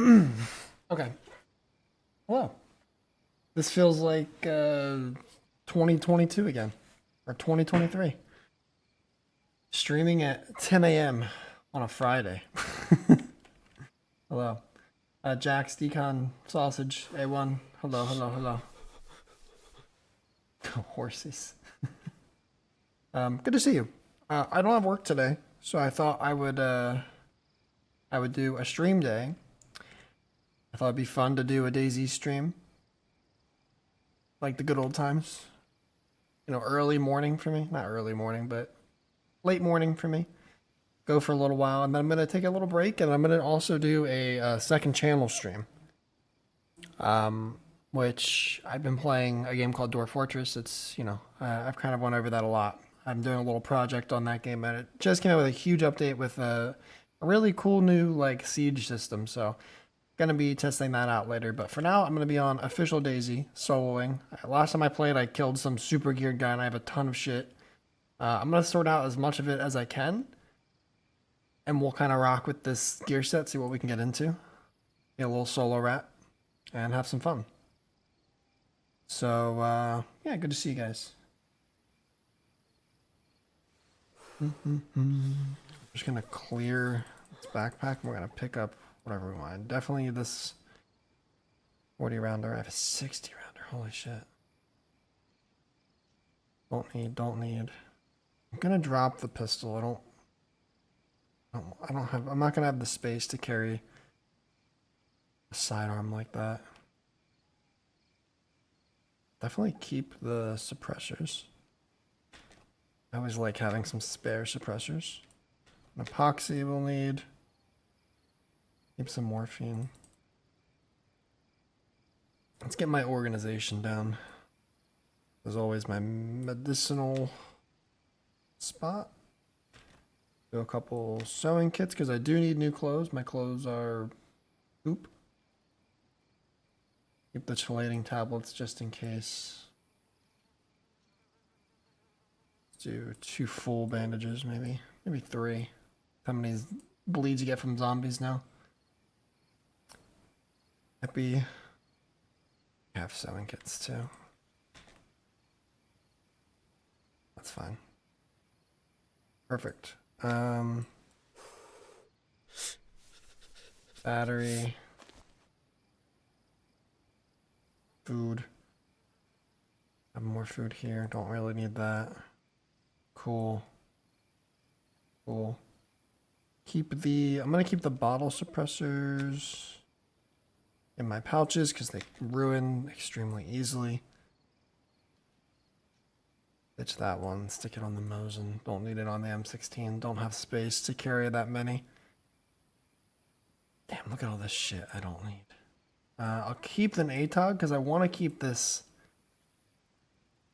Okay. Hello. This feels like 2022 again, or 2023. Streaming at 10 a.m. on a Friday. Hello. Jax, Decon, Sausage, A1. Hello, hello, hello. Horses. Good to see you. I don't have work today, so I thought I would do a stream day. I thought it'd be fun to do a DayZ stream. Like the good old times. You know, early morning for me. Not early morning, but late morning for me. Go for a little while, and then I'm going to take a little break, and I'm going to also do a second channel stream. Which I've been playing a game called Dwarf Fortress. It's, you know, I've kind of went over that a lot. I'm doing a little project on that game, and it just came out with a huge update with a really cool new, like, siege system, so gonna be testing that out later. But for now, I'm gonna be on official DayZ soloing. Last time I played, I killed some super geared guy, and I have a ton of shit. I'm gonna sort out as much of it as I can, and we'll kind of rock with this gear set, see what we can get into. Get a little solo rat, and have some fun. So, yeah, good to see you guys. Just gonna clear this backpack, and we're gonna pick up whatever we want. Definitely this 40 rounder. I have a 60 rounder. Holy shit. Don't need. I'm gonna drop the pistol. I'm not gonna have the space to carry a sidearm like that. Definitely keep the suppressors. I always like having some spare suppressors. An epoxy we'll need. Keep some morphine. Let's get my organization down. There's always my medicinal spot. Do a couple sewing kits because I do need new clothes. My clothes are poop. Keep the chelating tablets just in case. Let's do 2 full bandages, maybe 3. How many bleeds you get from zombies now? Epi. I have sewing kits too. That's fine. Perfect. Battery. Food. Have more food here. Don't really need that. Cool. Cool. I'm gonna keep the bottle suppressors in my pouches because they ruin extremely easily. Ditch that one, stick it on the Mosin. Don't need it on the M16. Don't have space to carry that many. Damn, look at all this shit I don't need. I'll keep an ATOG because I want to keep these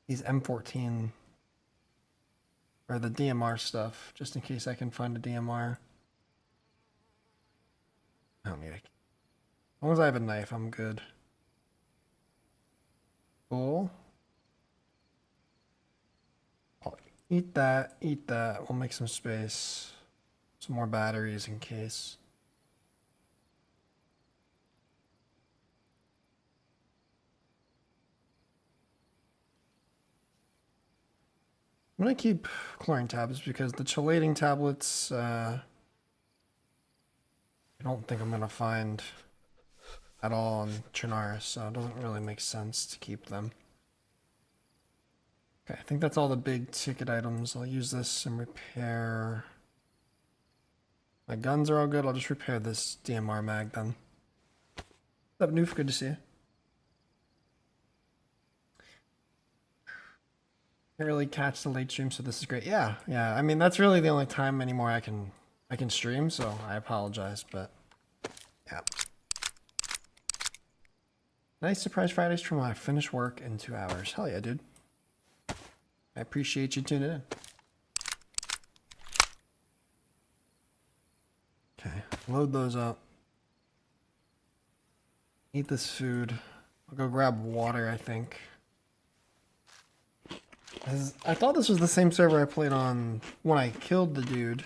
M14 or the DMR stuff just in case I can find a DMR. I don't need it. As long as I have a knife, I'm good. Cool. I'll eat that, We'll make some space. Some more batteries in case. I'm gonna keep chlorine tabs because the chelating tablets, I don't think I'm gonna find at all on Chernarus, so it doesn't really make sense to keep them. Okay, I think that's all the big ticket items. I'll use this and repair. My guns are all good. I'll just repair this DMR mag then. What's up, Noof? Good to see you. Can't really catch the late stream, so this is great. Yeah. I mean, that's really the only time anymore I can stream, so I apologize, but yeah. Nice surprise Fridays from I finish work in 2 hours. Hell yeah, dude. I appreciate you tuning in. Okay, load those up. Eat this food. I'll go grab water, I think. I thought this was the same server I played on when I killed the dude.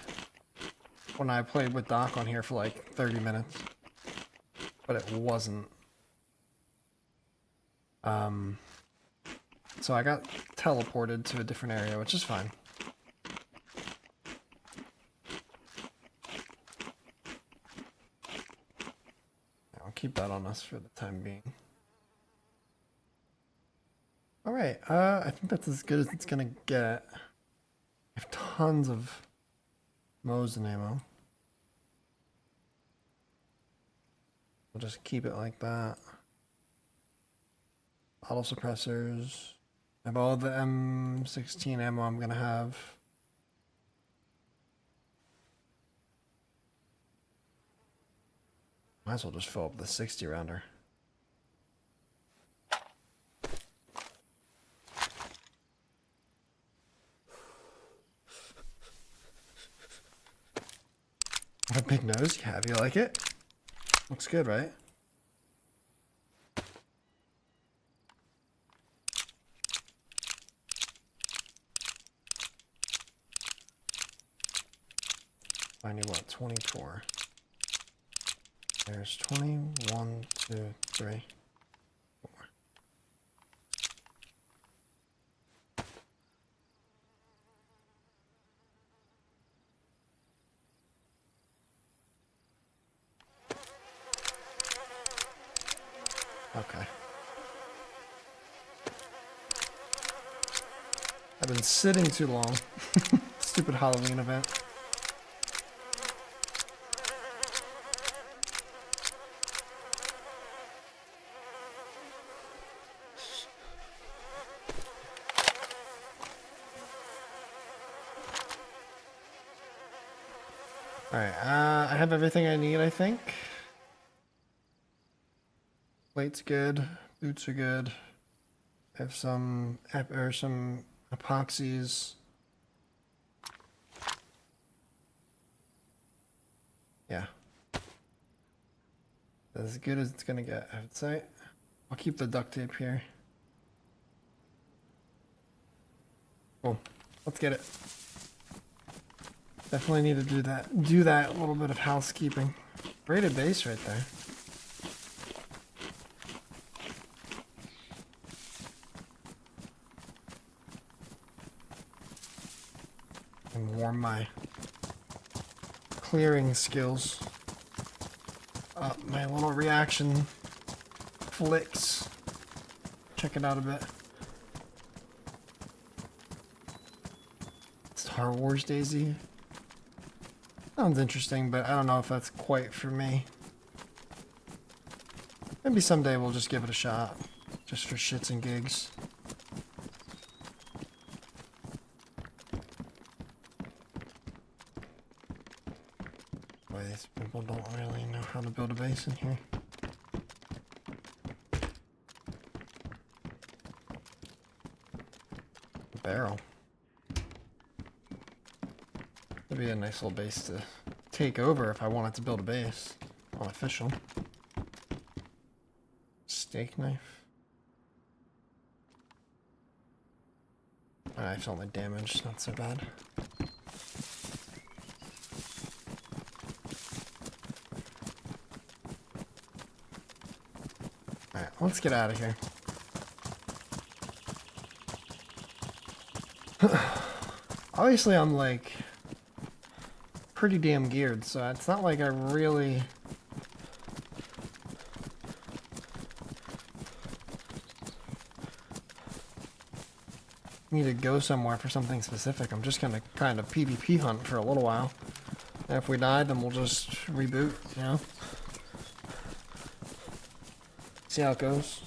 When I played with Doc on here for like 30 minutes. but it wasn't. So I got teleported to a different area, which is fine. I'll keep that on us for the time being. Alright, I think that's as good as it's gonna get. I have tons of Mosin ammo. We'll just keep it like that. Auto suppressors. I have all the M16 ammo I'm gonna have. Might as well just fill up the 60 rounder. What a big nose you have. You like it? Looks good, right? I need what? 24. There's 21, 2, 3, 4. Okay. I've been sitting too long. Stupid Halloween event. Alright, I have everything I need, I think. Plate's good, boots are good. I have some epoxies. Yeah. As good as it's gonna get, I would say. I'll keep the duct tape here. Cool. Let's get it. Definitely need to do that little bit of housekeeping. Rated base right there. And warm my clearing skills up. My little reaction flicks. Check it out a bit. Star Wars DayZ. Sounds interesting, but I don't know if that's quite for me. Maybe someday we'll just give it a shot. Just for shits and gigs. Boy, these people don't really know how to build a base in here. A barrel. That'd be a nice little base to take over if I wanted to build a base. Unofficial. Steak knife. My knife's only damaged, not so bad. Alright, let's get out of here. Obviously, I'm like pretty damn geared, so it's not like I really need to go somewhere for something specific. I'm just gonna kind of PvP hunt for a little while. And if we die, then we'll just reboot, you know? See how it goes.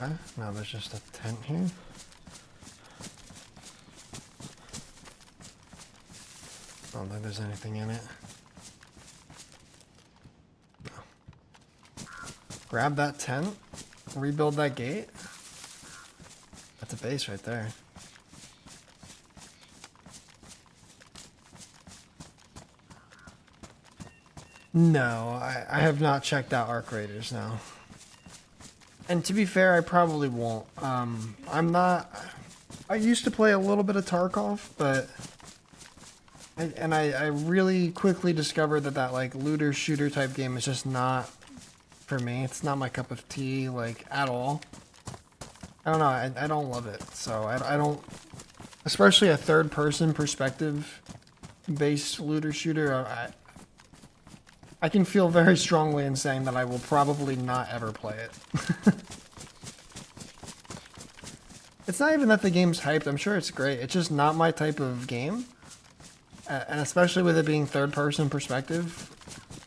Okay, now there's just a tent here. I don't think there's anything in it. No. Grab that tent, rebuild that gate. That's a base right there. No, I have not checked out Arc Raiders now. And to be fair, I probably won't. I'm not. I used to play a little bit of Tarkov, but I really quickly discovered that like looter shooter type game is just not for me. It's not my cup of tea, like at all. I don't know. I don't love it. So I don't, especially a third person perspective based looter shooter. I can feel very strongly in saying that I will probably not ever play it. It's not even that the game's hyped. I'm sure it's great. It's just not my type of game. And especially with it being third-person perspective.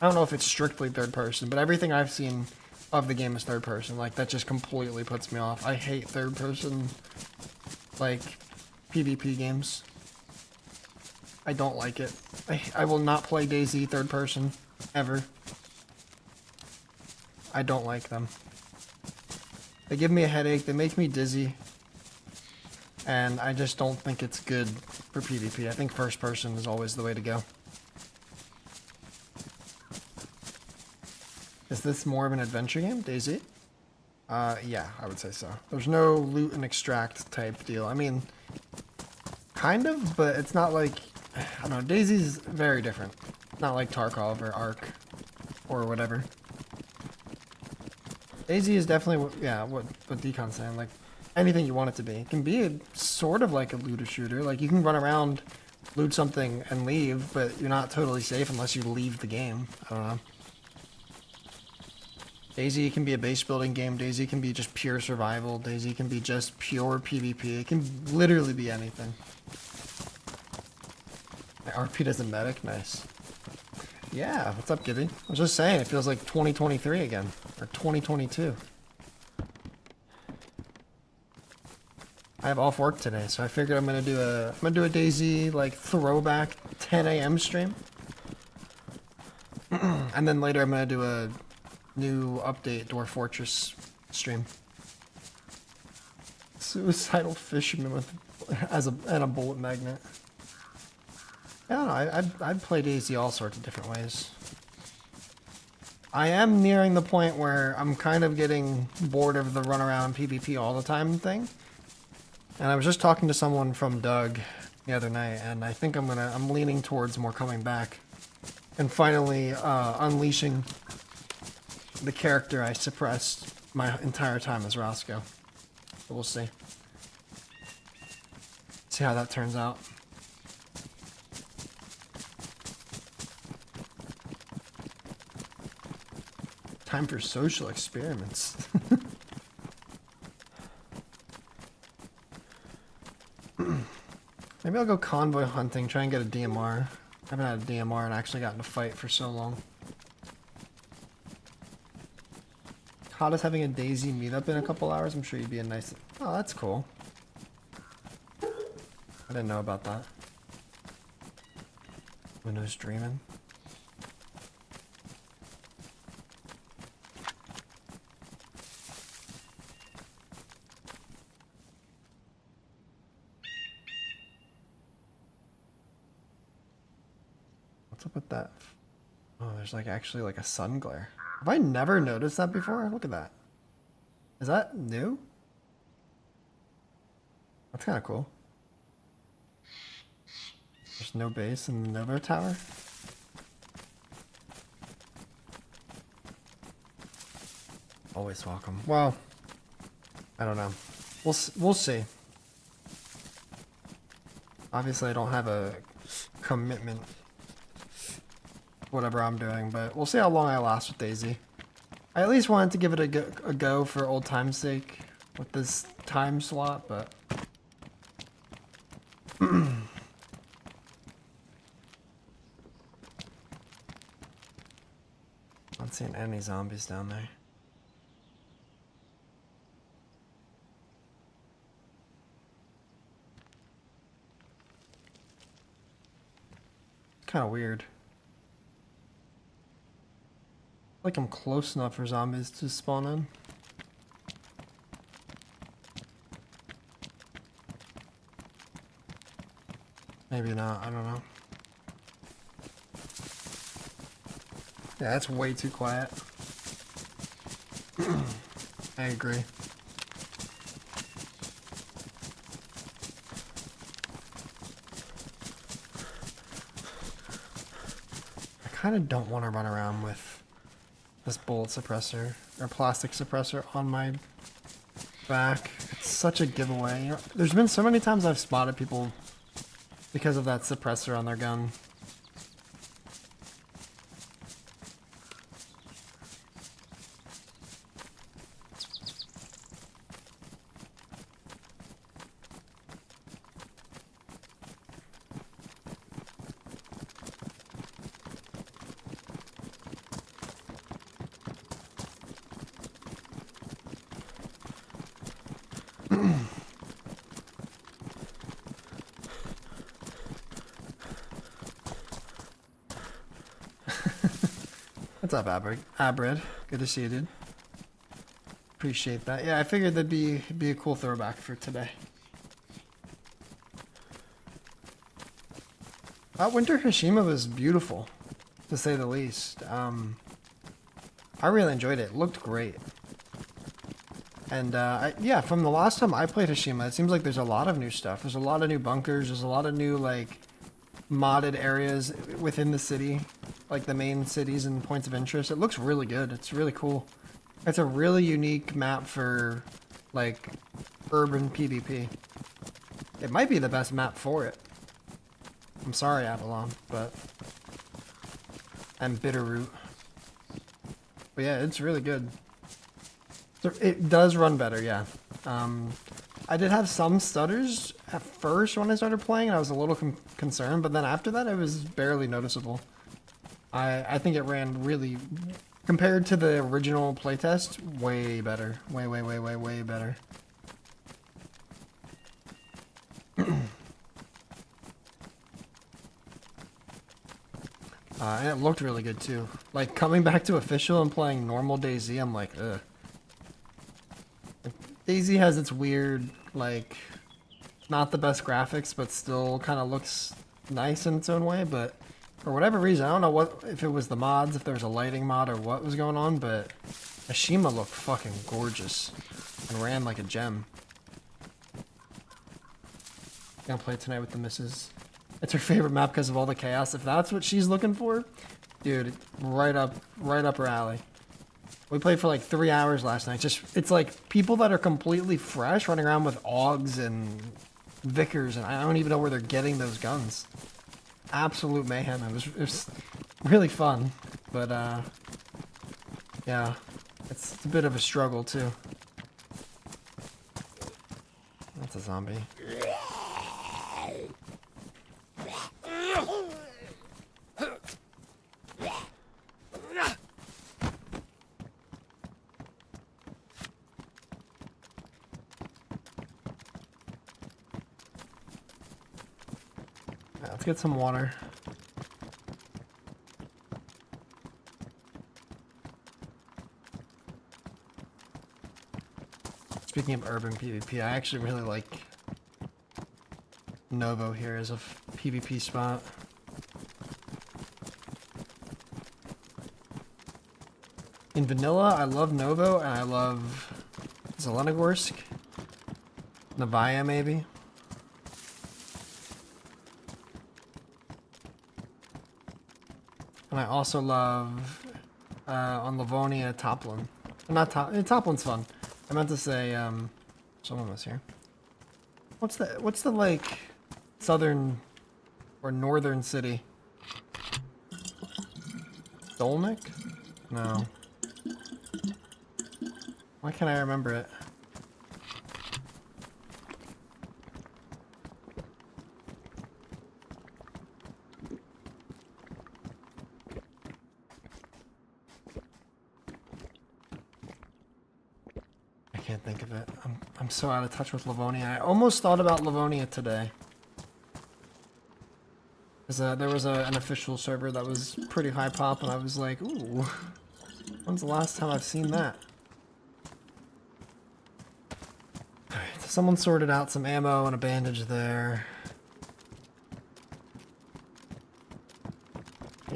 I don't know if it's strictly third-person, but everything I've seen of the game is third-person. Like, that just completely puts me off. I hate third-person, like, PvP games. I don't like it. I will not play DayZ third-person, ever. I don't like them. They give me a headache. They make me dizzy. And I just don't think it's good for PvP. I think first person is always the way to go. Is this more of an adventure game, DayZ? Yeah, I would say so. There's no loot and extract type deal. I mean, kind of, but it's not like, I don't know, DayZ's very different. Not like Tarkov or Ark or whatever. DayZ is definitely, yeah, what Deacon's saying, like, anything you want it to be. It can be sort of like a looter shooter. Like, you can run around, loot something, and leave, but you're not totally safe unless you leave the game. I don't know. DayZ can be a base building game. DayZ can be just pure survival. DayZ can be just pure PvP. It can literally be anything. RP doesn't medic? Nice. Yeah, what's up, Gibby? I was just saying, it feels like 2023 again. Or 2022. I have off work today, so I figured I'm gonna do a DayZ like throwback 10 a.m. stream, and then later I'm gonna do a new update Dwarf Fortress stream. Suicidal fisherman with and a bullet magnet. I don't know. I'd play DayZ all sorts of different ways. I am nearing the point where I'm kind of getting bored of the run around PvP all the time thing. And I was just talking to someone from Doug the other night, and I think I'm leaning towards more coming back and finally unleashing the character I suppressed my entire time as Roscoe. But we'll see. See how that turns out. Time for social experiments. Maybe I'll go convoy hunting, try and get a DMR. I haven't had a DMR and actually gotten to fight for so long. Hot is having a DayZ meetup in a couple hours. I'm sure you'd be a nice... Oh, that's cool. I didn't know about that. Windows dreaming. What's up with that? Oh, there's like actually like a sun glare. Have I never noticed that before? Look at that. Is that new? That's kind of cool. There's no base in the Nova Tower. Always welcome. Well, I don't know. We'll see. Obviously, I don't have a commitment. Whatever I'm doing, but we'll see how long I last with DayZ. I at least wanted to give it a go for old time's sake with this time slot, but not seeing any zombies down there. Kind of weird. Like I'm close enough for zombies to spawn in. Maybe not, I don't know. Yeah, that's way too quiet. I agree. I kind of don't want to run around with this bullet suppressor or plastic suppressor on my back. It's such a giveaway. You know, there's been so many times I've spotted people because of that suppressor on their gun. What's up, Abred? Good to see you, dude. Appreciate that. Yeah, I figured that'd be a cool throwback for today. Winter Hashima was beautiful, to say the least. I really enjoyed it. It looked great. And yeah, from the last time I played Hashima, it seems like there's a lot of new stuff. There's a lot of new bunkers. There's a lot of new like modded areas within the city, like the main cities and points of interest. It looks really good. It's really cool. It's a really unique map for like urban PvP. It might be the best map for it. I'm sorry, Avalon, but and Bitterroot. But yeah, it's really good. It does run better, yeah. I did have some stutters at first when I started playing, and I was a little concerned, but then after that, it was barely noticeable. I think it ran really, compared to the original playtest, way better. Way better. And it looked really good too. Like coming back to official and playing normal DayZ, I'm like, ugh. DayZ has its weird, like, not the best graphics, but still kind of looks nice in its own way. But for whatever reason, I don't know what if it was the mods, if there was a lighting mod or what was going on, but Ashima looked fucking gorgeous and ran like a gem. Gonna play tonight with the missus. It's her favorite map because of all the chaos. If that's what she's looking for, dude, right up her alley. We played for like 3 hours last night. It's like people that are completely fresh running around with AUGs and Vickers, and I don't even know where they're getting those guns. Absolute mayhem. It was really fun, but yeah, it's a bit of a struggle too. That's a zombie. Let's get some water. Speaking of urban PvP, I actually really like Novo here as a PvP spot. In vanilla, I love Novo and I love Zelenogorsk. Novaya, maybe. And I also love on Livonia Toplin. Not Toplin's fun. I meant to say someone was here. What's the like southern or northern city? Dolnik? No. Why can't I remember it? Can't think of it. I'm so out of touch with Livonia. I almost thought about Livonia today. There was an official server that was pretty high pop, and I was like, ooh, when's the last time I've seen that? Alright, so someone sorted out some ammo and a bandage there.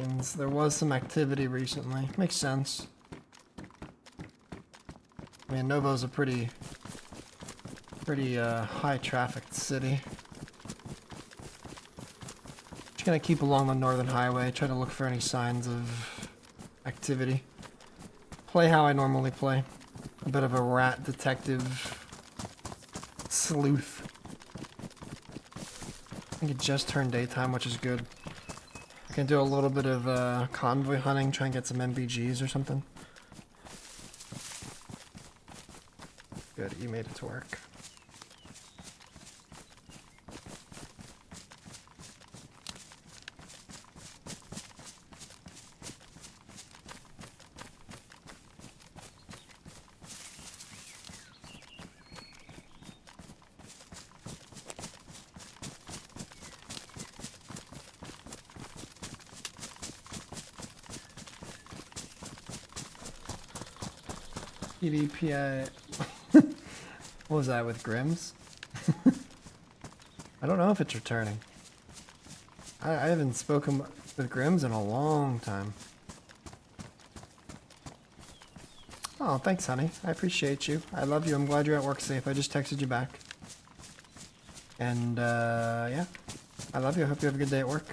Means there was some activity recently. Makes sense. I mean, Novo's a pretty high trafficked city. Just gonna keep along the northern highway, try to look for any signs of activity. Play how I normally play. A bit of a rat detective sleuth. I think it just turned daytime, which is good. I can do a little bit of convoy hunting, try and get some MBGs or something. Good, you made it to work. PvPI. What was that with Grimm's? I don't know if it's returning. I haven't spoken with Grimm's in a long time. Oh, thanks, honey. I appreciate you. I love you. I'm glad you're at work safe. I just texted you back. And, yeah. I love you. I hope you have a good day at work.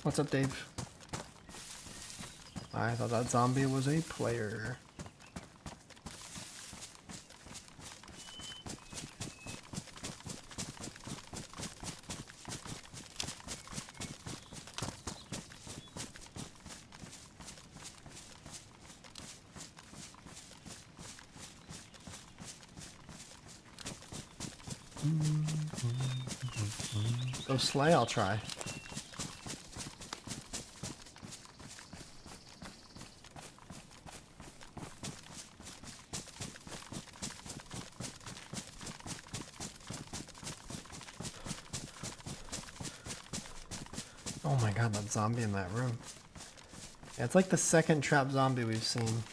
What's up, Dave? I thought that zombie was a player. Go slay, I'll try. Oh my god, that zombie in that room. Yeah, it's like the second trap zombie we've seen.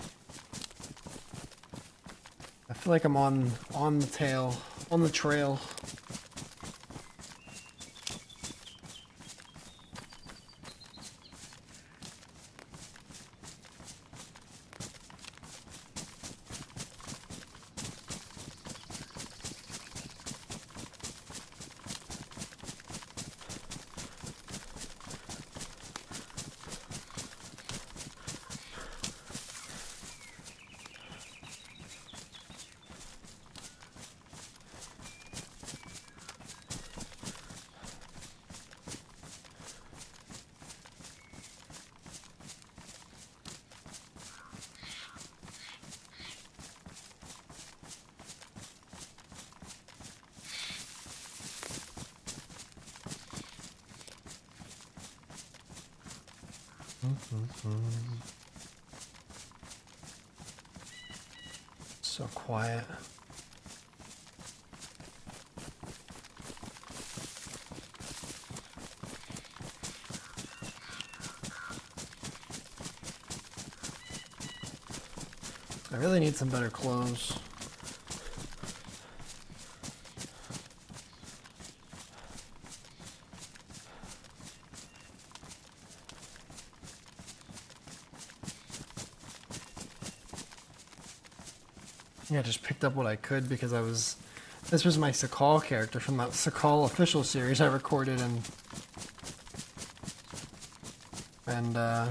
I feel like I'm on the tail, on the trail. So quiet. I really need some better clothes. Yeah, I just picked up what I could because this was my Sakal character from that Sakal official series I recorded and I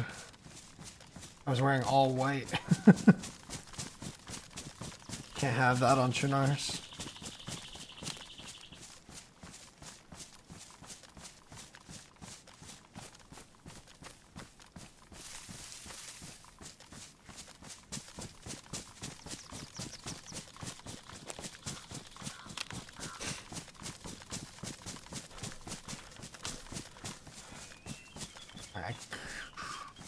was wearing all white. Can't have that on Shunars.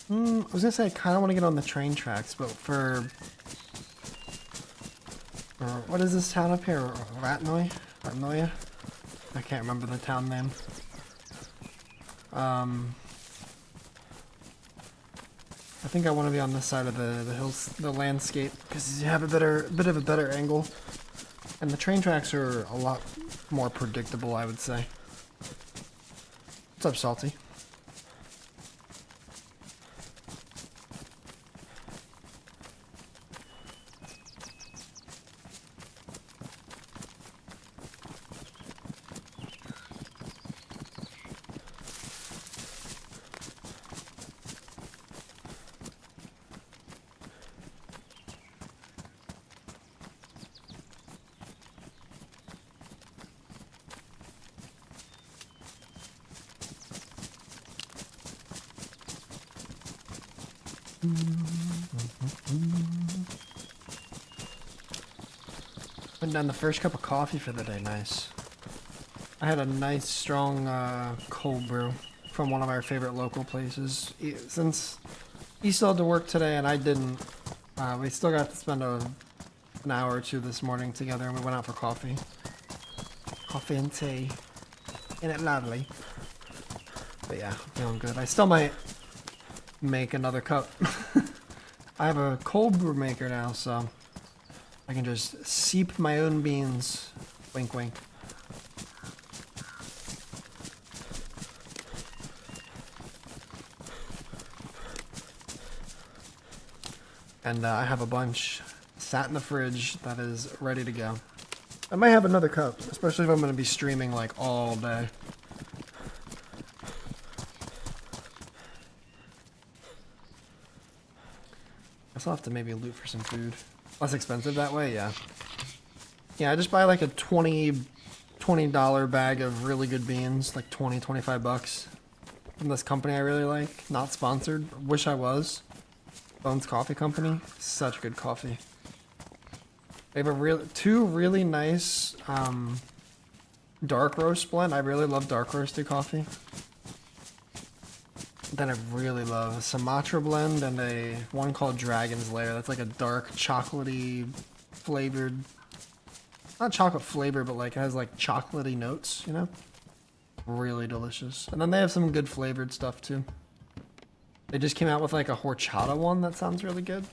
I was gonna say I kind of want to get on the train tracks, but for what is this town up here? Ratnoy? Ratnoya? I can't remember the town name. I think I want to be on this side of the hills, the landscape, because you have a bit of a better angle, and the train tracks are a lot more predictable, I would say. What's up, Salty? Putting down the first cup of coffee for the day. Nice. I had a nice strong cold brew from one of our favorite local places. Since he still had to work today and I didn't, we still got to spend an hour or two this morning together, and we went out for coffee. Coffee and tea. Ain't it lovely? But yeah, feeling good. I still might make another cup. I have a cold brew maker now, so I can just seep my own beans. Wink, wink. And I have a bunch sat in the fridge that is ready to go. I might have another cup, especially if I'm going to be streaming like all day. I'll have to maybe loot for some food. Less expensive that way, yeah. Yeah, I just buy like a $20 bag of really good beans, like 25 bucks. From this company I really like. Not sponsored. Wish I was. Bones Coffee Company. Such good coffee. They have two really nice dark roast blend. I really love dark roasted coffee. Then I really love a Sumatra blend and one called Dragon's Lair. That's like a dark chocolatey flavored, not chocolate flavored, but like it has like chocolatey notes, you know? Really delicious. And then they have some good flavored stuff too. They just came out with like a horchata one that sounds really good.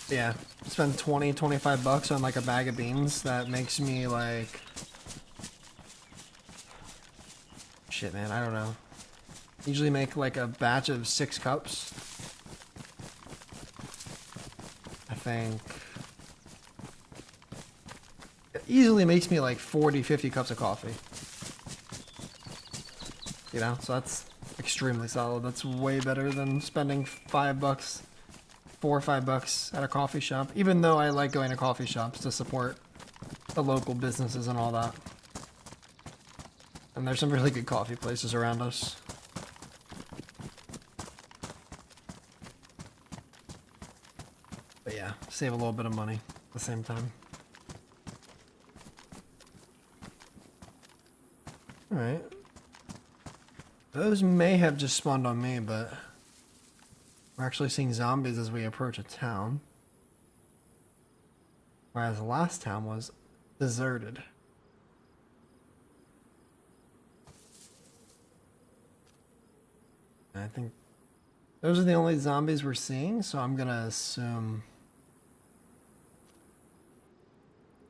Yeah, spend 25 bucks on like a bag of beans. That makes me like... Shit, man, I don't know. Usually make like a batch of 6 cups. I think... It easily makes me like 40, 50 cups of coffee. You know, so that's extremely solid. That's way better than spending 5 bucks, 4 or 5 bucks at a coffee shop. Even though I like going to coffee shops to support the local businesses and all that. And there's some really good coffee places around us. But yeah, save a little bit of money at the same time. Alright. Those may have just spawned on me, but we're actually seeing zombies as we approach a town. Whereas the last town was deserted. I think those are the only zombies we're seeing, so I'm gonna assume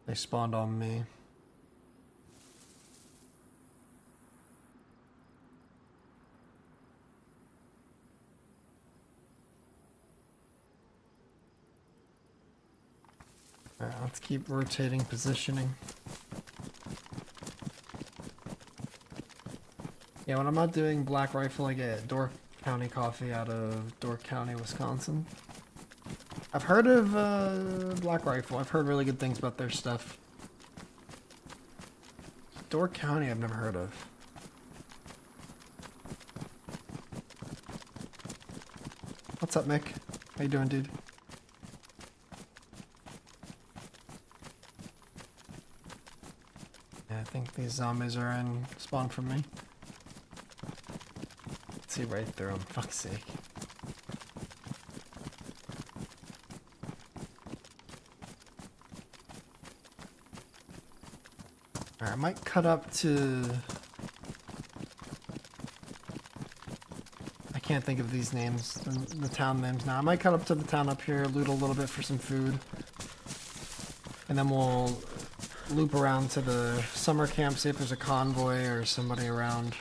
they spawned on me. Alright, let's keep rotating positioning. Yeah, when I'm not doing Black Rifle, I get Door County coffee out of Door County, Wisconsin. I've heard of Black Rifle. I've heard really good things about their stuff. Door County I've never heard of. What's up, Mick? How you doing, dude? Yeah, I think these zombies are in spawn from me. See right through them, fuck's sake. Alright, I might cut up to... I can't think of these names, the town names now. I might cut up to the town up here, loot a little bit for some food. And then we'll loop around to the summer camp, see if there's a convoy or somebody around.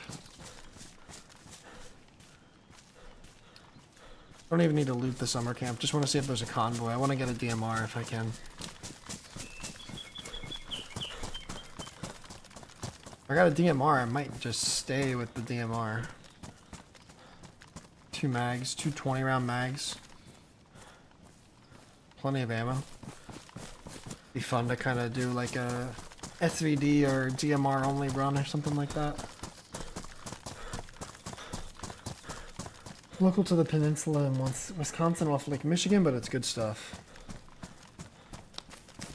I don't even need to loot the summer camp, just want to see if there's a convoy. I want to get a DMR if I can. If I got a DMR, I might just stay with the DMR. 2 mags, 2 20-round mags. Plenty of ammo. Be fun to kind of do like a SVD or DMR only run or something like that. Local to the peninsula in Wisconsin off Lake Michigan, but it's good stuff.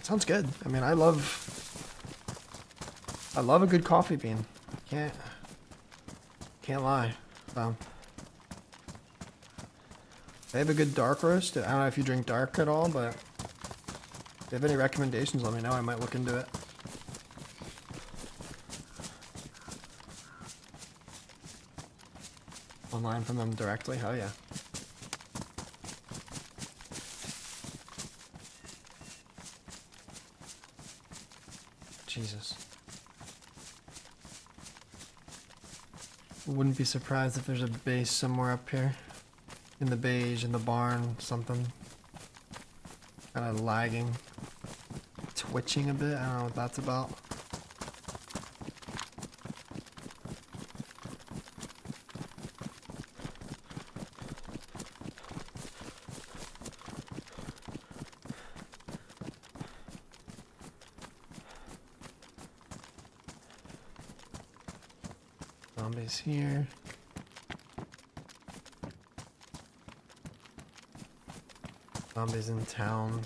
Sounds good. I mean, I love a good coffee bean. Can't lie. They have a good dark roast. I don't know if you drink dark at all, but if you have any recommendations, let me know. I might look into it. Online from them directly? Hell yeah. Jesus. Wouldn't be surprised if there's a base somewhere up here. In the beige, in the barn, something. Kind of lagging. Twitching a bit. I don't know what that's about. Zombies here. Zombies in town.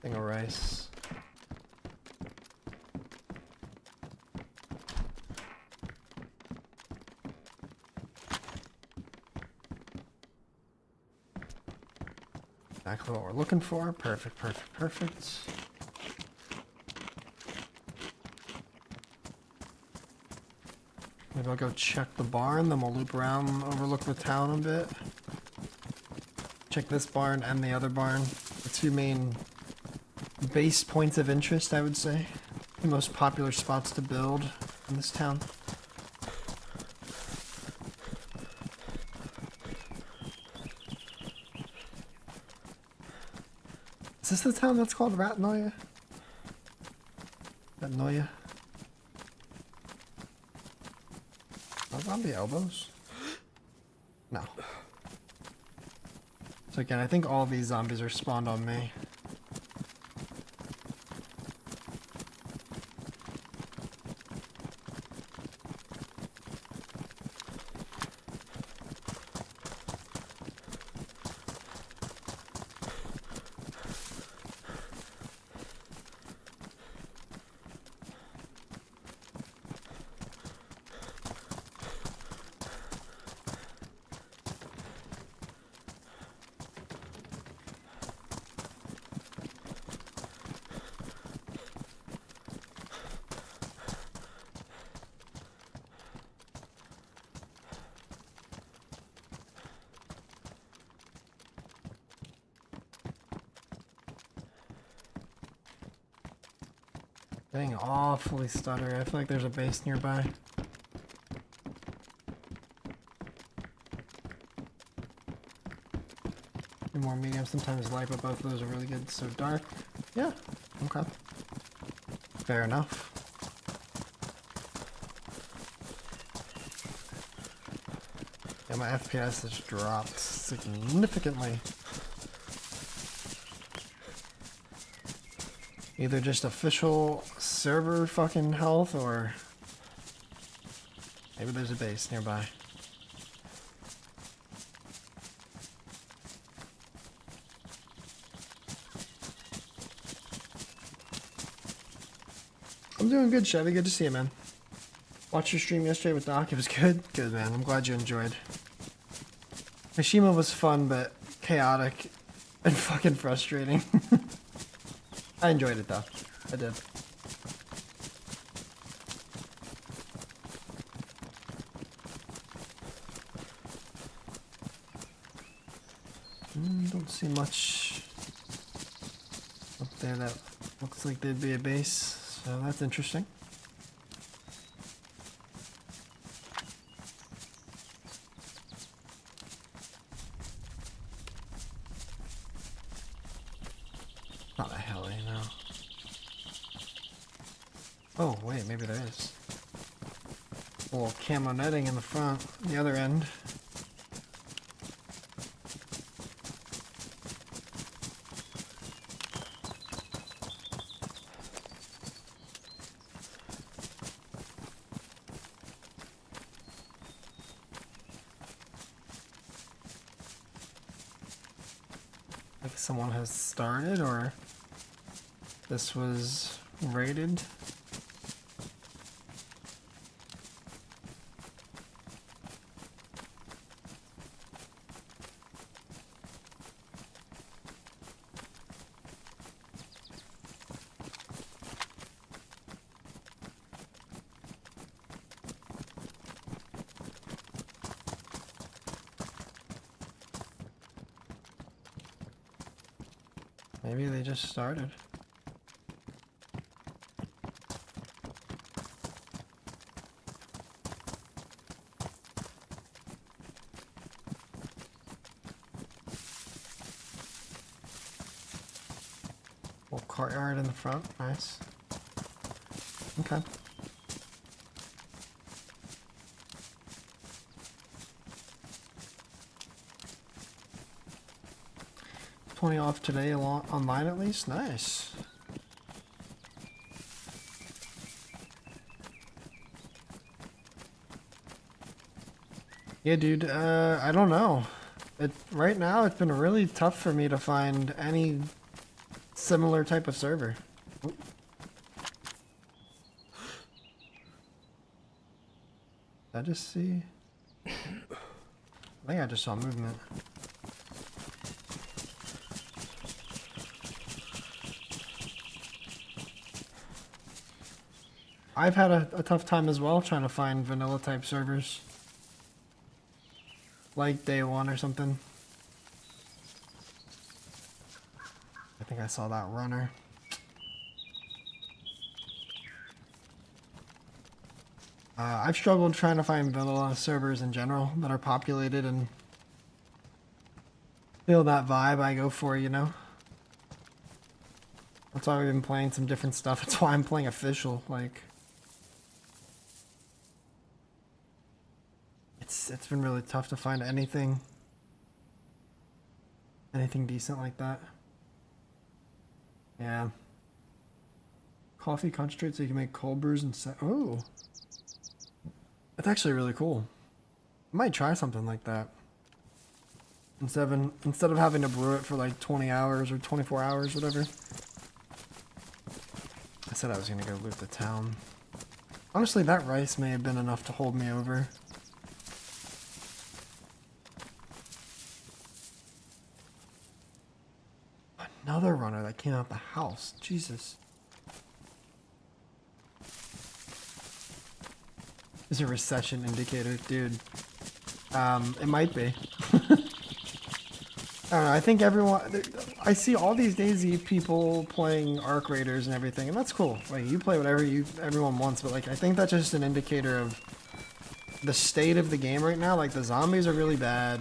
Thing of rice. Exactly what we're looking for. Perfect, perfect, perfect. Maybe I'll go check the barn, then we'll loop around, overlook the town a bit. Check this barn and the other barn. The two main base points of interest, I would say. The most popular spots to build in this town. Is this the town that's called Ratnoia? Ratnoia? Are zombie elbows? No. So again, I think all of these zombies are spawned on me. Getting awfully stuttery. I feel like there's a base nearby. More medium, sometimes light, but both of those are really good. So dark. Yeah. Okay. Fair enough. Yeah, my FPS has dropped significantly. Either just official server fucking health, or maybe there's a base nearby. I'm doing good, Chevy. Good to see you, man. Watched your stream yesterday with Doc. It was good. Good, man. I'm glad you enjoyed. Mishima was fun, but chaotic and fucking frustrating. I enjoyed it, though. I did. Don't see much up there that looks like there'd be a base, so that's interesting. Not a heli, no. Oh, wait, maybe there is. A little camo netting in the front, the other end. someone has started or this was raided. Maybe they just started. Little courtyard in the front, nice. Okay. $20 off today online at least? Nice. Yeah, dude, I don't know. Right now it's been really tough for me to find any similar type of server. Oop. Did I just see? I think I just saw movement. I've had a tough time as well trying to find vanilla type servers. Like day one or something. I think I saw that runner. I've struggled trying to find vanilla servers in general that are populated and feel that vibe I go for, you know? That's why we've been playing some different stuff. That's why I'm playing official, like... It's been really tough to find anything decent like that. Yeah. Coffee concentrate so you can make cold brews and oh, that's actually really cool. I might try something like that. Instead of having to brew it for like 20 hours or 24 hours, whatever. I said I was gonna go loot the town. Honestly, that rice may have been enough to hold me over. Another runner that came out the house. Jesus. Is a recession indicator, dude. It might be. I don't know, I think everyone... I see all these DayZ people playing Arc Raiders and everything, and that's cool. Like, you play whatever everyone wants, but like, I think that's just an indicator of the state of the game right now. Like, the zombies are really bad.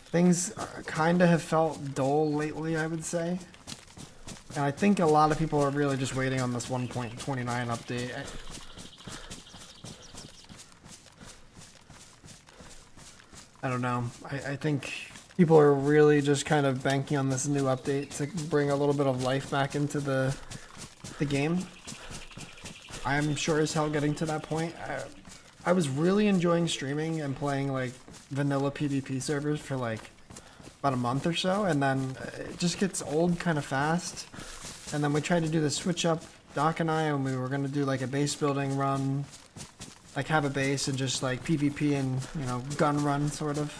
Things kind of have felt dull lately, I would say. And I think a lot of people are really just waiting on this 1.29 update. I don't know. I think people are really just kind of banking on this new update to bring a little bit of life back into the game. I'm sure as hell getting to that point. I was really enjoying streaming and playing like vanilla PvP servers for like about a month or so, and then it just gets old kind of fast. And then we tried to do the switch up, Doc and I, and we were going to do like a base building run, like have a base and just like PvP and, you know, gun run sort of.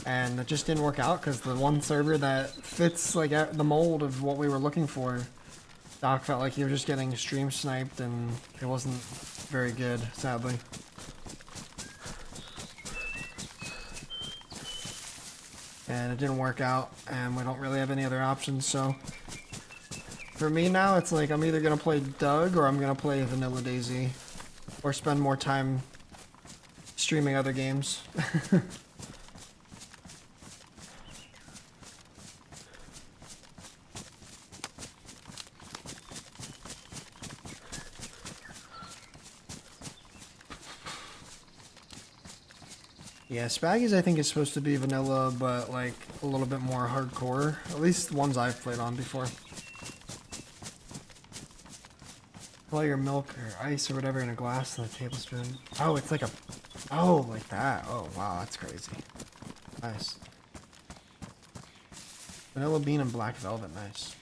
And it just didn't work out because the one server that fits like the mold of what we were looking for, Doc felt like he was just getting stream sniped and it wasn't very good, sadly. And it didn't work out, and we don't really have any other options, so for me now it's like I'm either gonna play Doug or I'm gonna play vanilla DayZ or spend more time streaming other games. Yeah, Spaggy's I think is supposed to be vanilla, but like a little bit more hardcore. At least the ones I've played on before. Pour your milk or ice or whatever in a glass and a tablespoon. Oh, it's like a... Oh, like that. Oh, wow, that's crazy. Nice. Vanilla bean and black velvet, nice.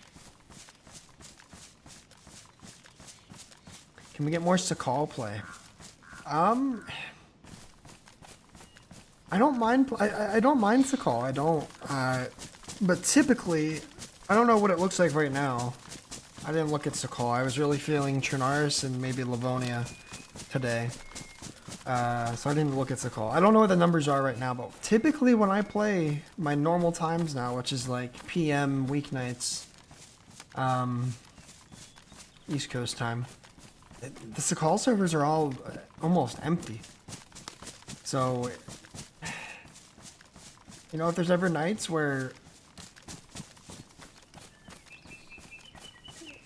Can we get more Sakal play? I don't mind. I don't mind Sakal. I don't. But typically, I don't know what it looks like right now. I didn't look at Sakal. I was really feeling Trinaris and maybe Livonia today. So I didn't look at Sakal. I don't know what the numbers are right now, but typically when I play my normal times now, which is like PM weeknights, East Coast time, the Sakal servers are all almost empty. So, you know, if there's ever nights where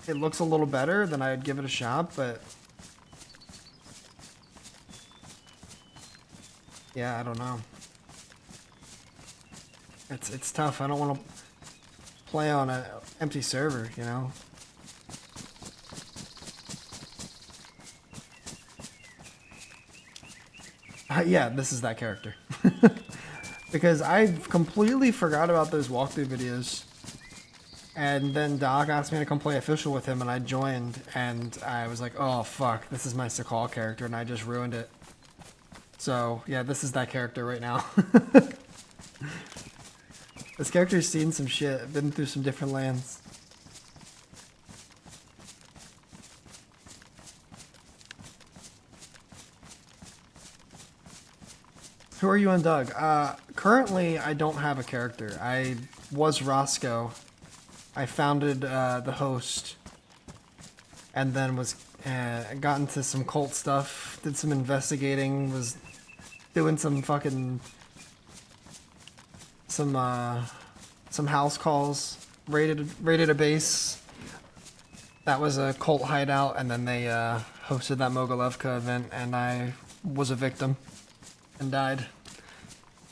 it looks a little better, then I'd give it a shot, but yeah, I don't know. It's tough. I don't want to play on an empty server, you know? Yeah, this is that character. Because I completely forgot about those walkthrough videos. And then Doc asked me to come play official with him, and I joined, and I was like, oh fuck, this is my Sakal character, and I just ruined it. So, yeah, this is that character right now. This character's seen some shit, been through some different lands. Who are you and Doug? Currently, I don't have a character. I was Roscoe. I founded the host, and then was got into some cult stuff, did some investigating, was doing some fucking some house calls, raided a base that was a cult hideout, and then they hosted that Mogilevka event, and I was a victim and died.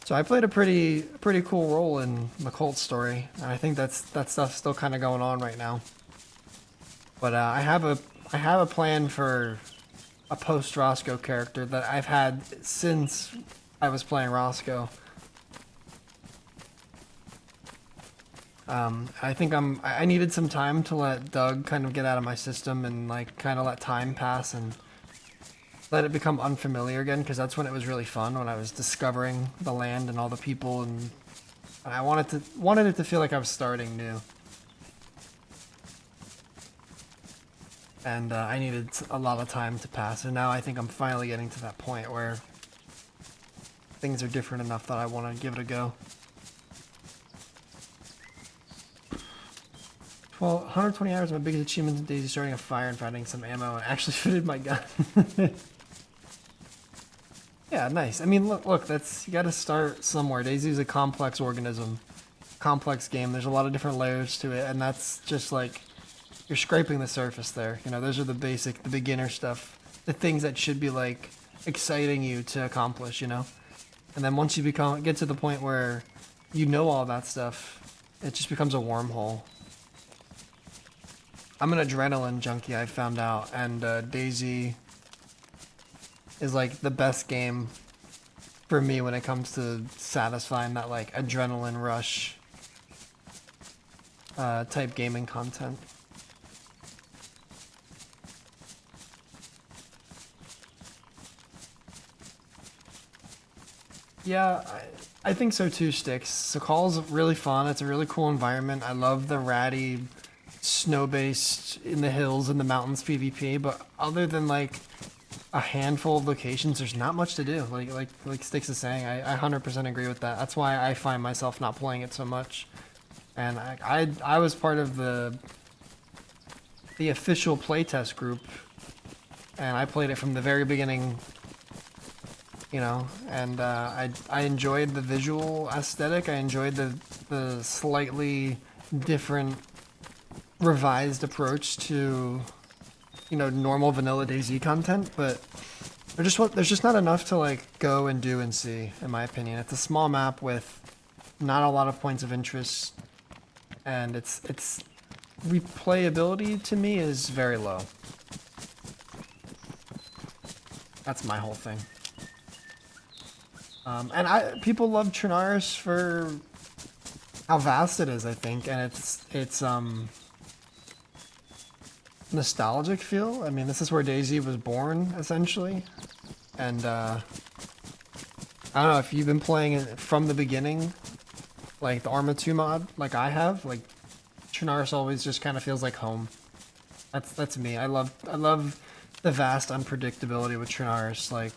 So I played a pretty cool role in the cult story, and I think that stuff's still kind of going on right now. But I have a plan for a post Roscoe character that I've had since I was playing Roscoe. I think I needed some time to let Doug kind of get out of my system and like kind of let time pass and let it become unfamiliar again, because that's when it was really fun, when I was discovering the land and all the people, and I wanted it to feel like I was starting new. And I needed a lot of time to pass, and now I think I'm finally getting to that point where things are different enough that I want to give it a go. Well, 120 hours, my biggest achievement in DayZ, starting a fire and finding some ammo and actually fitted my gun. Yeah, nice. I mean, look, that's, you gotta start somewhere. DayZ is a complex organism, complex game. There's a lot of different layers to it, and that's just like, you're scraping the surface there. You know, those are the basic, the beginner stuff, the things that should be like exciting you to accomplish, you know? And then once you get to the point where you know all that stuff, it just becomes a wormhole. I'm an adrenaline junkie, I found out, and DayZ is like the best game for me when it comes to satisfying that like adrenaline rush type gaming content. Yeah, I think so too, Sticks. Sakal's really fun. It's a really cool environment. I love the ratty, snow-based, in the hills and the mountains PvP, but other than like a handful of locations, there's not much to do. Like Sticks is saying, I 100% agree with that. That's why I find myself not playing it so much. And I was part of the official playtest group, and I played it from the very beginning, you know, and I enjoyed the visual aesthetic. I enjoyed the slightly different revised approach to, you know, normal vanilla DayZ content, but there's just not enough to like go and do and see, in my opinion. It's a small map with not a lot of points of interest, and its replayability to me is very low. That's my whole thing. And people love Trinaris for how vast it is, I think, and it's nostalgic feel. I mean, this is where DayZ was born, essentially. And I don't know if you've been playing it from the beginning, like the Arma 2 mod, like I have. Like Trinaris always just kind of feels like home. That's me. I love the vast unpredictability with Trinaris. Like,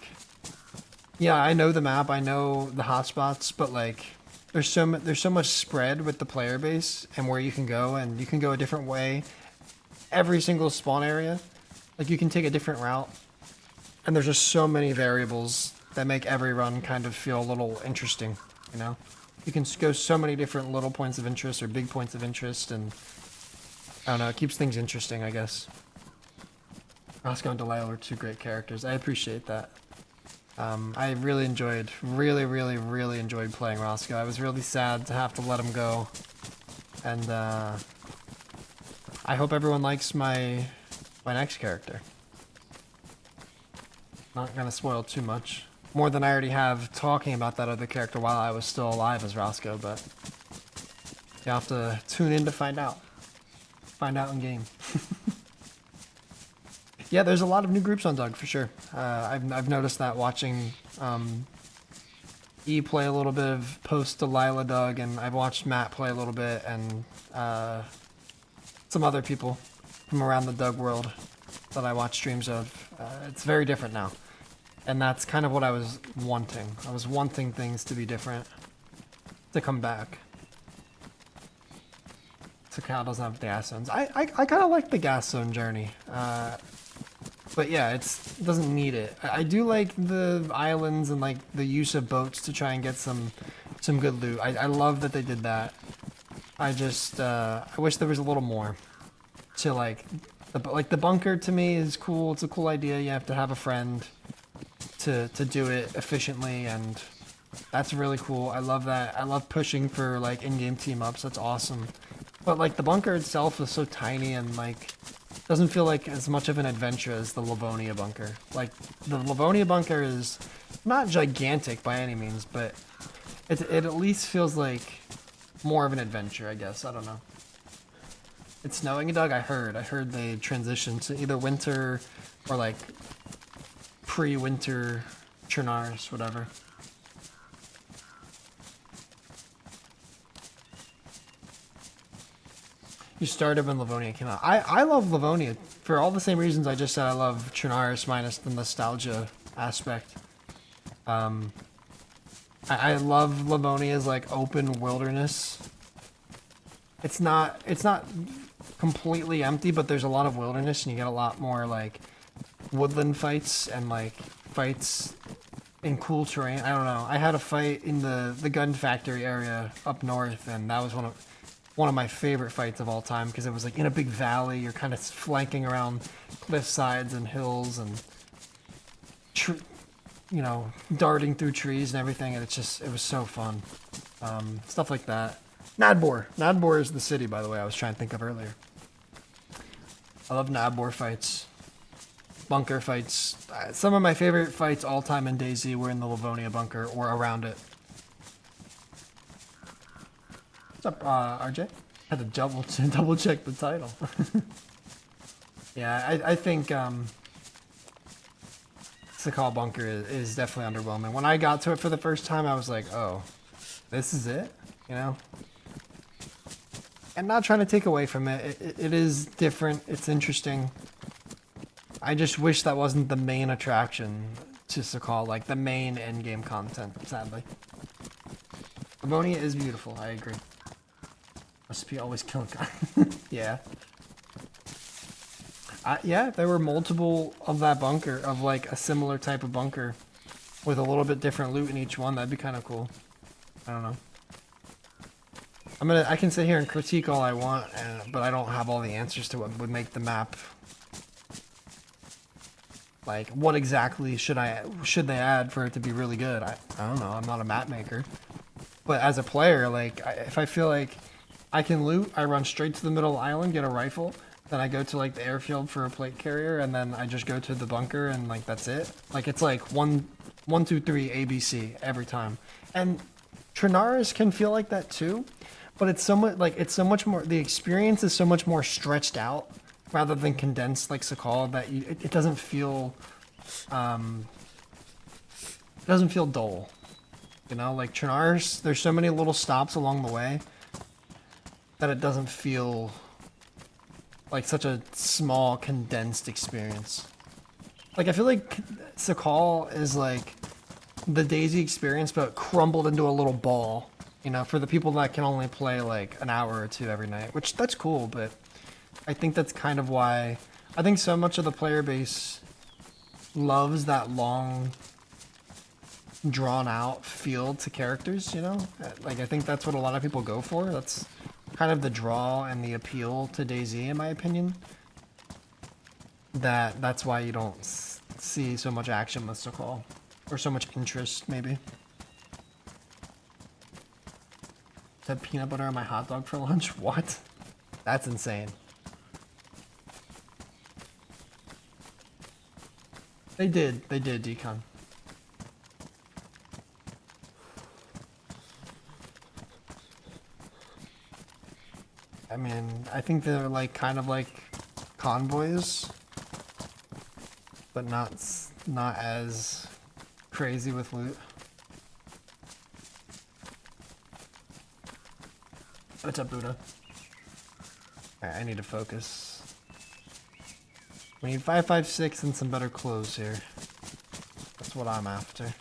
yeah, I know the map, I know the hotspots, but like there's so much spread with the player base and where you can go, and you can go a different way every single spawn area. Like you can take a different route, and there's just so many variables that make every run kind of feel a little interesting, you know? You can go so many different little points of interest or big points of interest, and I don't know, it keeps things interesting, I guess. Roscoe and Delilah are two great characters. I appreciate that. I really enjoyed playing Roscoe. I was really sad to have to let him go. And I hope everyone likes my next character. Not gonna spoil too much. More than I already have talking about that other character while I was still alive as Roscoe, but you have to tune in to find out. Find out in game. Yeah, there's a lot of new groups on Doug, for sure. I've noticed that watching E play a little bit of post Delilah Doug, and I've watched Matt play a little bit, and some other people from around the Doug world that I watch streams of. It's very different now. And that's kind of what I was wanting. I was wanting things to be different, to come back. So Cal doesn't have gas zones. I kind of like the gas zone journey. But yeah, it doesn't need it. I do like the islands and like the use of boats to try and get some good loot. I love that they did that. I just I wish there was a little more to like the bunker. To me is cool. It's a cool idea. You have to have a friend to do it efficiently, and that's really cool. I love that. I love pushing for like in-game team ups. That's awesome. But like the bunker itself is so tiny and like doesn't feel like as much of an adventure as the Livonia bunker. Like the Livonia bunker is not gigantic by any means, but it at least feels like more of an adventure, I guess. I don't know. It's snowing in Doug. I heard they transitioned to either winter or like pre-winter Trinaris, whatever. You started when Livonia came out. I love Livonia for all the same reasons I just said I love Trinaris minus the nostalgia aspect. I love Livonia's like open wilderness. It's not completely empty, but there's a lot of wilderness, and you get a lot more like woodland fights and like fights in cool terrain. I don't know. I had a fight in the gun factory area up north, and that was one of my favorite fights of all time, because it was like in a big valley. You're kind of flanking around cliff sides and hills, and you know, darting through trees and everything, and it was so fun. Stuff like that. Nadbor is the city, by the way, I was trying to think of earlier. I love Nadbor fights. Bunker fights. Some of my favorite fights all time in DayZ were in the Livonia bunker or around it. What's up, RJ? Had to double check the title. Yeah, I think Sakal Bunker is definitely underwhelming. When I got to it for the first time, I was like, oh, this is it? You know? And not trying to take away from it. It is different. It's interesting. I just wish that wasn't the main attraction to Sakal, like the main endgame content, sadly. Livonia is beautiful, I agree. Recipe always kill a guy. Yeah. Yeah, there were multiple of that bunker, of like a similar type of bunker with a little bit different loot in each one. That'd be kind of cool. I don't know. I can sit here and critique all I want, but I don't have all the answers to what would make the map. Like, what exactly should they add for it to be really good? I don't know. I'm not a map maker. But as a player, like, if I feel like I can loot, I run straight to the middle of the island, get a rifle, then I go to like the airfield for a plate carrier, and then I just go to the bunker, and like that's it. Like it's like 1, 2, 3 ABC every time. And Trinaris can feel like that too, but it's so much like it's so much more. The experience is so much more stretched out rather than condensed like Sakal that it doesn't feel it doesn't feel dull. You know, like Trinars, there's so many little stops along the way that it doesn't feel like such a small condensed experience. Like I feel like Sakal is like the DayZ experience, but crumbled into a little ball. You know, for the people that can only play like an hour or two every night, which that's cool, but I think that's kind of why I think so much of the player base loves that long, drawn out feel to characters, you know? Like, I think that's what a lot of people go for. That's kind of the draw and the appeal to DayZ, in my opinion. That's why you don't see so much action with Sakal. Or so much interest, maybe. Had peanut butter on my hot dog for lunch? What? That's insane. They did, Decon. I mean, I think they're like kind of like convoys, but not as crazy with loot. What's up, Buddha? Alright, I need to focus. We need 556 and some better clothes here. That's what I'm after.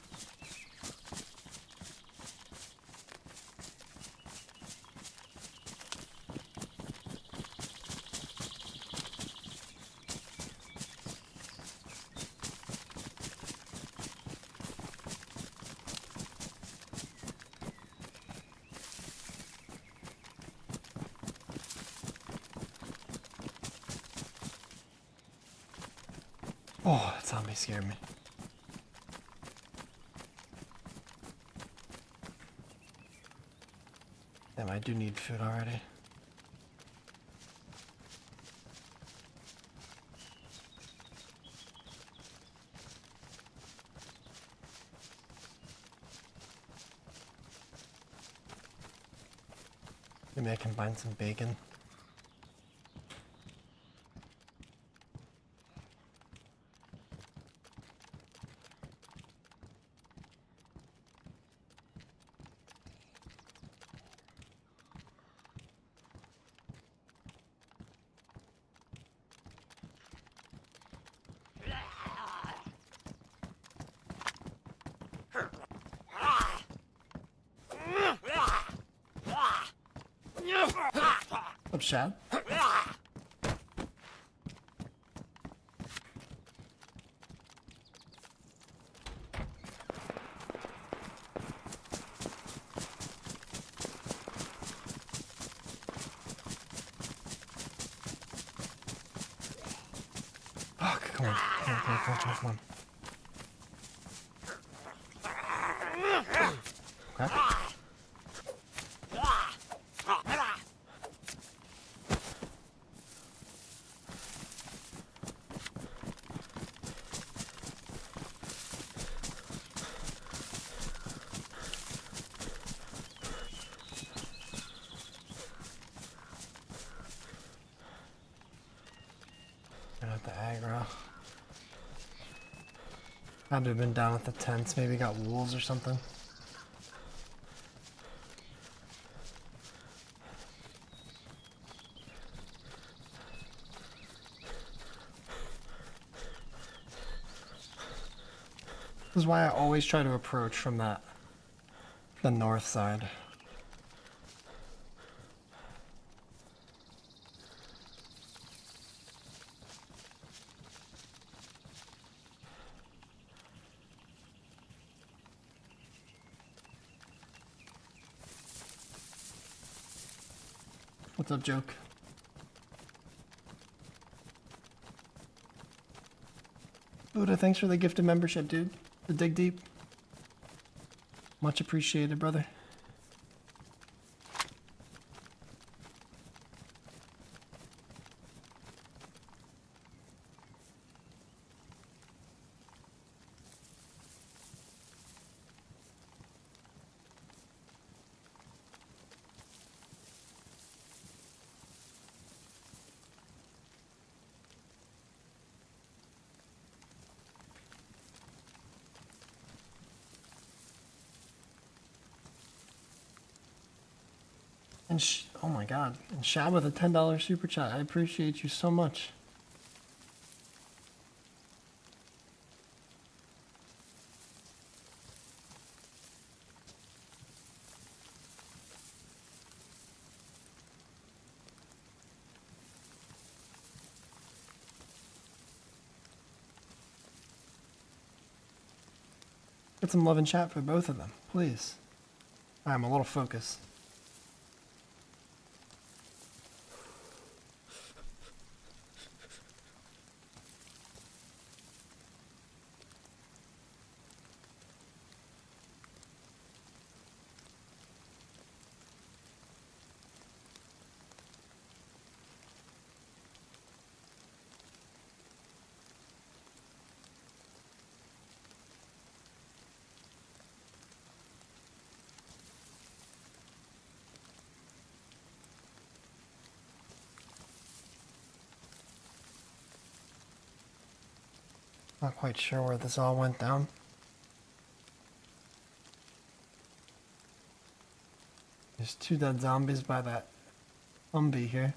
Oh, that zombie scared me. Damn, I do need food already. Maybe I can find some bacon. Up, Shad? Fuck, come on. Come on. Okay. At the aggro. Had to have been down at the tents, maybe got wolves or something. This is why I always try to approach from the north side. What's up, Joke? Buddha, thanks for the gifted membership, dude. The dig deep. Much appreciated, brother. And oh my god. And Shab with a $10 super chat. I appreciate you so much. Get some love and chat for both of them, please. I'm a little focused. Not quite sure where this all went down. There's 2 dead zombies by that Humvee here.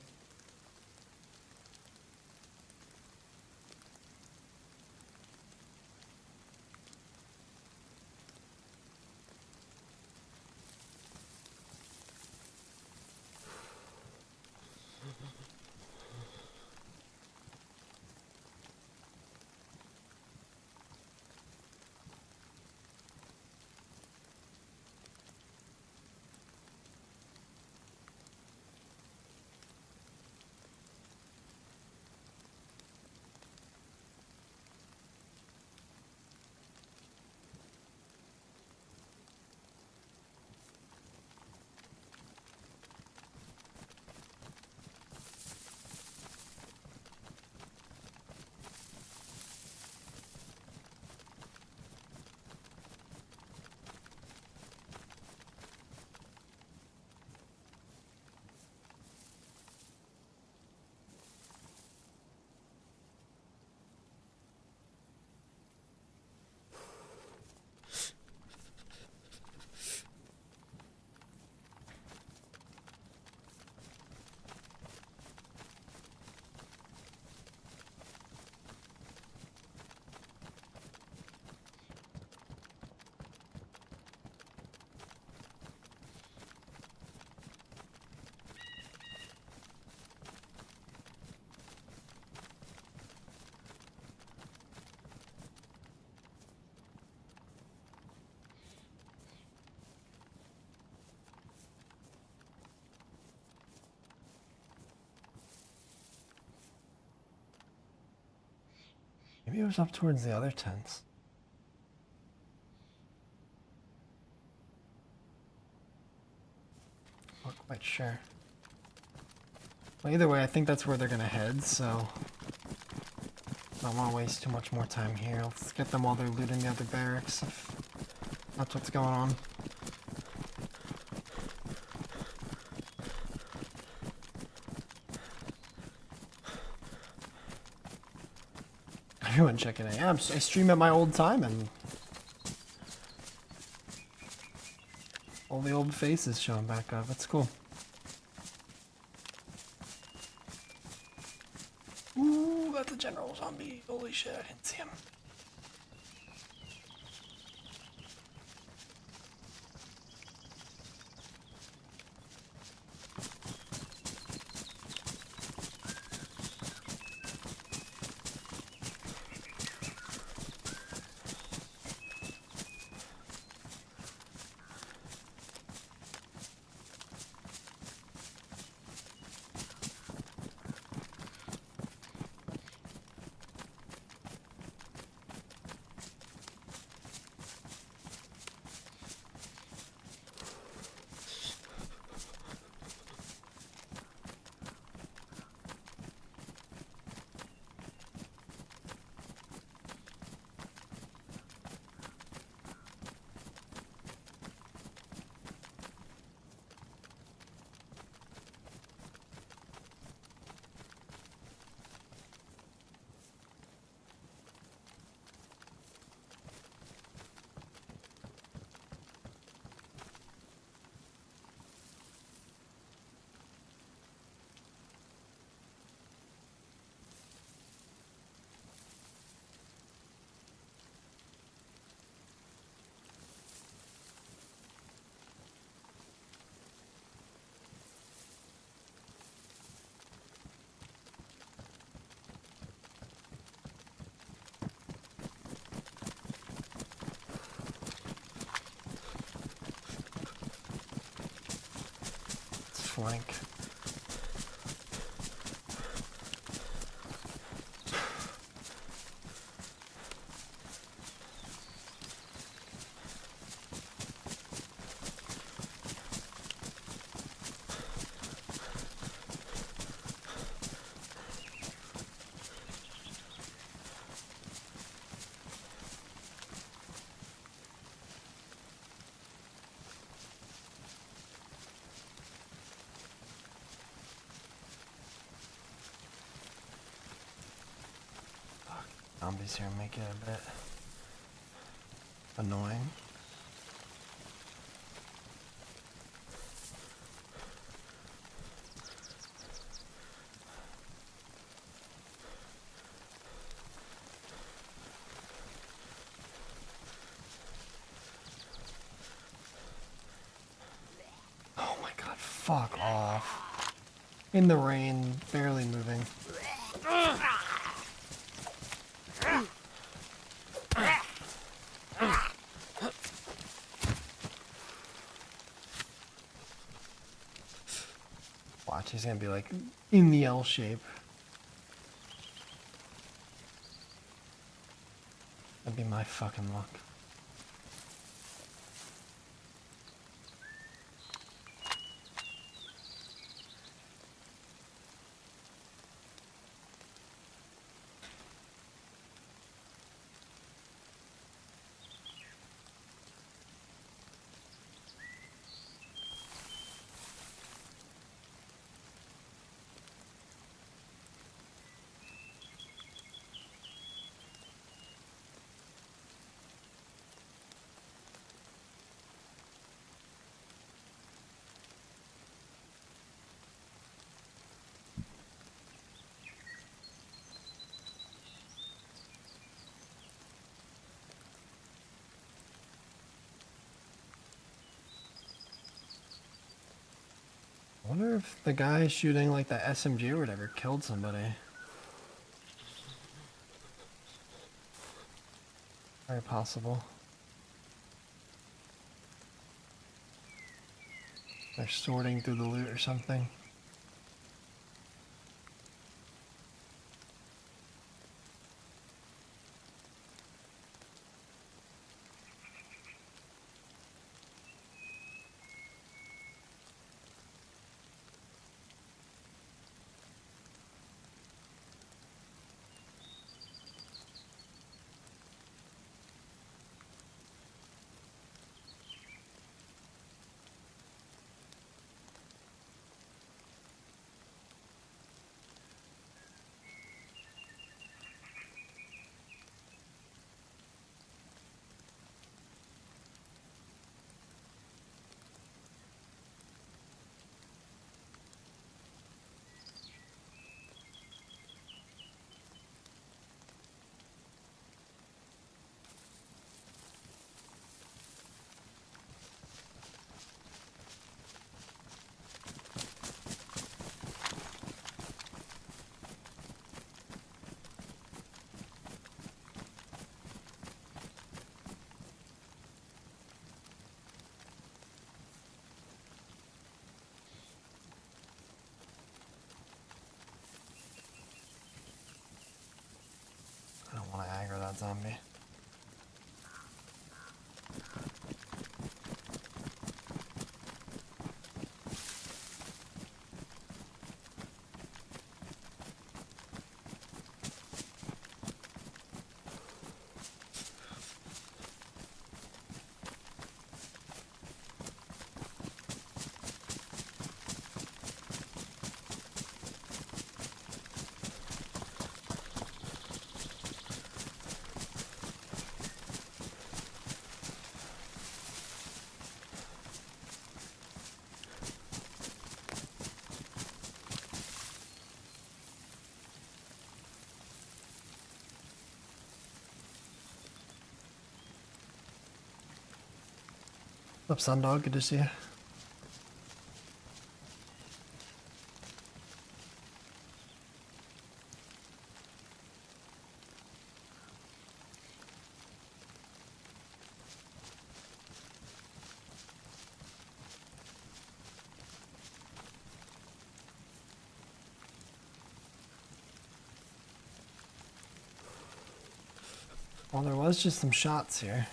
Maybe it was up towards the other tents. Not quite sure. Well, either way, I think that's where they're gonna head, so I don't want to waste too much more time here. Let's get them while they're looting the other barracks, if that's what's going on. Everyone checking in. Yeah, I stream at my old time and all the old faces showing back up. That's cool. Ooh, that's a general zombie. Holy shit, I didn't see him. flank. Zombies here make it a bit annoying. Oh my god, fuck off. In the rain, barely moving. Watch, he's gonna be like in the L shape. That'd be my fucking luck. I wonder if the guy shooting like the SMG or whatever killed somebody. Very possible. They're sorting through the loot or something. I don't want to aggro that zombie. What's up, Sundog? Good to see you. Well, there was just some shots here.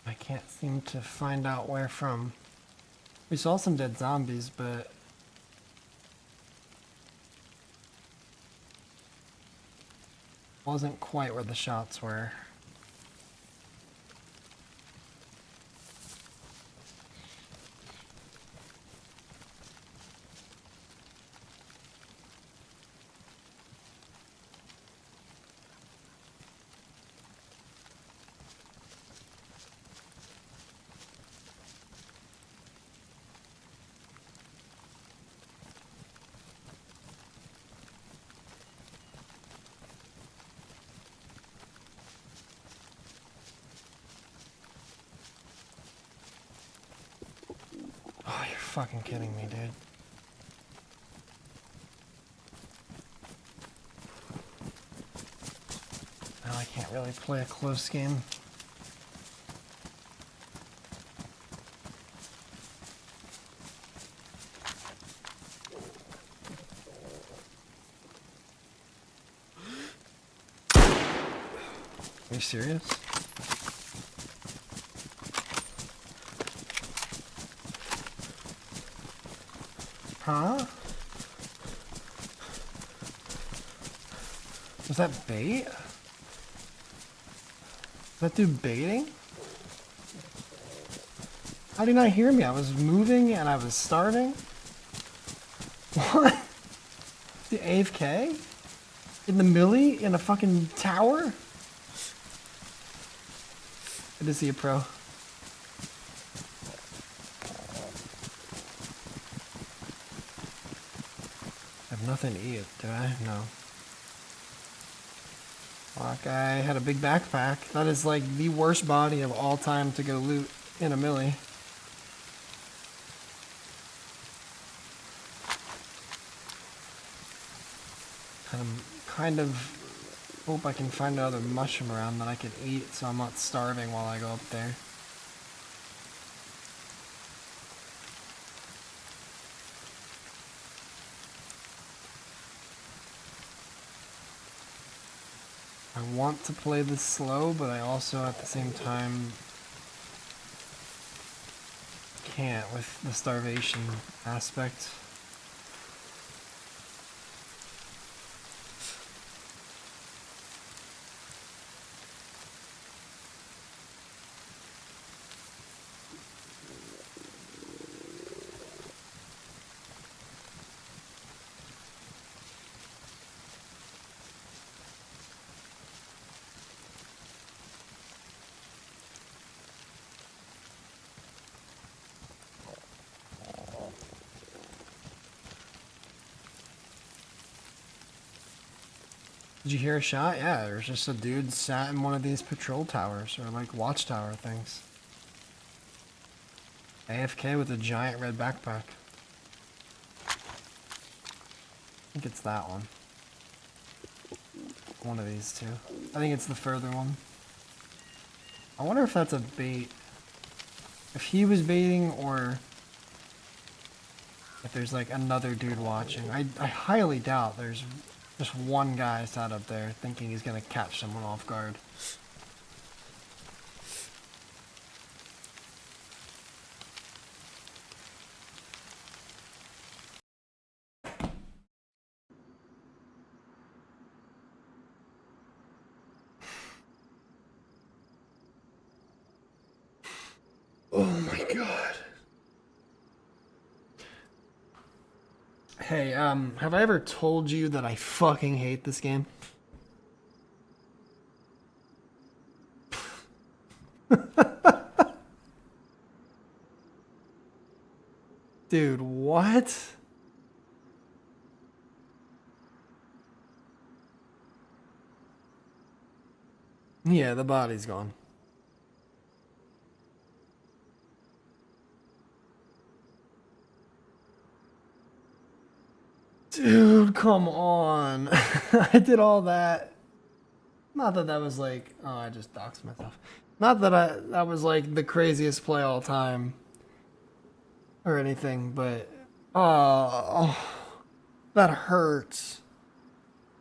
I can't seem to find out where from. We saw some dead zombies, but wasn't quite where the shots were. Oh, you're fucking kidding me, dude. Now I can't really play a close game. Are you serious? Huh? Was that bait? Was that dude baiting? How did he not hear me? I was moving and I was starting? What? The AFK? In the millie? In a fucking tower? Good to see you, pro. I have nothing to eat, do I? No. Fuck, I had a big backpack. That is like the worst body of all time to go loot in a millie. Kind of hope I can find another mushroom around that I can eat so I'm not starving while I go up there. I want to play this slow, but I also at the same time can't with the starvation aspect. Did you hear a shot? Yeah, there's just a dude sat in one of these patrol towers, or like watchtower things. AFK with a giant red backpack. I think it's that one. One of these two. I think it's the further one. I wonder if that's a bait. If he was baiting, or if there's like another dude watching. I highly doubt there's just one guy sat up there thinking he's gonna catch someone off guard. Oh my god. Hey, have I ever told you that I fucking hate this game? Dude, what? Yeah, the body's gone. Dude, come on. I did all that. Not that that was like, oh, I just doxed myself. Not that that was like the craziest play all time or anything, but oh, that hurts.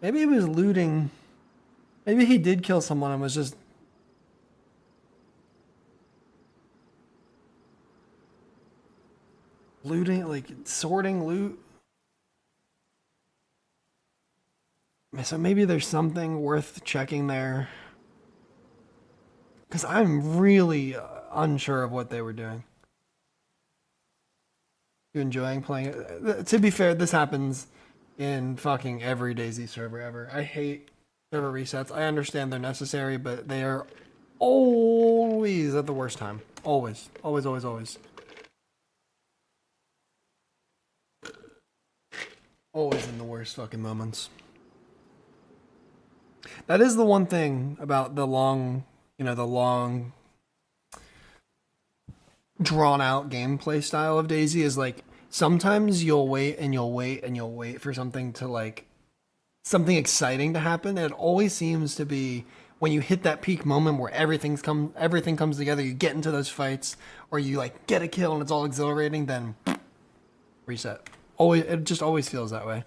Maybe he was looting Maybe he did kill someone and was just looting, like sorting loot. So maybe there's something worth checking there. Because I'm really unsure of what they were doing. You enjoying playing it? To be fair, this happens in fucking every DayZ server ever. I hate server resets. I understand they're necessary, but they are always at the worst time. Always. Always, always, always. Always in the worst fucking moments. That is the one thing about the long, the long drawn out gameplay style of DayZ is like sometimes you'll wait and you'll wait and you'll wait for something to like something exciting to happen. And it always seems to be when you hit that peak moment where everything comes together, you get into those fights or you like get a kill and it's all exhilarating, then reset. Always, it just always feels that way.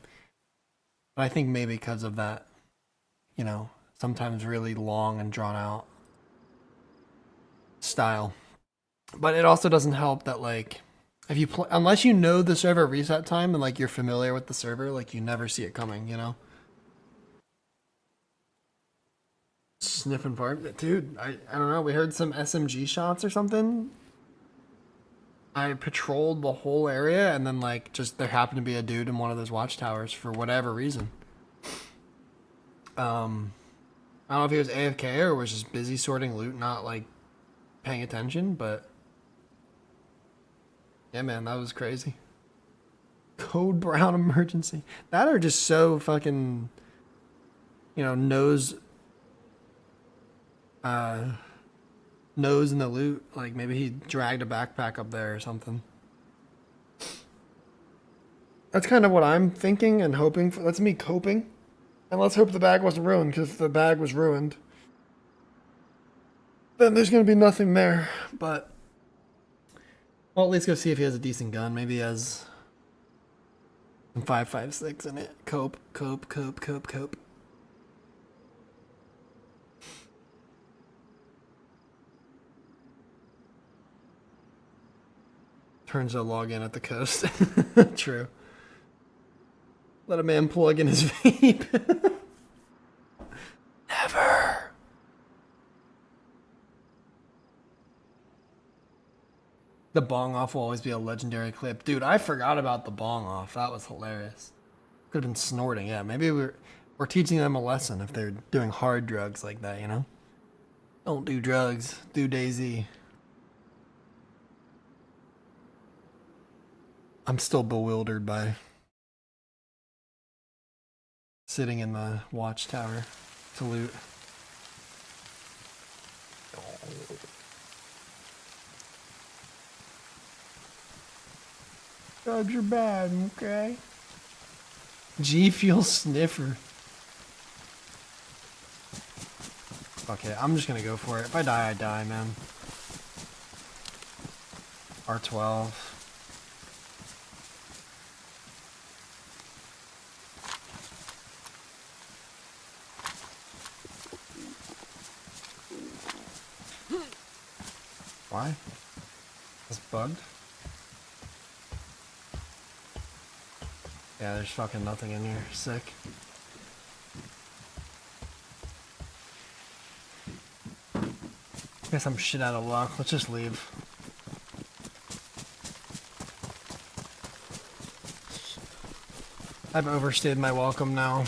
But I think maybe because of that, sometimes really long and drawn out style. But it also doesn't help that like if you unless you know the server reset time and like you're familiar with the server, like you never see it coming, Sniffing fart, dude. I don't know. We heard some SMG shots or something. I patrolled the whole area and then like just there happened to be a dude in one of those watchtowers for whatever reason. I don't know if he was AFK or was just busy sorting loot, not like paying attention, but yeah, man, that was crazy. Code brown emergency. That are just so fucking, nose in the loot. Like maybe he dragged a backpack up there or something. That's kind of what I'm thinking and hoping for. That's me coping. And let's hope the bag wasn't ruined, because if the bag was ruined, then there's going to be nothing there. But, well, at least go see if he has a decent gun. Maybe he has some 5.56 in it. Cope. Turns to log in at the coast. True. Let a man plug in his vape. Never. The bong off will always be a legendary clip. Dude, I forgot about the bong off. That was hilarious. Could have been snorting. Yeah, maybe we're teaching them a lesson if they're doing hard drugs like that, Don't do drugs. Do DayZ. I'm still bewildered by sitting in the watchtower to loot. Drugs are bad, okay? G Fuel Sniffer. Okay, I'm just gonna go for it. If I die, I die, man. R12. Why? It's bugged? Yeah, there's fucking nothing in here. Sick. Guess I'm shit out of luck. Let's just leave. I've overstayed my welcome now.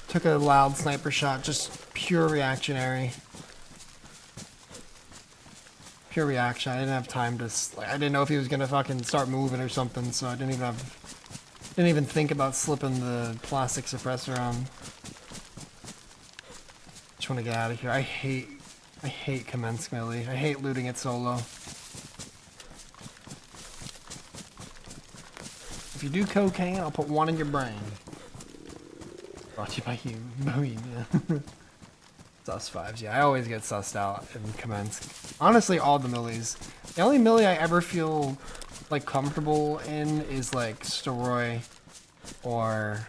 Took a loud sniper shot, just pure reactionary. Pure reaction. I didn't have time to. I didn't know if he was gonna fucking start moving or something, so I didn't even think about slipping the plastic suppressor on. Just want to get out of here. I hate commence melee. I hate looting it solo. If you do cocaine, I'll put one in your brain. Brought to you by you. Yeah. Sus 5s. Yeah, I always get sussed out in commence. Honestly, all the melees. The only melee I ever feel like comfortable in is like Steroy or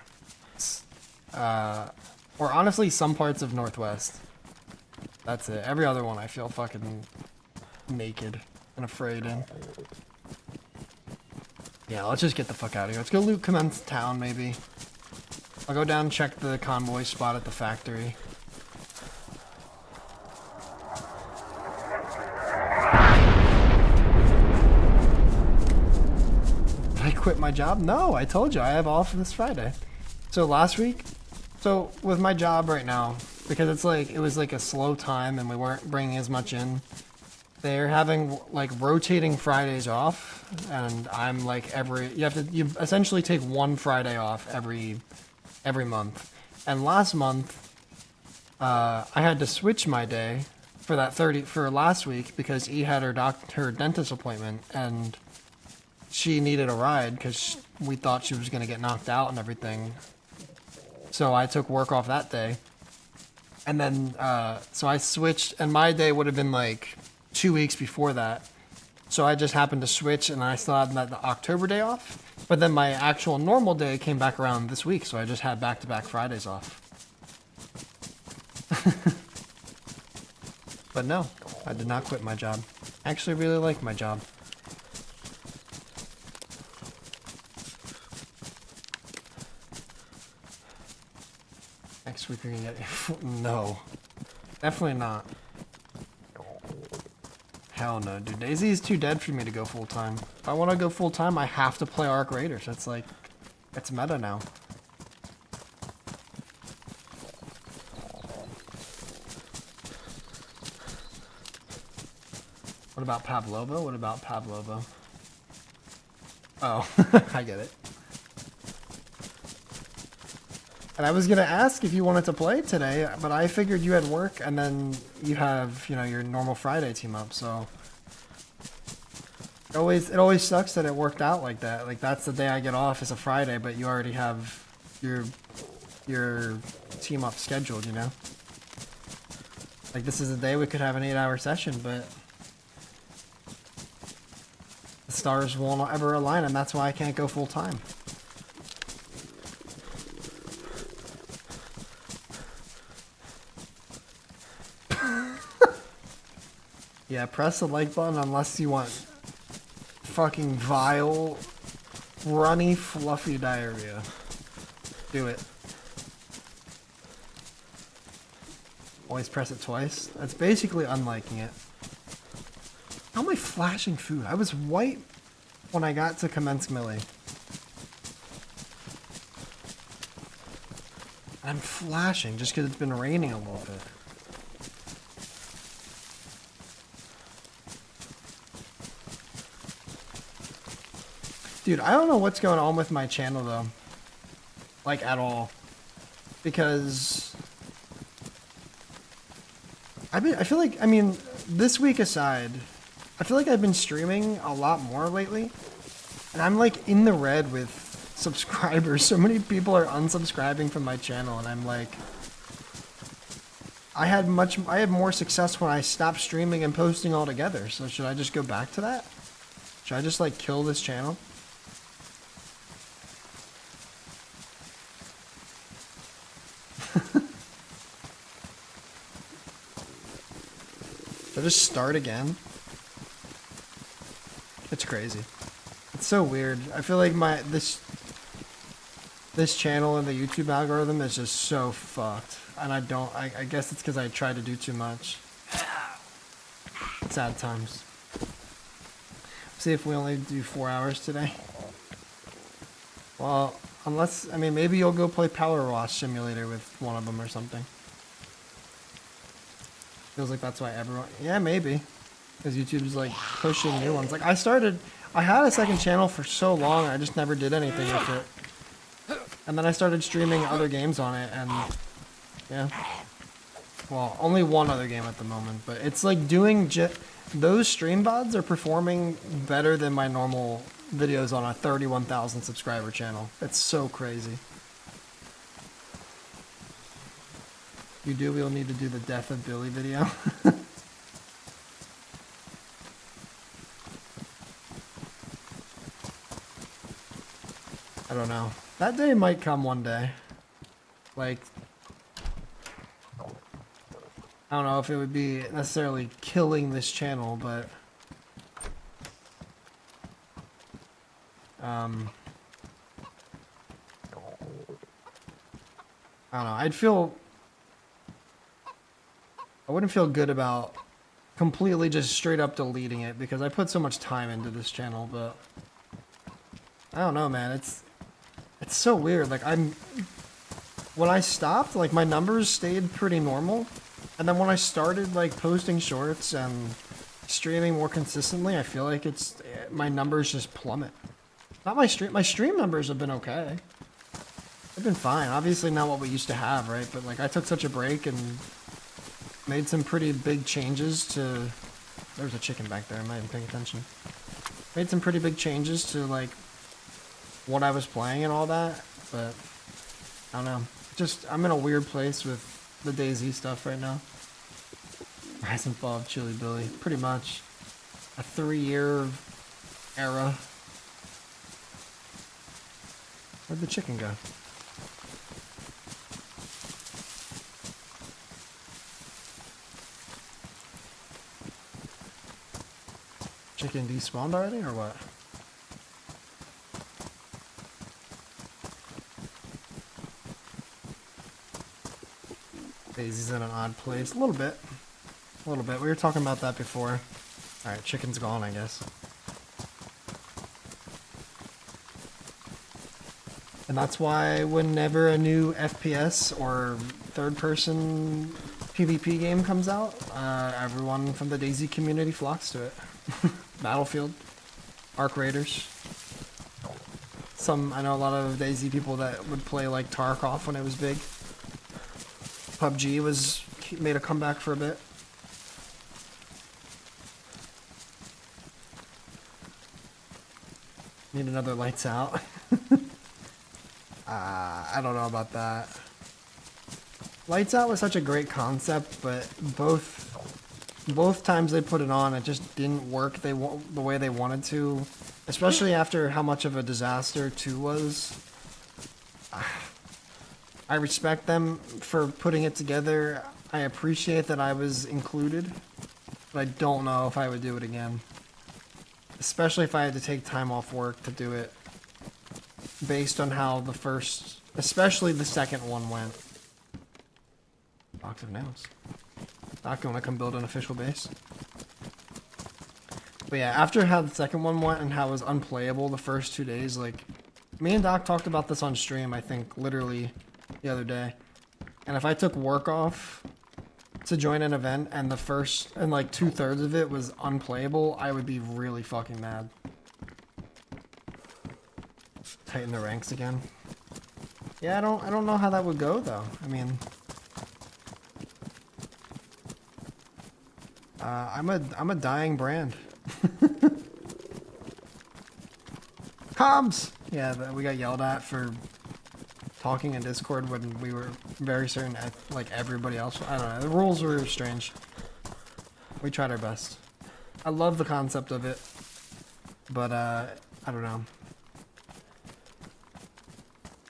Or honestly, some parts of Northwest. That's it. Every other one I feel fucking naked and afraid in. Yeah, let's just get the fuck out of here. Let's go loot Commence Town, maybe. I'll go down and check the convoy spot at the factory. Did I quit my job? No, I told you I have off this Friday. So last week, so with my job right now, because it's like, it was like a slow time and we weren't bringing as much in, they're having like rotating Fridays off, and I'm like you essentially take one Friday off every month. And last month, I had to switch my day for last week because E had her dentist appointment and she needed a ride because we thought she was gonna get knocked out and everything. So I took work off that day, and then so I switched, and my day would have been like 2 weeks before that. So I just happened to switch, and I still had the October day off. But then my actual normal day came back around this week, so I just had back-to-back Fridays off. But no, I did not quit my job. I actually really like my job. Next week we're gonna get... No. Definitely not. Hell no, dude. DayZ is too dead for me to go full-time. If I want to go full-time, I have to play Arc Raiders. That's like... It's meta now. What about Pavlova? What about Pavlova? Oh, I get it. And I was gonna ask if you wanted to play today, but I figured you had work, and then you have, you know, your normal Friday team up. So it always sucks that it worked out like that. Like that's the day I get off is a Friday, but you already have your team up scheduled. You know, like this is a day we could have an 8-hour session, but the stars won't ever align, and that's why I can't go full time. Yeah, press the like button unless you want fucking vile, runny, fluffy diarrhea. Do it. Always press it twice. That's basically unliking it. How am I flashing food? I was white when I got to commence Millie. I'm flashing just because it's been raining a little bit. Dude, I don't know what's going on with my channel though. Like at all. Because I feel like, I mean, this week aside, I feel like I've been streaming a lot more lately. And I'm like in the red with subscribers. So many people are unsubscribing from my channel, and I'm like, I had more success when I stopped streaming and posting altogether. So should I just go back to that? Should I just like kill this channel? Should I just start again? It's crazy. It's so weird. I feel like this channel and the YouTube algorithm is just so fucked. And I guess it's because I try to do too much. Sad times. See if we only do 4 hours today. Well, unless, I mean, maybe you'll go play Power Wash Simulator with one of them or something. Feels like that's why everyone... Yeah, maybe. Because YouTube's like pushing new ones. Like I had a second channel for so long, I just never did anything with it. And then I started streaming other games on it, and yeah. Well, only one other game at the moment, but it's like doing those stream VODs are performing better than my normal videos on a 31,000 subscriber channel. It's so crazy. We'll need to do the death of Billy video. I don't know. That day might come one day. Like, I don't know if it would be necessarily killing this channel, but I don't know. I wouldn't feel good about completely just straight up deleting it because I put so much time into this channel, but I don't know, man. It's so weird. Like when I stopped, like my numbers stayed pretty normal. And then when I started like posting shorts and streaming more consistently, I feel like my numbers just plummet. Not my stream numbers have been okay. They've been fine. Obviously not what we used to have, right? But like I took such a break and made some pretty big changes to... There's a chicken back there, I'm not even paying attention. Made some pretty big changes to like what I was playing and all that, but I don't know. Just, I'm in a weird place with the DayZ stuff right now. Rise and fall of Chili Billy, pretty much. A 3-year era. Where'd the chicken go? Chicken despawned already, or what? DayZ's in an odd place. A little bit. A little bit. We were talking about that before. Alright, chicken's gone, I guess. And that's why whenever a new FPS or third-person PvP game comes out, everyone from the DayZ community flocks to it. Battlefield, Arc Raiders. I know a lot of DayZ people that would play like Tarkov when it was big. PUBG made a comeback for a bit. Need another lights out. I don't know about that. Lights out was such a great concept, but both times they put it on, it just didn't work the way they wanted to. Especially after how much of a disaster 2 was. I respect them for putting it together. I appreciate that I was included, but I don't know if I would do it again. Especially if I had to take time off work to do it. Based on how especially the second one went. Box of nails. Not gonna come build an official base. But yeah, after how the second one went and how it was unplayable the first 2 days, like, me and Doc talked about this on stream, I think, literally the other day. And if I took work off to join an event and like 2/3 of it was unplayable, I would be really fucking mad. Tighten the ranks again. Yeah, I don't know how that would go though. I mean, I'm a dying brand. Comms! Yeah, we got yelled at for talking in Discord when we were very certain, like everybody else. I don't know. The rules were strange. We tried our best. I love the concept of it, but I don't know.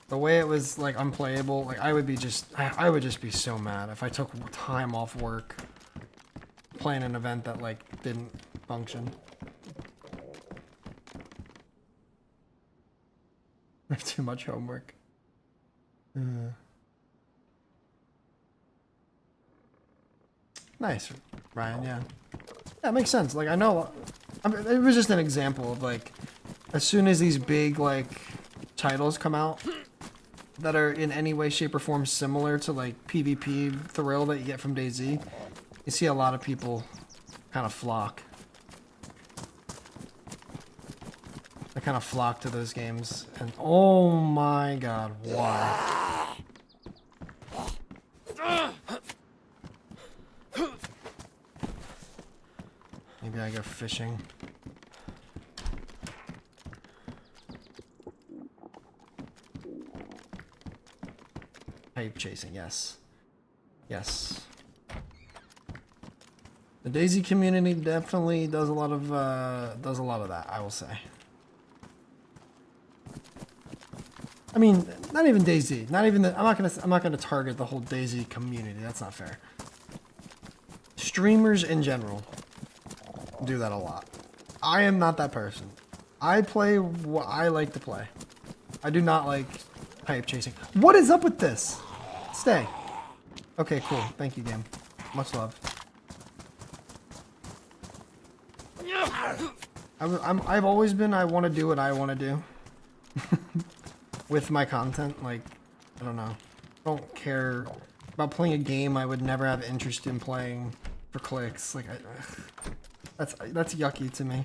The way it was like unplayable, like I would just be so mad if I took time off work playing an event that like didn't function. I have too much homework. Nice, Ryan, yeah. Yeah, it makes sense. Like, I know, it was just an example of, like, as soon as these big, like, titles come out that are in any way, shape, or form similar to, like, PvP thrill that you get from DayZ, you see a lot of people kind of flock. They kind of flock to those games, and oh my god, why? Maybe I go fishing. Hype chasing, yes. Yes. The DayZ community definitely does a lot of that, I will say. I mean, not even DayZ, not even I'm not gonna target the whole DayZ community. That's not fair. streamers in general do that a lot. I am not that person. I play what I like to play. I do not like hype chasing. What is up with this? Stay. Okay, cool. Thank you, game. Much love. I've always been, I want to do what I want to do. With my content, like, I don't know. I don't care about playing a game I would never have interest in playing for clicks. Like, that's yucky to me.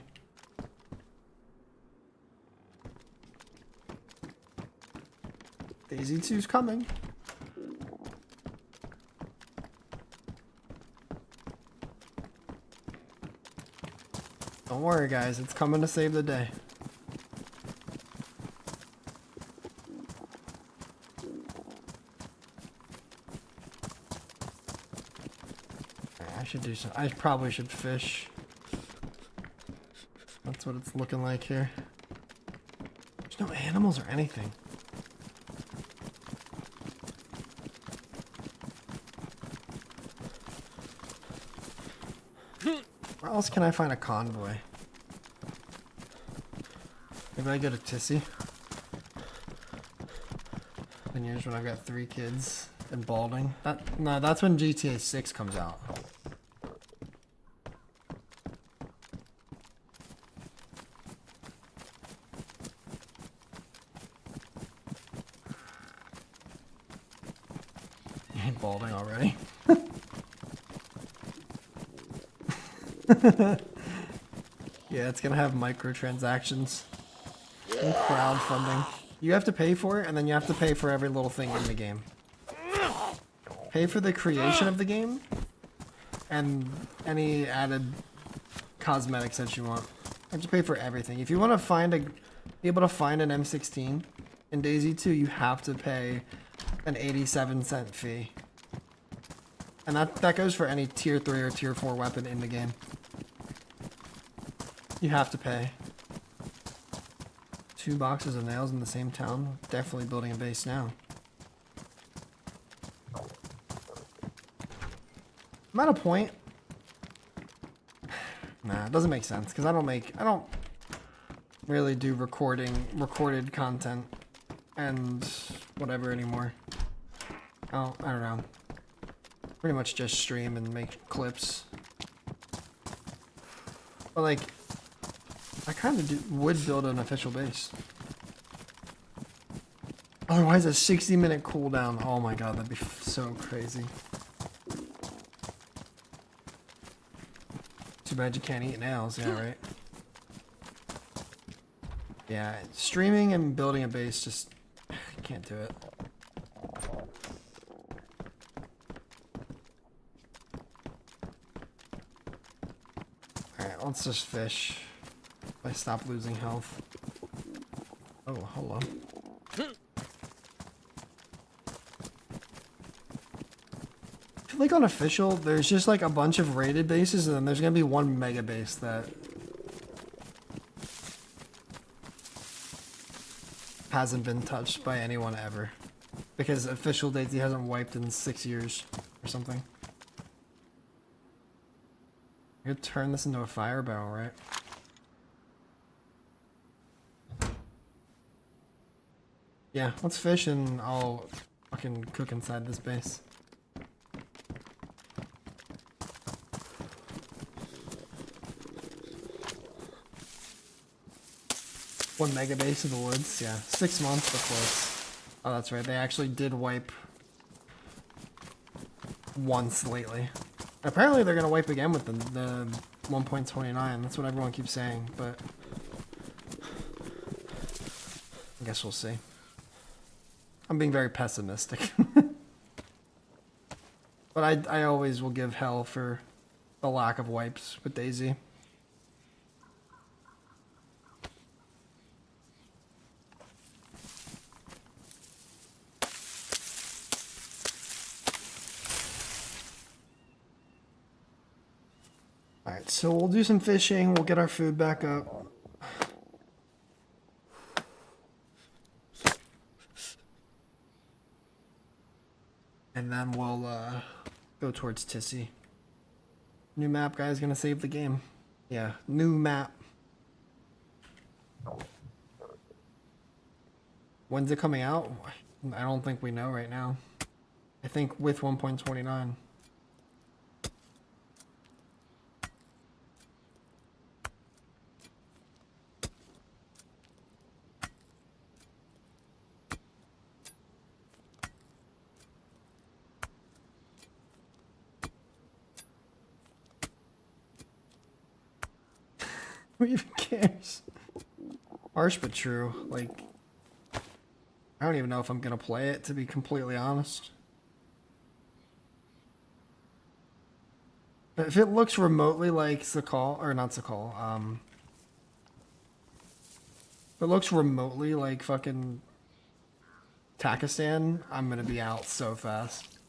DayZ 2's coming. Don't worry, guys. It's coming to save the day. I should do some. I probably should fish. That's what it's looking like here. There's no animals or anything. Where else can I find a convoy? Maybe I go to Tissy. In years when I've got 3 kids and balding. No, that's when GTA 6 comes out. You ain't balding already. Yeah, it's gonna have microtransactions and crowdfunding. You have to pay for it, and then you have to pay for every little thing in the game. Pay for the creation of the game, and any added cosmetics that you want. You have to pay for everything. If you want to be able to find an M16 in DayZ 2, you have to pay an 87-cent fee. And that goes for any tier 3 or tier 4 weapon in the game. You have to pay. 2 boxes of nails in the same town. Definitely building a base now. I'm at a point. Nah, it doesn't make sense because I don't really do recorded content and whatever anymore. Oh, I don't know. Pretty much just stream and make clips. But like, I kind of would build an official base. Otherwise, a 60-minute cooldown. Oh my god, that'd be so crazy. Too bad you can't eat nails. Yeah, right. Yeah, streaming and building a base just can't do it. Alright, let's just fish. If I stop losing health. Oh, hello. I feel like on official, there's just like a bunch of rated bases, and then there's gonna be one mega base that hasn't been touched by anyone ever. Because official DayZ hasn't wiped in 6 years or something. I could turn this into a fire barrel, right? Yeah, let's fish and I'll fucking cook inside this base. One mega base in the woods, yeah. 6 months before. Oh, that's right. They actually did wipe once lately. Apparently they're gonna wipe again with the 1.29. That's what everyone keeps saying, but I guess we'll see. I'm being very pessimistic. But I always will give hell for the lack of wipes with DayZ. Alright, so we'll do some fishing, we'll get our food back up. And then we'll go towards Tissy. New map guy's gonna save the game. Yeah, new map. When's it coming out? I don't think we know right now. I think with 1.29. Who even cares? Harsh but true. Like, I don't even know if I'm gonna play it, to be completely honest. But if it looks remotely like Sakal, or not Sakal, if it looks remotely like fucking Takistan, I'm gonna be out so fast.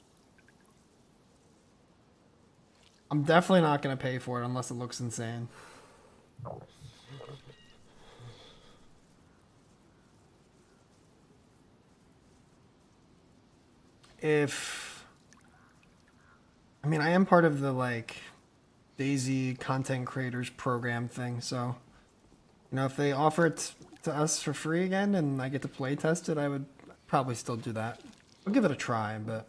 I'm definitely not gonna pay for it unless it looks insane. I mean, I am part of the like DayZ content creators program thing, so you know, if they offer it to us for free again and I get to play test it, I would probably still do that. I'll give it a try, but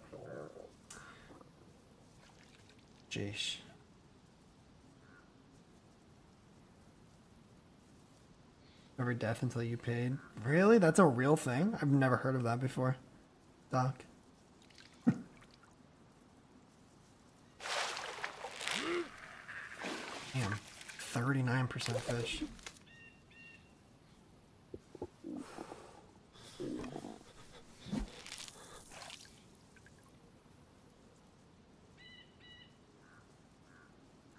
jeez. Every death until you paid. Really? That's a real thing? I've never heard of that before. Doc. Damn. 39% fish.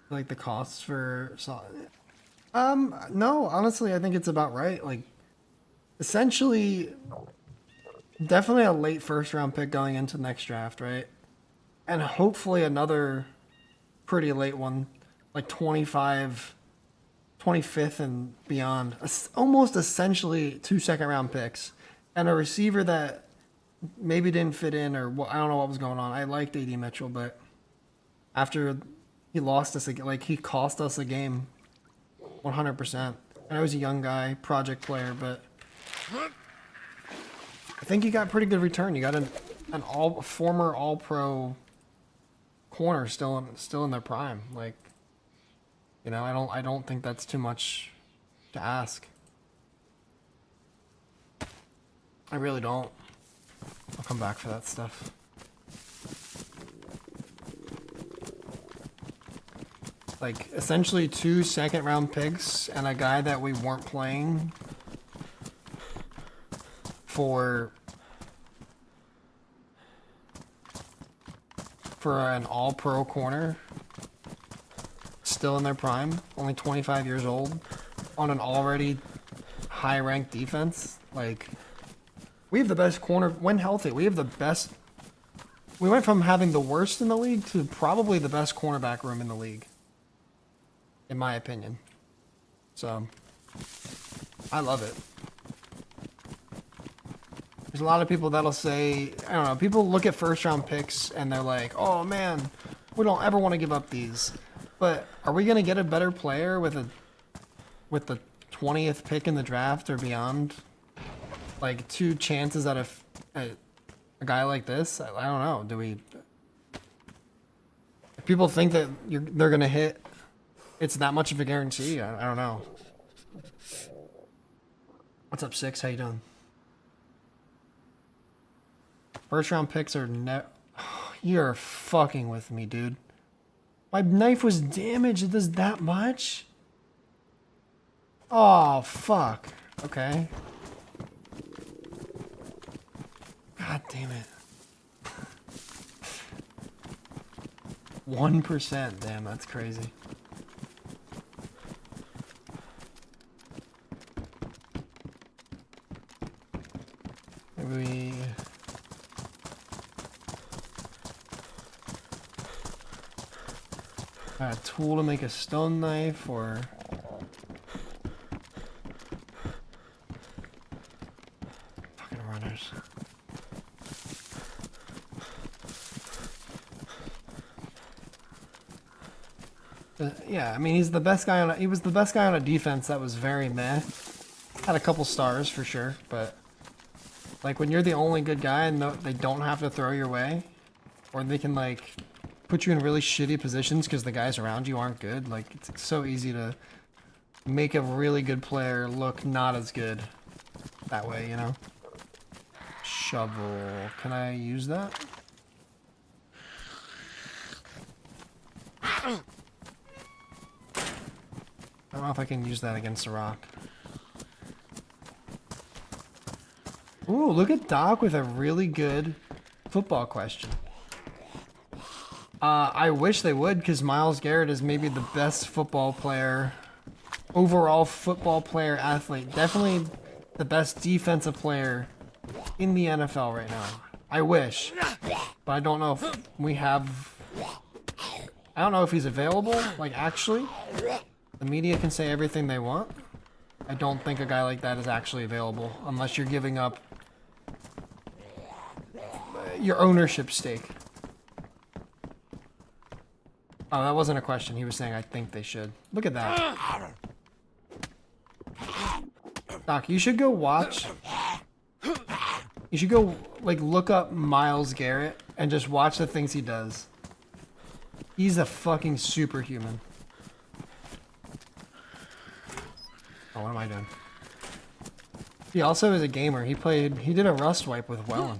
Like the costs for no, honestly, I think it's about right. Like, essentially, definitely a late first round pick going into next draft, right? And hopefully another pretty late one, like 25, 25th and beyond. Almost essentially 2 second round picks. And a receiver that maybe didn't fit in, or I don't know what was going on. I liked AD Mitchell, but after he lost us, like, he cost us a game. 100%. I was a young guy, project player, but I think you got pretty good return. You got an former All-Pro corner still in their prime. Like, you know, I don't think that's too much to ask. I really don't. I'll come back for that stuff. Like, essentially 2 second round picks and a guy that we weren't playing for an all-pro corner, still in their prime, only 25 years old, on an already high-ranked defense. Like, we have the best corner, when healthy, we have the best. We went from having the worst in the league to probably the best cornerback room in the league, in my opinion. So, I love it. There's a lot of people that'll say, I don't know, people look at first round picks and they're like, oh man, we don't ever want to give up these. But are we going to get a better player with the 20th pick in the draft or beyond? Like 2 chances out of a guy like this? I don't know. Do we... If people think that they're going to hit, it's that much of a guarantee? I don't know. What's up, Six? How you doing? First round picks are You're fucking with me, dude. My knife was damaged. It does that much? Oh, fuck. Okay. God damn it. 1%. Damn, that's crazy. Maybe we... a tool to make a stone knife, or... Fucking runners. Yeah, I mean, he's the best guy on. He was the best guy on a defense that was very meh. Had a couple stars for sure, but like when you're the only good guy and they don't have to throw your way, or they can like put you in really shitty positions because the guys around you aren't good. Like it's so easy to make a really good player look not as good that way, you know? Shovel. Can I use that? I don't know if I can use that against a rock. Ooh, look at Doc with a really good football question. I wish they would, because Myles Garrett is maybe the best football player, overall football player athlete. Definitely the best defensive player in the NFL right now. I wish. But I don't know if we have... I don't know if he's available, like actually. The media can say everything they want. I don't think a guy like that is actually available, unless you're giving up your ownership stake. Oh, that wasn't a question. He was saying, I think they should. Look at that. Doc, you should go watch. You should go, like, look up Myles Garrett and just watch the things he does. He's a fucking superhuman. Oh, what am I doing? He also is a gamer. He did a rust wipe with Wellen.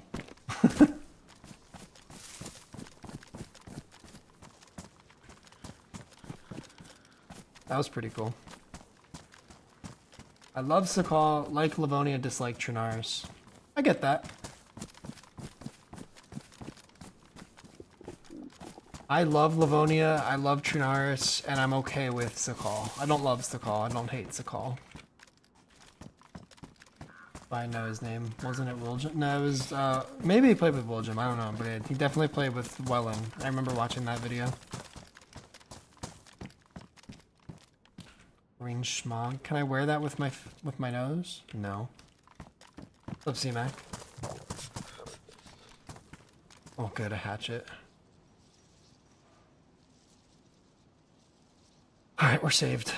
That was pretty cool. I love Sakal, like Livonia, dislike Trinaris. I get that. I love Livonia, I love Trinaris, and I'm okay with Sakal. I don't love Sakal, I don't hate Sakal. I know his name. Wasn't it Willjum? No, it was, maybe he played with Willjum, I don't know, but he definitely played with Wellen. I remember watching that video. Green schmog. Can I wear that with my nose? No. Love C-Mac. Oh, good, a hatchet. Alright, we're saved.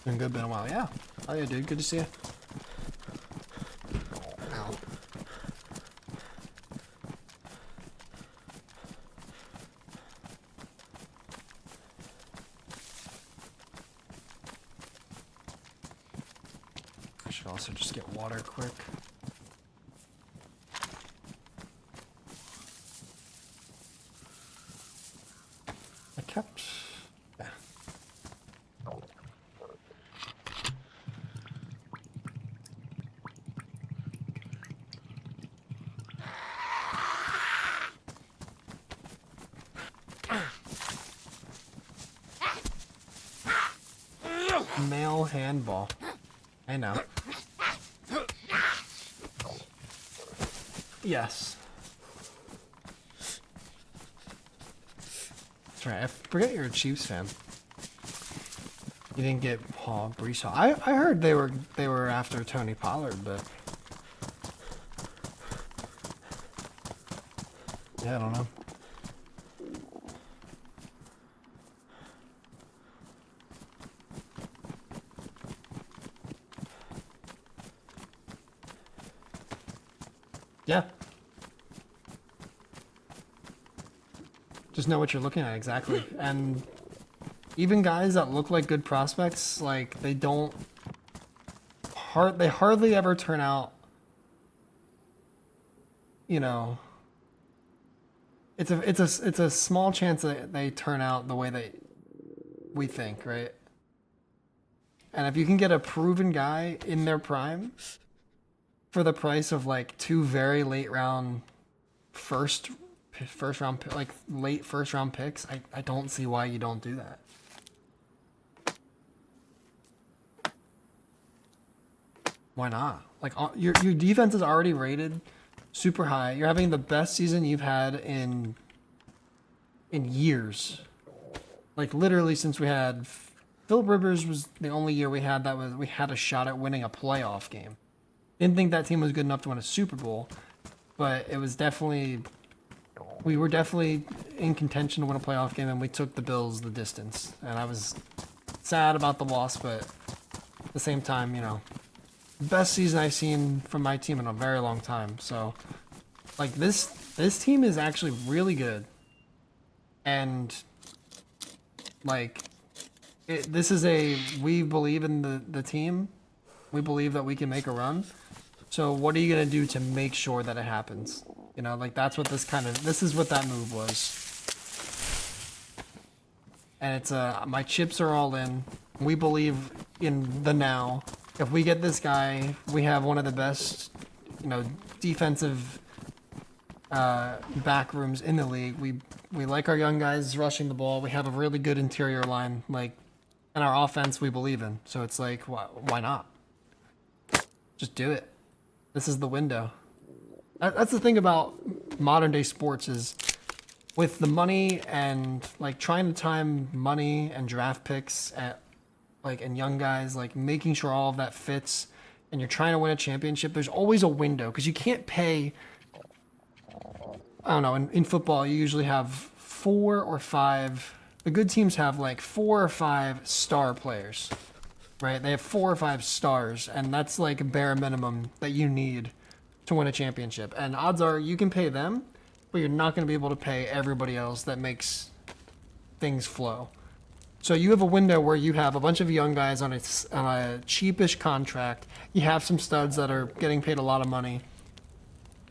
Been good, been a while. Yeah. Oh yeah, dude. Good to see you. Ow. I should also just get water quick. I kept... Yeah. Male handball. I know. Yes. That's right. I forget you're a Chiefs fan. You didn't get Brees Hall. I heard they were after Tony Pollard, but yeah, I don't know. Yeah. Just know what you're looking at exactly. And even guys that look like good prospects, like they hardly ever turn out, you know, it's a small chance that they turn out the way that we think, right? And if you can get a proven guy in their prime for the price of like two very late round first round, like late first round picks, I don't see why you don't do that. Why not? Like your defense is already rated super high. You're having the best season you've had in years. Like literally since we had Philip Rivers was the only year we had a shot at winning a playoff game. Didn't think that team was good enough to win a Super Bowl, but it was definitely, we were definitely in contention to win a playoff game, and we took the Bills the distance. And I was sad about the loss, but at the same time, you know, best season I've seen from my team in a very long time. So, like, this team is actually really good, and like, this is we believe in the team. We believe that we can make a run. So what are you going to do to make sure that it happens? You know, like, that's what this is what that move was. And it's, my chips are all in. We believe in the now. If we get this guy, we have one of the best, you know, defensive back rooms in the league. We like our young guys rushing the ball. We have a really good interior line, like, and our offense we believe in. So it's like, why not? Just do it. This is the window. That's the thing about modern day sports is with the money and like trying to time money and draft picks at like and young guys, like making sure all of that fits and you're trying to win a championship, there's always a window because you can't pay. I don't know, in football you usually have 4 or 5, the good teams have like 4 or 5 star players. Right? They have 4 or 5 stars, and that's like a bare minimum that you need to win a championship. And odds are you can pay them, but you're not going to be able to pay everybody else that makes things flow. So you have a window where you have a bunch of young guys on a cheapish contract. You have some studs that are getting paid a lot of money.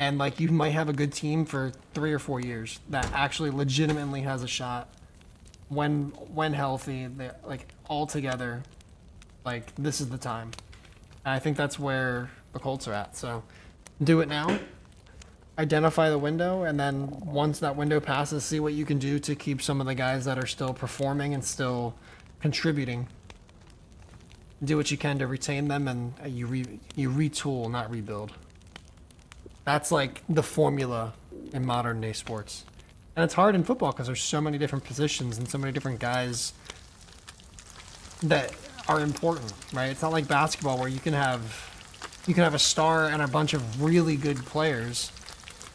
And like you might have a good team for 3 or 4 years that actually legitimately has a shot when healthy, like all together. Like, this is the time. And I think that's where the Colts are at. So, do it now. Identify the window, and then once that window passes, see what you can do to keep some of the guys that are still performing and still contributing. Do what you can to retain them, and you retool, not rebuild. That's like the formula in modern day sports. And it's hard in football because there's so many different positions and so many different guys that are important, right? It's not like basketball where you can have a star and a bunch of really good players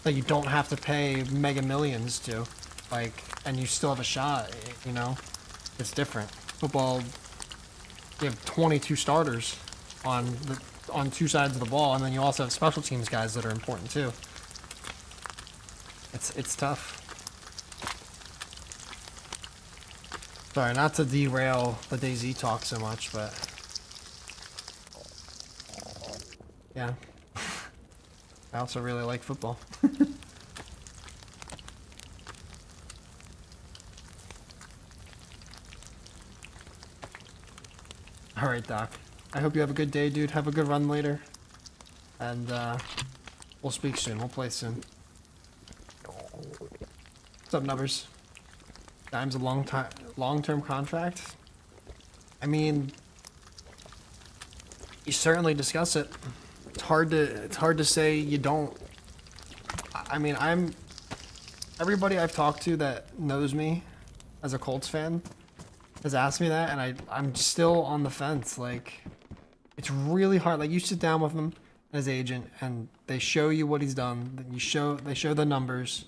that you don't have to pay mega millions to, like, and you still have a shot. You know, it's different. Football, you have 22 starters on 2 sides of the ball, and then you also have special teams guys that are important too. It's tough. Sorry, not to derail the DayZ talk so much, but yeah. I also really like football. Alright, Doc. I hope you have a good day, dude. Have a good run later. And we'll speak soon. We'll play soon. What's up, numbers? Dime's a long-term contract. I mean, you certainly discuss it. It's hard to say you don't. I mean, everybody I've talked to that knows me as a Colts fan has asked me that, and I'm still on the fence. Like, it's really hard. Like, you sit down with him as agent, and they show you what he's done. Then they show the numbers.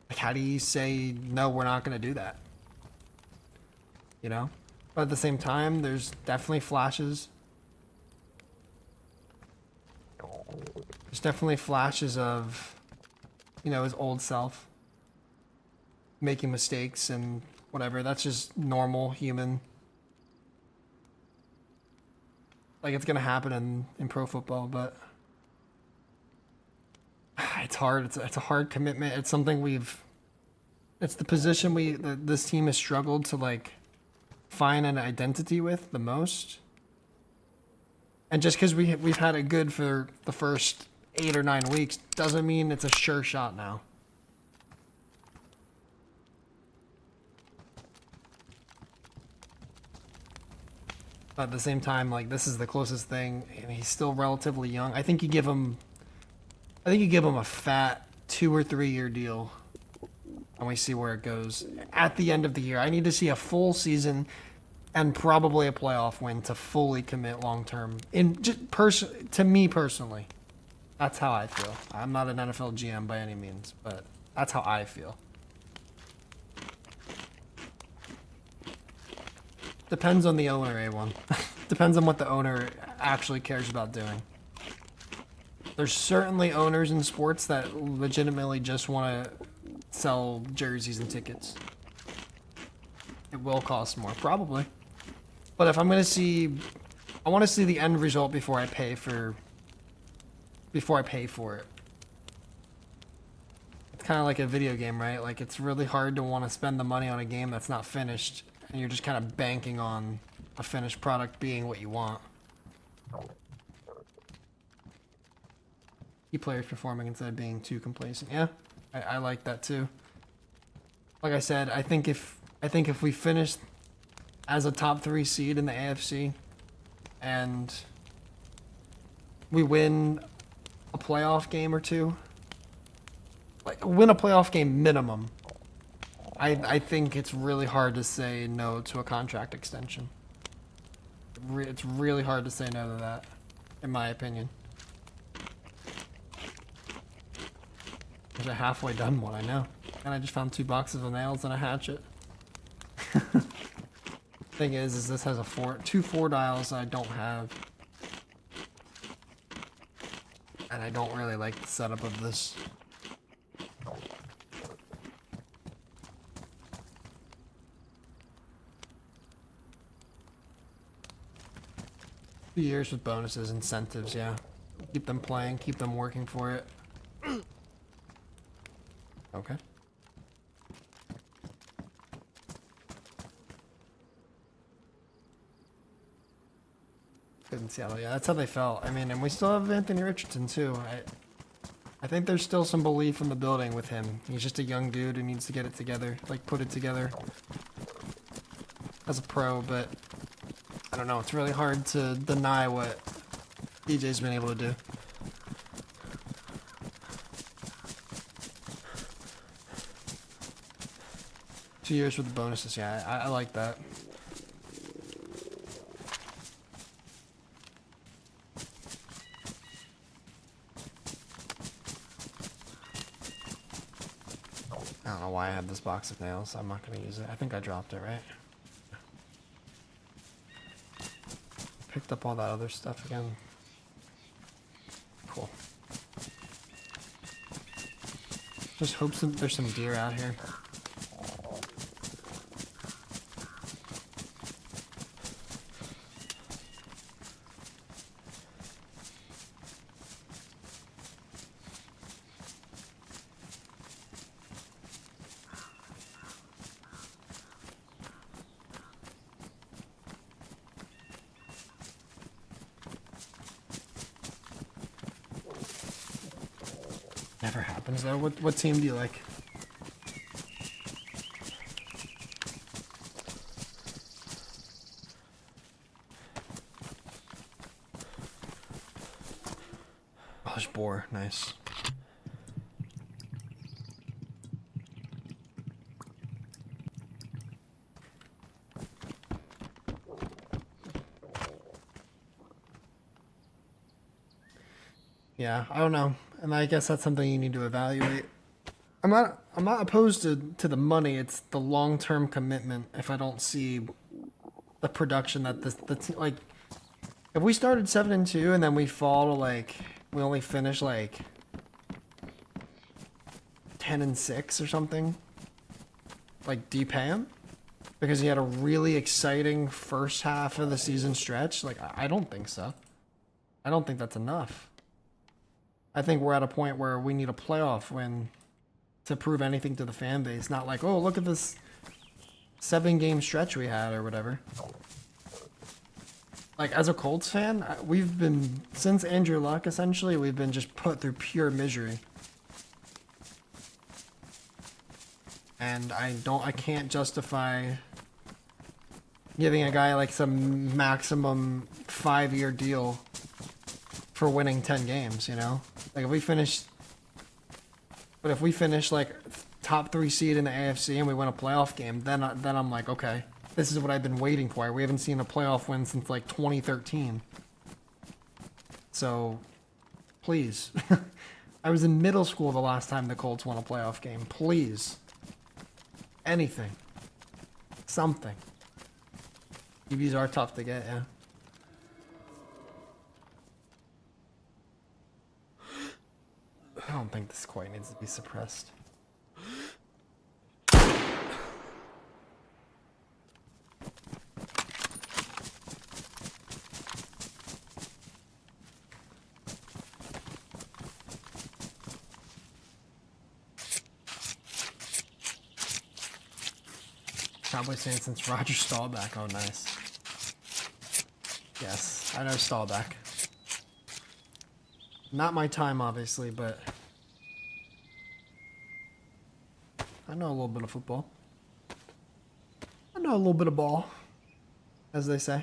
Like, how do you say, no, we're not going to do that? You know? But at the same time, there's definitely flashes. There's definitely flashes of, you know, his old self. Making mistakes and whatever. That's just normal, human. Like, it's going to happen in pro football, but it's hard. It's a hard commitment. It's something it's the position this team has struggled to, like, find an identity with the most. And just because we've had it good for the first 8 or 9 weeks doesn't mean it's a sure shot now. But at the same time, like, this is the closest thing, and he's still relatively young. I think you give him a fat 2 or 3 year deal, and we see where it goes at the end of the year. I need to see a full season, and probably a playoff win to fully commit long term. In just to me personally, that's how I feel. I'm not an NFL GM by any means, but that's how I feel. Depends on the owner, A1. Depends on what the owner actually cares about doing. There's certainly owners in sports that legitimately just want to sell jerseys and tickets. It will cost more, probably. But if I'm gonna see, I want to see the end result before I pay for it. It's kind of like a video game, right? Like, it's really hard to want to spend the money on a game that's not finished, and you're just kind of banking on a finished product being what you want. Keep players performing instead of being too complacent. Yeah, I like that too. Like I said, I think if we finish as a top 3 seed in the AFC and we win a playoff game or two, like win a playoff game minimum, I think it's really hard to say no to a contract extension. It's really hard to say no to that, in my opinion. There's a halfway done one, I know. And I just found 2 boxes of nails and a hatchet. Thing is this has two 4 dials I don't have. And I don't really like the setup of this. 2 years with bonuses, incentives, yeah. Keep them playing, keep them working for it. Okay. Good in Seattle, yeah, that's how they felt. I mean, and we still have Anthony Richardson too. I think there's still some belief in the building with him. He's just a young dude who needs to get it together, like put it together as a pro, but I don't know, it's really hard to deny what DJ's been able to do. Two years with the bonuses, yeah, I like that. I don't know why I have this box of nails. I'm not going to use it. I think I dropped it, right? Picked up all that other stuff again. Cool. Just hope there's some deer out here. Never happens though. What team do you like? Oh, there's boar. Nice. Yeah, I don't know. And I guess that's something you need to evaluate. I'm not opposed to the money. It's the long-term commitment. If I don't see the production that like, if we started 7-2 and then we fall to like, we only finish like 10-6 or something, like, do you pay him? Because he had a really exciting first half of the season stretch. Like, I don't think so. I don't think that's enough. I think we're at a point where we need a playoff win to prove anything to the fan base. Not like, oh, look at this 7-game stretch we had or whatever. Like, as a Colts fan, we've been, since Andrew Luck, essentially, we've been just put through pure misery. And I can't justify giving a guy like some maximum 5-year deal for winning 10 games, you know? Like, if we finish like top 3 seed in the AFC and we win a playoff game, then I'm like, okay, This is what I've been waiting for. We haven't seen a playoff win since like 2013. So, please. I was in middle school the last time the Colts won a playoff game. Please. Anything. Something. EVs are tough to get, yeah. I don't think this quite needs to be suppressed. Cowboys fan since Roger Staubach. Oh, nice. Yes, I know Staubach. Not my time, obviously, but I know a little bit of football. I know a little bit of ball, as they say.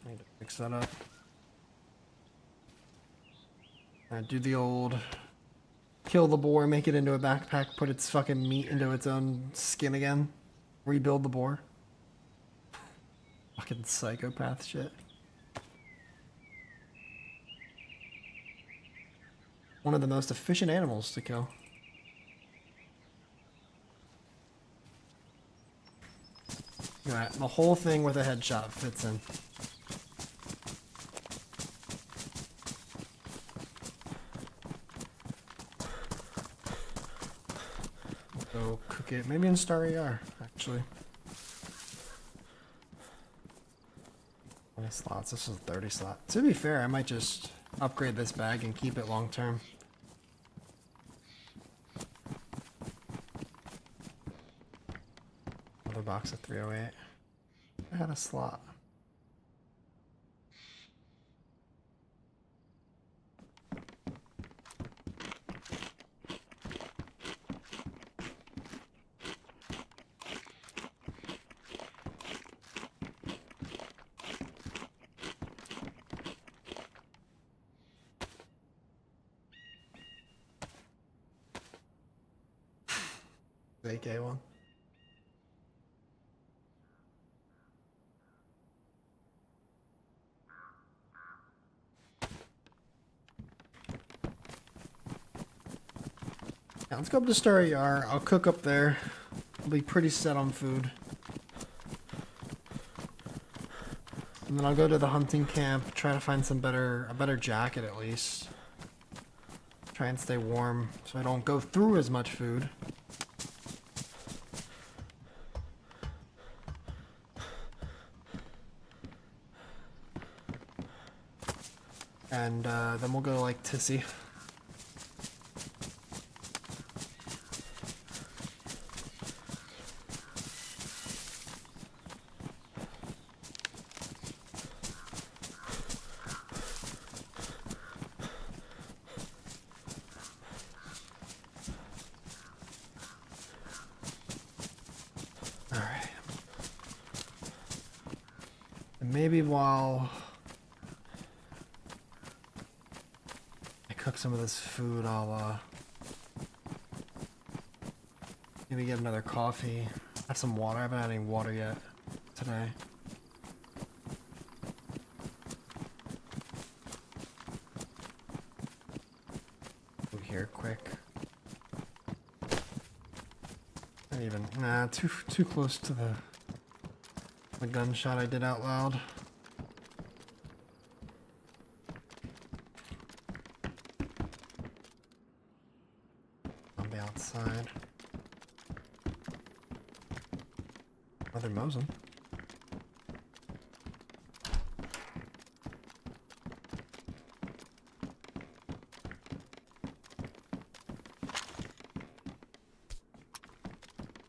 I need to fix that up. I do the old kill the boar, make it into a backpack, put its fucking meat into its own skin again, rebuild the boar. Fucking psychopath shit. One of the most efficient animals to kill. Alright, the whole thing with a headshot fits in. Go cook it, maybe in Star AR, actually. 20 slots, this is a 30 slot. To be fair, I might just upgrade this bag and keep it long term. Another box of 308. I had a slot. AK one. Yeah, let's go up to Star AR. I'll cook up there. I'll be pretty set on food. And then I'll go to the hunting camp, try to find some a better jacket at least. Try and stay warm so I don't go through as much food. And then we'll go to like Tissy. Alright. And maybe while cook some of this food, I'll maybe get another coffee, have some water. I haven't had any water yet today. Go here quick. Not even, nah, too close to the gunshot I did out loud. Outside. Oh, they're Mosing.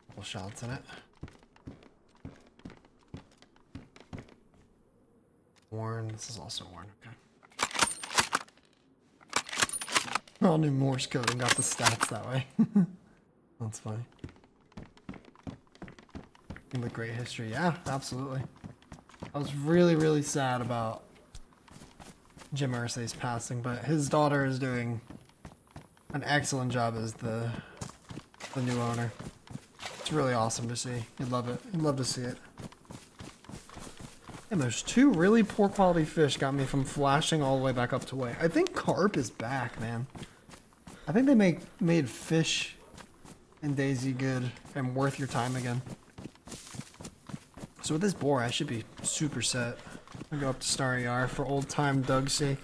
Couple shots in it. Worn. This is also worn. Okay. All new Morse code and got the stats that way. That's funny. With great history. Yeah, absolutely. I was really, really sad about Jim Irsay's passing, but his daughter is doing an excellent job as the the new owner. It's really awesome to see. You'd love it. You'd love to see it. And those two really poor quality fish got me from flashing all the way back up to way. I think carp is back, man. I think they made fish in DayZ good and worth your time again. So with this boar, I should be super set. I'll go up to Starry Yar for old time Doug's sake.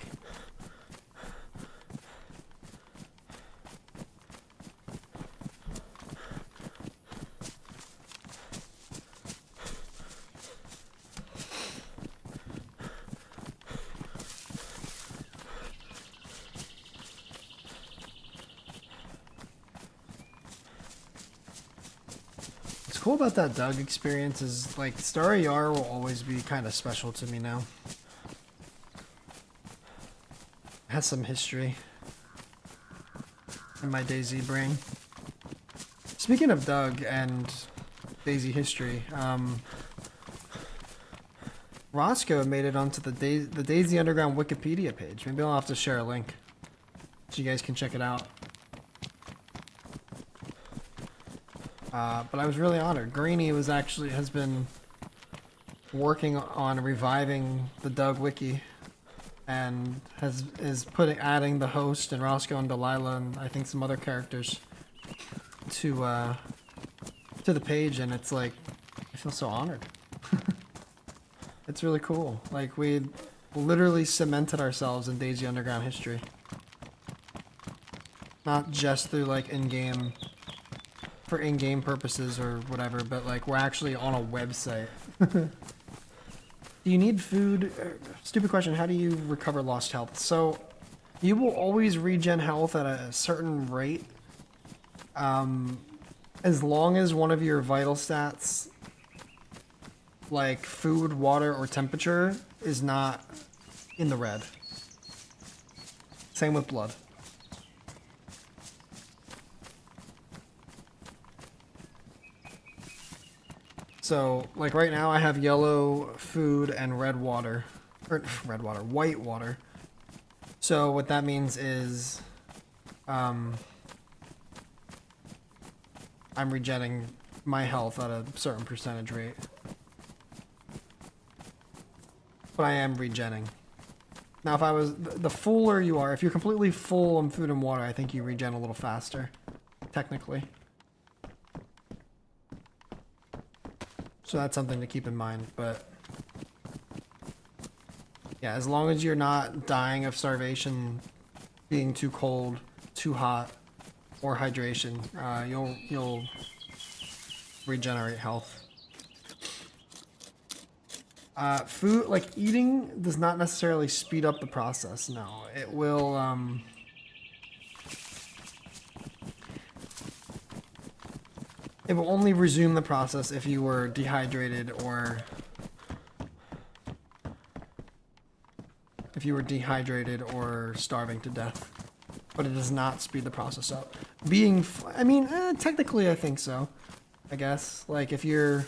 Cool about that Doug experience is like Starry Yar will always be kind of special to me now. It has some history in my DayZ brain. Speaking of Doug and DayZ history, Roscoe made it onto the DayZ Underground Wikipedia page. Maybe I'll have to share a link so you guys can check it out. But I was really honored. Greeny has been working on reviving the Doug wiki, and is adding the host and Roscoe and Delilah and I think some other characters to the page, and it's like I feel so honored. It's really cool. Like we literally cemented ourselves in DayZ Underground history, not just through like in-game. For in-game purposes or whatever, but like we're actually on a website. Do you need food? Stupid question. How do you recover lost health? So you will always regen health at a certain rate, as long as one of your vital stats, like food, water, or temperature, is not in the red. Same with blood. So, like right now I have yellow food and red water. Or, white water. So what that means is, I'm regenerating my health at a certain percentage rate. But I am regenerating. Now if I was, the fuller you are, if you're completely full on food and water, I think you regen a little faster. Technically. So that's something to keep in mind, but yeah, as long as you're not dying of starvation, being too cold, too hot, or hydration, you'll regenerate health. Food, like eating, does not necessarily speed up the process. No, it will. It will only resume the process if you were dehydrated or starving to death. But it does not speed the process up. Technically I think so. I guess. Like if you're...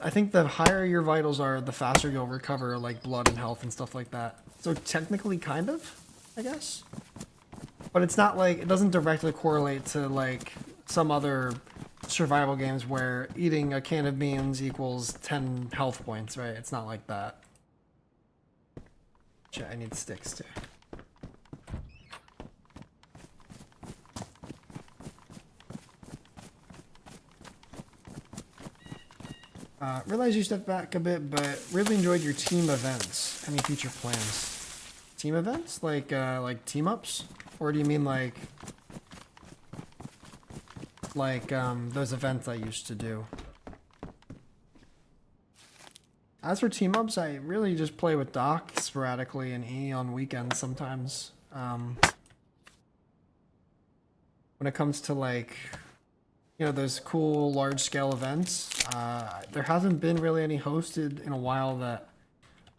I think the higher your vitals are, the faster you'll recover like blood and health and stuff like that. So technically kind of, I guess. But it's not like, it doesn't directly correlate to like some other survival games where eating a can of beans equals 10 health points, right? It's not like that. Shit, I need sticks too. Realize you stepped back a bit, but really enjoyed your team events. Any future plans? Team events? Like team ups? Or do you mean like those events I used to do? As for team ups, I really just play with Doc sporadically and E on weekends sometimes. When it comes to like, those cool large scale events, there hasn't been really any hosted in a while that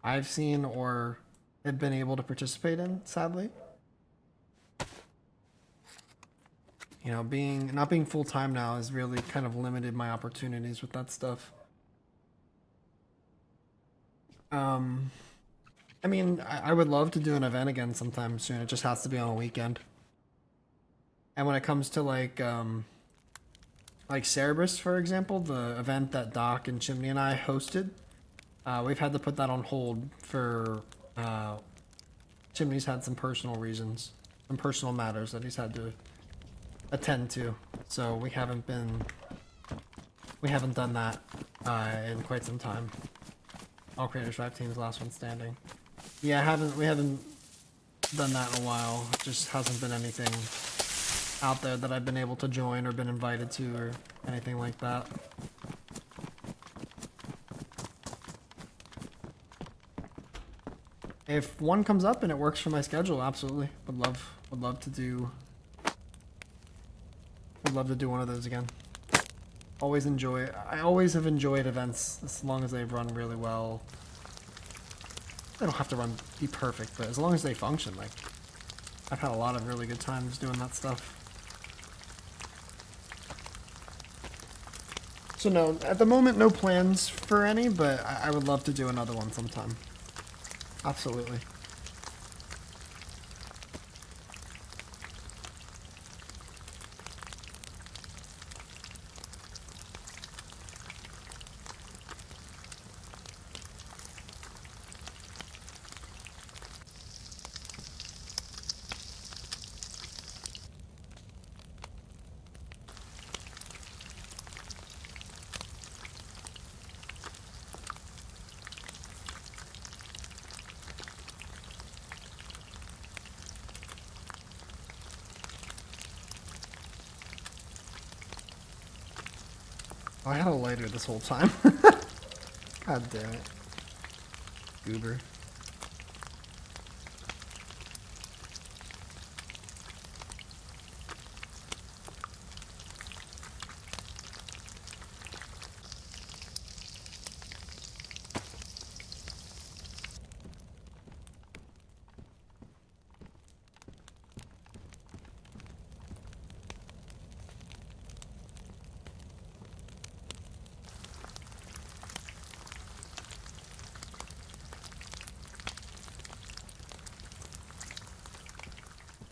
I've seen or have been able to participate in, sadly. Not being full-time now has really kind of limited my opportunities with that stuff. I would love to do an event again sometime soon. It just has to be on a weekend. And when it comes to like Cerberus, for example, the event that Doc and Chimney and I hosted, we've had to put that on hold for Chimney's had some personal reasons, some personal matters that he's had to attend to. So we haven't done that in quite some time. All creators, 5 teams, last one standing. Yeah, we haven't done that in a while. It just hasn't been anything out there that I've been able to join or been invited to or anything like that. If one comes up and it works for my schedule, absolutely. Would love to do one of those again. I always have enjoyed events as long as they run really well. They don't have to be perfect, but as long as they function, like, I've had a lot of really good times doing that stuff. So no, at the moment, no plans for any, but I would love to do another one sometime. Absolutely. Oh, I had a lighter this whole time. God damn it. Goober.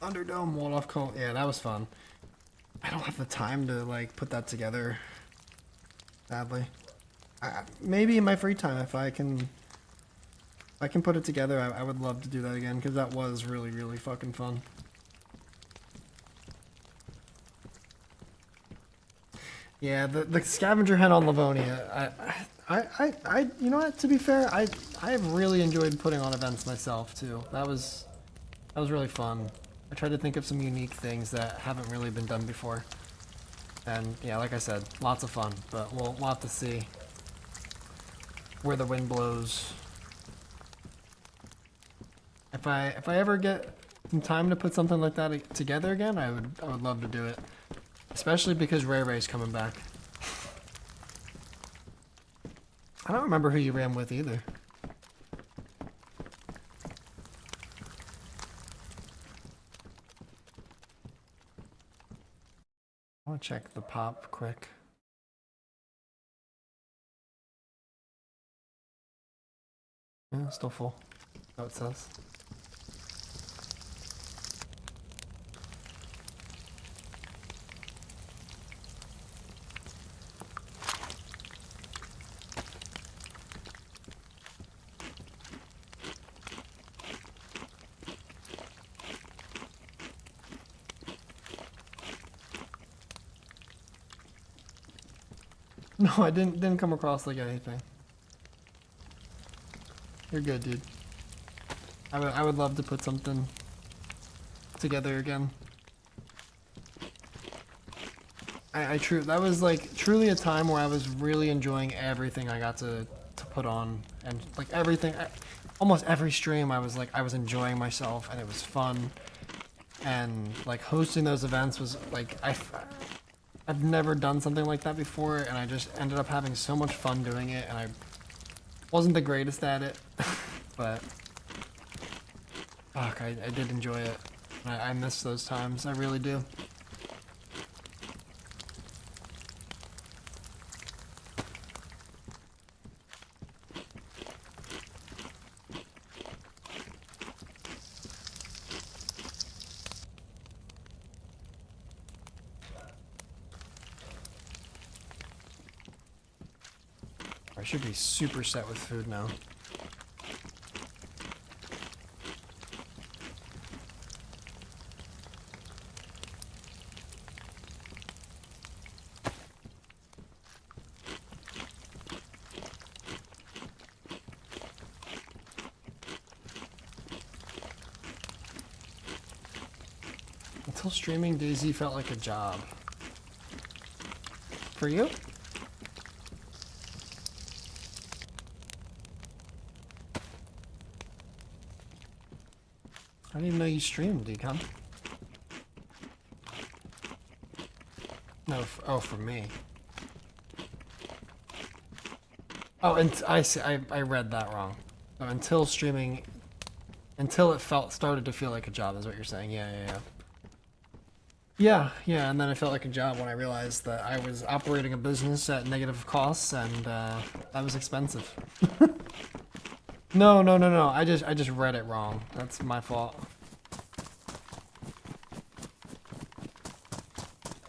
Underdome, walled off cult. Yeah, that was fun. I don't have the time to like put that together. Sadly, maybe in my free time, if I can put it together, I would love to do that again because that was really, really fucking fun. Yeah, the scavenger hunt on Livonia. You know what? To be fair, I have really enjoyed putting on events myself too. That was really fun. I tried to think of some unique things that haven't really been done before. And yeah, like I said, lots of fun, but we'll have to see where the wind blows. If I ever get some time to put something like that together again, I would love to do it. Especially because Ray Ray's coming back. I don't remember who you ran with either. I want to check the pop quick. Yeah, still full. That's what it says. No, I didn't come across like anything. You're good, dude. I would love to put something together again. That was like truly a time where I was really enjoying everything I got to put on, and like everything, almost every stream I was enjoying myself and it was fun, and like hosting those events was like I've never done something like that before, and I just ended up having so much fun doing it, and I wasn't the greatest at it, but fuck, I did enjoy it. I miss those times, I really do. should be super set with food now. Until streaming, DayZ felt like a job. For you? I didn't even know you streamed, Decon. No, oh, for me. Oh, and I see. I read that wrong. So until streaming, until it started to feel like a job, is what you're saying. Yeah. Yeah, and then it felt like a job when I realized that I was operating a business at negative costs, and that was expensive. No. I just read it wrong. That's my fault.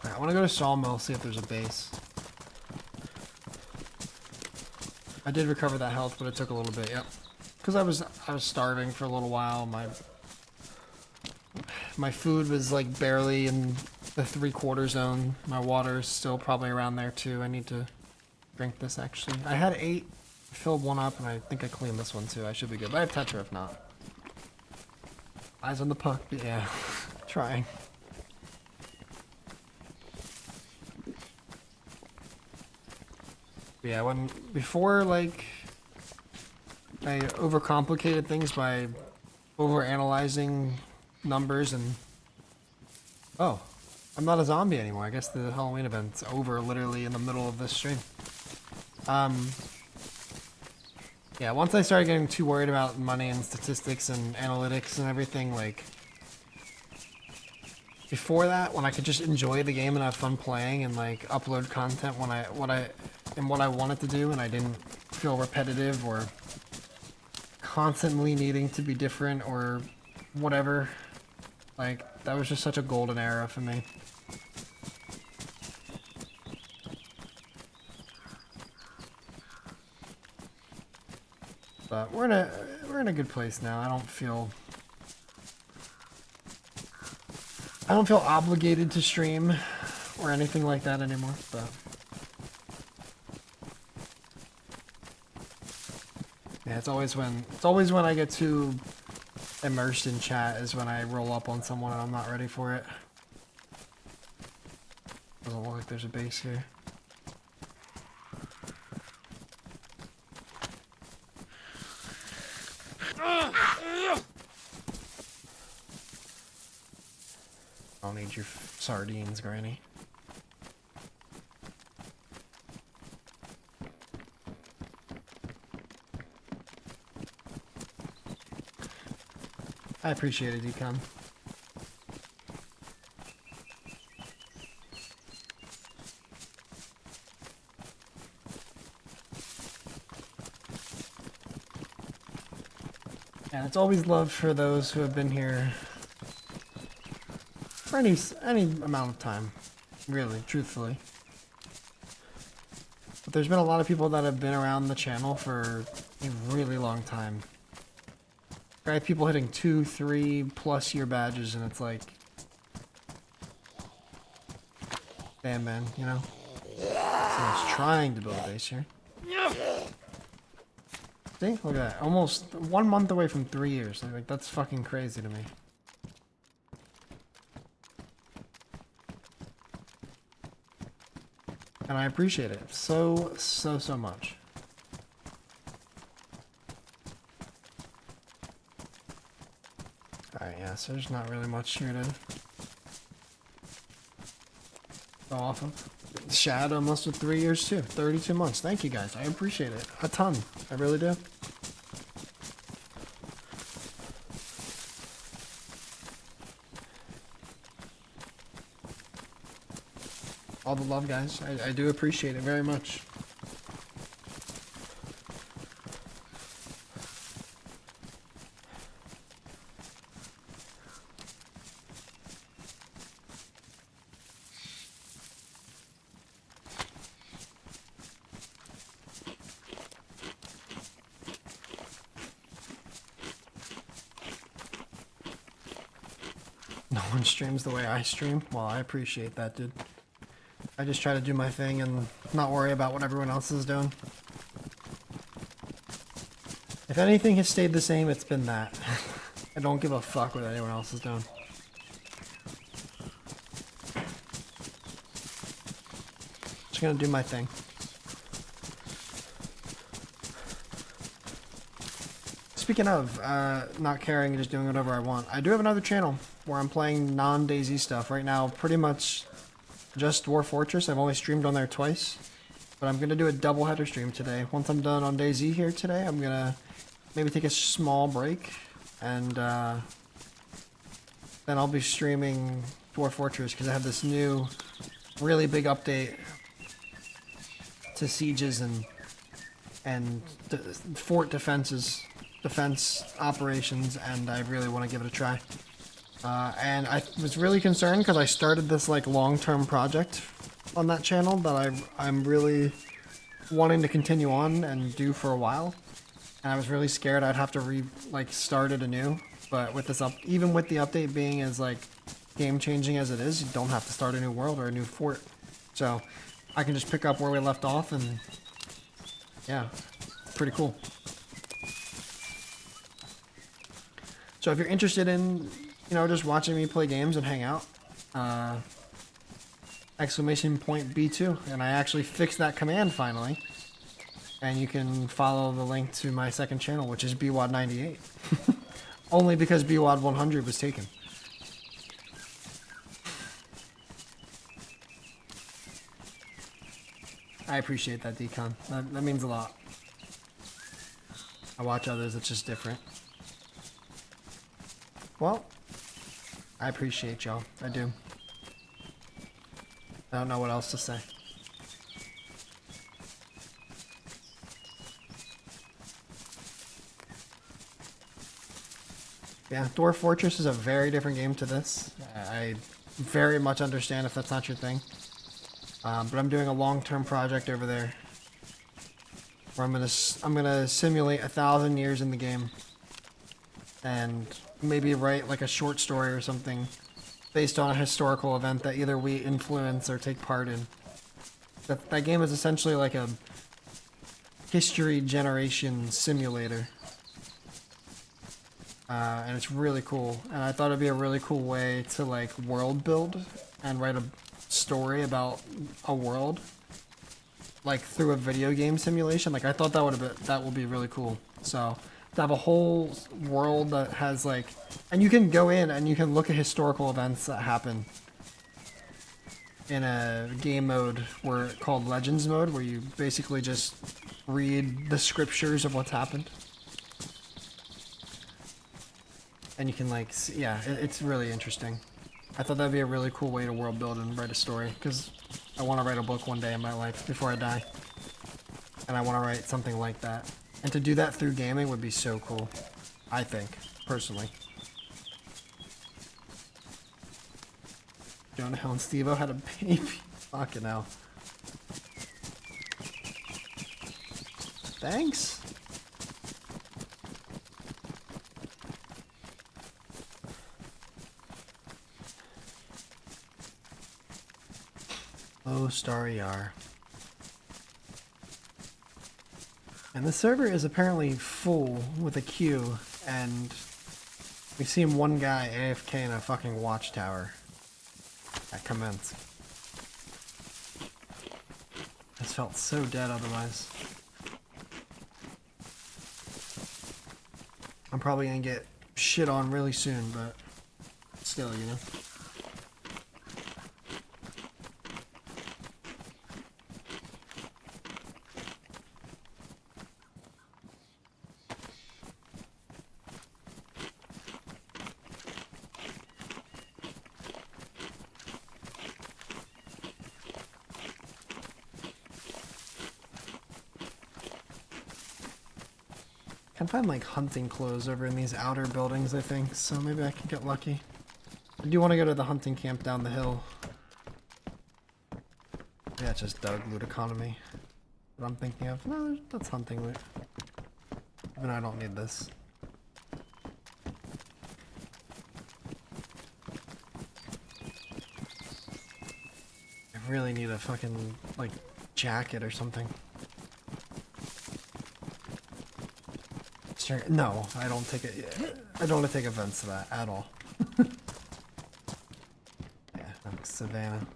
Alright, I want to go to Sawmill, see if there's a base. I did recover that health, but it took a little bit. Yep. Because I was starving for a little while. My food was like barely in the 3/4 zone. My water is still probably around there too. I need to drink this actually. I had 8, filled one up, and I think I cleaned this one too. I should be good. But I have Tetra if not. Eyes on the puck, but yeah. Trying. But yeah, before like I overcomplicated things by overanalyzing numbers and oh, I'm not a zombie anymore. I guess the Halloween event's over literally in the middle of this stream. Yeah, once I started getting too worried about money and statistics and analytics and everything, like before that, when I could just enjoy the game and have fun playing and like upload content when what I wanted to do, and I didn't feel repetitive or constantly needing to be different or whatever. Like, that was just such a golden era for me. But we're in a good place now. I don't feel obligated to stream or anything like that anymore, but yeah, it's always when I get too immersed in chat is when I roll up on someone and I'm not ready for it. Doesn't look like there's a base here. I'll need your sardines, Granny. I appreciate it, Decon. And it's always love for those who have been here for any amount of time, really, truthfully. But there's been a lot of people that have been around the channel for a really long time. I have people hitting 2, 3+ year badges, and it's like, damn, man, you know? Someone's trying to build a base here. See? Look at that. Almost 1 month away from 3 years. Like, that's fucking crazy to me. And I appreciate it so much. Alright, yeah, so there's not really much here to go off of. Shad almost with 3 years too. 32 months. Thank you guys. I appreciate it. A ton. I really do. All the love, guys. I do appreciate it very much. No one streams the way I stream. Well, I appreciate that, dude. I just try to do my thing and not worry about what everyone else is doing. If anything has stayed the same, it's been that. I don't give a fuck what anyone else is doing. Just gonna do my thing. Speaking of not caring and just doing whatever I want, I do have another channel where I'm playing non-DayZ stuff. Right now, pretty much just Dwarf Fortress. I've only streamed on there twice, but I'm going to do a double header stream today. Once I'm done on DayZ here today, I'm going to maybe take a small break, and then I'll be streaming Dwarf Fortress because I have this new really big update to sieges and fort defense operations, and I really want to give it a try. And I was really concerned because I started this like long-term project on that channel that I'm really wanting to continue on and do for a while, and I was really scared I'd have to start it anew. But with this even with the update being as like game-changing as it is, you don't have to start a new world or a new fort, so I can just pick up where we left off, and yeah, pretty cool. So if you're interested in, just watching me play games and hang out, !B2, and I actually fixed that command finally, and you can follow the link to my second channel, which is BWAD98, only because BWAD100 was taken. I appreciate that, Decon. That means a lot. I watch others, it's just different. Well, I appreciate y'all. I do. I don't know what else to say. Yeah, Dwarf Fortress is a very different game to this. I very much understand if that's not your thing. But I'm doing a long-term project over there where I'm gonna simulate 1,000 years in the game and maybe write like a short story or something based on a historical event that either we influence or take part in. That game is essentially like a history generation simulator. And it's really cool. And I thought it'd be a really cool way to like world build and write a story about a world like through a video game simulation. Like I thought that would be really cool. So to have a whole world that has like, and you can go in and you can look at historical events that happen in a game mode called Legends mode, where you basically just read the scriptures of what's happened. And you can like see, yeah, it's really interesting. I thought that'd be a really cool way to world build and write a story, because I want to write a book one day in my life before I die. And I want to write something like that. And to do that through gaming would be so cool, I think, personally. Jonah Hill and Steve-O had a baby. Fucking hell. Thanks. Oh, Starry R. And the server is apparently full with a queue, and we've seen one guy AFK in a fucking watchtower at commence. This felt so dead otherwise. I'm probably gonna get shit on really soon, but still, you know. Can find like hunting clothes over in these outer buildings, I think, so maybe I can get lucky. I do want to go to the hunting camp down the hill. Yeah, it's just Doug loot economy. What I'm thinking of. No, that's hunting loot. Even I don't need this. really need a fucking, like, jacket or something. No, I don't take it. I don't want to take offense to that at all. Yeah, Savannah.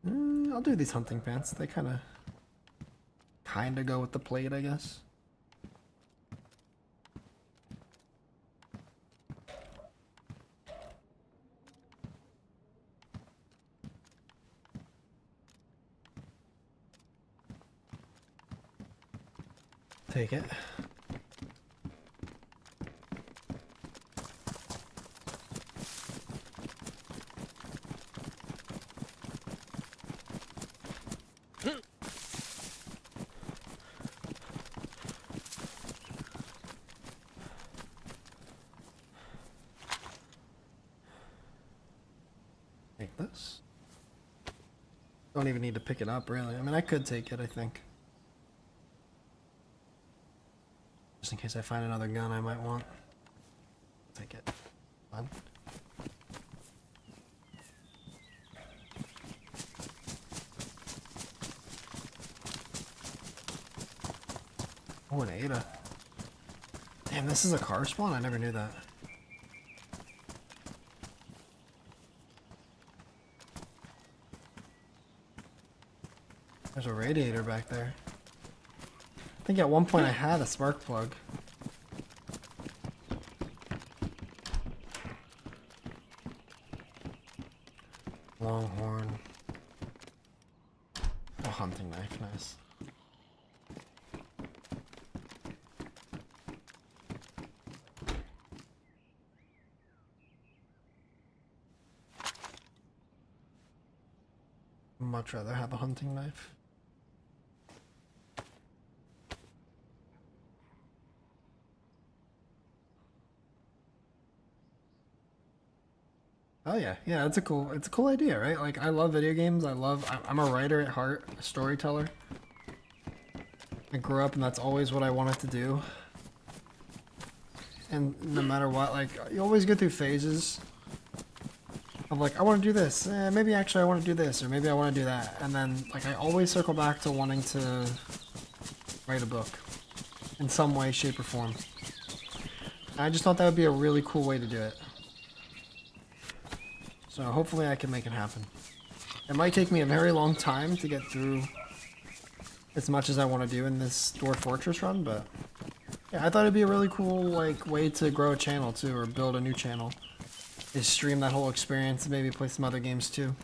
I'll do these hunting pants. They kind of go with the plate, I guess. Take it. Take this. Don't even need to pick it up, really. I mean, I could take it, I think. Just in case I find another gun I might want. Take it. Fun. Oh, an Ada. Damn, this is a car spawn? I never knew that. There's a radiator back there. I think at one point I had a spark plug. Longhorn. A hunting knife, nice. Much rather have a hunting knife. Oh yeah, yeah, it's a cool idea, right? Like, I love video games. I'm a writer at heart, a storyteller. I grew up and that's always what I wanted to do. And no matter what, like, you always go through phases of like, I want to do this, maybe actually I want to do this, or maybe I want to do that. And then, like, I always circle back to wanting to write a book in some way, shape, or form. And I just thought that would be a really cool way to do it. So hopefully I can make it happen. It might take me a very long time to get through as much as I want to do in this Dwarf Fortress run, but yeah, I thought it'd be a really cool, like, way to grow a channel too, or build a new channel. Is stream that whole experience and maybe play some other games too.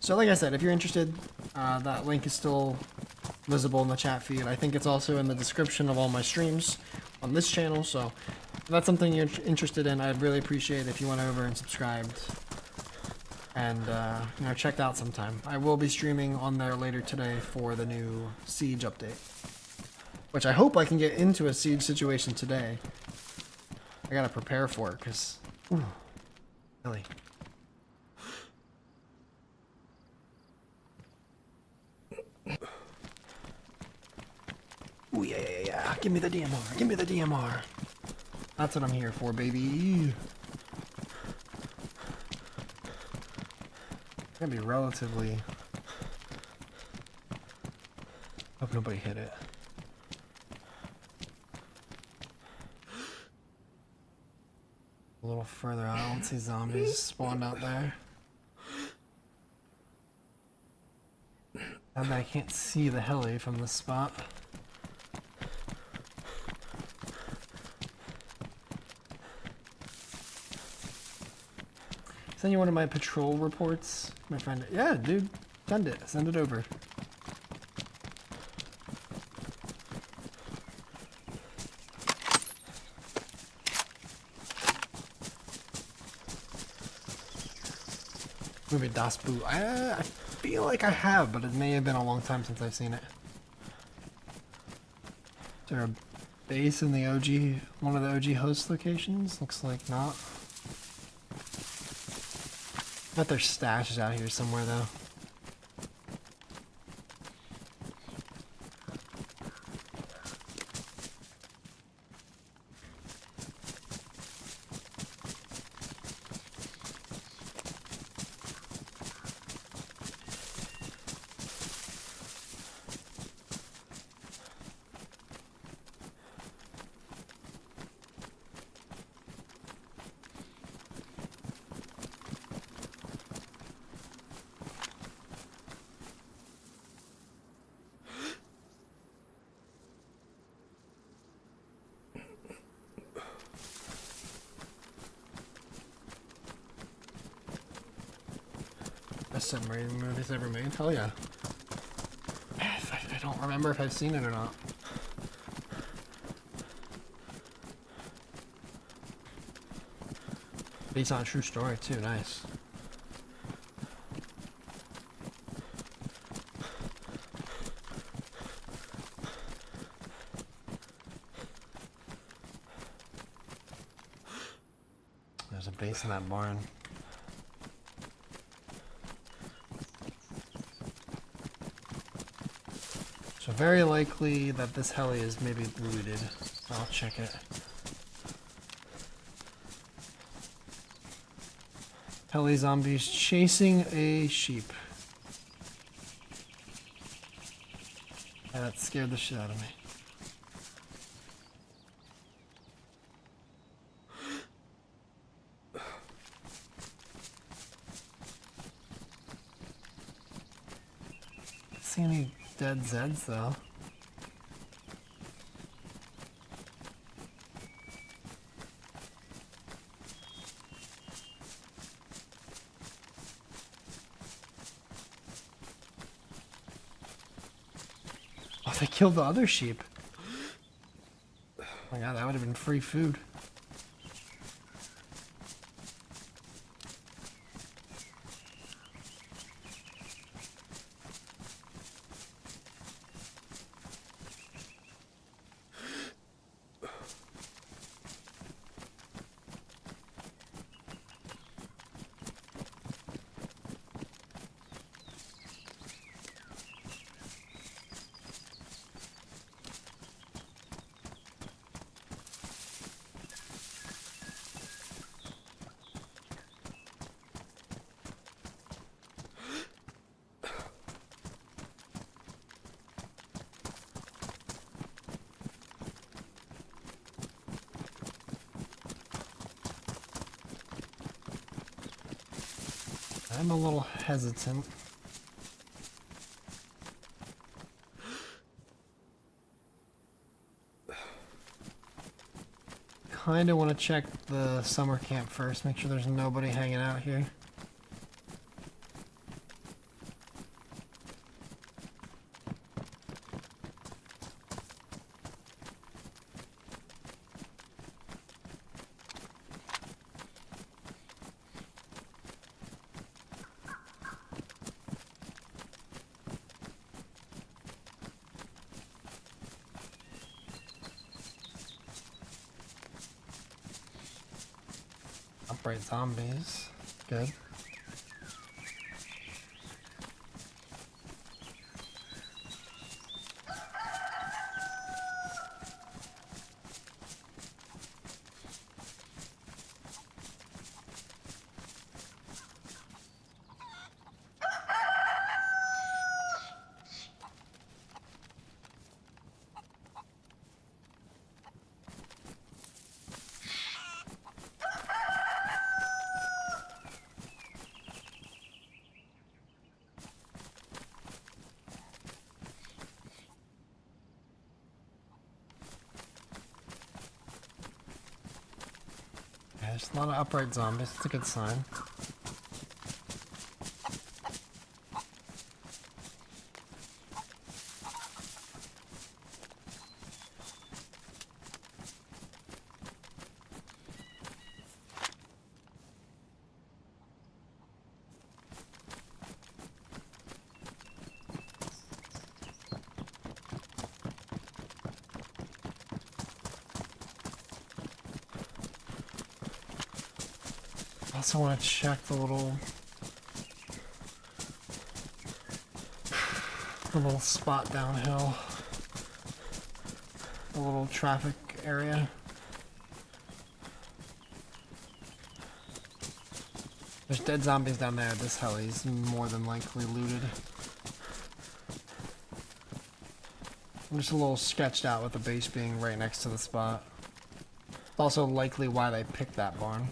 So like I said, if you're interested, that link is still visible in the chat feed. I think it's also in the description of all my streams on this channel, so if that's something you're interested in, I'd really appreciate it if you went over and subscribed and you know, checked out sometime. I will be streaming on there later today for the new Siege update, which I hope I can get into a Siege situation today. I gotta prepare for it, because really. Ooh, yeah. Give me the DMR. Give me the DMR. That's what I'm here for, baby. It's gonna be relatively... Hope nobody hit it. A little further out, I don't see zombies spawned out there. And I can't see the heli from this spot. Send you one of my patrol reports, my friend. Yeah, dude, send it. Send it over. Maybe Das Boot. I feel like I have, but it may have been a long time since I've seen it. Is there a base in the OG, one of the OG host locations? Looks like not. I bet there's stashes out here somewhere, though. best submarine movies ever made. Hell yeah. I don't remember if I've seen it or not. Based on a true story too, nice. There's a base in that barn. So very likely that this heli is maybe looted. I'll check it. Heli zombies chasing a sheep. Yeah, that scared the shit out of me. See any dead Zeds though? Oh, they killed the other sheep. Oh my god, that would have been free food. I'm a little hesitant. Kinda want to check the summer camp first, make sure there's nobody hanging out here. Upright zombies. Good. There's a lot of upright zombies. It's a good sign. I also want to check the little spot downhill, the little traffic area. There's dead zombies down there. This heli's more than likely looted. I'm just a little sketched out with the base being right next to the spot. It's also likely why they picked that barn.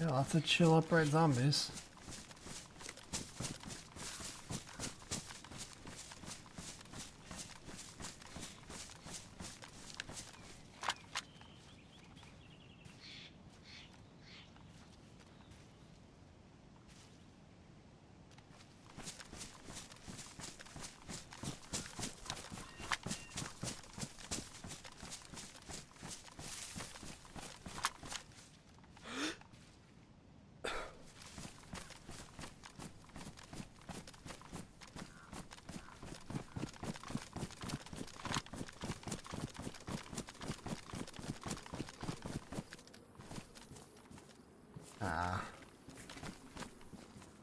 Yeah, lots of chill upright zombies.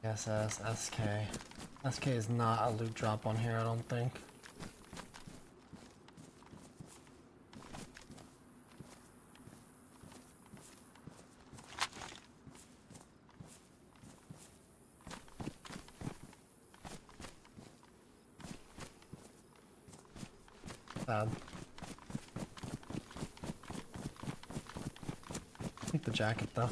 SS, SK. SK is not a loot drop on here, I don't think. Sad. Take the jacket though.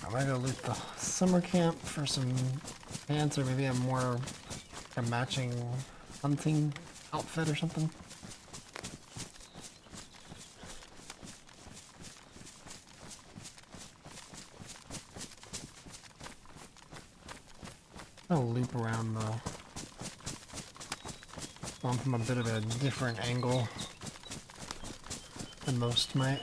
I might go loot the summer camp for some pants, or maybe a matching hunting outfit or something. I'll loop around though. Going from a bit of a different angle than most might.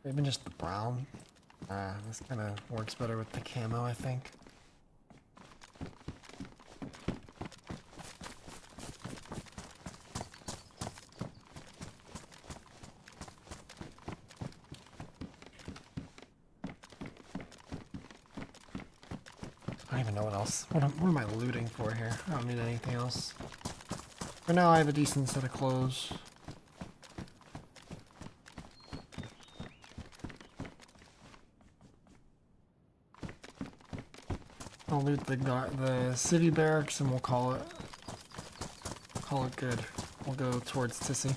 Maybe just the brown. This kind of works better with the camo, I think. I don't even know what else. What am I looting for here? I don't need anything else. For now, I have a decent set of clothes. I'll loot the city barracks and we'll call it good. We'll go towards Tissy.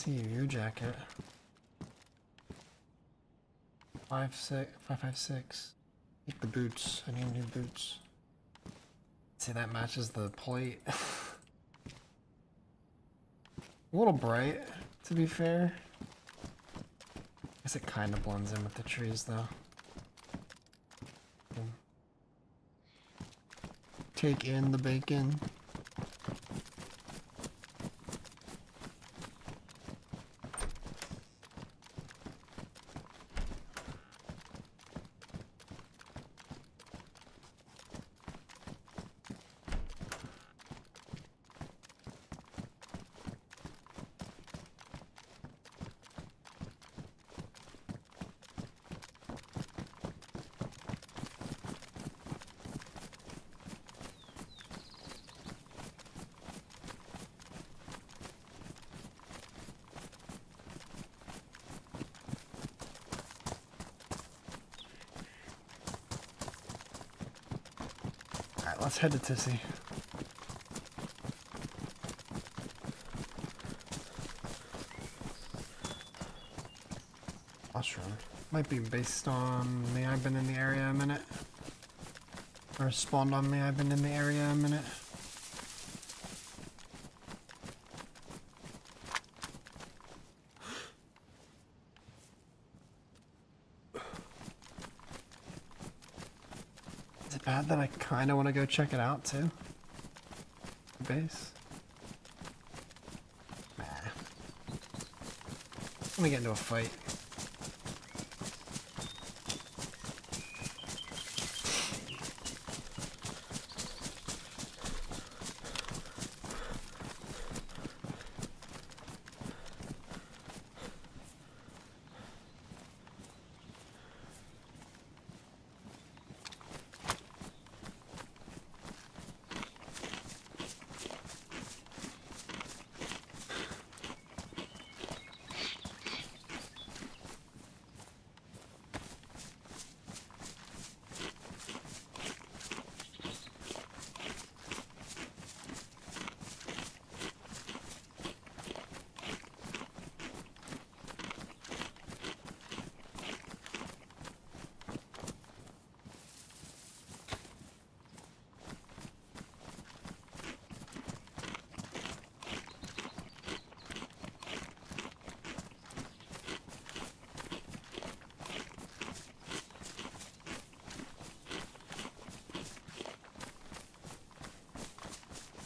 see your jacket. 556. Take the boots. I need new boots. See, that matches the plate. A little bright, to be fair. I guess it kind of blends in with the trees, though. Take in the bacon. Alright, let's head to Tissy. Mushroom. Might be based on me. I've been in the area a minute. Or spawned on me. I've been in the area a minute. Is it bad that I kind of want to go check it out too? The base? Nah. Let me get into a fight.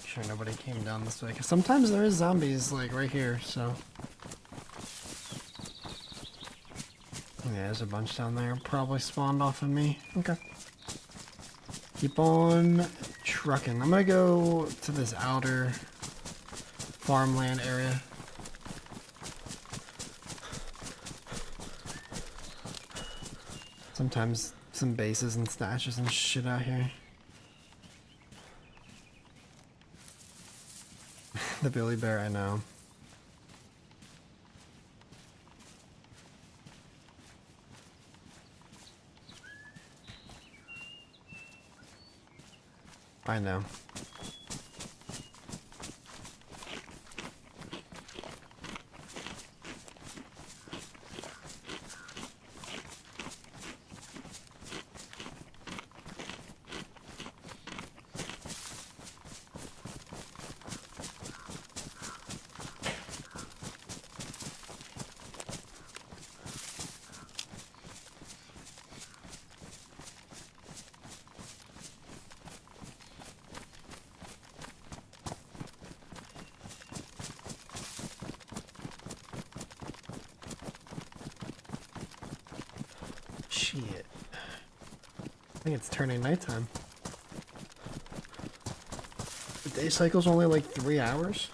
Sure nobody came down this way, because sometimes there is zombies like right here, so yeah, there's a bunch down there probably spawned off of me. Okay, keep on trucking. I'm gonna go to this outer farmland area. Sometimes some bases and stashes and shit out here. The Billy Bear, I know. I know. Shit. I think it's turning nighttime. The day cycle's only like 3 hours?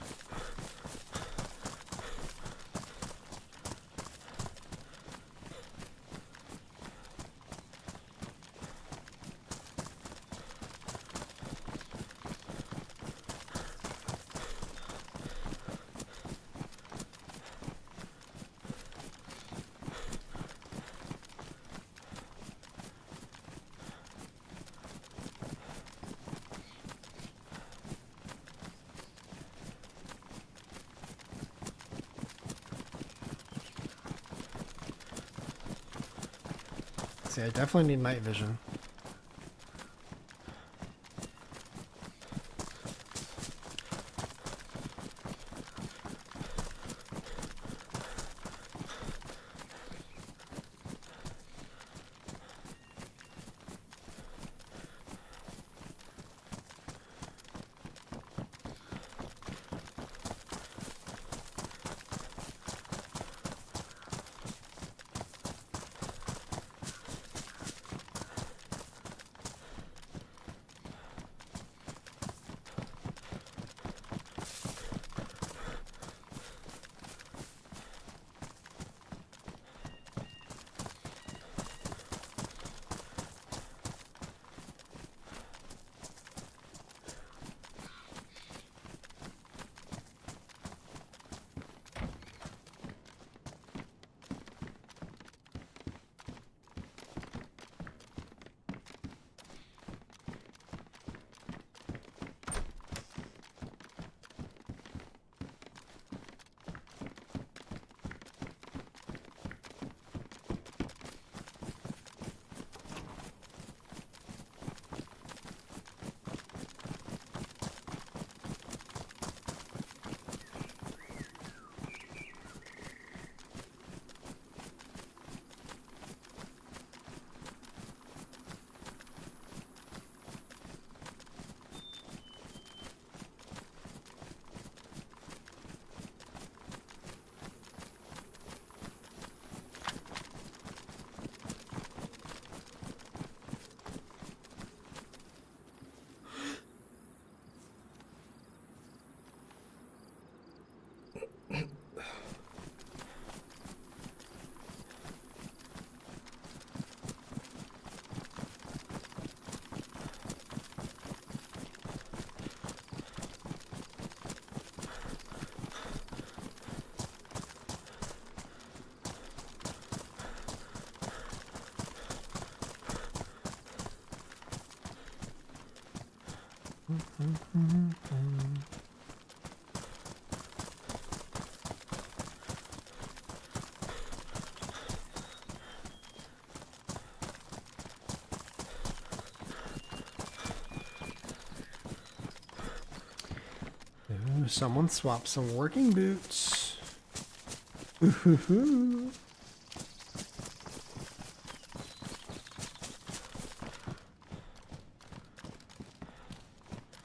See, I definitely need night vision. Ooh, someone swapped some working boots. Ooh.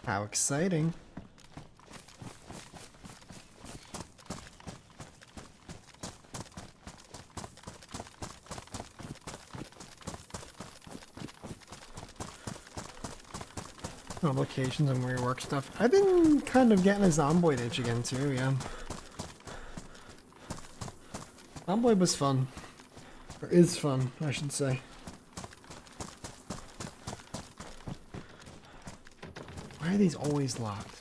How exciting. Publications and rework stuff. I've been kind of getting a Zomboid itch again too, yeah. Zomboid was fun. Or is fun, I should say. Why are these always locked?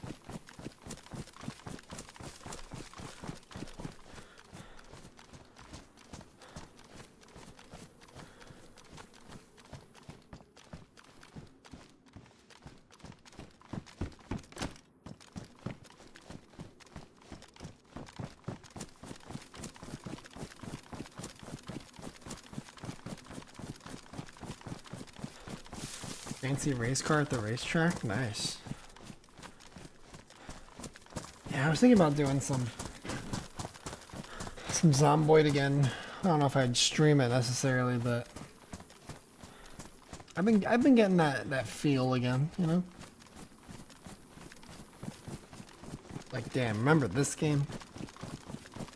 Fancy race car at the racetrack? Nice. Yeah, I was thinking about doing some Zomboid again. I don't know if I'd stream it necessarily, but I've been getting that feel again, you know? Like, damn, remember this game?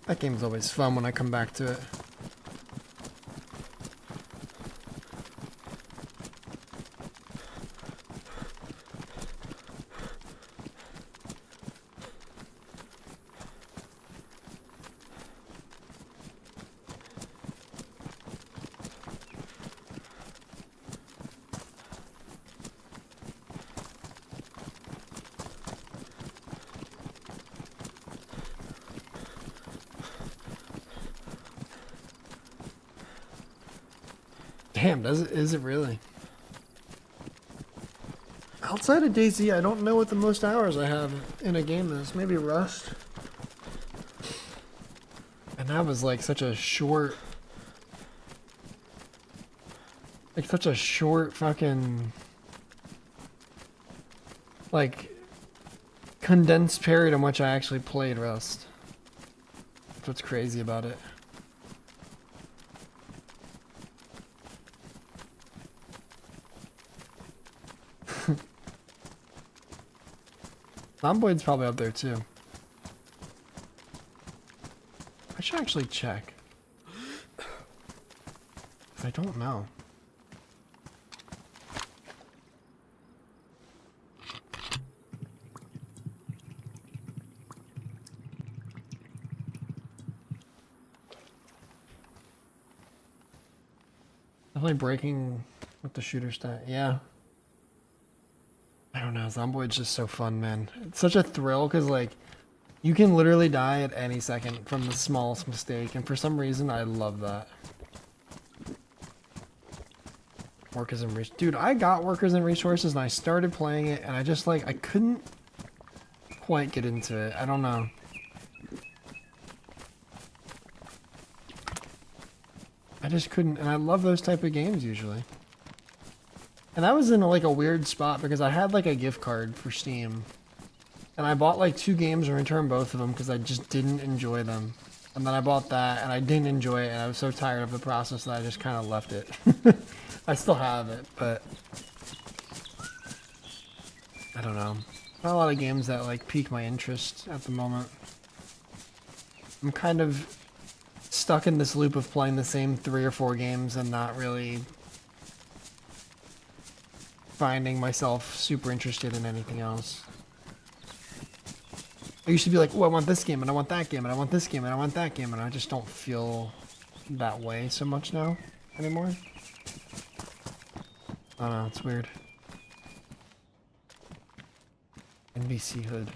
That game's always fun when I come back to it. Damn, is it really? Outside of DayZ, I don't know what the most hours I have in a game is. Maybe Rust. And that was like such a short Like such a short fucking like condensed period in which I actually played Rust. That's what's crazy about it. Zomboid's probably up there too. I should actually check. I don't know. Definitely breaking with the shooter stat. Yeah. I don't know. Zomboid's just so fun, man. It's such a thrill because, like, you can literally die at any second from the smallest mistake, and for some reason, I love that. Workers and resources. Dude, I got workers and resources, and I started playing it, and I just, like, I couldn't quite get into it. I don't know. I just couldn't, and I love those type of games usually. And I was in like a weird spot because I had like a gift card for Steam. And I bought like 2 games and returned both of them because I just didn't enjoy them. And then I bought that and I didn't enjoy it and I was so tired of the process that I just kind of left it. I still have it, but I don't know. Not a lot of games that like pique my interest at the moment. I'm kind of stuck in this loop of playing the same 3 or 4 games and not really finding myself super interested in anything else. I used to be like, oh, I want this game and I want that game and I want this game and I want that game, and I just don't feel that way so much now anymore. I don't know, it's weird. NBC Hood.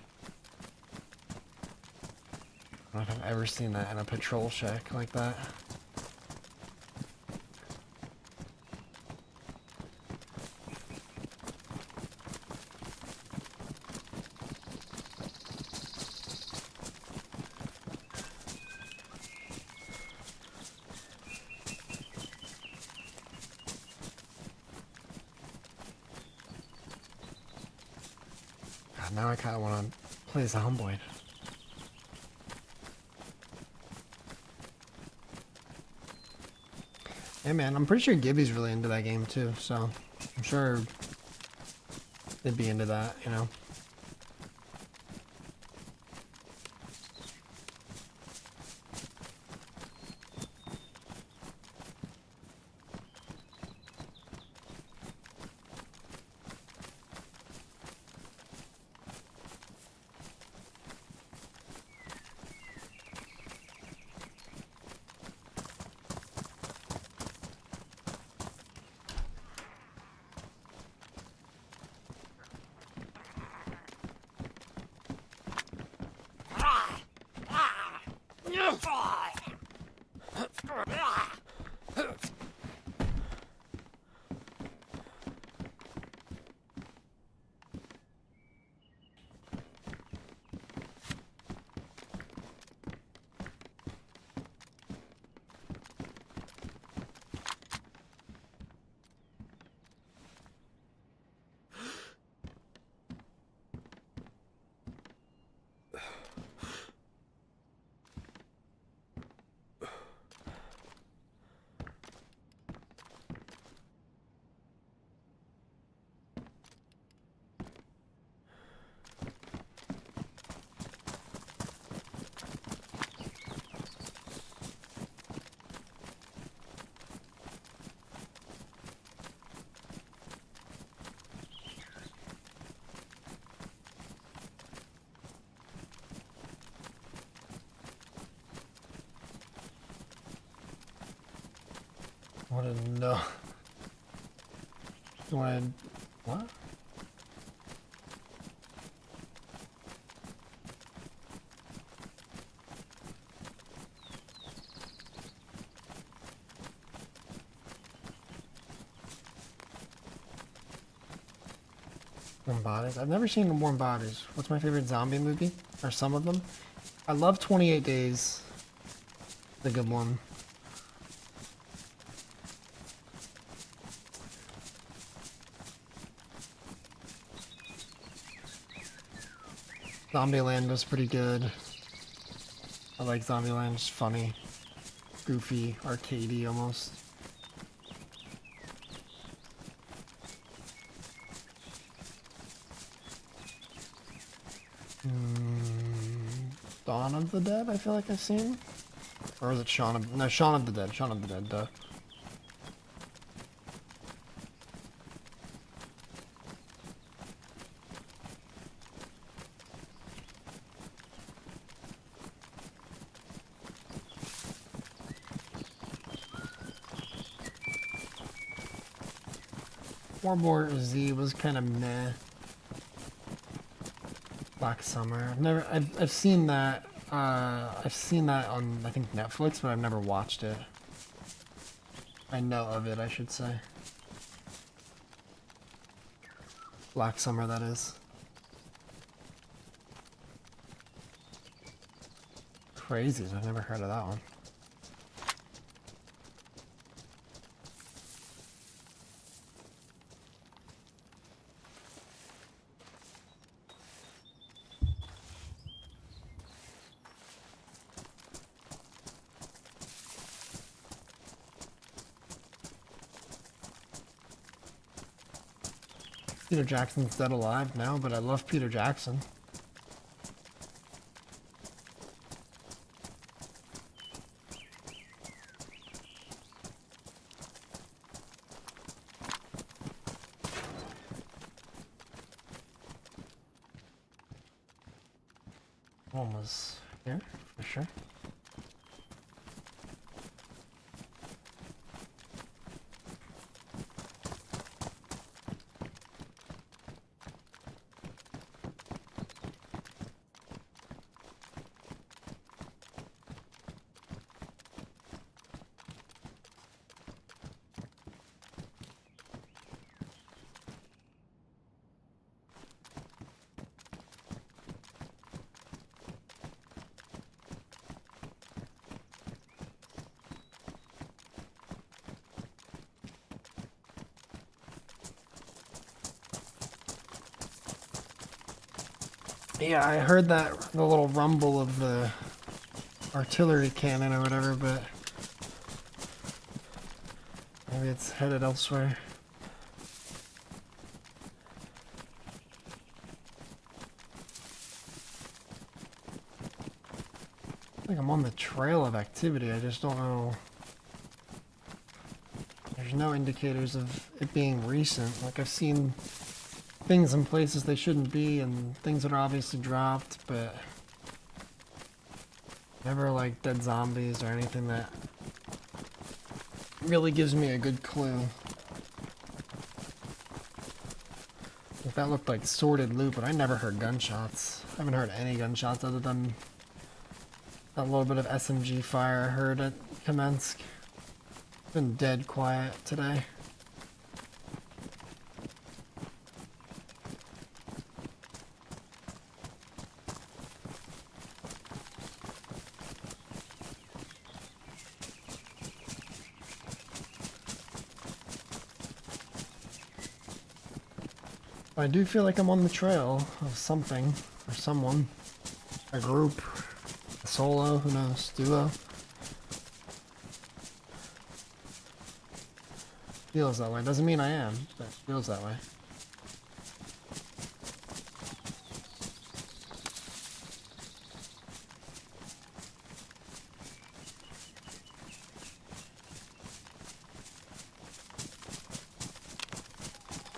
I don't know if I've ever seen that in a patrol shack like that. God, now I kind of want to play Zomboid. Hey man, I'm pretty sure Gibby's really into that game too, so I'm sure they'd be into that, you know? What a no. You wanted what? Warm Bodies? I've never seen Warm Bodies. What's my favorite zombie movie? Or some of them? I love 28 Days. The good one. Zombieland was pretty good. I like Zombieland, it's funny, goofy, arcadey almost. Dawn of the Dead, I feel like I've seen. Or is it Shaun of... No, Shaun of the Dead. Shaun of the Dead, duh. War Z was kind of meh. Black Summer. I've seen that. I've seen that on, I think, Netflix, but I've never watched it. I know of it, I should say. Black Summer, that is. Crazy, I've never heard of that one. Peter Jackson's dead alive now, but I love Peter Jackson. One was here, for sure. Yeah, I heard that, the little rumble of the artillery cannon or whatever, but maybe it's headed elsewhere. I think I'm on the trail of activity, I just don't know. There's no indicators of it being recent. Like, I've seen things in places they shouldn't be and things that are obviously dropped, but never like dead zombies or anything that really gives me a good clue. Like, that looked like sorted loot, but I never heard gunshots. I haven't heard any gunshots other than that little bit of SMG fire I heard at Kamensk. Been dead quiet today. I do feel like I'm on the trail of something, or someone. A group, a solo, who knows, duo. Feels that way. Doesn't mean I am, but it feels that way.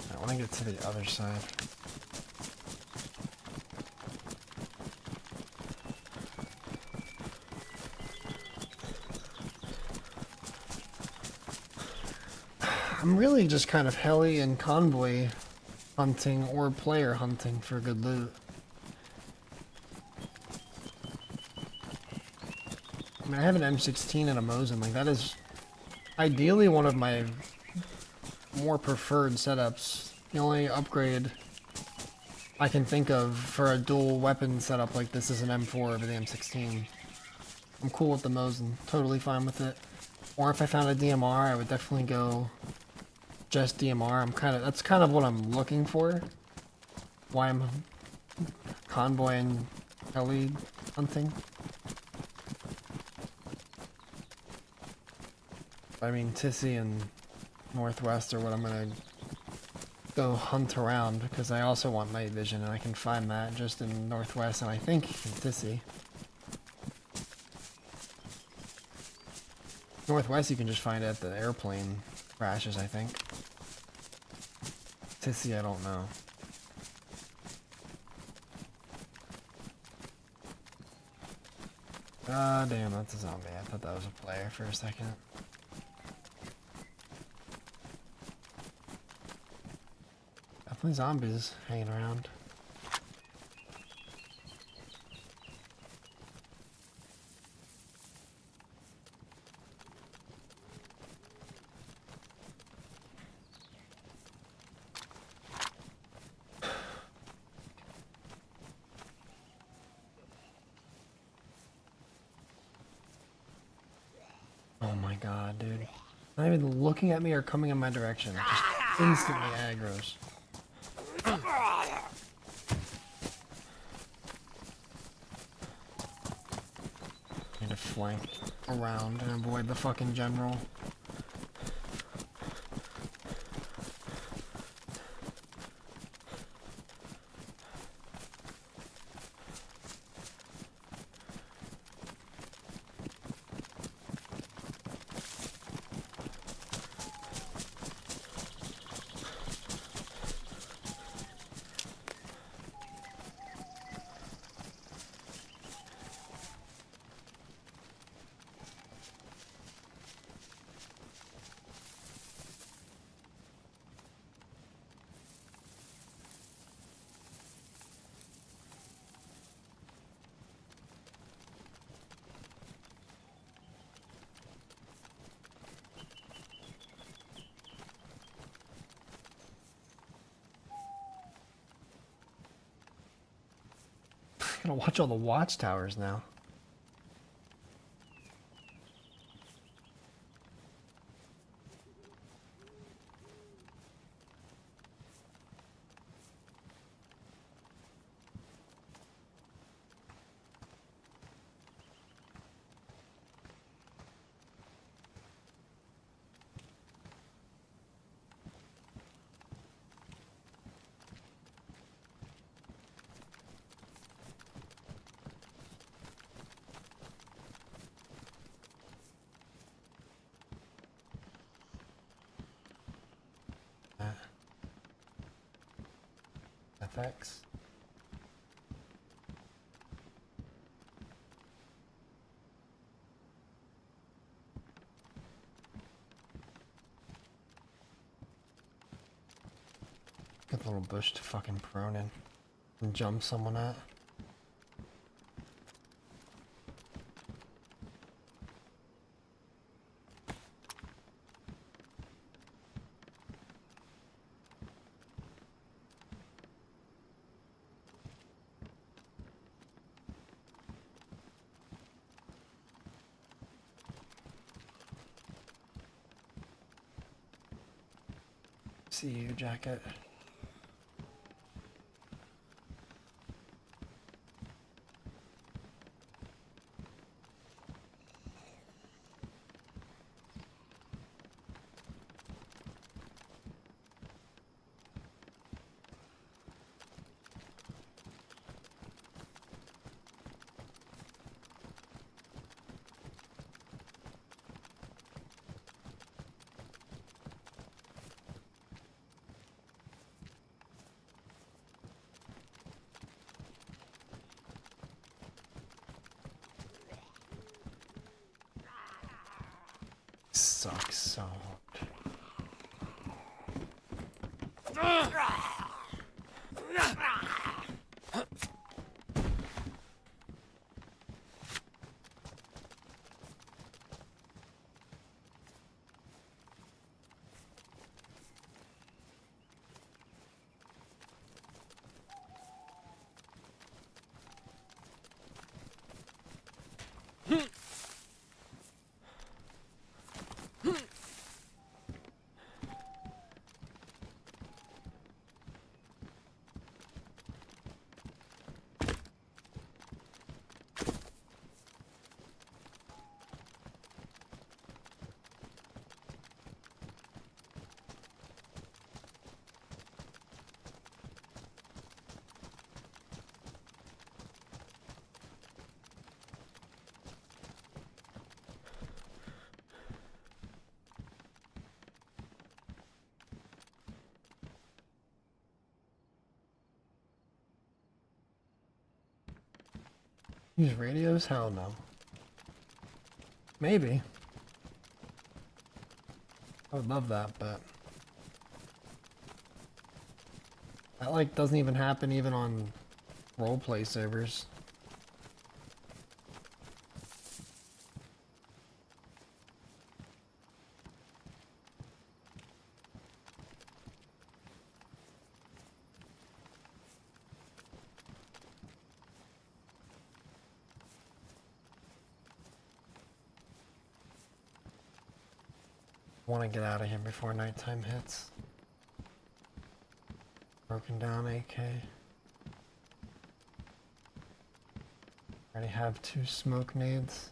I want to get to the other side. I'm really just kind of heli and convoy hunting or player hunting for good loot. I mean, I have an M16 and a Mosin. Like, that is ideally one of my more preferred setups. The only upgrade I can think of for a dual weapon setup like this is an M4 over the M16. I'm cool with the Mosin, totally fine with it. Or if I found a DMR, I would definitely go just DMR. That's kind of what I'm looking for. Why I'm convoy and heli hunting. I mean, Tissy and Northwest are what I'm gonna go hunt around, because I also want night vision, and I can find that just in Northwest, and I think in Tissy. Northwest, you can just find it at the airplane crashes, I think. Tissy, I don't know. Ah, damn, that's a zombie. I thought that was a player for a second. Definitely zombies hanging around. Oh my god, dude. Not even looking at me or coming in my direction. Just instantly aggroes. Need to flank around and avoid the fucking general. Gotta watch all the watchtowers now. FX. Got a little bush to fucking prone in and jump someone at. See you, jacket. Sucks so hard. Use radios? Hell no. Maybe. I would love that, but that like doesn't even happen even on roleplay servers. I want to get out of here before nighttime hits. Broken down AK. Already have 2 smoke nades.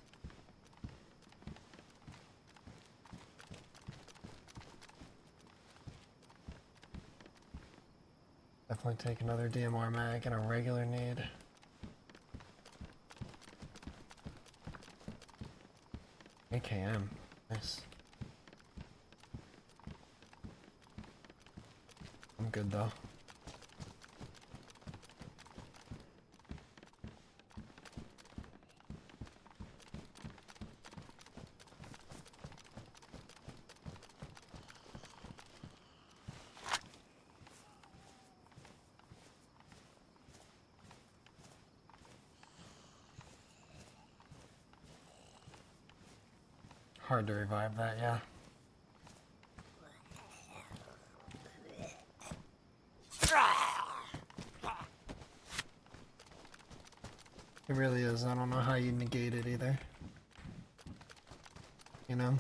Definitely take another DMR mag and a regular nade. AKM. Nice. I'm good though. Hard to revive that, yeah. It really is. I don't know how you negate it either. You know?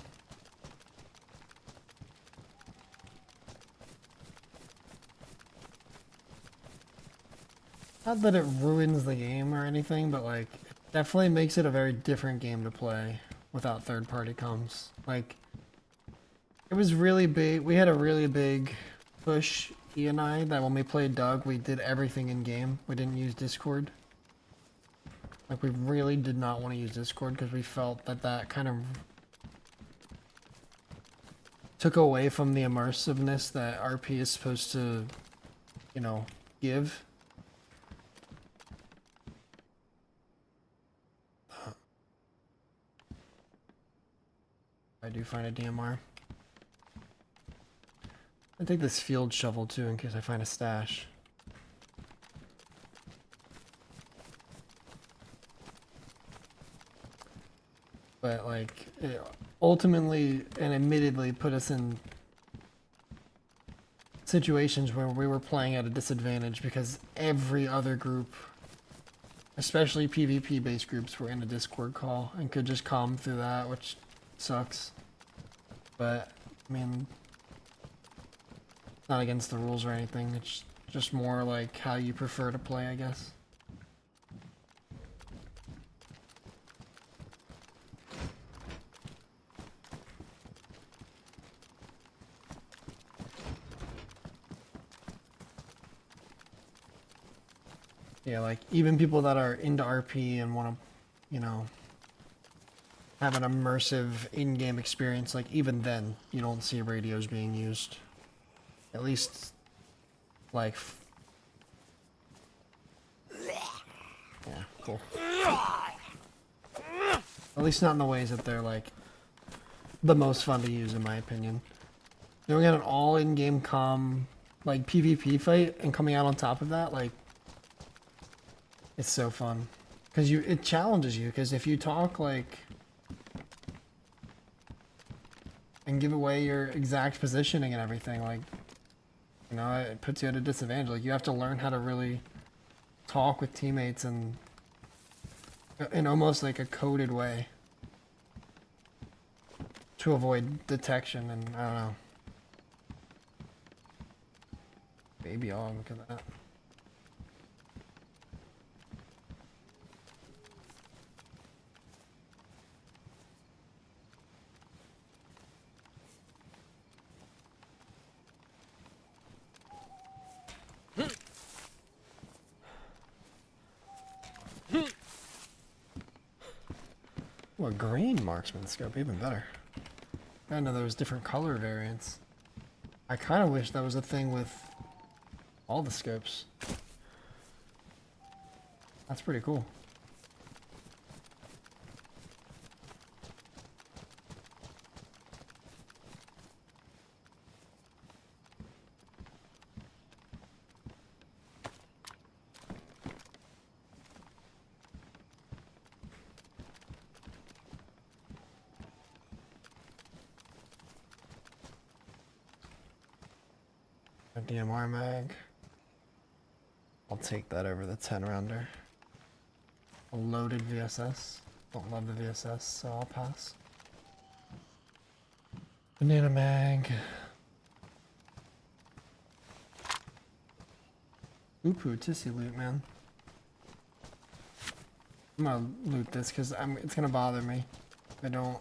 Not that it ruins the game or anything, but like, it definitely makes it a very different game to play without third-party comms. Like, it was really big. We had a really big push, E and I, that when we played Doug, we did everything in-game. We didn't use Discord. Like, we really did not want to use Discord because we felt that that kind of took away from the immersiveness that RP is supposed to, you know, give. I do find a DMR. I take this field shovel too in case I find a stash. But like, it ultimately and admittedly put us in situations where we were playing at a disadvantage because every other group, especially PvP based groups, were in a Discord call and could just comm through that, which sucks. But I mean, not against the rules or anything, it's just more like how you prefer to play, I guess. Yeah, like even people that are into RP and want to, you know, have an immersive in-game experience, like even then, you don't see radios being used. At least, like, yeah, cool. At least not in the ways that they're like the most fun to use, in my opinion. Doing an all in-game comm, like PvP fight, and coming out on top of that, like, it's so fun. Because it challenges you, because if you talk, like, and give away your exact positioning and everything, like, you know, it puts you at a disadvantage. Like, you have to learn how to really talk with teammates and in almost like a coded way to avoid detection, and I don't know. Baby on, look at that. Well, green marksman scope, even better. I know there was different color variants. I kind of wish that was a thing with all the scopes. That's pretty cool. A DMR mag. I'll take that over the 10 rounder. A loaded VSS. Don't love the VSS, so I'll pass. Banana mag. Ooh, tissy loot, man. I'm gonna loot this because it's gonna bother me. If I don't.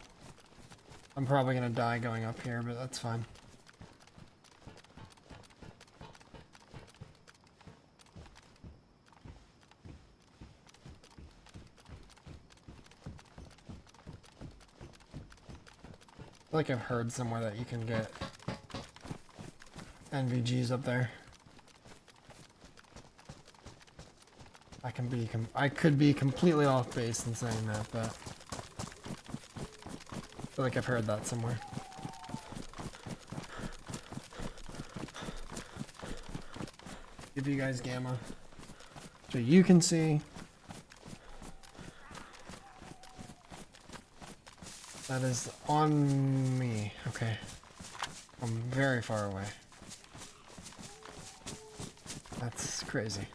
I'm probably gonna die going up here, but that's fine. I feel like I've heard somewhere that you can get NVGs up there. I could be completely off base in saying that, but I feel like I've heard that somewhere. Give you guys gamma so you can see. That is on me. Okay. I'm very far away. That's crazy,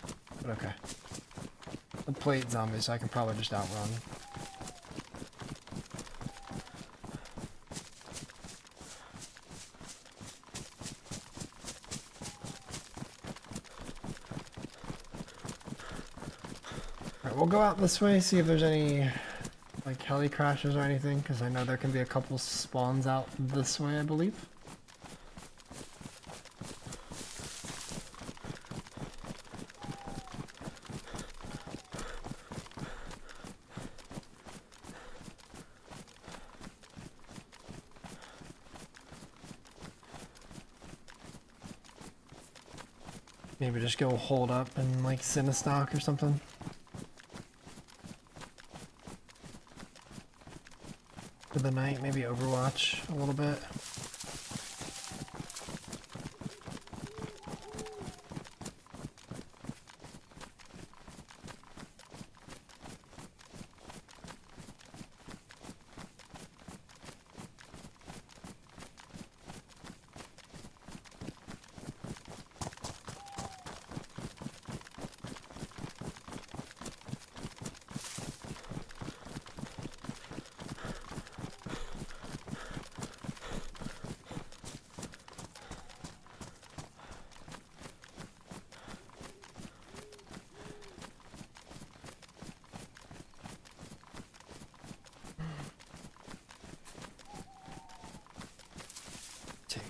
but okay. A plate zombie, so I can probably just outrun. Alright, we'll go out this way, see if there's any like heli crashes or anything, because I know there can be a couple spawns out this way, I believe. Maybe just go hold up and like Sinistock or something. For the night, maybe Overwatch a little bit.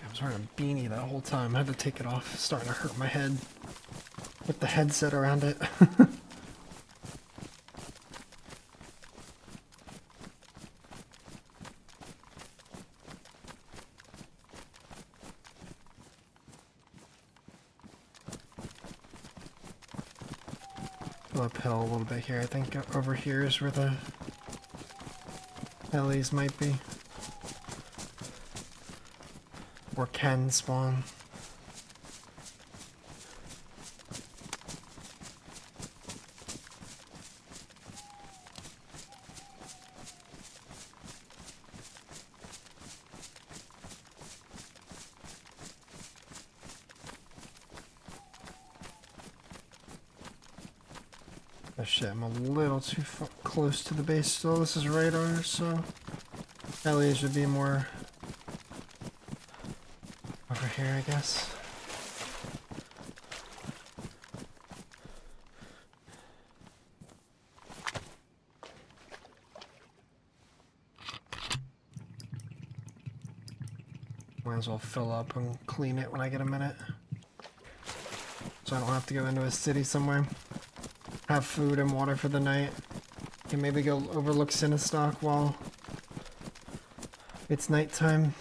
I was wearing a beanie that whole time. I had to take it off. It's starting to hurt my head with the headset around it. Go uphill a little bit here. I think over here is where the helis might be. Or can spawn. Oh shit, I'm a little too close to the base still. This is radar, so LEs would be more over here, I guess. Might as well fill up and clean it when I get a minute. So I don't have to go into a city somewhere. Have food and water for the night. Can maybe go overlook Sinistock while it's nighttime.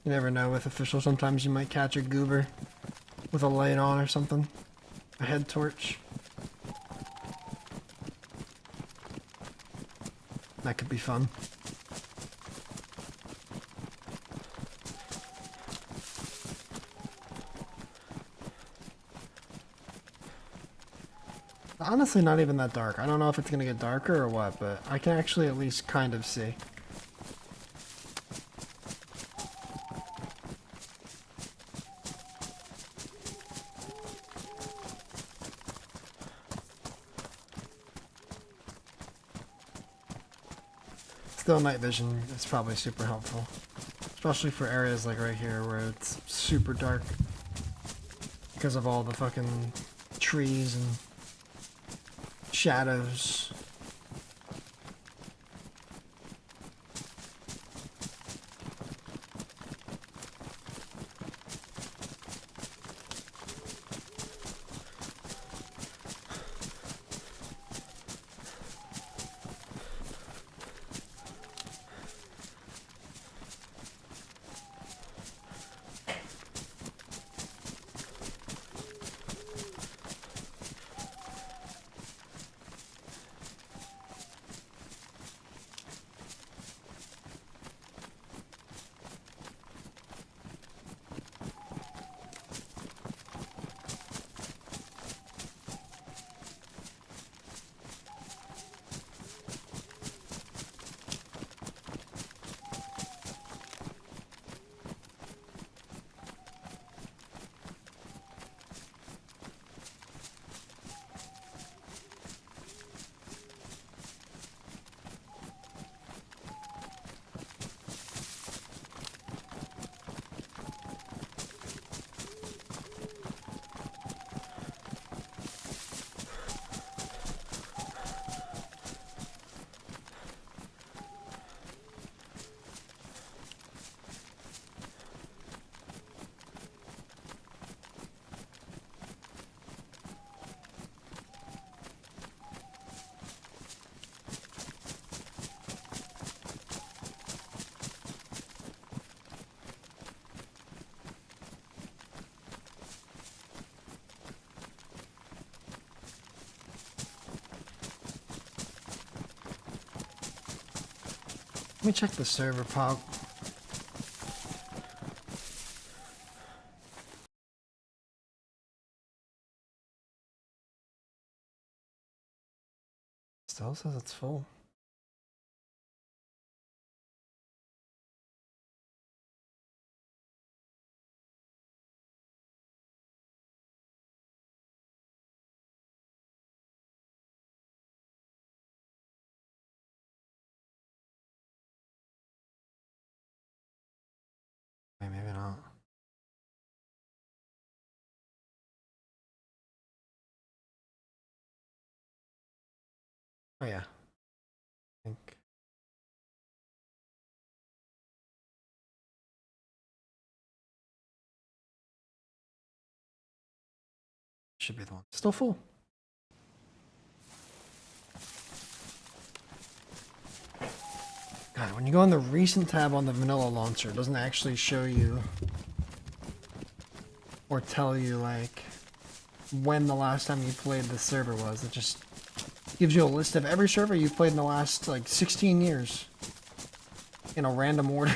You never know with official, sometimes you might catch a goober with a light on or something. A head torch. That could be fun. Honestly, not even that dark. I don't know if it's gonna get darker or what, but I can actually at least kind of see. still night vision is probably super helpful. Especially for areas like right here where it's super dark. Because of all the fucking trees and shadows. Let me check the server pop. Still says it's full. Okay, maybe not. Oh yeah. I think. Should be the one. Still full. God, when you go in the recent tab on the vanilla launcher, it doesn't actually show you or tell you like when the last time you played the server was. It just gives you a list of every server you've played in the last like 16 years in a random order.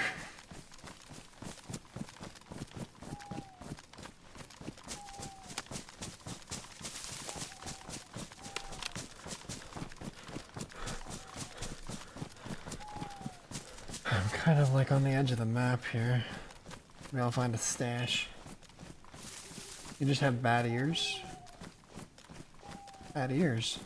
I'm kind of like on the edge of the map here. Maybe I'll find a stash. You just have bad ears? Bad ears.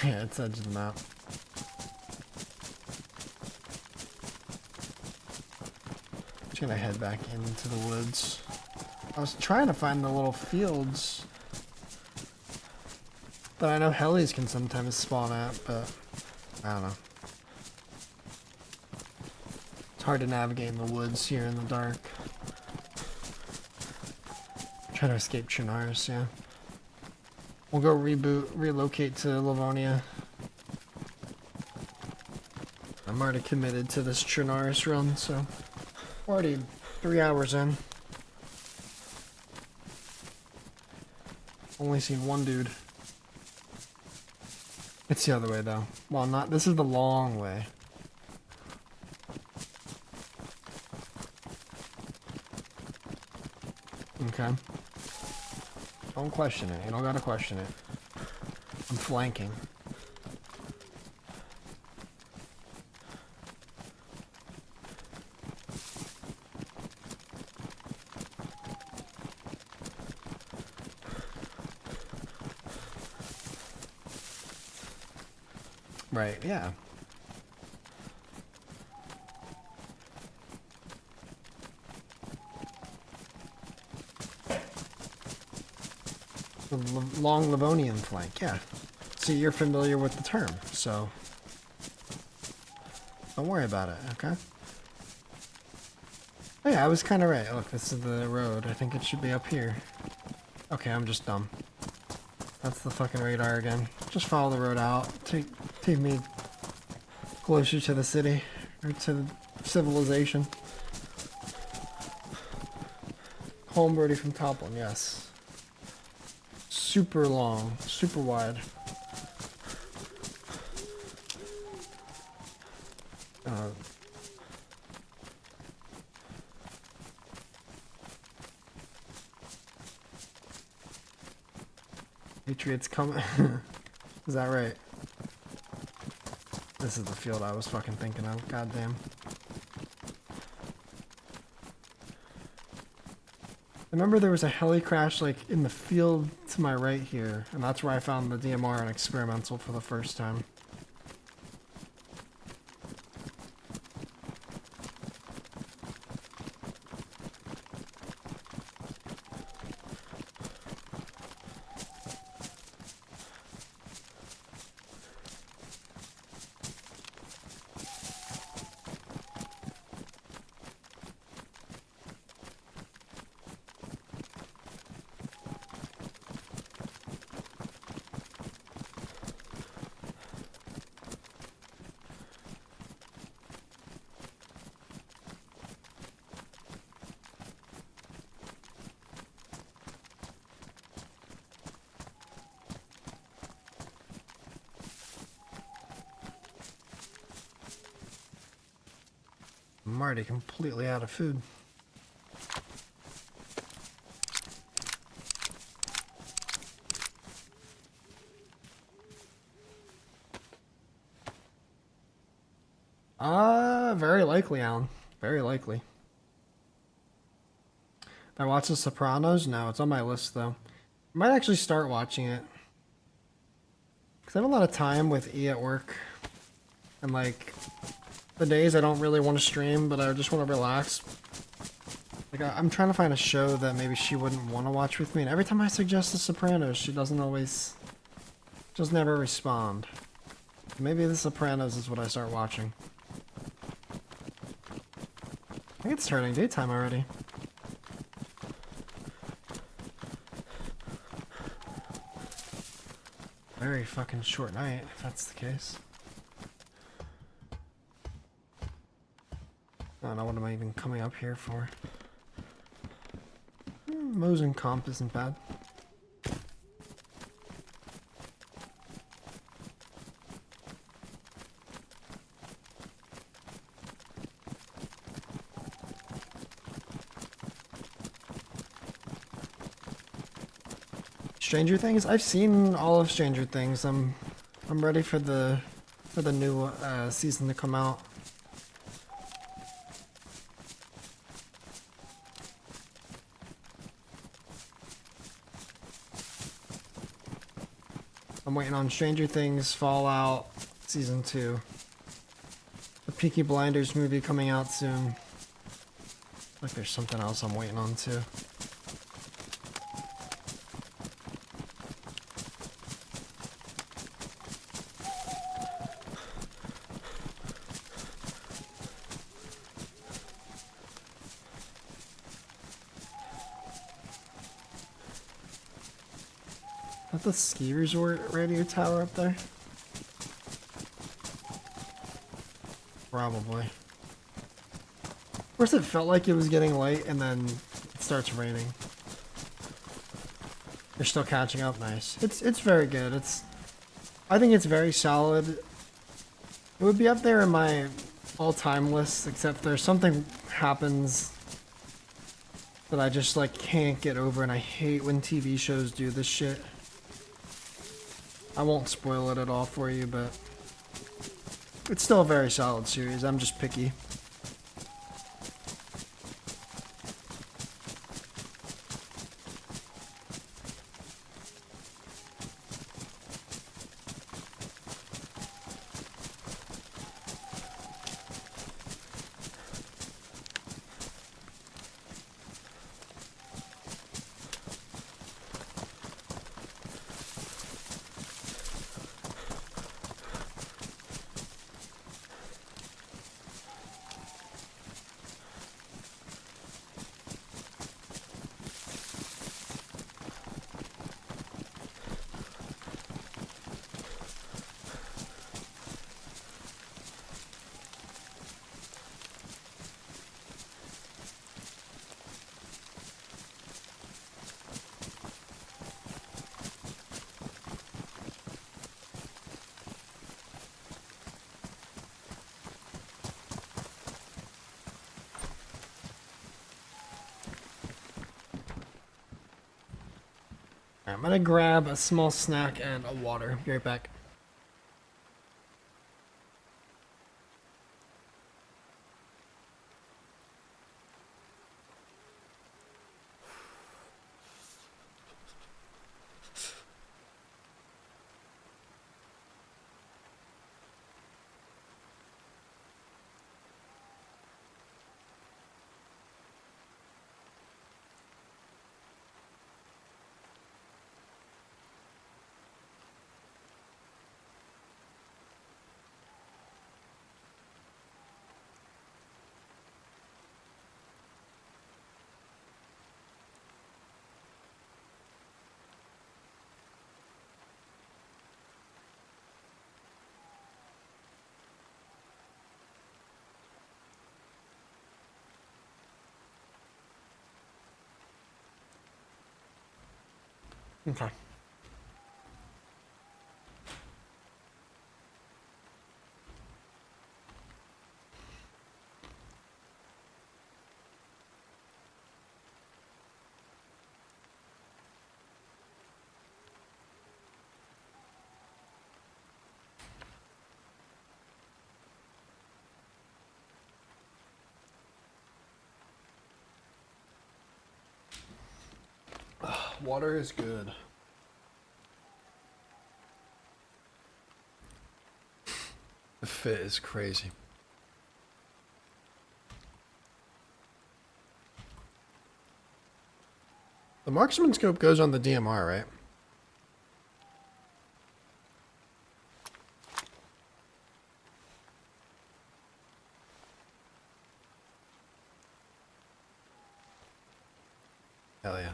Yeah, it's edge of the map. Just gonna head back into the woods. I was trying to find the little fields that I know helis can sometimes spawn at, but I don't know. It's hard to navigate in the woods here in the dark. Trying to escape Chernars, yeah. We'll go relocate to Livonia. I'm already committed to this Chernars run, so we're already 3 hours in. Only seen one dude. It's the other way though. Well, not. This is the long way. Okay. Don't question it. You don't gotta question it. I'm flanking. Right, yeah. The long Livonian flank, yeah. See, you're familiar with the term, so don't worry about it, okay? Oh yeah, I was kind of right. Look, this is the road. I think it should be up here. Okay, I'm just dumb. That's the fucking radar again. Just follow the road out. Take me closer to the city, or to civilization. Home Brody from Toplin, yes. Super long, super wide. Patriots coming. Is that right? This is the field I was fucking thinking of. Goddamn. I remember there was a heli crash like in the field to my right here, and that's where I found the DMR on experimental for the first time. I'm already completely out of food. Very likely, Alan. Very likely. Did I watch The Sopranos? No, it's on my list, though. I might actually start watching it. Because I have a lot of time with E at work. And, like, the days I don't really want to stream, but I just want to relax. Like, I'm trying to find a show that maybe she wouldn't want to watch with me. And every time I suggest The Sopranos, she doesn't never respond. Maybe The Sopranos is what I start watching. I think it's turning daytime already. Very fucking short night, if that's the case. I don't know, what am I even coming up here for? Mosin comp isn't bad. Stranger Things? I've seen all of Stranger Things. I'm ready for the new season to come out. I'm waiting on Stranger Things Fallout Season 2. The Peaky Blinders movie coming out soon. Like there's something else I'm waiting on too. Is that the ski resort radio tower up there? Probably. First it felt like it was getting light and then it starts raining. You're still catching up, nice. It's very good. I think it's very solid. It would be up there in my all-time list, except there's something happens that I just like can't get over, and I hate when TV shows do this shit. I won't spoil it at all for you, but it's still a very solid series. I'm just picky. I'm gonna grab a small snack and a water. Be right back. Okay. Water is good. The fit is crazy. The marksman scope goes on the DMR, right? Hell yeah.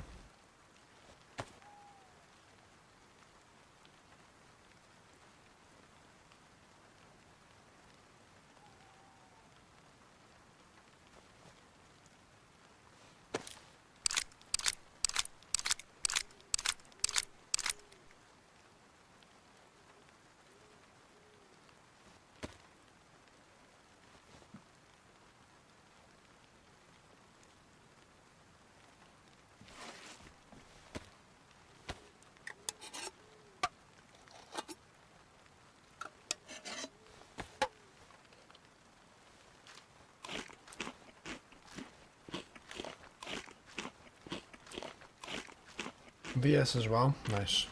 VS as well. Nice.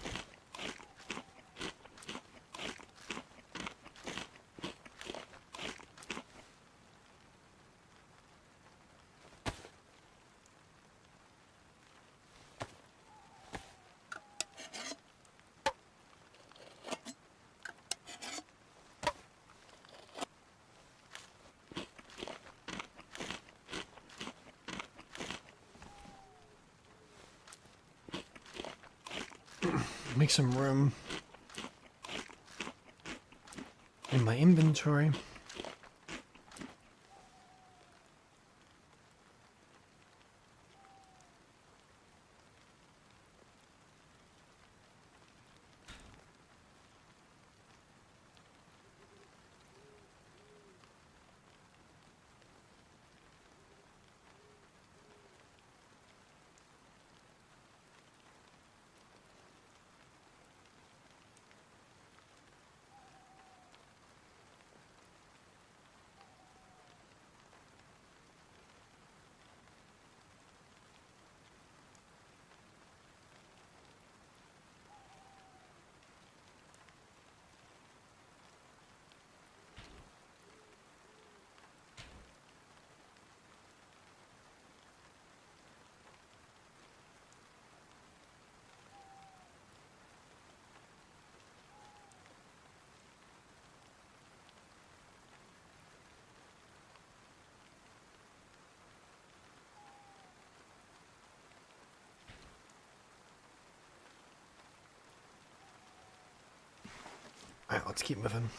Make some room in my inventory. Alright, let's keep moving.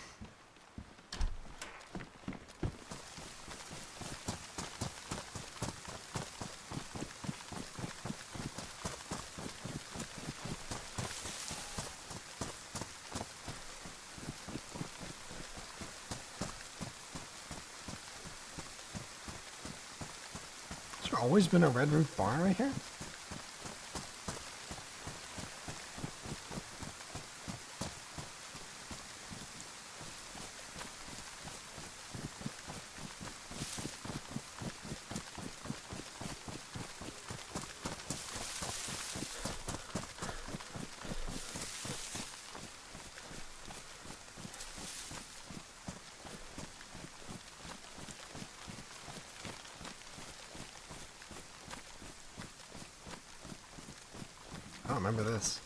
Has there always been a red roof barn right here? don't remember this.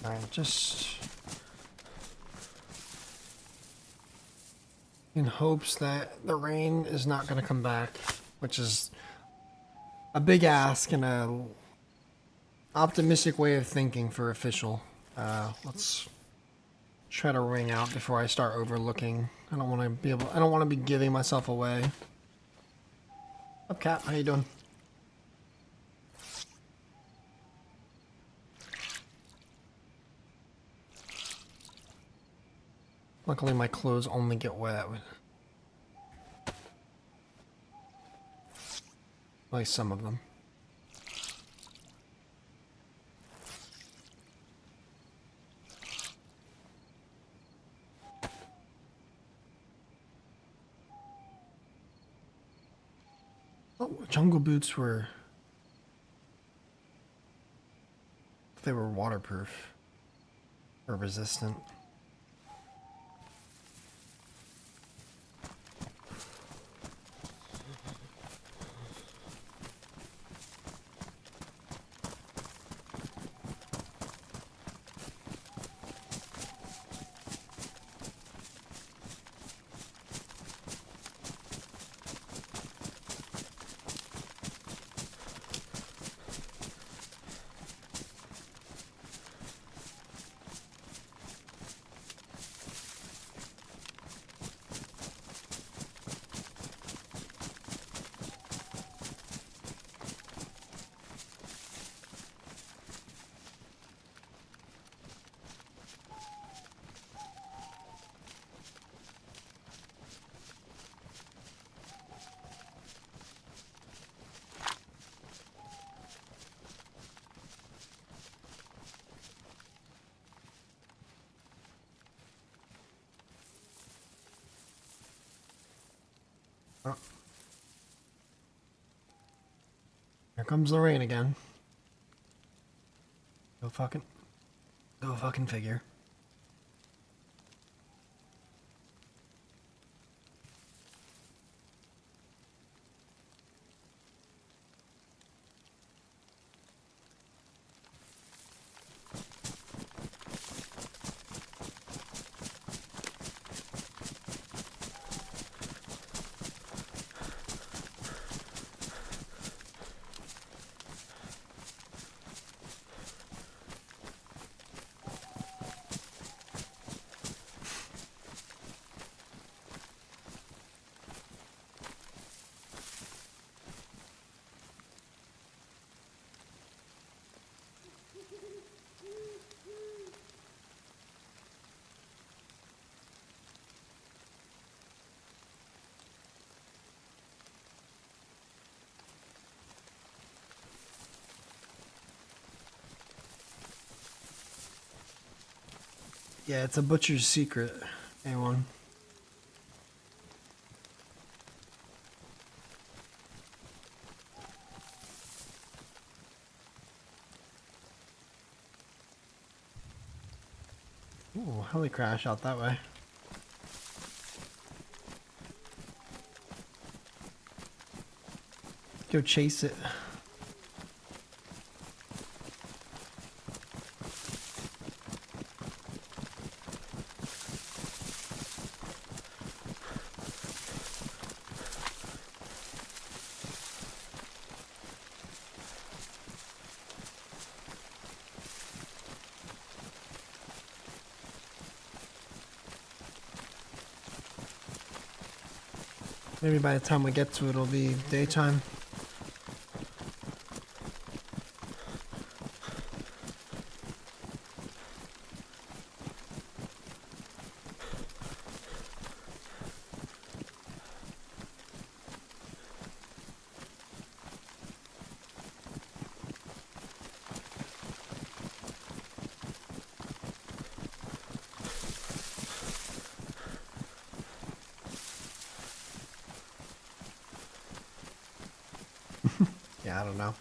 Alright, just in hopes that the rain is not going to come back, which is a big ask and a optimistic way of thinking for official. Let's try to ring out before I start overlooking. I don't want to be giving myself away. Up, Cap? How you doing? Luckily, my clothes only get wet. At least some of them. Oh, jungle boots were... They were waterproof. Or resistant. Oh. Here comes the rain again. Go fucking figure. Yeah, it's a butcher's secret, A1. Ooh, heli crash out that way. Go chase it. Maybe by the time we get to it, it'll be daytime. Yeah, I don't know.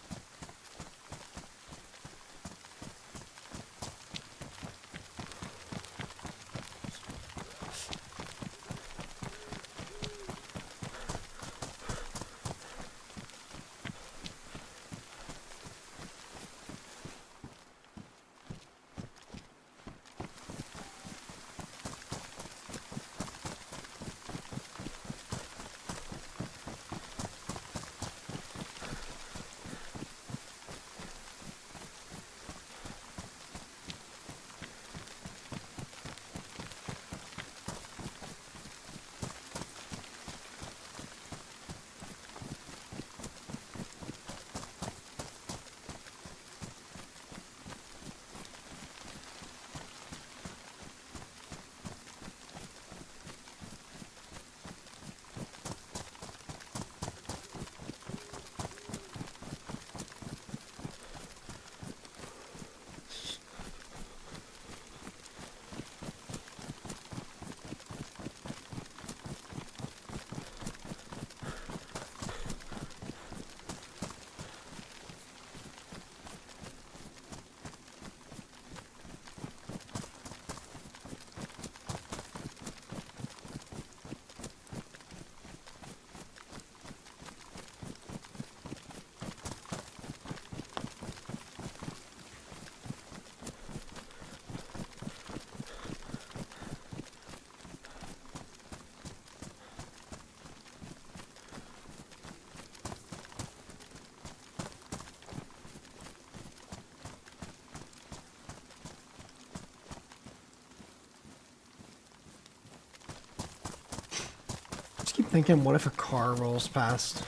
Keep thinking, what if a car rolls past?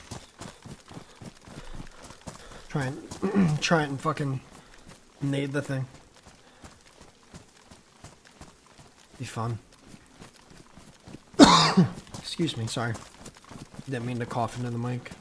Try and fucking nade the thing. Be fun. Excuse me, sorry. Didn't mean to cough into the mic.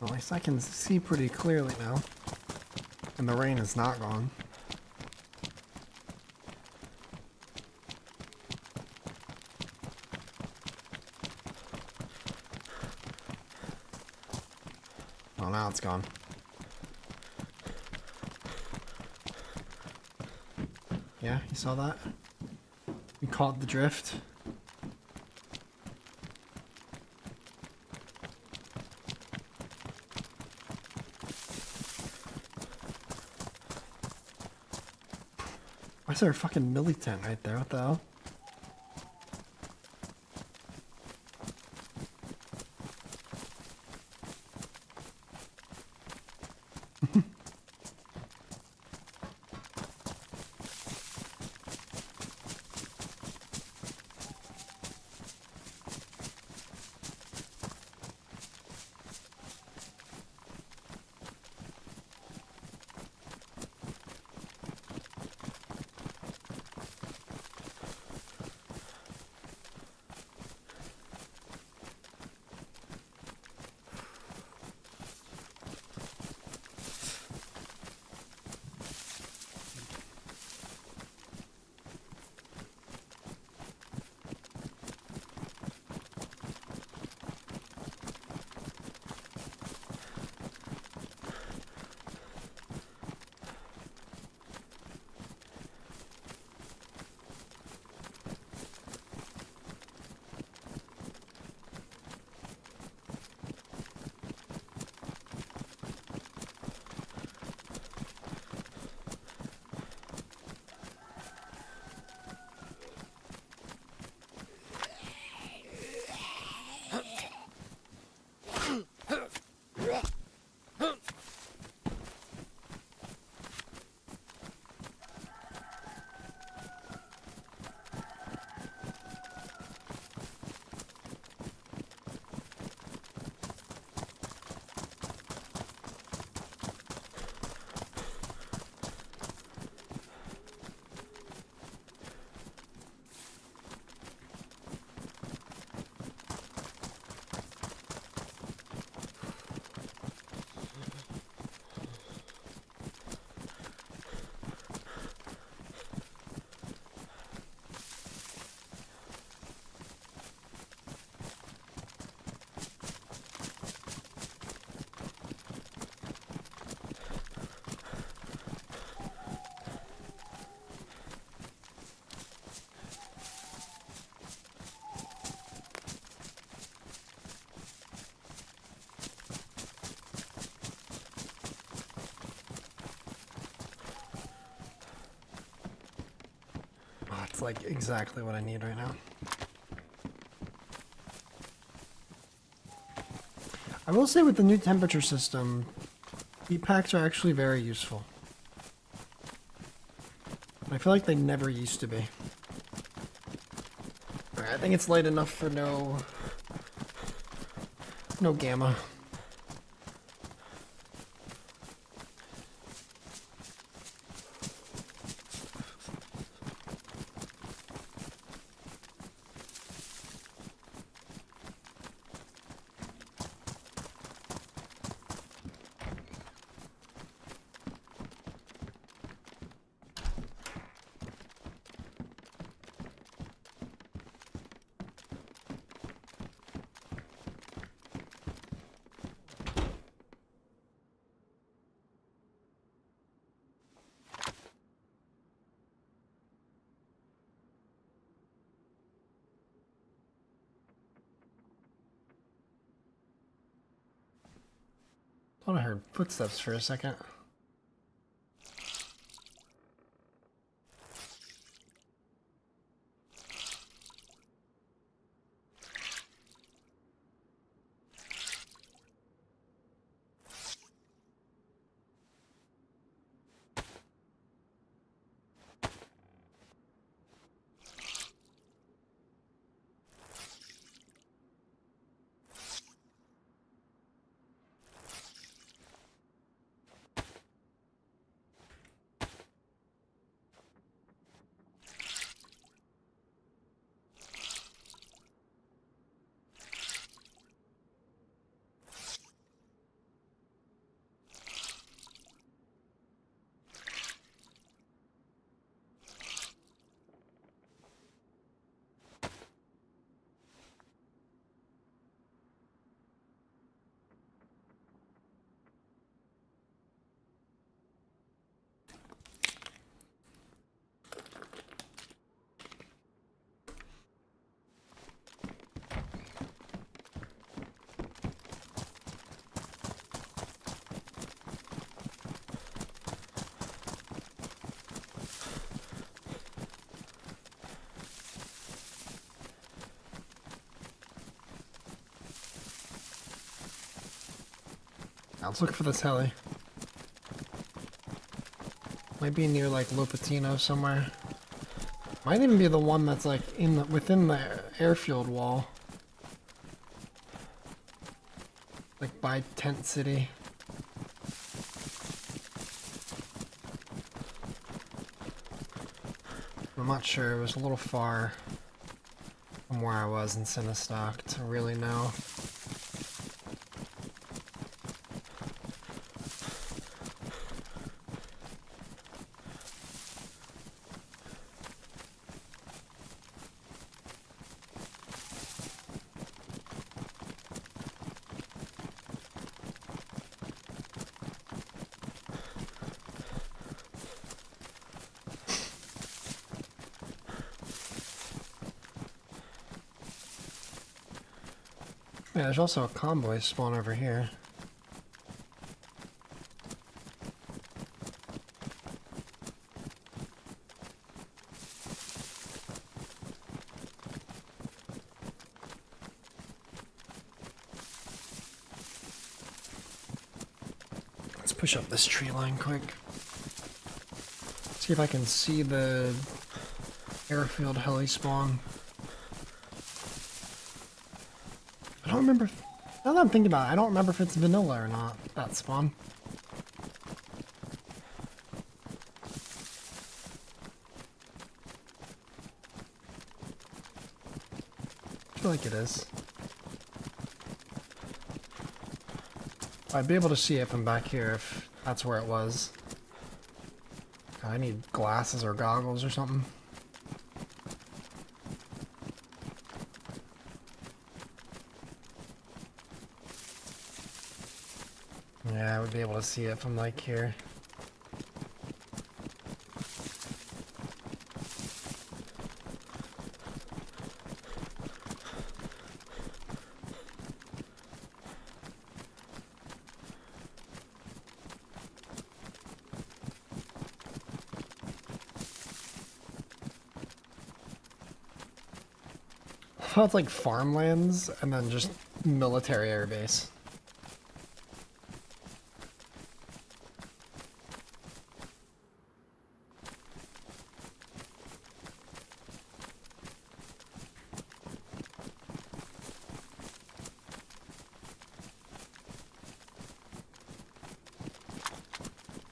Well, at least I can see pretty clearly now. And the rain is not gone. Oh, now it's gone. Yeah, you saw that? We caught the drift. Why is there a fucking militant right there? What the hell? That's like exactly what I need right now. I will say with the new temperature system, heat packs are actually very useful. I feel like they never used to be. Alright, I think it's light enough for no gamma. Thought I heard footsteps for a second. Now let's look for this heli. Might be near like Lopatino somewhere. Might even be the one that's like within the airfield wall. Like by Tent City. I'm not sure, it was a little far from where I was in Cinestock to really know. Yeah, there's also a convoy spawn over here. Let's push up this tree line quick. See if I can see the airfield heli spawn. I don't remember. Now that I'm thinking about it, I don't remember if it's vanilla or not, that spawn. I feel like it is. I'd be able to see it from back here if that's where it was. I need glasses or goggles or something. Yeah, I would be able to see it from like here. how it's like farmlands and then just military airbase.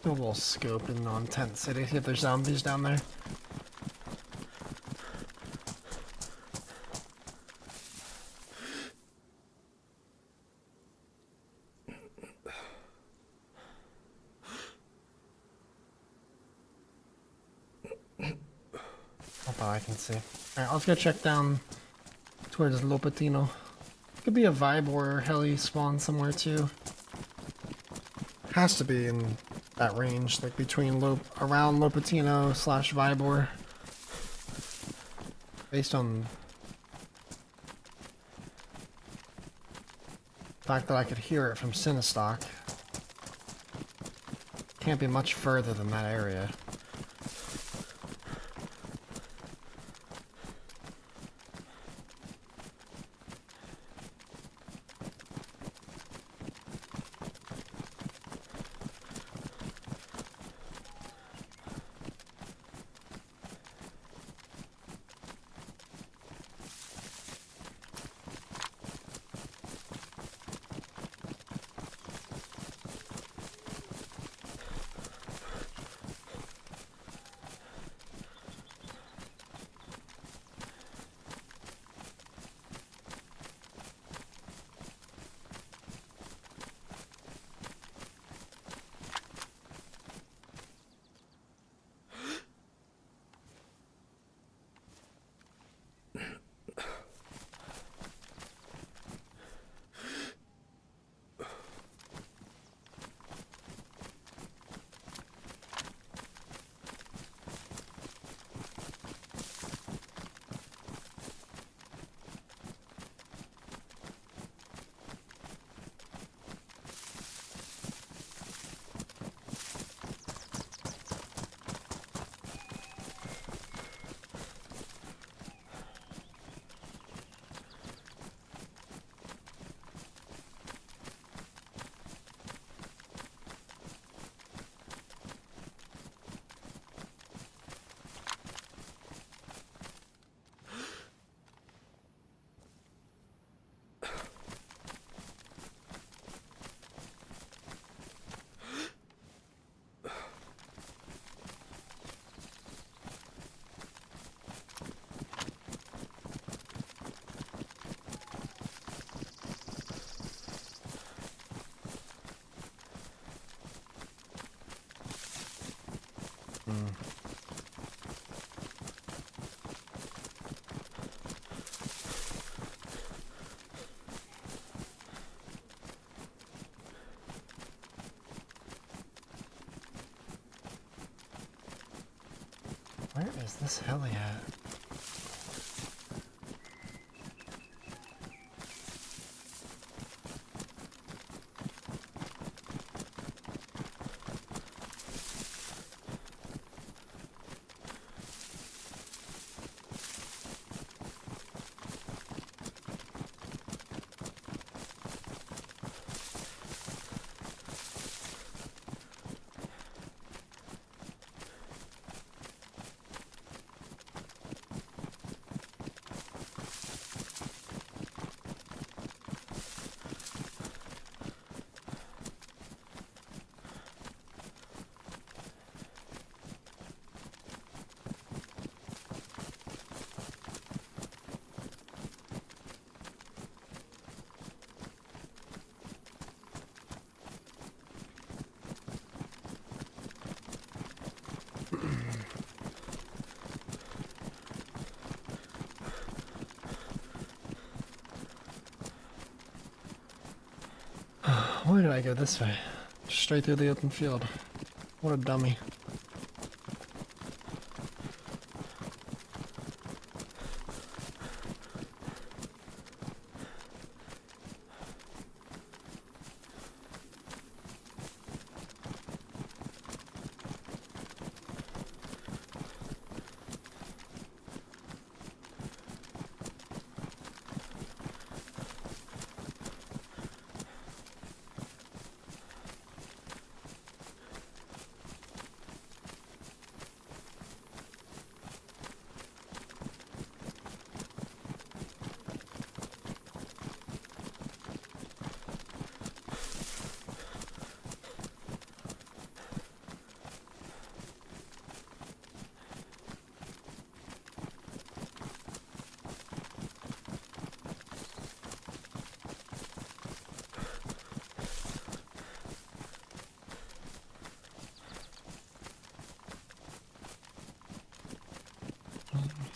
Do a little scoping on Tent City, see if there's zombies down there. That's all I can see. Alright, let's go check down towards Lopatino. Could be a Vibe or heli spawn somewhere too. Has to be in that range, like between around Lopatino / Vibor. Based on the fact that I could hear it from Sinistock. Can't be much further than that area. Where is this heli at? Why did I go this way? Straight through the open field. What a dummy.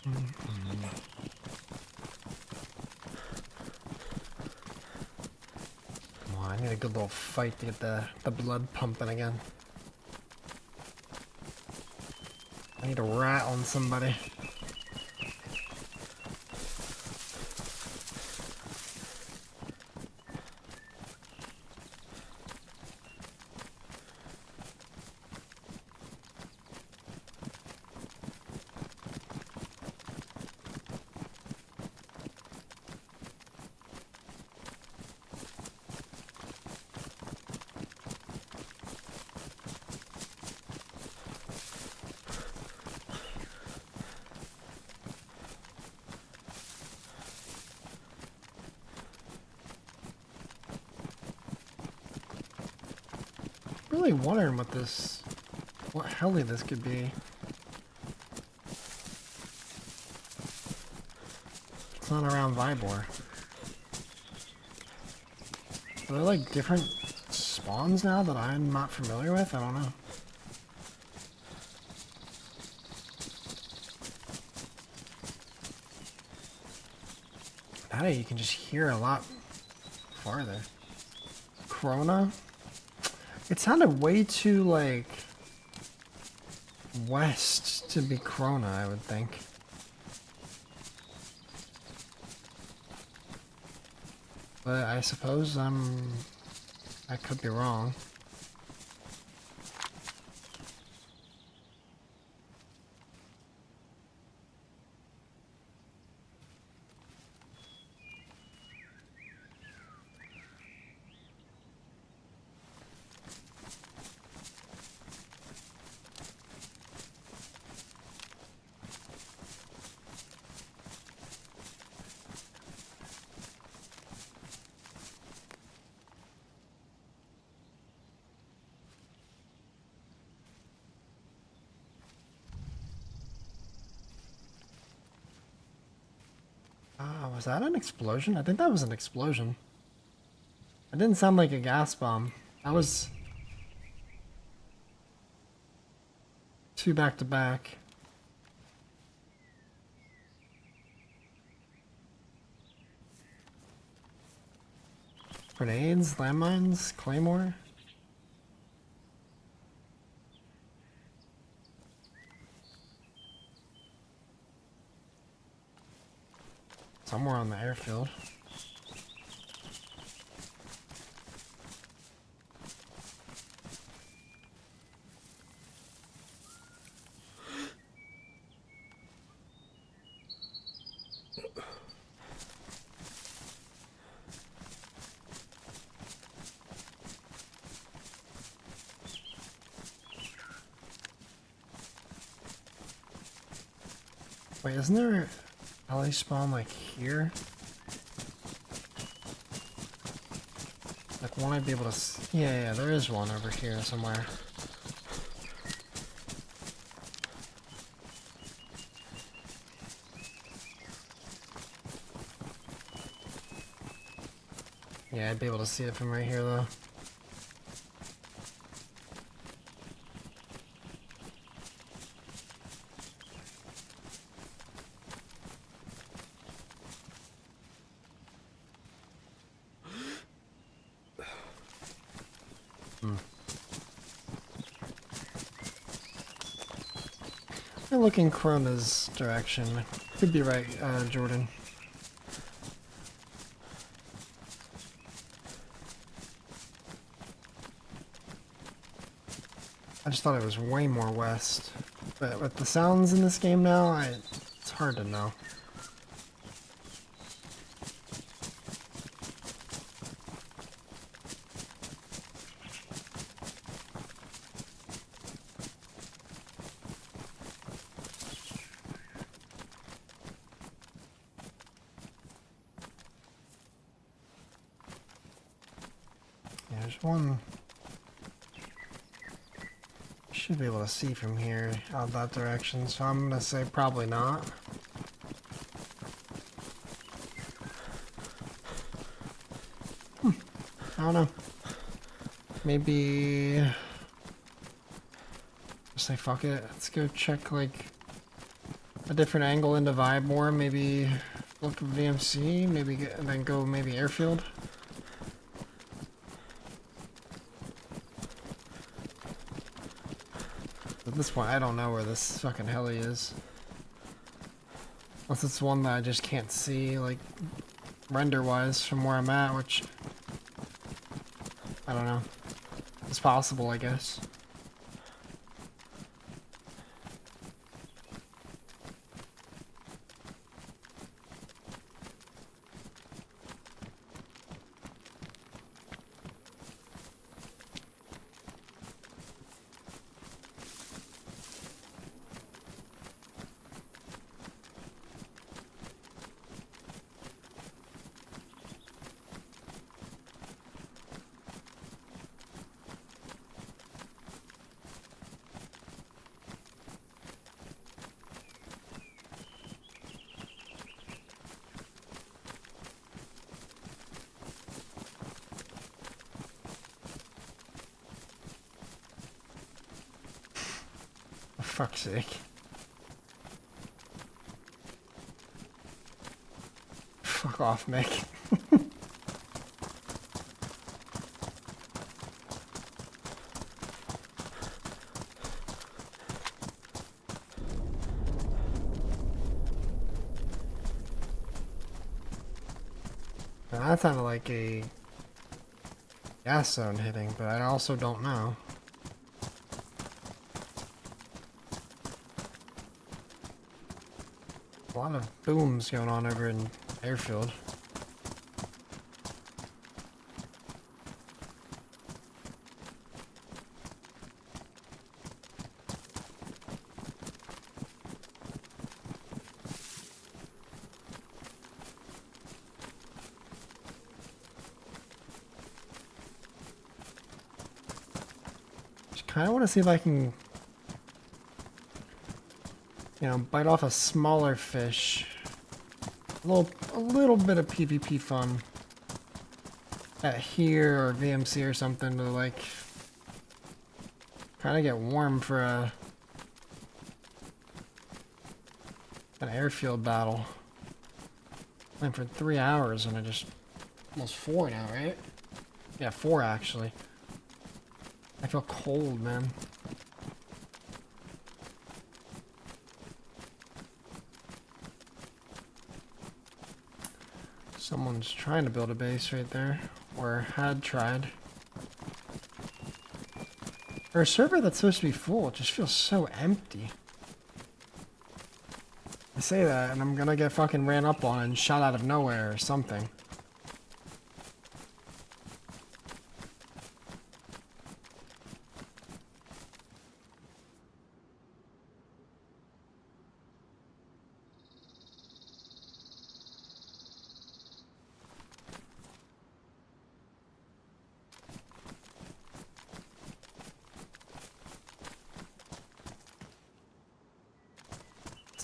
Come on, I need a good little fight to get the blood pumping again. I need a rat on somebody. Really wondering what heli this could be. It's not around Vibor. Are there like different spawns now that I'm not familiar with? I don't know. That you can just hear a lot farther. Corona? It sounded way too, like, west to be Corona, I would think. But I suppose I could be wrong. Was that an explosion? I think that was an explosion. It didn't sound like a gas bomb. That was two back to back. Grenades, landmines, claymore. Somewhere on the airfield. Wait, isn't there LA spawn like here? Like one I'd be able to yeah, there is one over here somewhere. Yeah, I'd be able to see it from right here though. I look in Corona's direction. Could be right, Jordan. I just thought it was way more west. But with the sounds in this game now, it's hard to know. Yeah, there's one. Should be able to see from here out that direction, so I'm gonna say probably not. I don't know. Maybe say fuck it. Let's go check like a different angle into vibe more. Maybe look at VMC, maybe and then go maybe airfield. At this point, I don't know where this fucking heli is. Unless it's one that I just can't see, like, render-wise from where I'm at, which... I don't know. It's possible, I guess. For fuck's sake. Fuck off, Mick. Now, that sounded like a gas zone hitting, but I also don't know. A lot of booms going on over in airfield. Just kind of want to see if I can, you know, bite off a smaller fish. A little bit of PvP fun at here or VMC or something to like kind of get warm for an airfield battle. Playing for 3 hours and I just almost 4 now, right? Yeah, 4 actually. I feel cold, man. Someone's trying to build a base right there, or had tried. For a server that's supposed to be full, it just feels so empty. I say that, and I'm gonna get fucking ran up on and shot out of nowhere or something.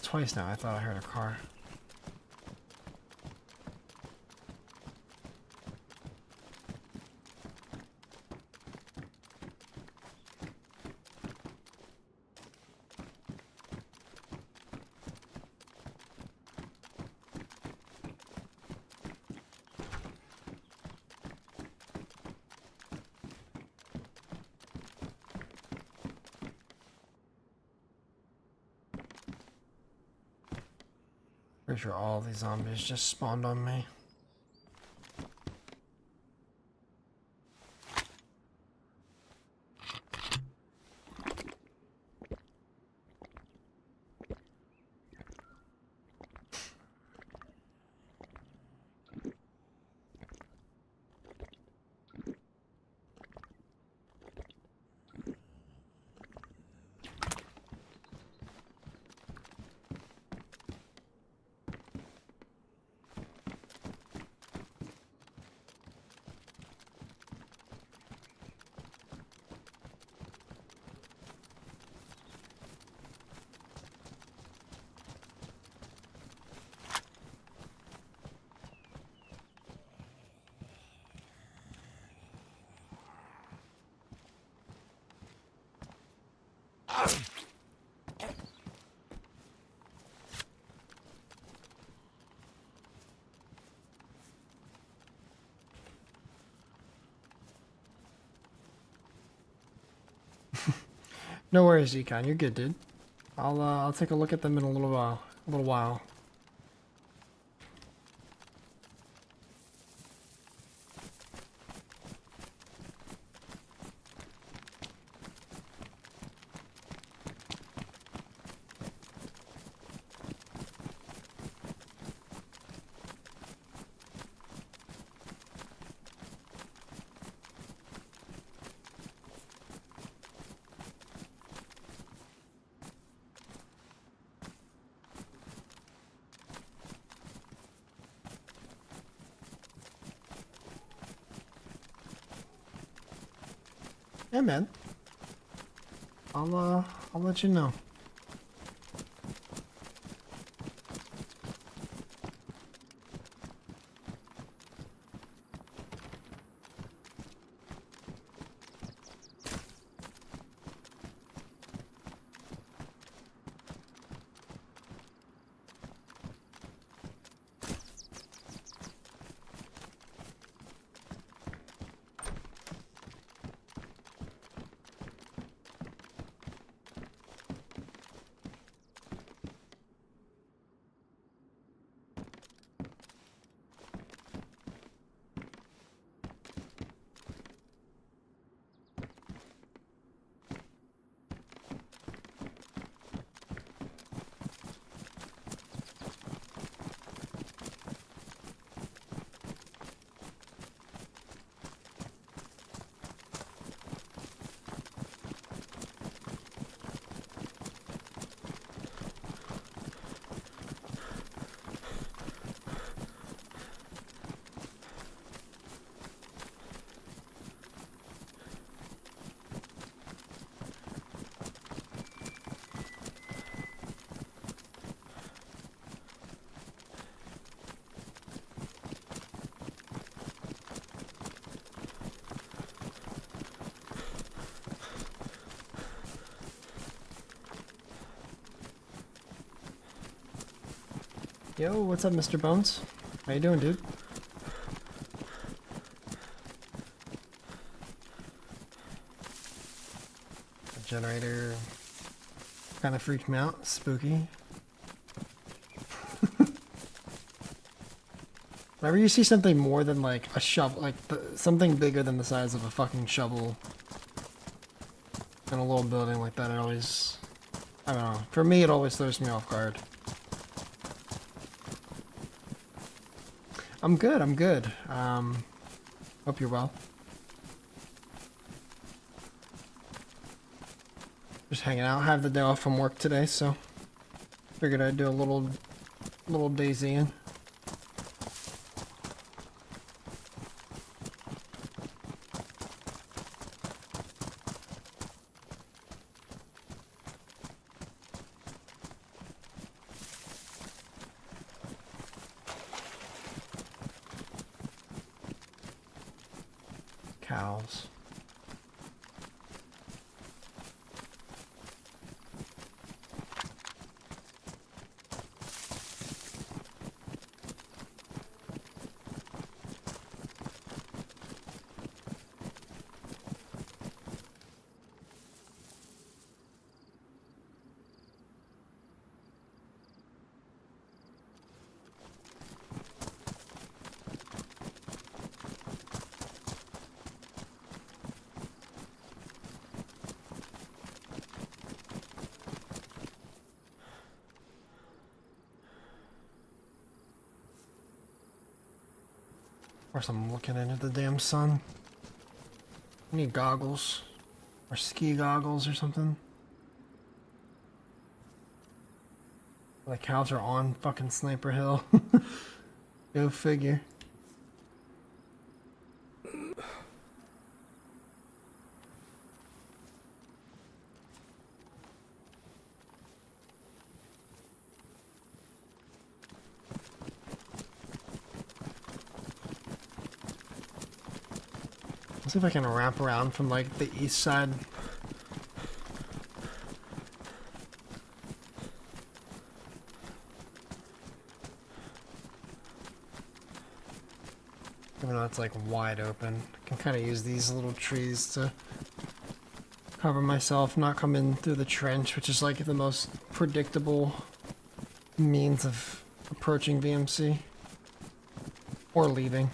Twice now, I thought I heard a car. Pretty sure all these zombies just spawned on me. No worries, Econ. You're good, dude. I'll take a look at them in a little while. A little while. Yeah, man. I'll let you know. Yo, what's up, Mr. Bones? How you doing, dude? The generator kind of freaked me out. Spooky. Whenever you see something more than like a shovel, like something bigger than the size of a fucking shovel in a little building like that, it always, I don't know. For me, it always throws me off guard. I'm good, I'm good. Hope you're well. Just hanging out. Have the day off from work today, so figured I'd do a little DayZ. Cows. Of course, I'm looking into the damn sun. I need goggles. Or ski goggles or something. The cows are on fucking Sniper Hill. Go figure. Let's see if I can wrap around from like the east side. Even though it's like wide open, I can kind of use these little trees to cover myself, not come in through the trench, which is like the most predictable means of approaching VMC or leaving.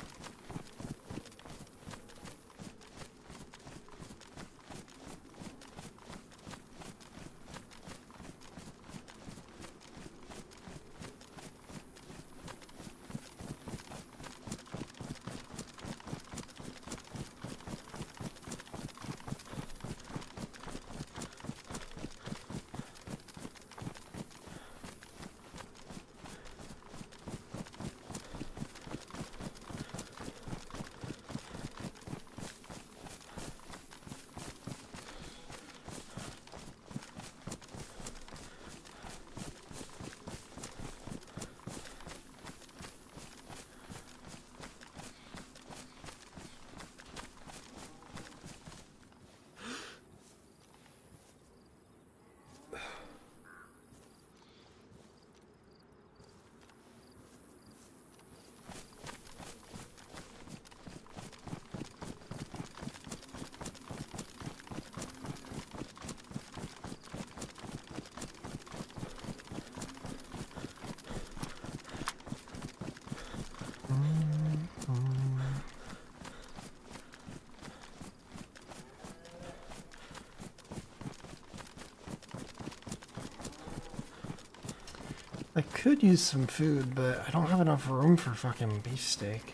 I could use some food, but I don't have enough room for fucking beefsteak.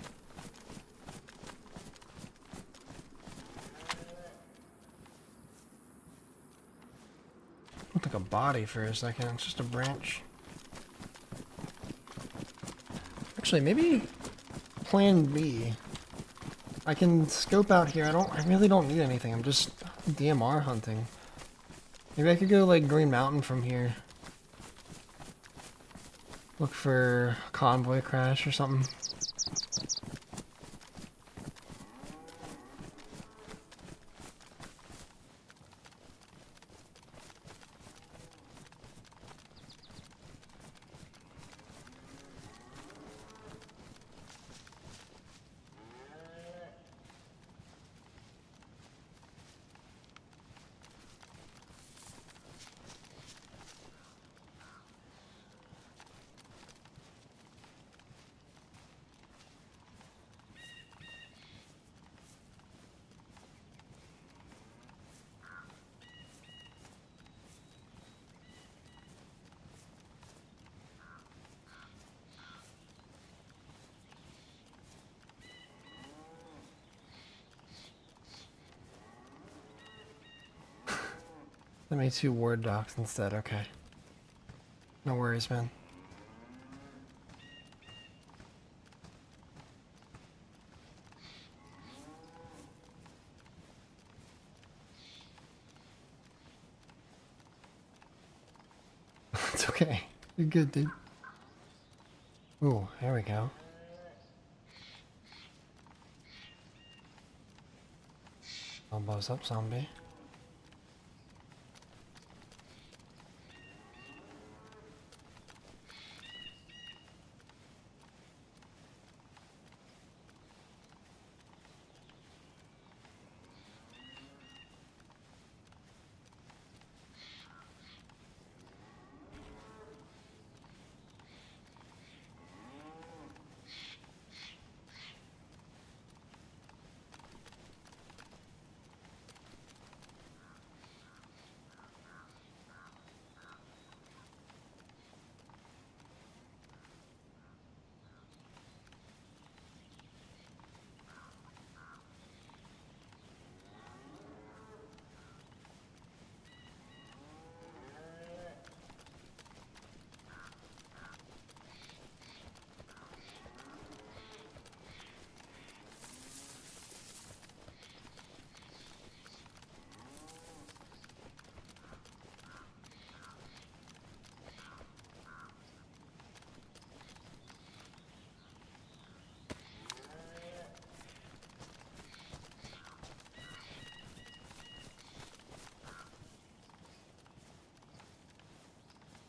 Looked like a body for a second. It's just a branch. Actually, maybe plan B. I can scope out here. I really don't need anything. I'm just DMR hunting. Maybe I could go like Green Mountain from here. Look for a convoy crash or something. Let me 2 Word docs instead, okay. No worries, man. It's okay. You're good, dude. Ooh, there we go. Elbows up, zombie.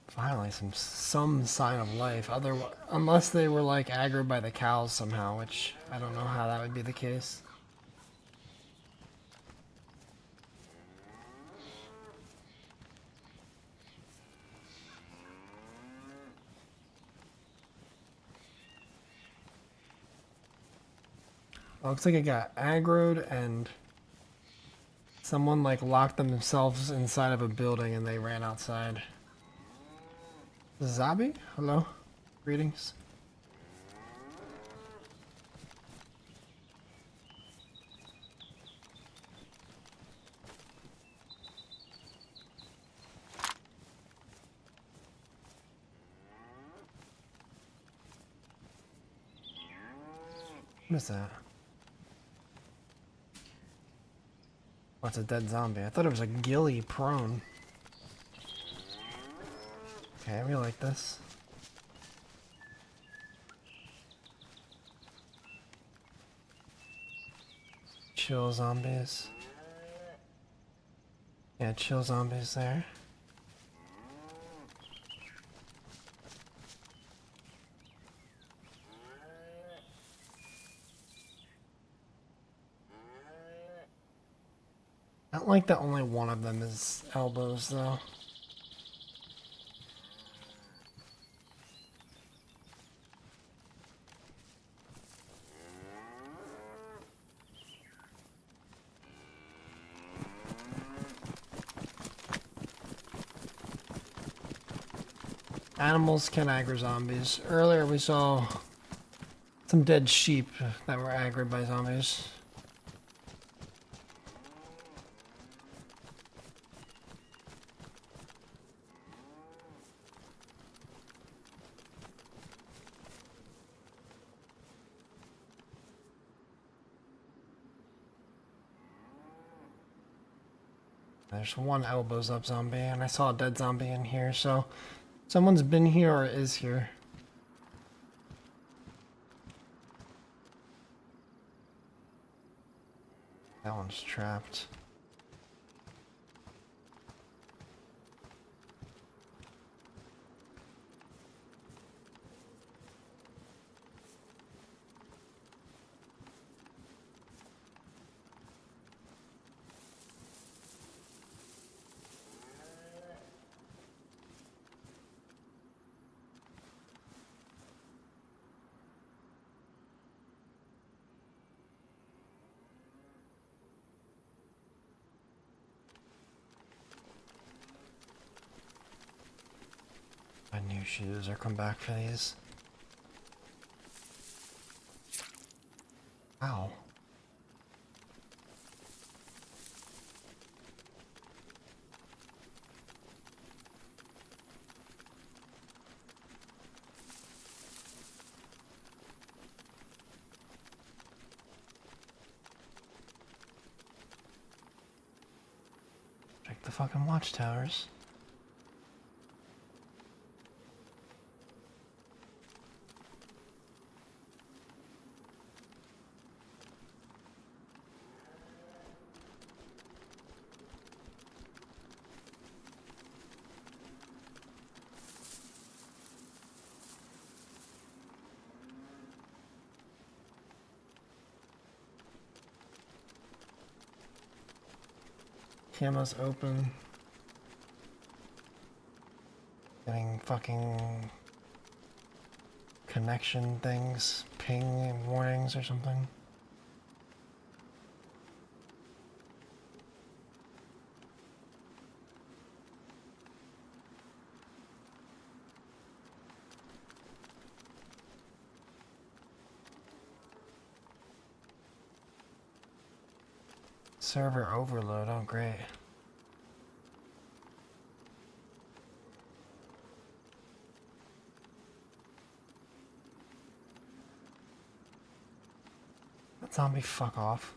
Finally, some sign of life. Unless they were like aggroed by the cows somehow, which I don't know how that would be the case. Looks like it got aggroed and someone like locked themselves inside of a building and they ran outside. Zabi? Hello? Greetings. What is that? What's a dead zombie? I thought it was a ghillie prone. Okay, I really like this. Chill zombies. Yeah, chill zombies there. I don't like that only one of them is elbows though. Animals can aggro zombies. Earlier we saw some dead sheep that were aggroed by zombies. There's one elbows up zombie, and I saw a dead zombie in here, so someone's been here or is here. That one's trapped. My new shoes are come back for these. Ow. Check the fucking watchtowers. Camera's open. Getting fucking connection things, ping warnings or something. Server overload, oh great. That zombie fuck off.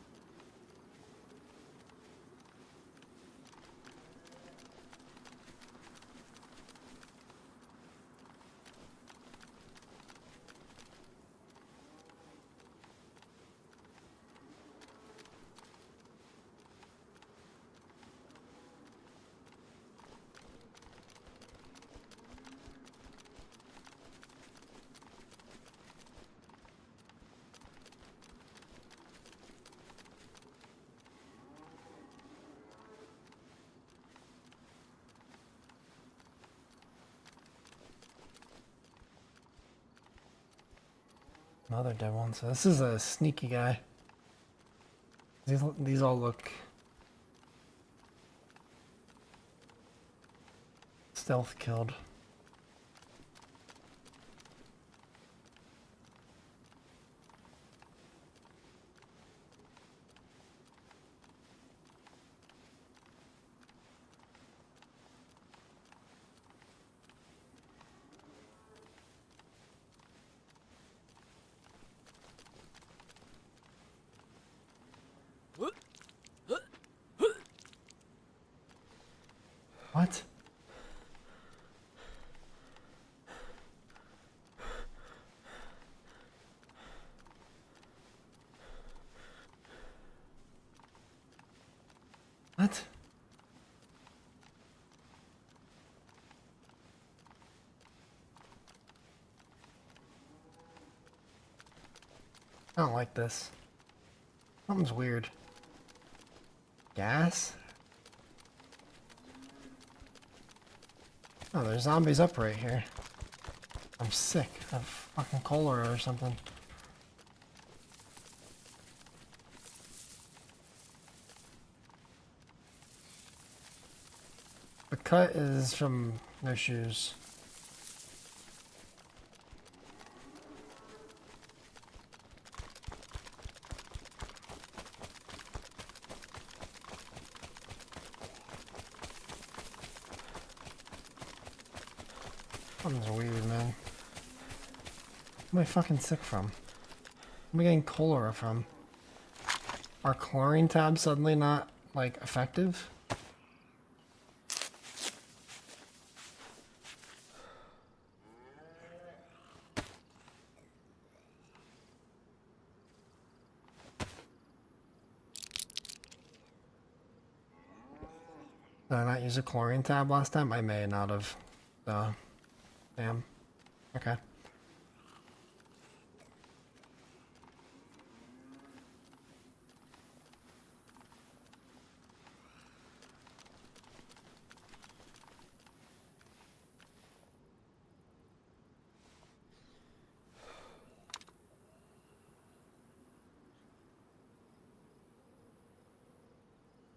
Another dead one, so this is a sneaky guy. These all look stealth killed. What? What? I don't like this. Something's weird. Gas? Oh, there's zombies up right here. I'm sick of fucking cholera or something. The cut is from their shoes. Something's weird, man. What am I fucking sick from? What am I getting cholera from? Are chlorine tabs suddenly not, like, effective? Did I not use a chlorine tab last time? I may not have. Damn. Okay.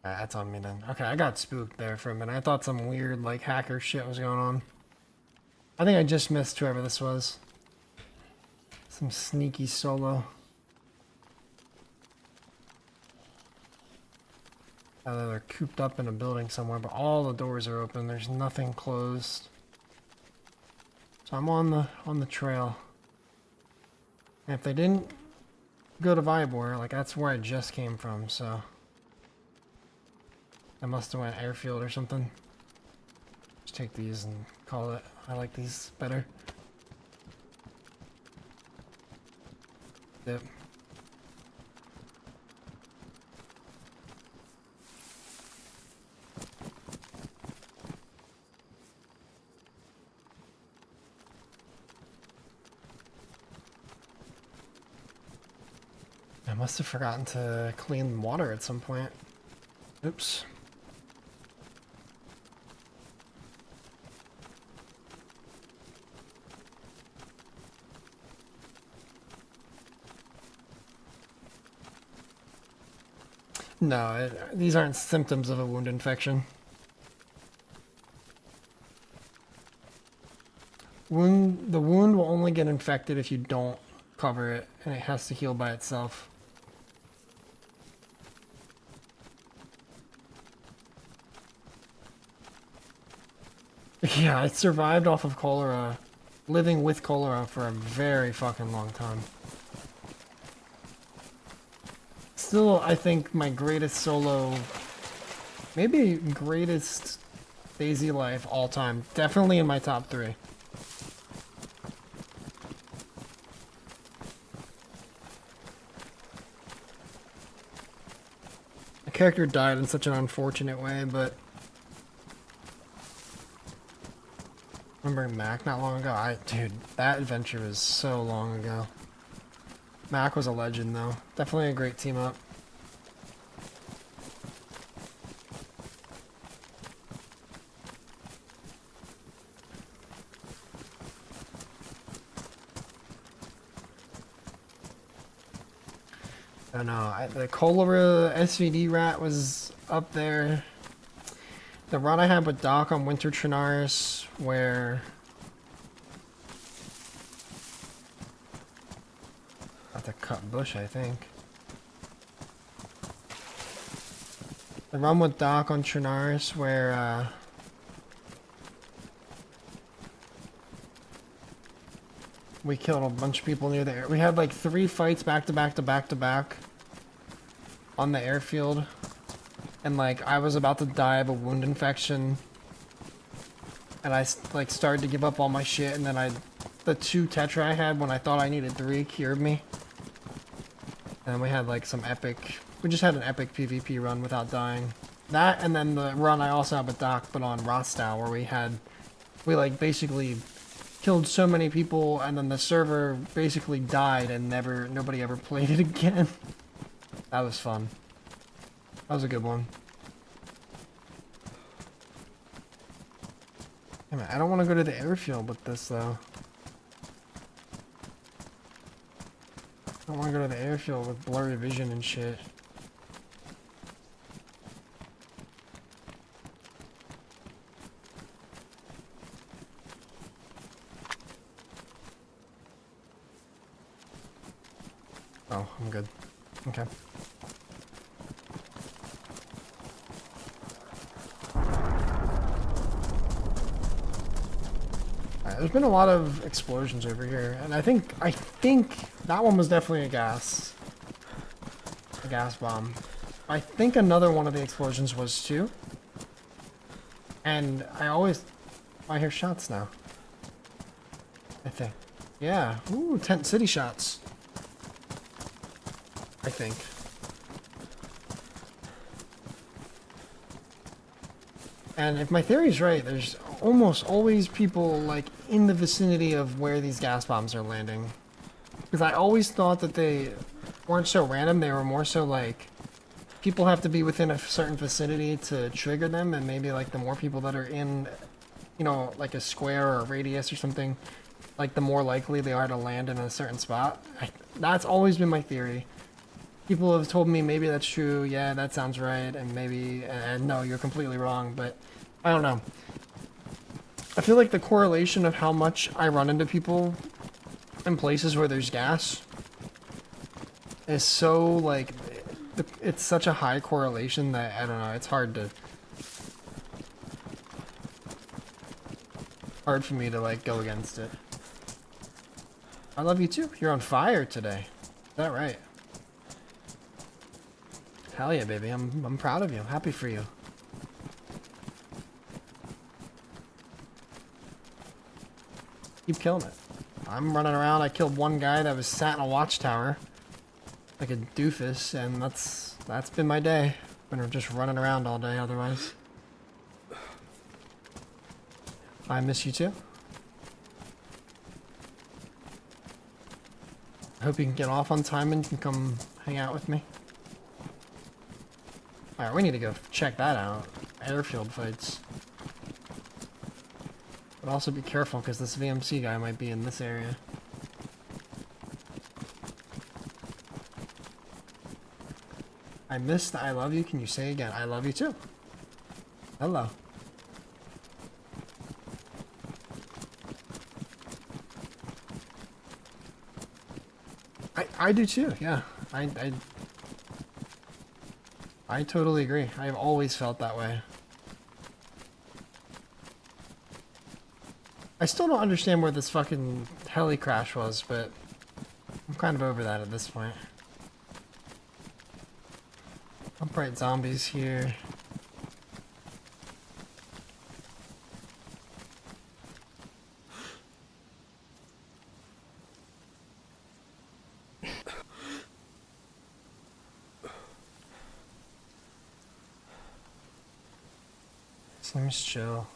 That's on me then. Okay, I got spooked there for a minute. I thought some weird, like, hacker shit was going on. I think I just missed whoever this was. Some sneaky solo. They're cooped up in a building somewhere, but all the doors are open. There's nothing closed. So I'm on the trail. And if they didn't go to Vibor, like, that's where I just came from, so I must have went airfield or something. Just take these and call it. I like these better. Yep. I must have forgotten to clean water at some point. Oops. No, these aren't symptoms of a wound infection. The wound will only get infected if you don't cover it, and it has to heal by itself. Yeah, I survived off of cholera, living with cholera for a very fucking long time. Still, I think my greatest solo, maybe greatest DayZ life all time. Definitely in my top 3. The character died in such an unfortunate way, but remembering Mac not long ago, dude, that adventure was so long ago. Mac was a legend, though. Definitely a great team up. I don't know. The cholera SVD rat was up there. The run I had with Doc on Winter Trinaris, where I have to cut bush, I think. The run with Doc on Trinaris, where we killed a bunch of people near the air. We had like 3 fights back to back to back to back on the airfield. And like I was about to die of a wound infection. And I like started to give up all my shit, and then the 2 tetra I had when I thought I needed 3 cured me. And we had like some epic, we just had an epic PvP run without dying. That, and then the run I also had with Doc, but on Rostau, where we like basically killed so many people, and then the server basically died, and nobody ever played it again. That was fun. That was a good one. Damn it, I don't want to go to the airfield with this, though. I don't want to go to the airfield with blurry vision and shit. Oh, I'm good. Okay. Alright, there's been a lot of explosions over here, and I think that one was definitely a gas bomb. I think another one of the explosions was too. And I hear shots now. I think. Yeah. Ooh, Tent City shots. I think. And if my theory's right, there's almost always people like in the vicinity of where these gas bombs are landing. Because I always thought that they weren't so random, they were more so like people have to be within a certain vicinity to trigger them, and maybe like the more people that are in, you know, like a square or a radius or something, like the more likely they are to land in a certain spot. That's always been my theory. People have told me maybe that's true, yeah, that sounds right, and maybe, and no, you're completely wrong, but I don't know. I feel like the correlation of how much I run into people in places where there's gas is so, like, it's such a high correlation that, I don't know, it's hard for me to, like, go against it. I love you too. You're on fire today. Is that right? Hell yeah, baby. I'm proud of you. I'm happy for you. Keep killing it. I'm running around. I killed one guy that was sat in a watchtower like a doofus, and that's been my day. Been just running around all day otherwise. I miss you too. I hope you can get off on time and can come hang out with me. Alright, we need to go check that out. Airfield fights. But also be careful, because this VMC guy might be in this area. I missed the I love you. Can you say again? I love you too. Hello. I do too, yeah. I totally agree. I've always felt that way. I still don't understand where this fucking heli crash was, but I'm kind of over that at this point. Upright zombies here. Seems chill.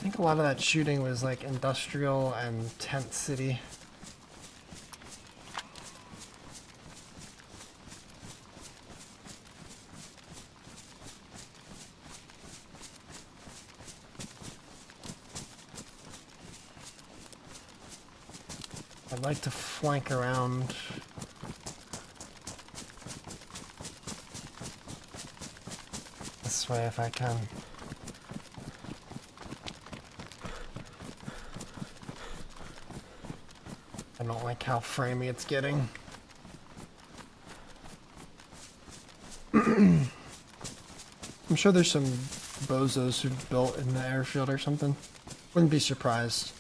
think a lot of that shooting was like industrial and tent city. I'd like to flank around. This way if I can. I don't like how framey it's getting. I'm sure there's some bozos who built in the airfield or something. Wouldn't be surprised.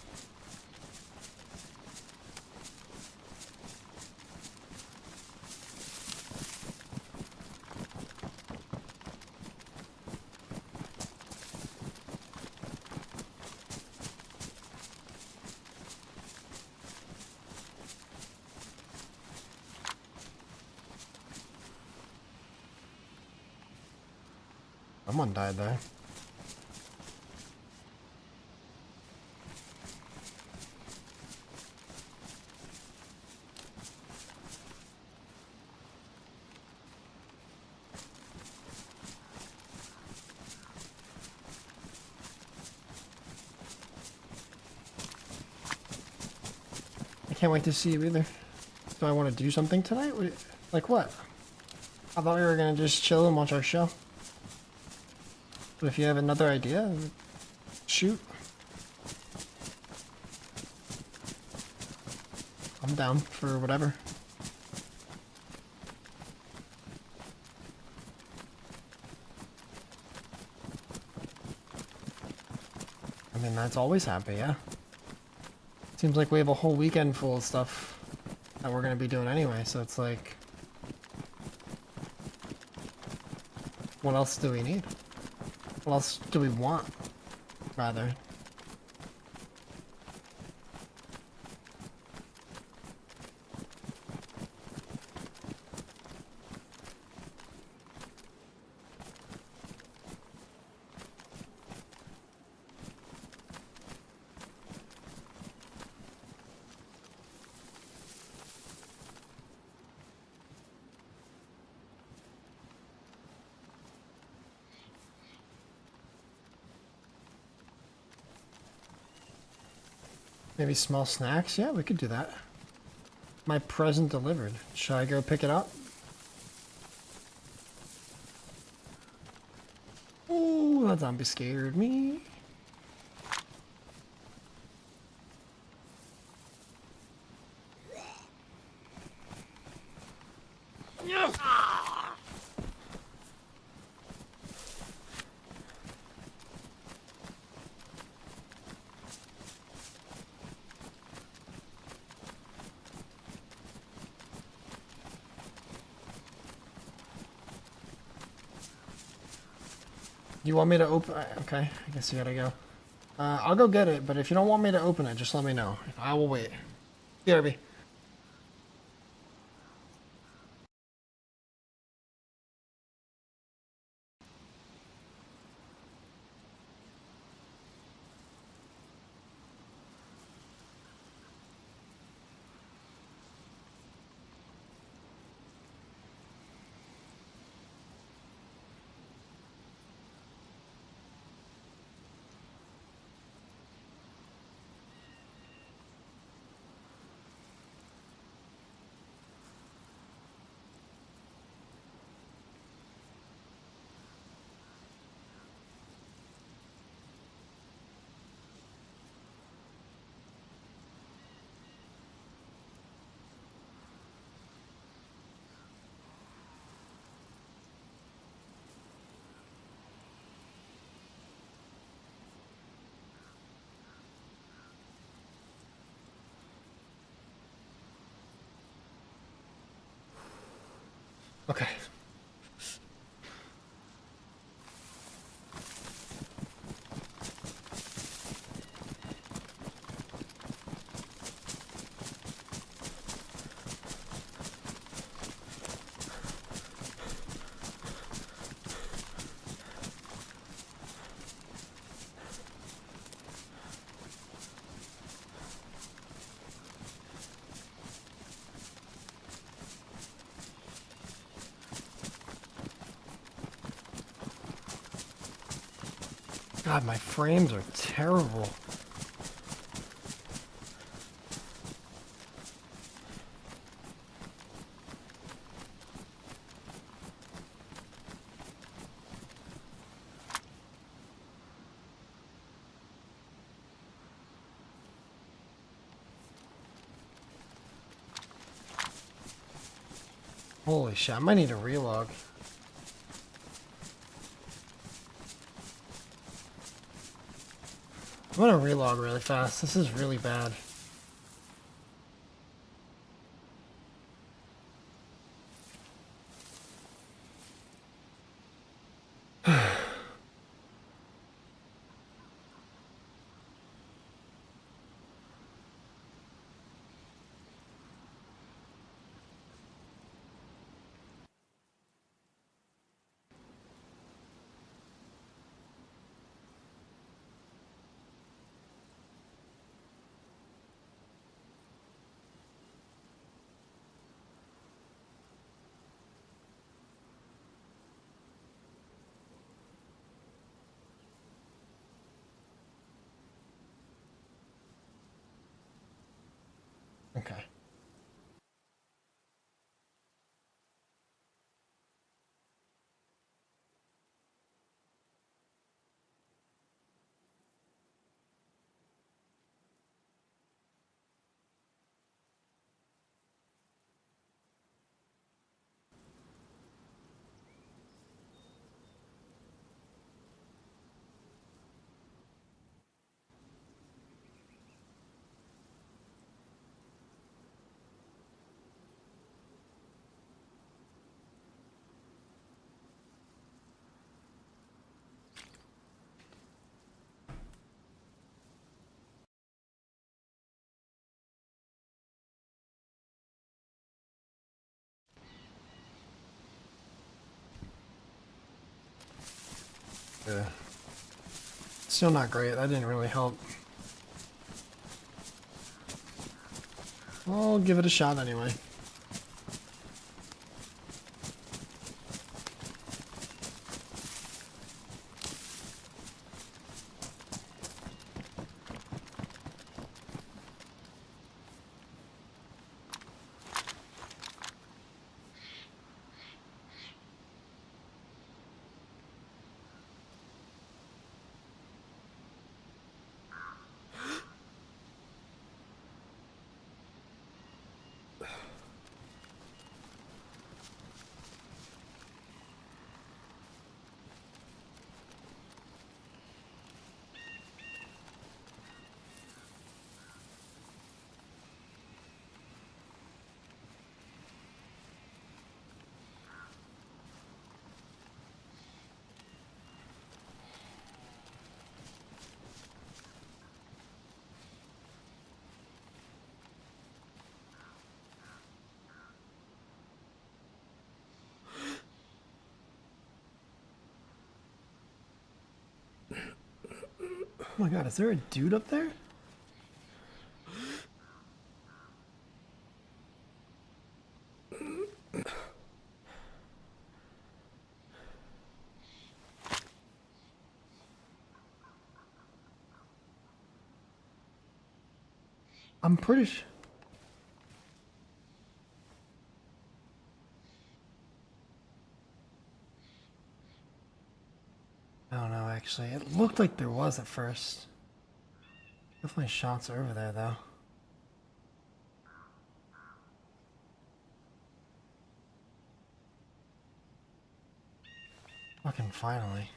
Someone died there. I can't wait to see you either. Do I want to do something tonight? Like what? I thought we were gonna just chill and watch our show. But if you have another idea, shoot. I'm down for whatever. I mean, that's always happy, yeah. Seems like we have a whole weekend full of stuff that we're gonna be doing anyway, so it's like, what else do we need? What else do we want, rather? Maybe small snacks? Yeah, we could do that. My present delivered. Should I go pick it up? Ooh, that zombie scared me. You want me to open? Okay, I guess you gotta go. I'll go get it, but if you don't want me to open it, just let me know. I will wait. BRB. Okay. God, my frames are terrible. Holy shit, I might need a relog. I'm gonna relog really fast. This is really bad. Okay. Yeah. Still not great. That didn't really help. I'll give it a shot anyway. Oh my god, is there a dude up there? I'm pretty sure. I don't know, actually. It looked like there was at first. Definitely shots over there, though. Fucking finally.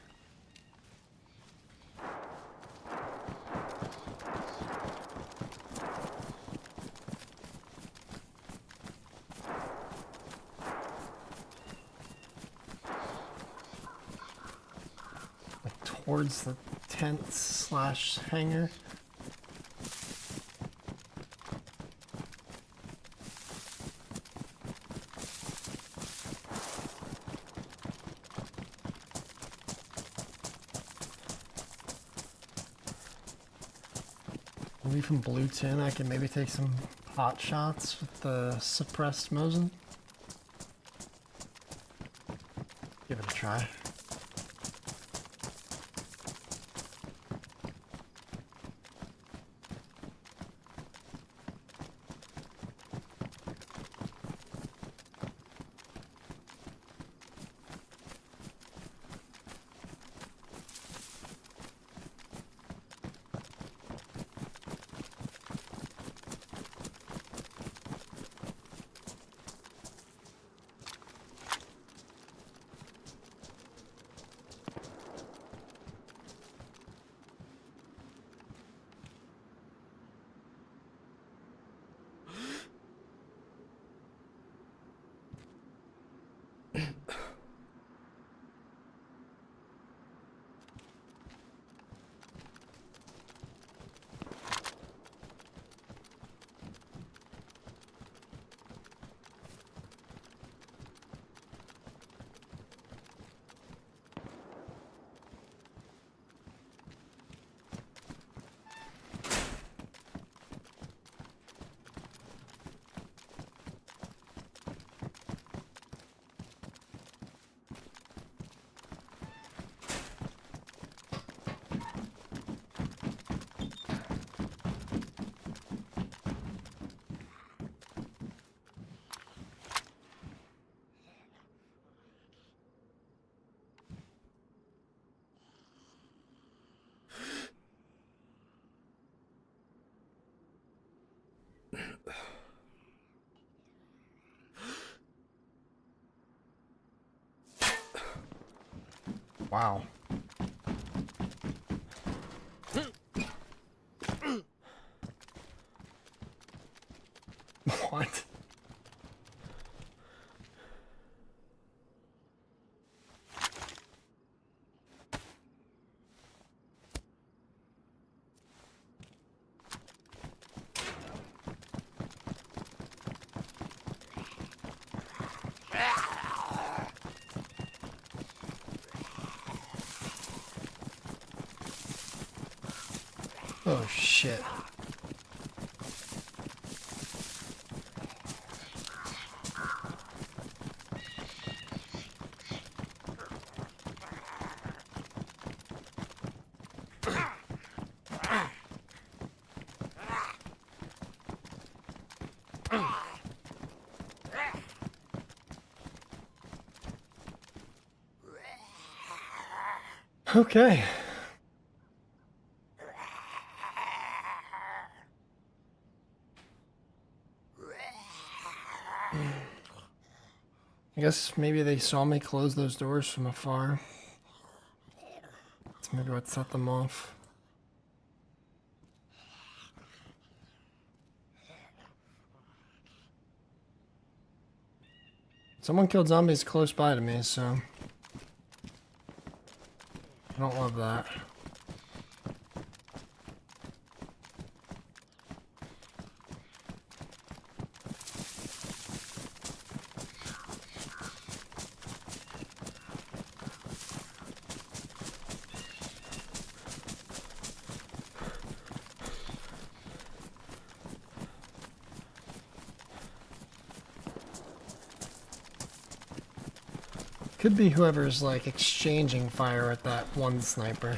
Like towards the tent slash hangar. Maybe from blue tin I can maybe take some pot shots with the suppressed Mosin. Give it a try. Wow. What? Oh shit. Okay. I guess maybe they saw me close those doors from afar. That's maybe what set them off. Someone killed zombies close by to me, so I don't love that. Could be whoever's like exchanging fire at that one sniper.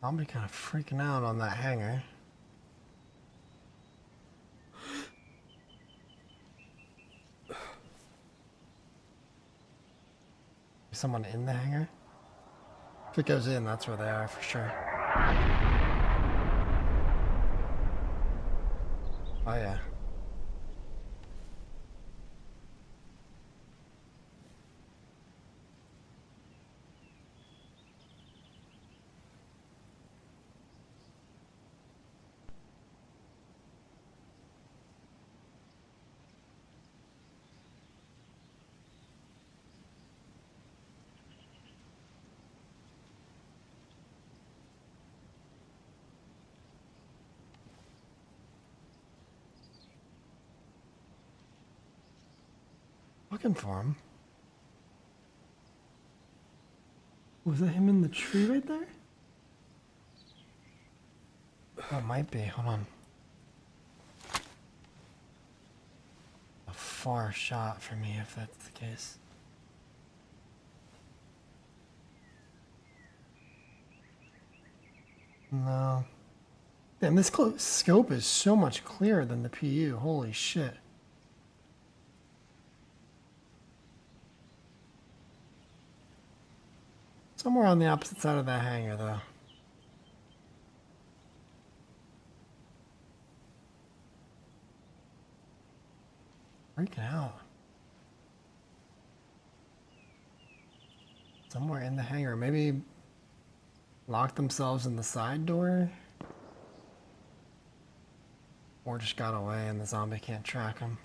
I'll be kind of freaking out on that hangar. Someone in the hangar? If it goes in, that's where they are for sure. Oh yeah. Looking for him. Was that him in the tree right there? Oh, it might be. Hold on. A far shot for me if that's the case. No. Damn, this scope is so much clearer than the PU. Holy shit. Somewhere on the opposite side of that hangar, though. Freaking out. Somewhere in the hangar. Maybe locked themselves in the side door? Or just got away and the zombie can't track them.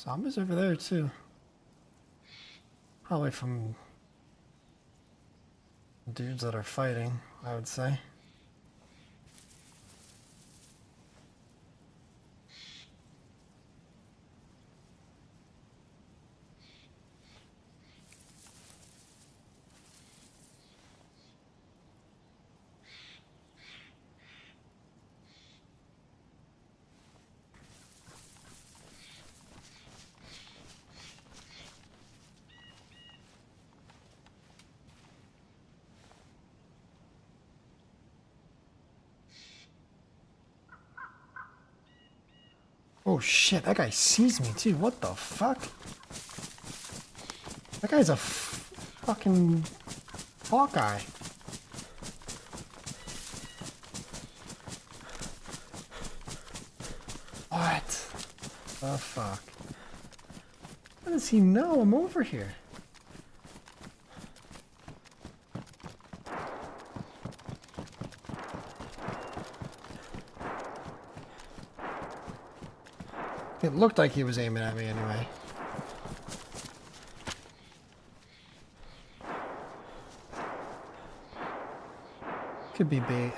Zombies over there too. Probably from dudes that are fighting, I would say. Oh shit, that guy sees me too. What the fuck? That guy's a fucking Hawkeye. What the fuck? How does he know I'm over here? It looked like he was aiming at me anyway. Could be bait.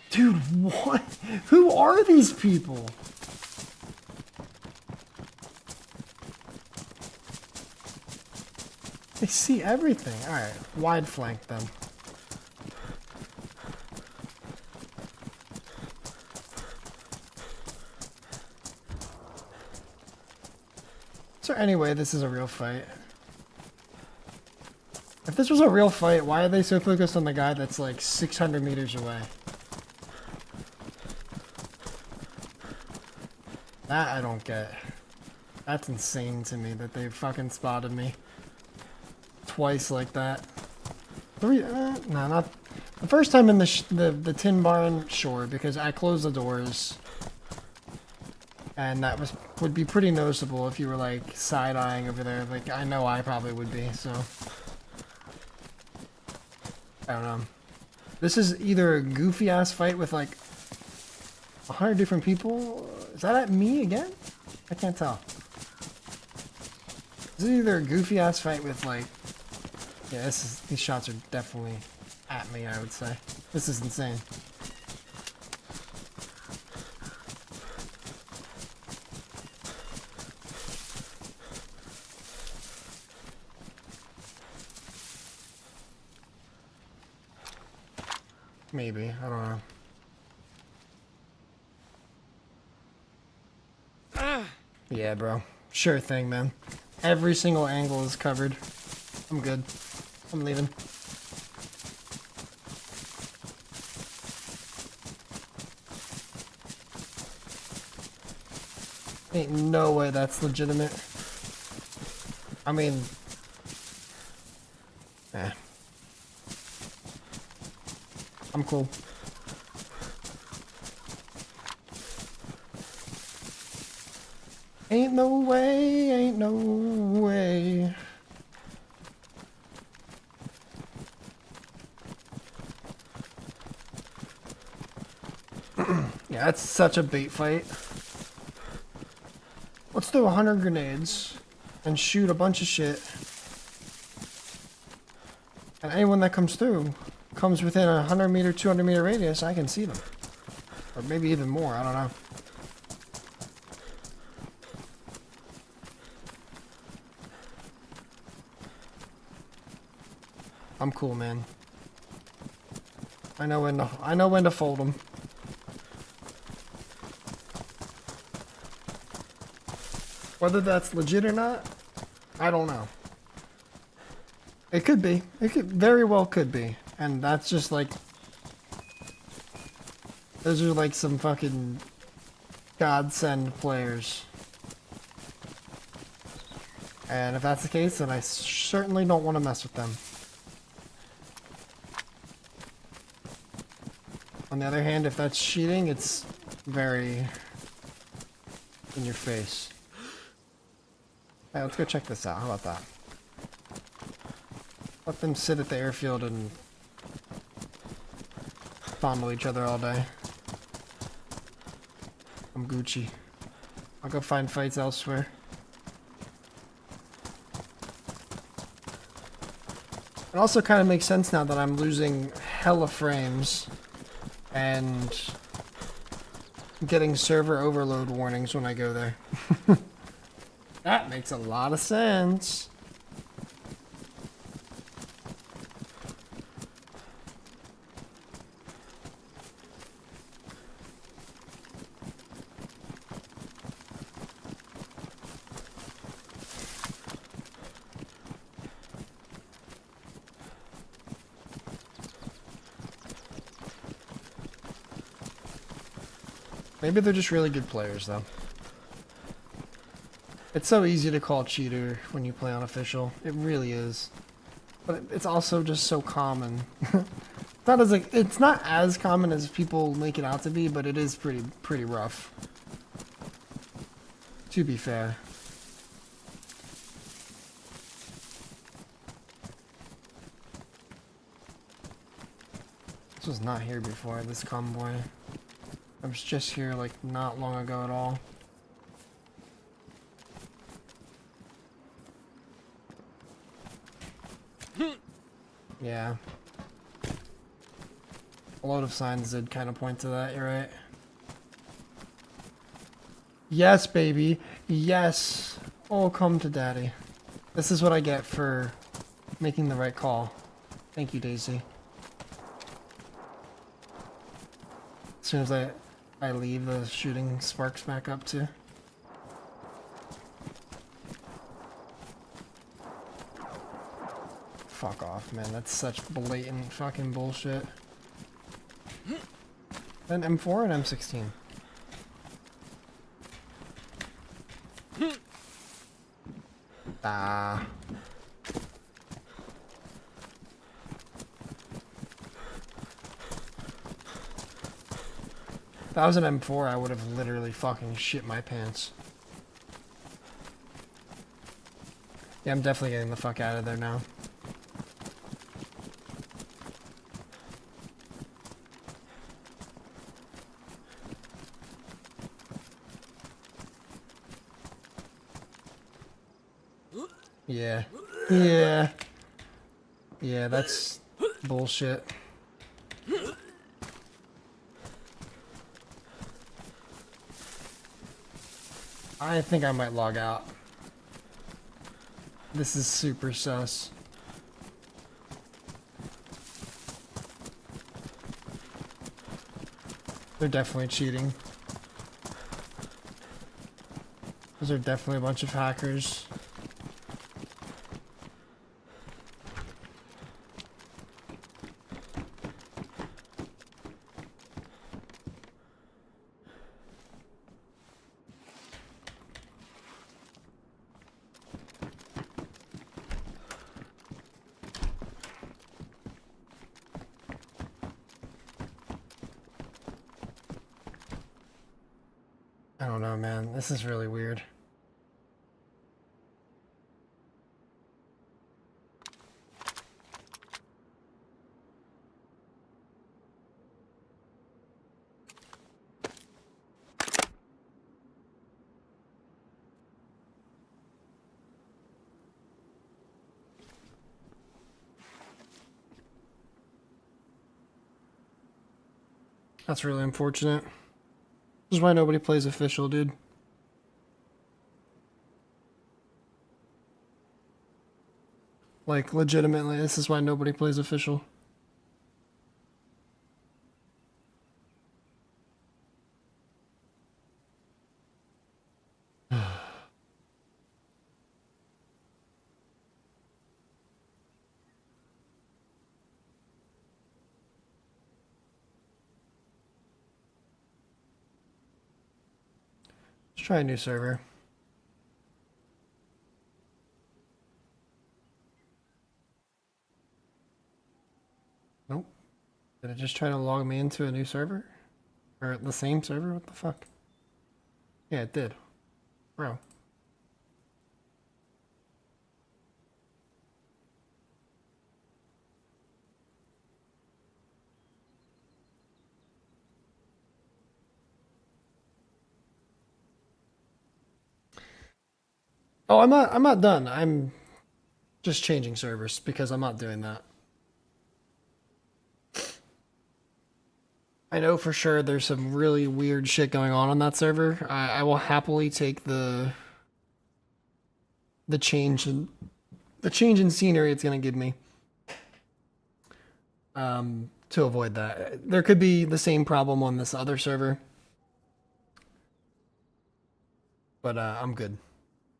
Dude, what? Who are these people? They see everything. Alright, wide flank them. Is there any way this is a real fight? If this was a real fight, why are they so focused on the guy that's like 600 meters away? That I don't get. That's insane to me that they fucking spotted me twice like that. No, not the first time in the tin barn, sure, because I closed the doors, and that would be pretty noticeable if you were like side-eyeing over there. Like I know I probably would be, so I don't know. This is either a goofy ass fight with like 100 different people. Is that at me again? I can't tell. This is either a goofy ass fight with like, yeah, these shots are definitely at me, I would say. This is insane. Maybe, I don't know. Yeah, bro. Sure thing, man. Every single angle is covered. I'm good. I'm leaving. Ain't no way that's legitimate. I mean... eh. I'm cool. Ain't no way, ain't no way. Yeah, that's such a bait fight. Let's throw 100 grenades and shoot a bunch of shit. And anyone that comes through comes within a 100 meter, 200 meter radius, I can see them. Or maybe even more, I don't know. I'm cool, man. I know when to fold them. Whether that's legit or not, I don't know. It could be. It could very well could be. And that's just like, those are like some fucking godsend players. And if that's the case, then I certainly don't want to mess with them. On the other hand, if that's cheating, it's very in your face. Hey, let's go check this out. How about that? Let them sit at the airfield and fondle each other all day. I'm Gucci. I'll go find fights elsewhere. It also kind of makes sense now that I'm losing hella frames and getting server overload warnings when I go there. That makes a lot of sense. Maybe they're just really good players, though. It's so easy to call cheater when you play on official. It really is. But it's also just so common. It's not as common as people make it out to be, but it is pretty rough. To be fair. This was not here before, this convoy. I was just here like not long ago at all. Yeah. A lot of signs did kind of point to that, you're right. Yes, baby. Yes. Oh, come to daddy. This is what I get for making the right call. Thank you, DayZ. As soon as I leave, the shooting sparks back up too. Fuck off, man. That's such blatant fucking bullshit. An M4 and M16. Ah. If that was an M4, I would have literally fucking shit my pants. Yeah, I'm definitely getting the fuck out of there now. Yeah. Yeah. Yeah, that's bullshit. I think I might log out. This is super sus. They're definitely cheating. Those are definitely a bunch of hackers. I don't know, man. This is really weird. That's really unfortunate. This is why nobody plays official, dude. Like, legitimately, this is why nobody plays official. Let's try a new server. Nope. Did it just try to log me into a new server? Or the same server? What the fuck? Yeah, it did. Bro. Oh, I'm not done. I'm just changing servers because I'm not doing that. I know for sure there's some really weird shit going on that server. I will happily take the change in scenery it's gonna give me. To avoid that. There could be the same problem on this other server. But I'm good.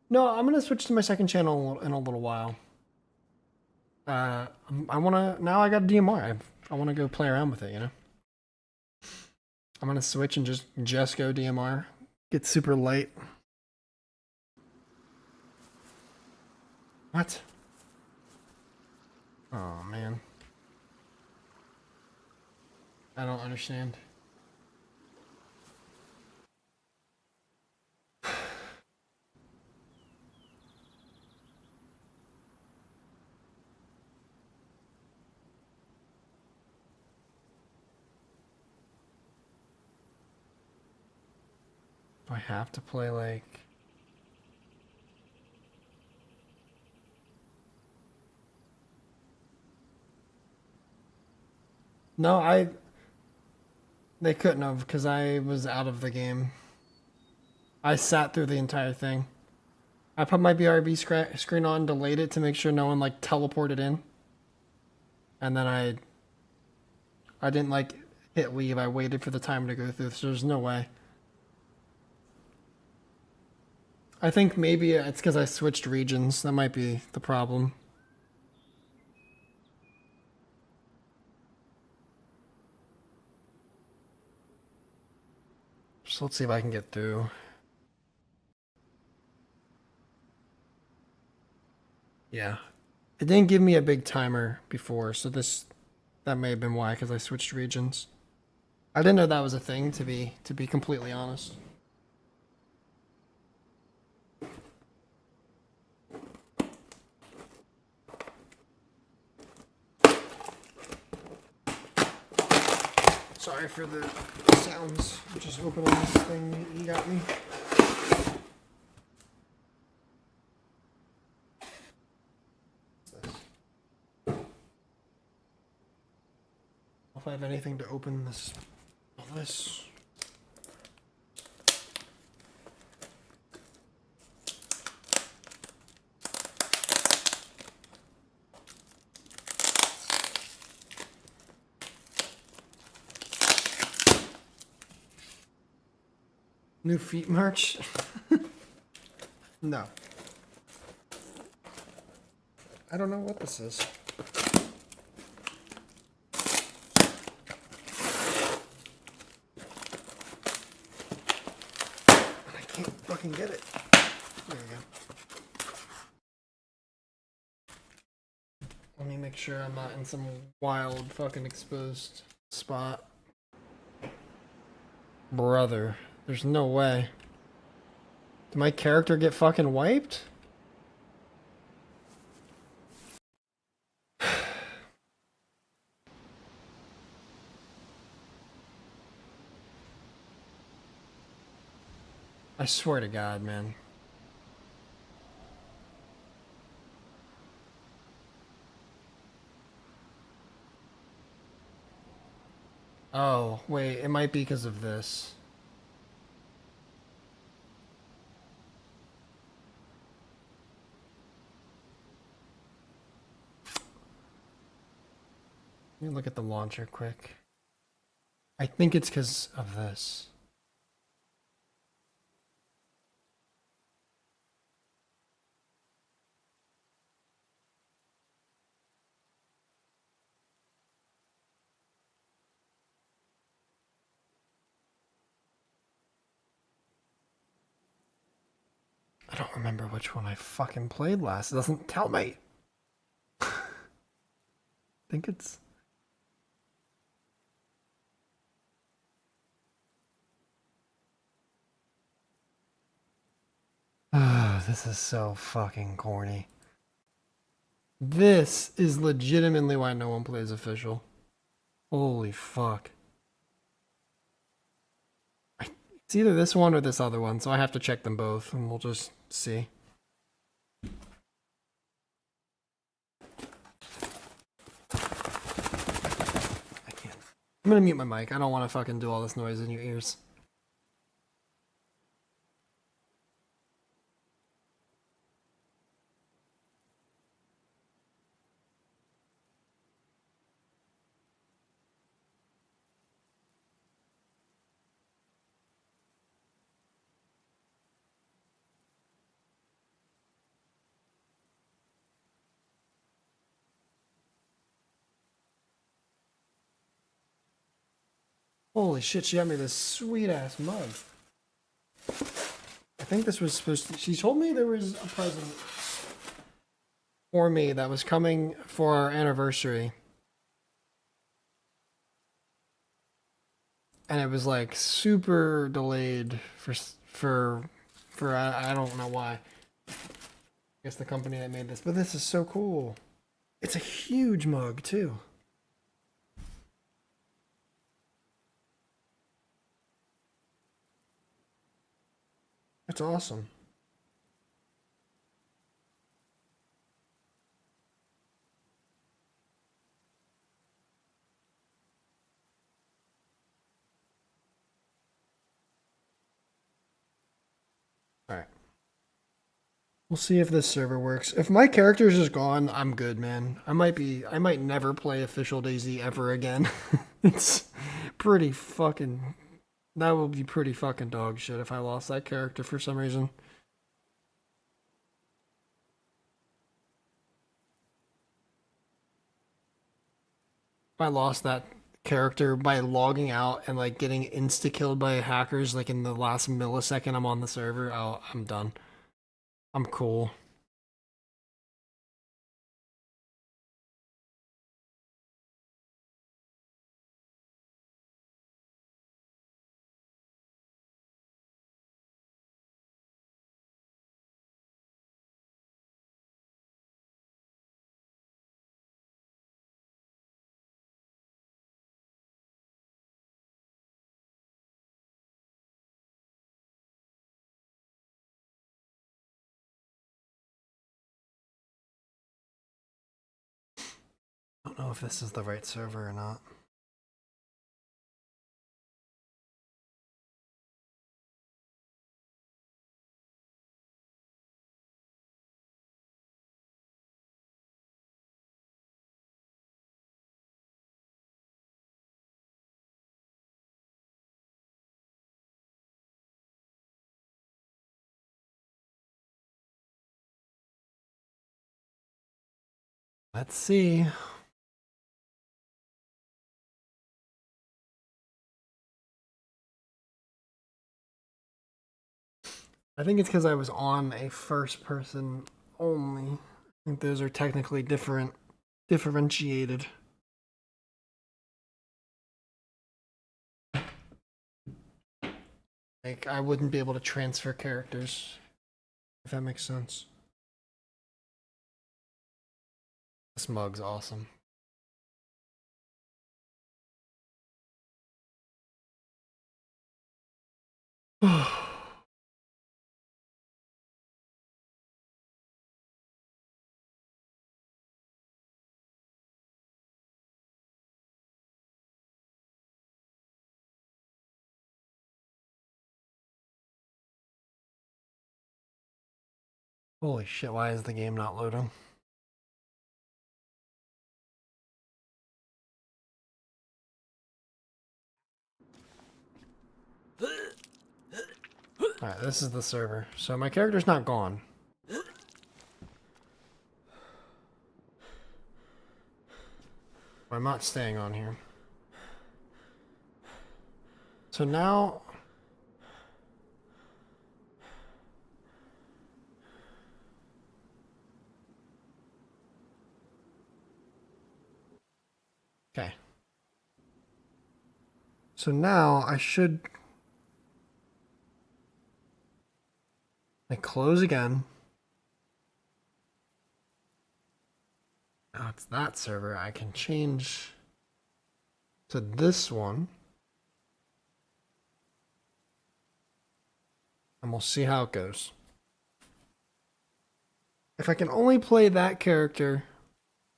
No, I'm gonna switch to my second channel in a little while. I wanna now I got a DMR. I wanna go play around with it, you know? I'm gonna switch and just go DMR. Get super light. What? Oh man. I don't understand. Do I have to play like... No, they couldn't have because I was out of the game. I sat through the entire thing. I put my BRB screen on, delayed it to make sure no one like teleported in. And then I didn't like hit leave. I waited for the time to go through, so there's no way. I think maybe it's because I switched regions. That might be the problem. So let's see if I can get through. Yeah. It didn't give me a big timer before, so that may have been why, because I switched regions. I didn't know that was a thing, to be completely honest. Sorry for the sounds. I'm just opening this thing you got me. If I have anything to open this, all this. New feet merch? No. I don't know what this is. I can't fucking get it. There we go. Let me make sure I'm not in some wild fucking exposed spot. Brother, there's no way. Did my character get fucking wiped? I swear to God, man. Oh, wait, it might be because of this. Let me look at the launcher quick. I think it's because of this. I don't remember which one I fucking played last. It doesn't tell me. I think it's... this is so fucking corny. This is legitimately why no one plays official. Holy fuck. It's either this one or this other one, so I have to check them both, and we'll just see. I can't. I'm gonna mute my mic. I don't want to fucking do all this noise in your ears. Holy shit, she got me this sweet ass mug. I think this was supposed to. She told me there was a present for me that was coming for our anniversary. And it was like super delayed for I don't know why. I guess the company that made this, but this is so cool. It's a huge mug too. That's awesome. All right. We'll see if this server works. If my character is just gone, I'm good, man. I might never play official DayZ ever again. It's pretty fucking, that would be pretty fucking dog shit if I lost that character for some reason. If I lost that character by logging out and like getting insta killed by hackers like in the last millisecond I'm on the server, I'm done. I'm cool. I don't know if this is the right server or not. Let's see. I think it's because I was on a first person only. I think those are technically differentiated. Like, I wouldn't be able to transfer characters, if that makes sense. This mug's awesome. Holy shit, why is the game not loading? Alright, this is the server. So my character's not gone. I'm not staying on here. So now... Okay. So now I should... I close again. Now it's that server. I can change to this one. And we'll see how it goes. If I can only play that character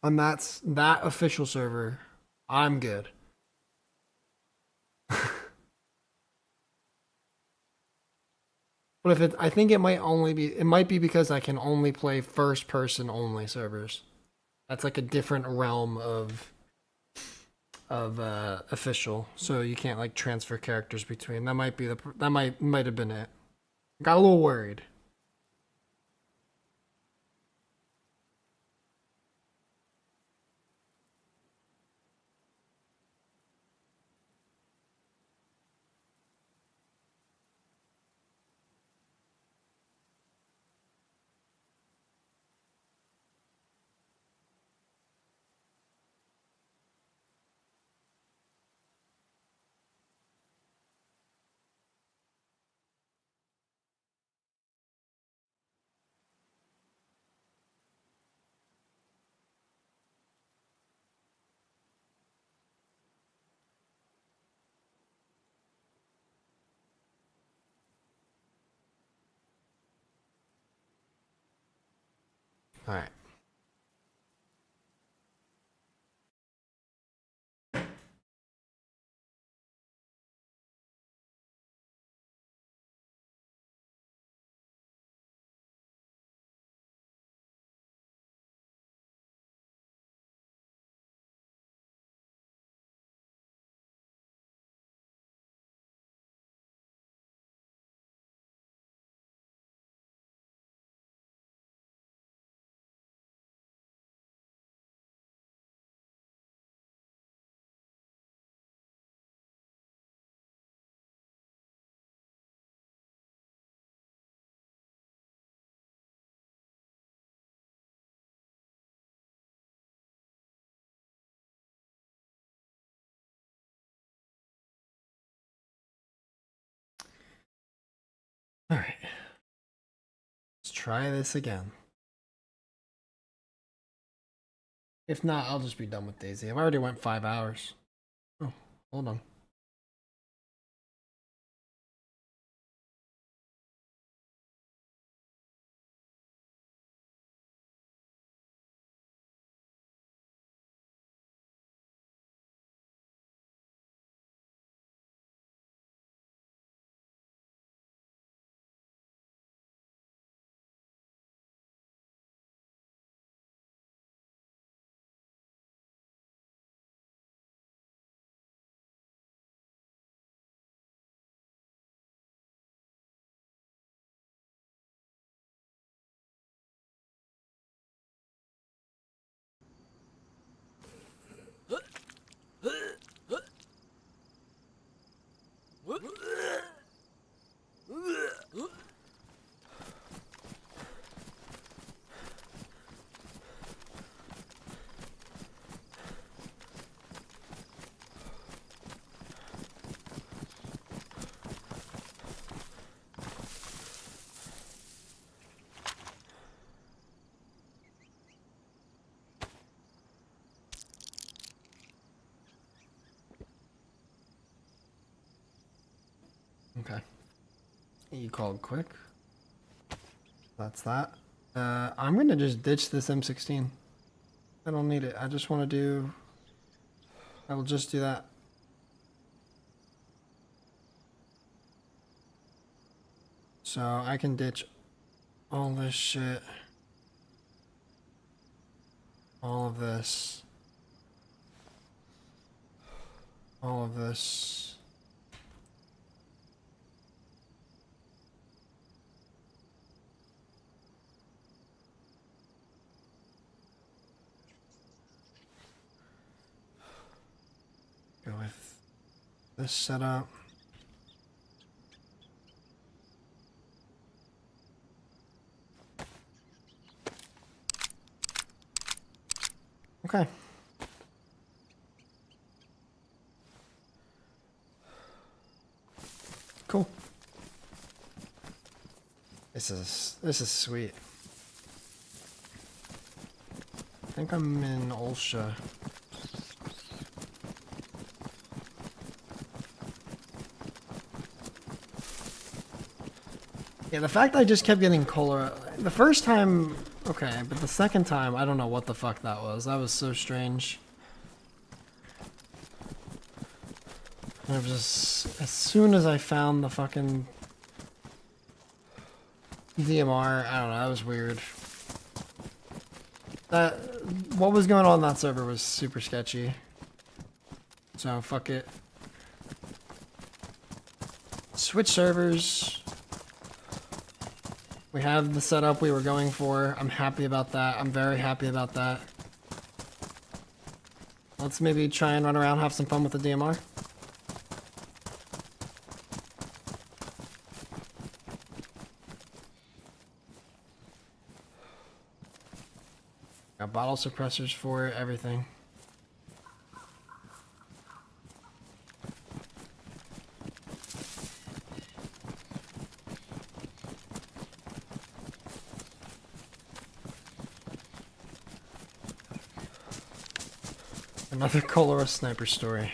on that official server, I'm good. But if it, I think it might be because I can only play first person only servers. That's like a different realm of official, so you can't like transfer characters between. That might have been it. Got a little worried. All right. All right. Let's try this again. If not, I'll just be done with DayZ. I've already went 5 hours. Oh, hold on. Okay. You called quick. That's that. I'm gonna just ditch this M16. I don't need it. I just want to do. I will just do that. So I can ditch all this shit. All of this. All of this. Go with this setup. Okay. Cool. This is sweet. think I'm in Olsha. Yeah, the fact I just kept getting cholera. The first time, okay, but the second time, I don't know what the fuck that was. That was so strange. And it was just, as soon as I found the fucking DMR, I don't know, that was weird. What was going on that server was super sketchy. So, fuck it. Switch servers. We have the setup we were going for. I'm happy about that. I'm very happy about that. Let's maybe try and run around, have some fun with the DMR. Got bottle suppressors for it, everything. Another cholera sniper story.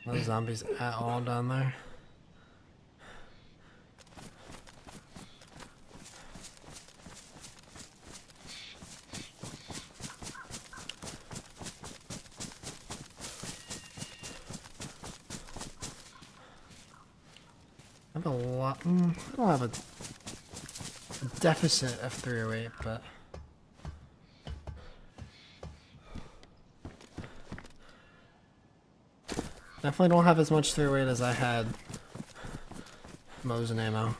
No zombies at all down there. I have a lot. I don't have a deficit of 308, but. Definitely don't have as much 308 as I had Mosin ammo.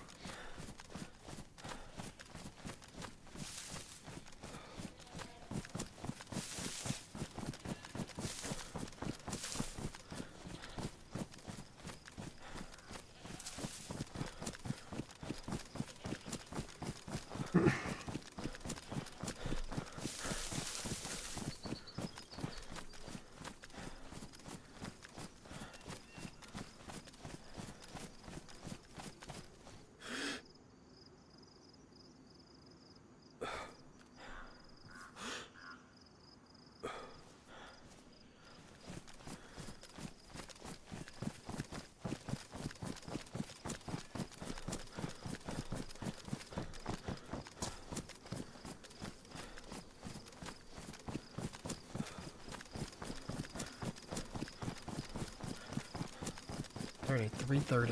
Alright, 3:30.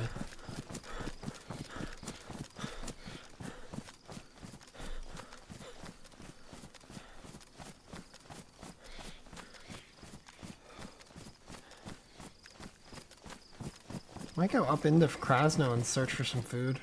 Might go up into Krasno and search for some food.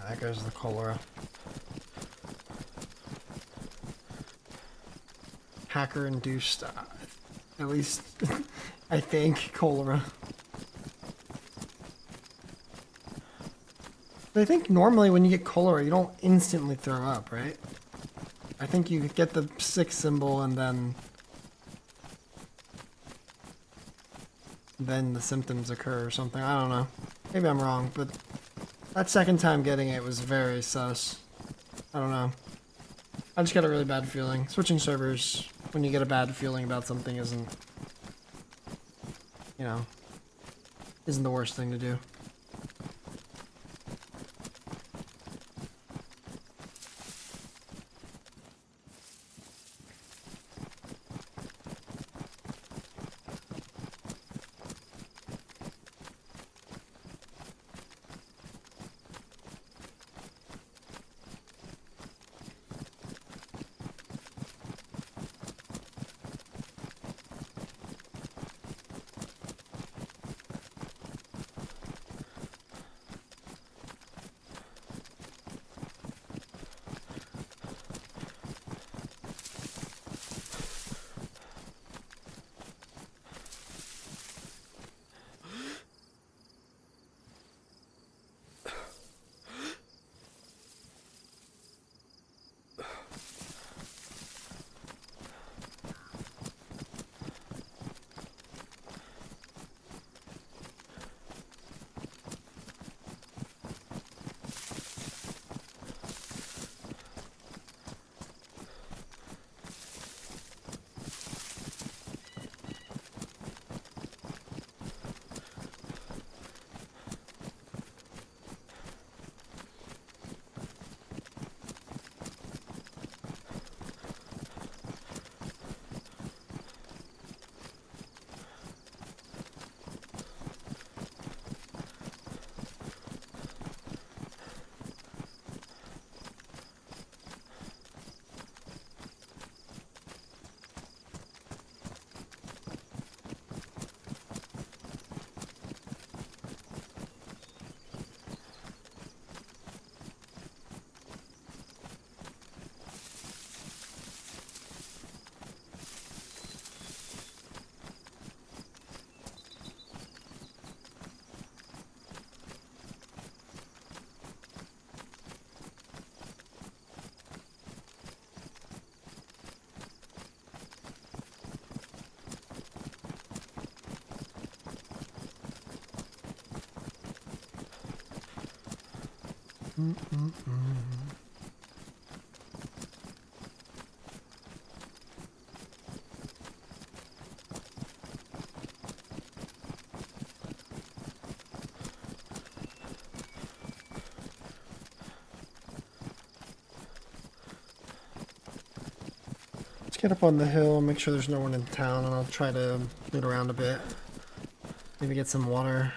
There goes the cholera. Hacker-induced, at least, I think, cholera. But I think normally when you get cholera, you don't instantly throw up, right? I think you get the sick symbol and then the symptoms occur or something. I don't know. Maybe I'm wrong, but that second time getting it was very sus. I don't know. I just got a really bad feeling. Switching servers when you get a bad feeling about something isn't, you know, isn't the worst thing to do. Let's get up on the hill, make sure there's no one in town, and I'll try to loot around a bit. Maybe get some water.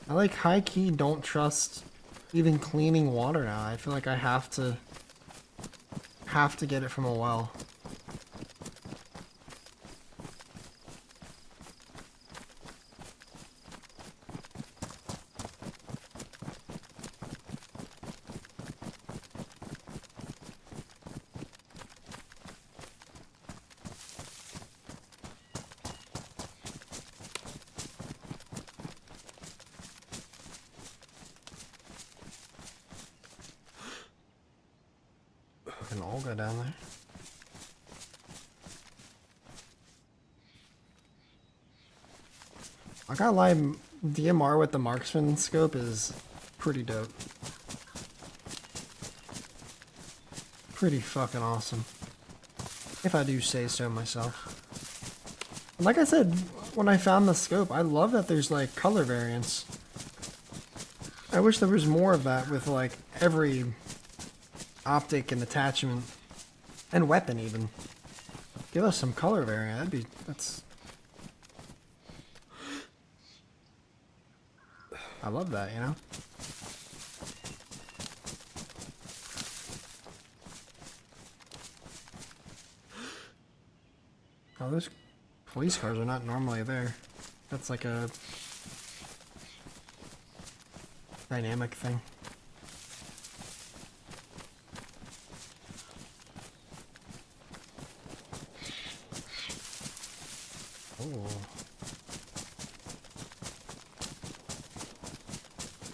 I like high-key don't trust even cleaning water now. I feel like I have to get it from a well. Can all go down there. I gotta lie, DMR with the marksman scope is pretty dope. Pretty fucking awesome. If I do say so myself. And like I said, when I found the scope, I love that there's like color variants. I wish there was more of that with like every optic and attachment and weapon even. Give us some color variant. That's I love that, you know? Oh, those police cars are not normally there. That's like a dynamic thing.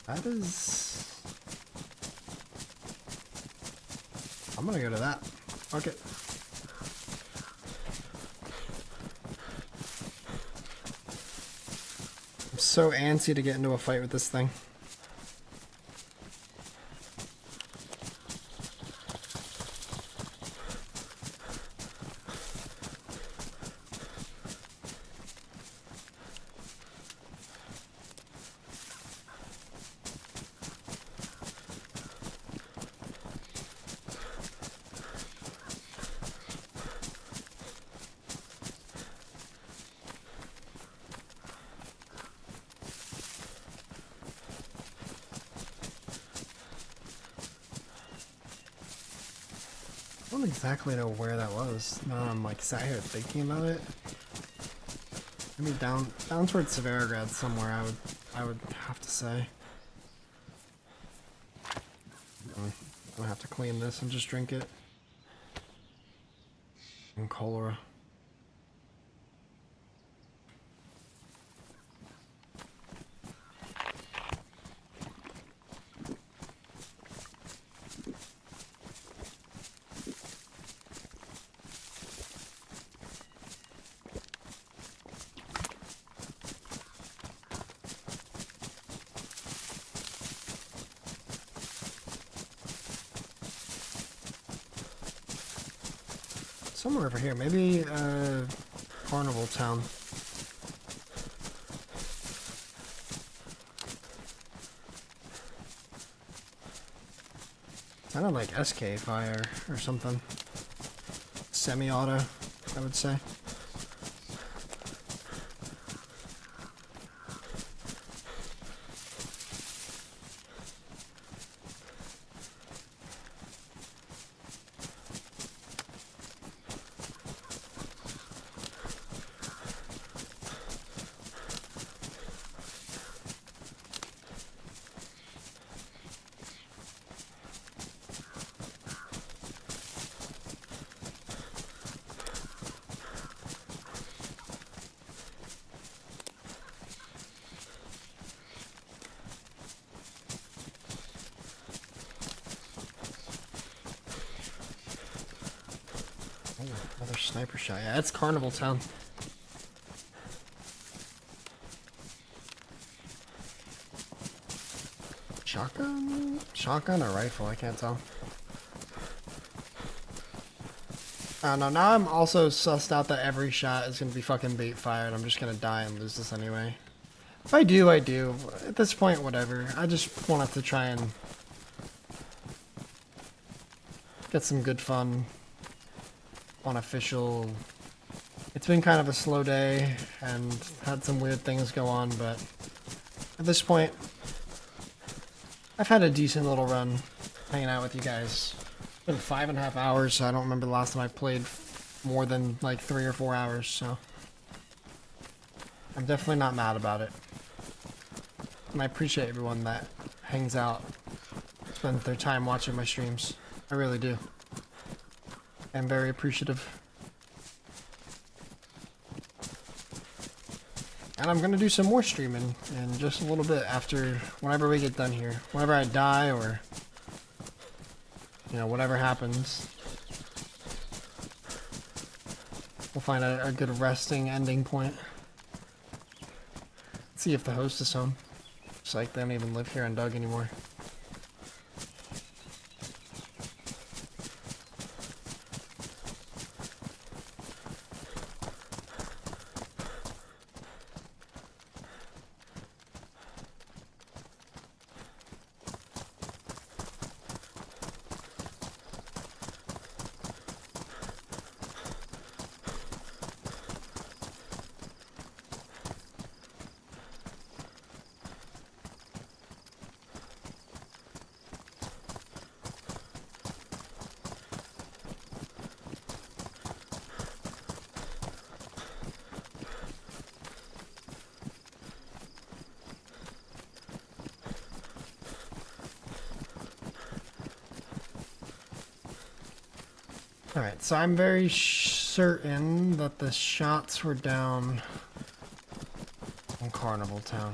That is... I'm gonna go to that. Fuck it. I'm so antsy to get into a fight with this thing. I don't exactly know where that was. Now I'm like sat here thinking about it. Maybe down towards Severograd somewhere. I would have to say. I'm gonna have to clean this and just drink it. And cholera. Somewhere over here, maybe Carnival Town. Sounded like SK fire or something. Semi-auto, I would say. Another sniper shot. Yeah, it's Carnival Town. Shock Shotgun or rifle? I can't tell. I don't know. Now I'm also sussed out that every shot is gonna be fucking bait fired. I'm just gonna die and lose this anyway. If I do, I do. At this point, whatever. I just wanted to try and get some good fun unofficial. It's been kind of a slow day and had some weird things go on, but at this point, I've had a decent little run hanging out with you guys. It's been 5.5 hours, so I don't remember the last time I played more than like 3 or 4 hours, so I'm definitely not mad about it. And I appreciate everyone that hangs out, spends their time watching my streams. I really do. I'm very appreciative. And I'm gonna do some more streaming in just a little bit after, whenever we get done here. Whenever I die or, you know, whatever happens. We'll find a good resting ending point. Let's see if the host is home. It's like they don't even live here on Doug anymore. Alright, so I'm very certain that the shots were down in Carnival Town.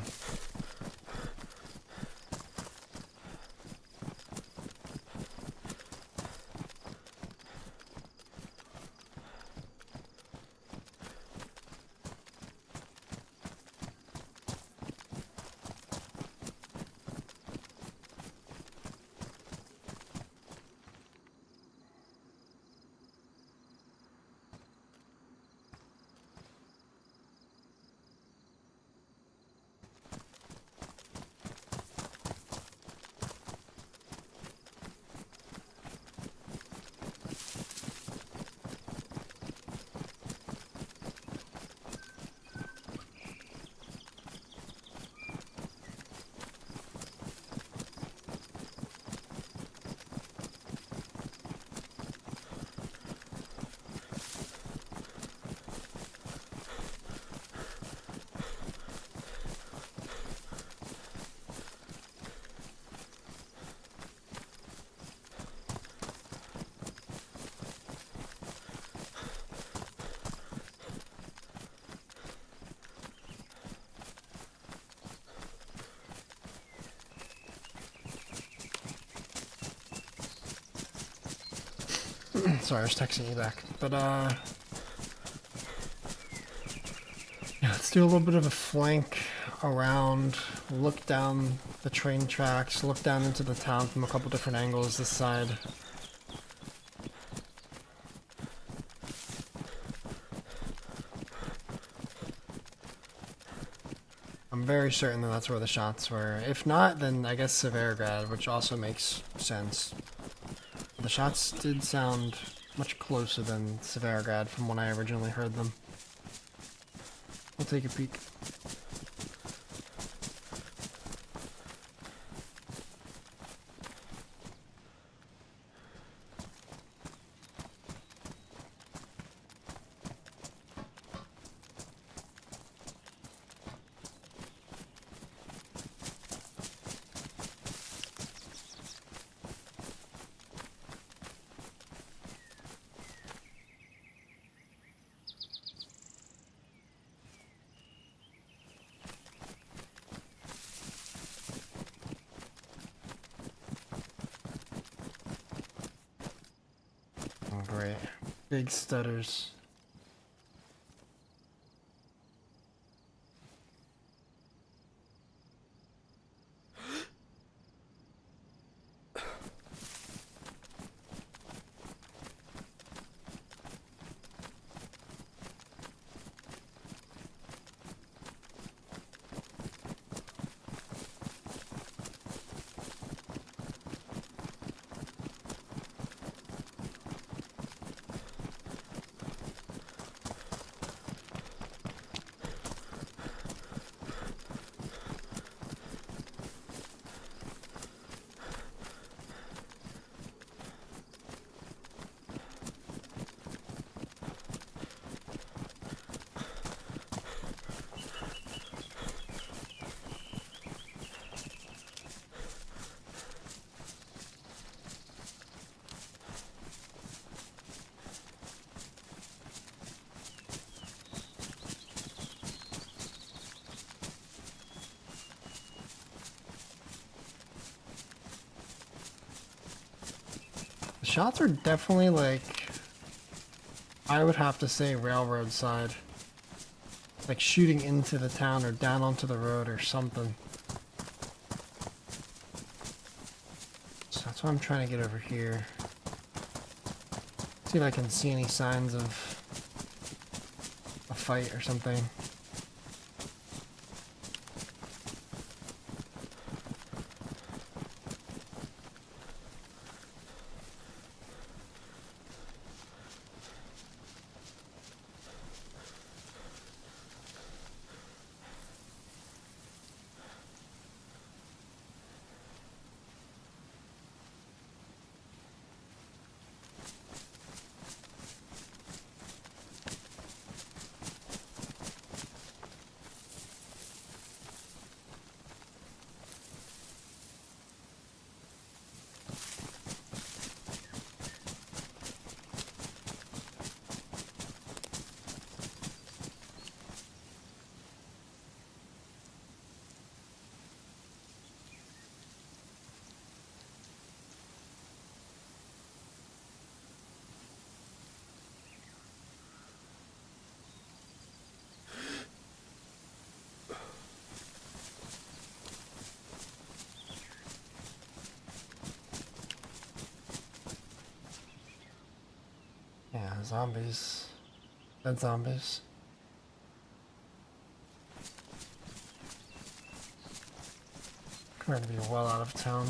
Sorry, I was texting you back. But, yeah, let's do a little bit of a flank around, look down the train tracks, look down into the town from a couple different angles this side. I'm very certain that that's where the shots were. If not, then I guess Severograd, which also makes sense. The shots did sound much closer than Severograd from when I originally heard them. We'll take a peek. Great. Big stutters. shots are definitely like, I would have to say railroad side. Like shooting into the town or down onto the road or something. So that's why I'm trying to get over here. See if I can see any signs of a fight or something. Yeah, zombies. Dead zombies. Trying to be well out of town.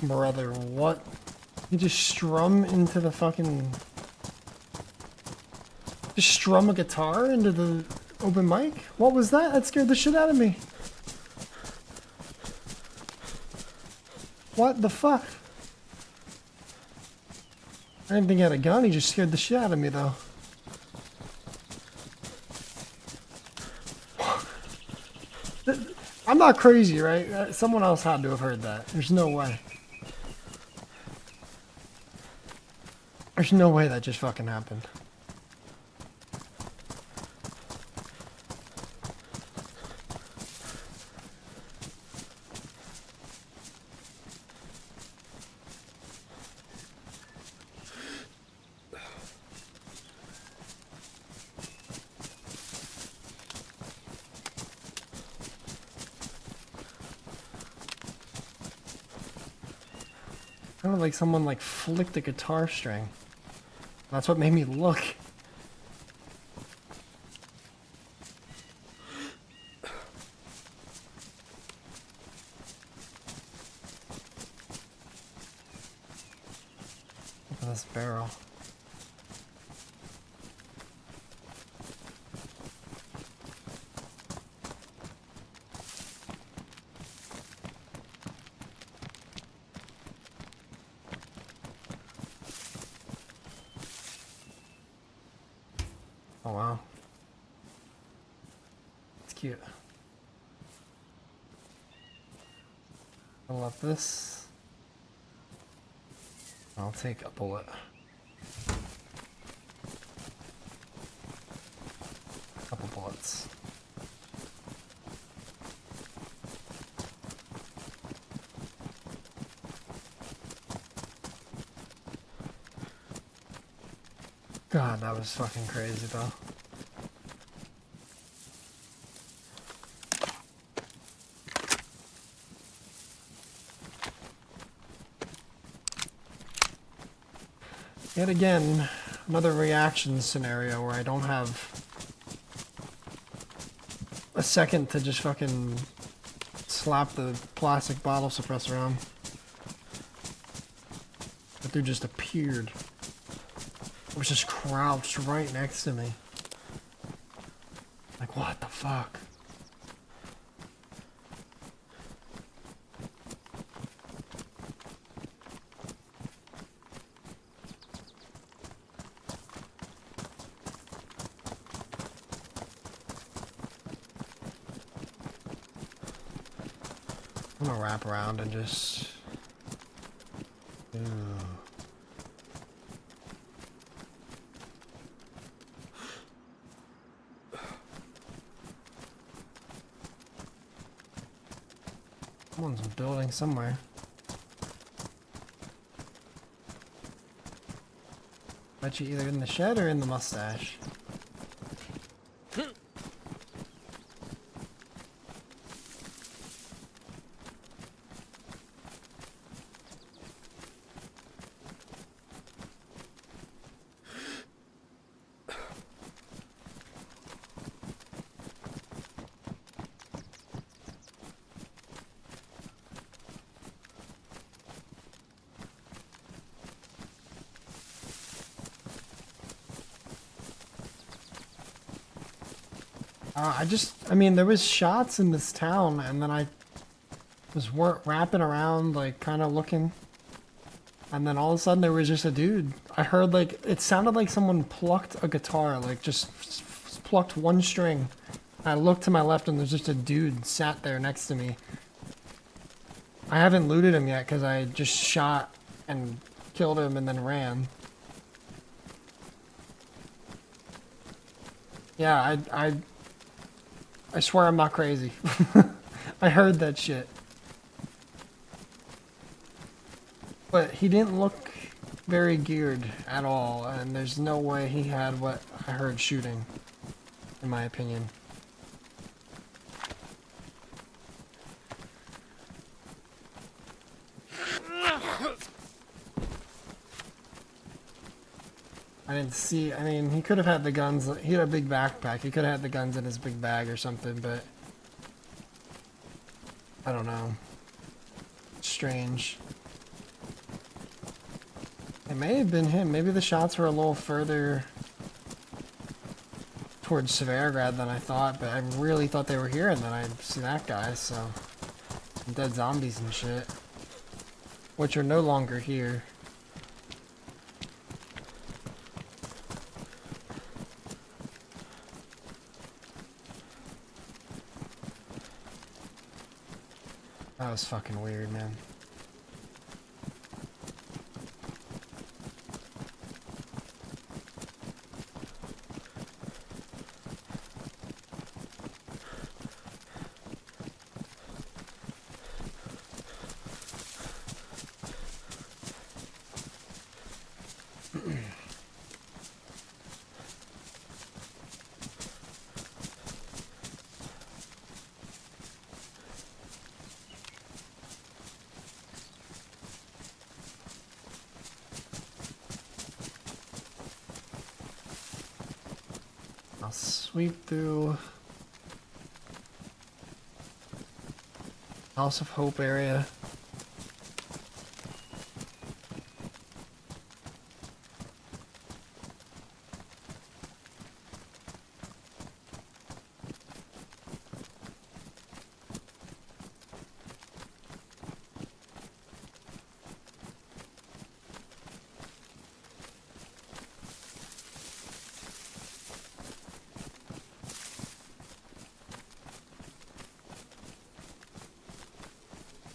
Brother, what? You just strum into the fucking... Just strum a guitar into the open mic? What was that? That scared the shit out of me. What the fuck? I didn't think he had a gun, he just scared the shit out of me though. I'm not crazy, right? Someone else had to have heard that. There's no way. There's no way that just fucking happened. Kind of like someone like flicked a guitar string. That's what made me look. Look at this barrel. Oh wow. It's cute. I love this. I'll take a bullet. A couple bullets. God, that was fucking crazy though. Yet again, another reaction scenario where I don't have a second to just fucking slap the plastic bottle suppressor on. That dude just appeared. It was just crouched right next to me. Like, what the fuck? I'm gonna wrap around and just... Ew. Someone's building somewhere. Bet you either in the shed or in the mustache. I mean, there was shots in this town, and then I was wrapping around, like, kind of looking, and then all of a sudden there was just a dude. I heard, like, it sounded like someone plucked a guitar, like, just plucked one string. I looked to my left, and there's just a dude sat there next to me. I haven't looted him yet, because I just shot and killed him and then ran. Yeah, I swear I'm not crazy. I heard that shit. But he didn't look very geared at all, and there's no way he had what I heard shooting, in my opinion. I didn't see, I mean, he could have had the guns, he had a big backpack, he could have had the guns in his big bag or something, but I don't know. Strange. It may have been him. Maybe the shots were a little further towards Severograd than I thought, but I really thought they were here, and then I see that guy, so... Dead zombies and shit. Which are no longer here. That was fucking weird, man. I'll sweep through House of Hope area.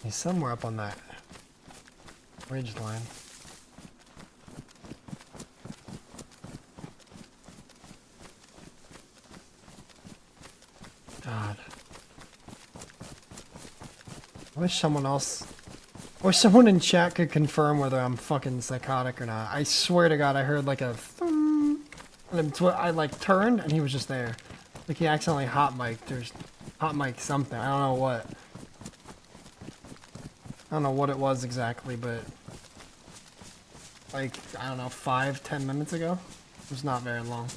He's somewhere up on that ridge line. God. I wish someone else, or someone in chat could confirm whether I'm fucking psychotic or not. I swear to God, I heard like a thum, and I like turned and he was just there. Like he accidentally hot mic'd or hot mic'd something. I don't know what. I don't know what it was exactly, but like, I don't know, 5-10 minutes ago? It was not very long.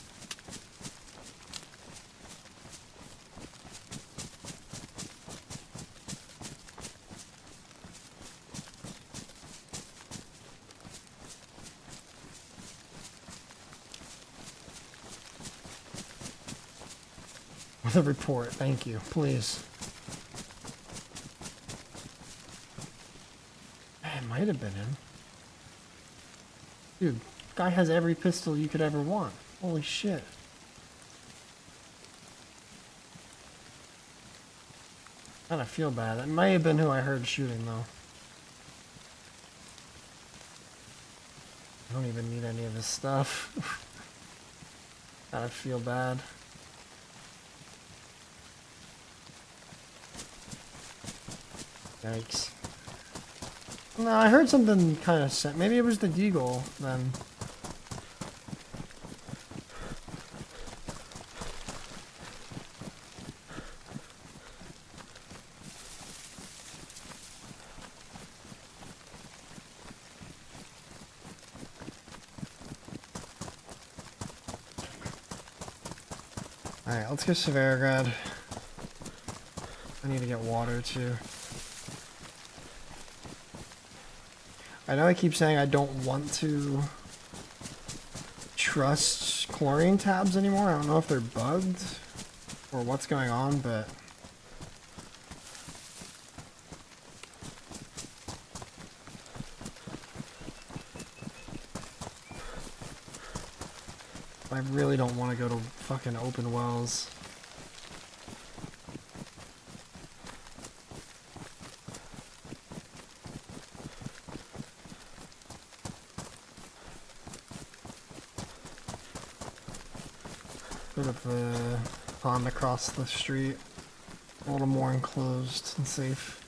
With a report, thank you, please. It might have been him. Dude, guy has every pistol you could ever want. Holy shit. I kinda feel bad. It may have been who I heard shooting, though. I don't even need any of his stuff. Kinda feel bad. Yikes. No, I heard something kind of set. Maybe it was the deagle then. Alright, let's go Severograd. I need to get water too. I know I keep saying I don't want to trust chlorine tabs anymore. I don't know if they're bugged or what's going on, but I really don't want to go to fucking open wells. Bit of the pond across the street. A little more enclosed and safe.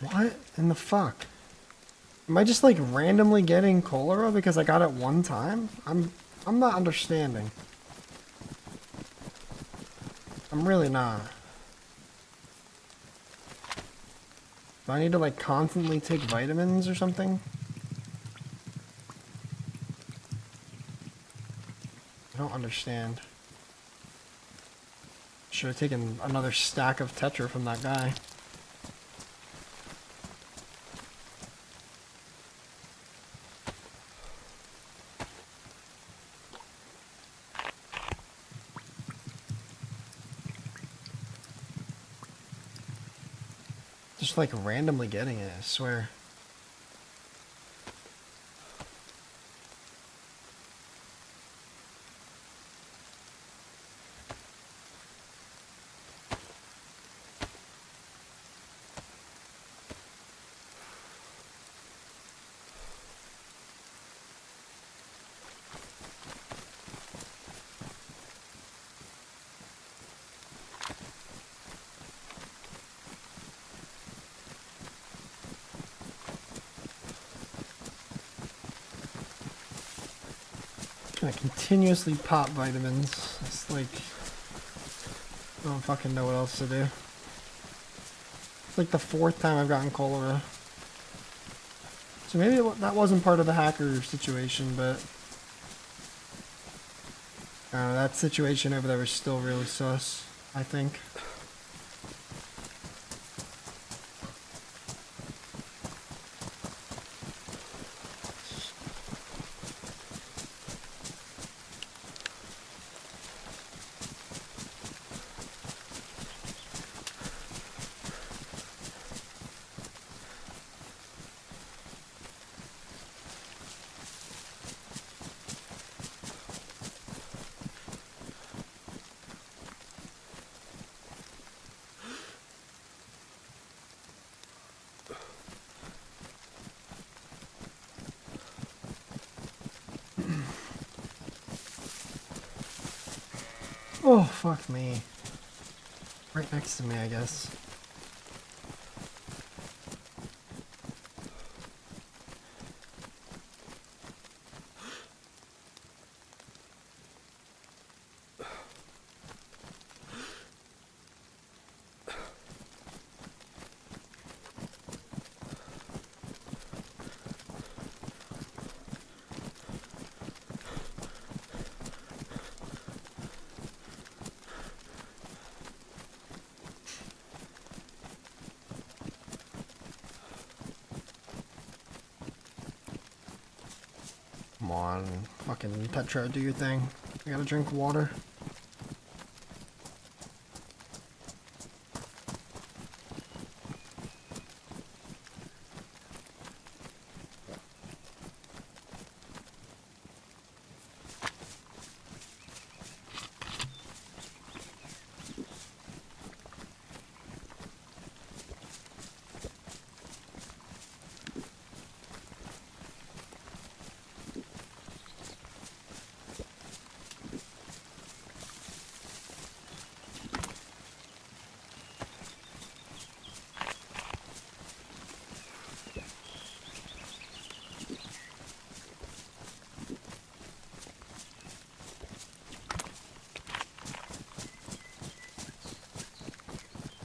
What in the fuck? Am I just like randomly getting cholera because I got it one time? I'm not understanding. I'm really not. Do I need to like constantly take vitamins or something? I don't understand. Should have taken another stack of Tetra from that guy. Just like randomly getting it, I swear. I continuously pop vitamins. It's like, I don't fucking know what else to do. It's like the 4th time I've gotten cholera. So maybe that wasn't part of the hacker situation, but that situation over there was still really sus, I think. Oh, fuck me. Right next to me, I guess. Come on, fucking Tetra, do your thing. I gotta drink water.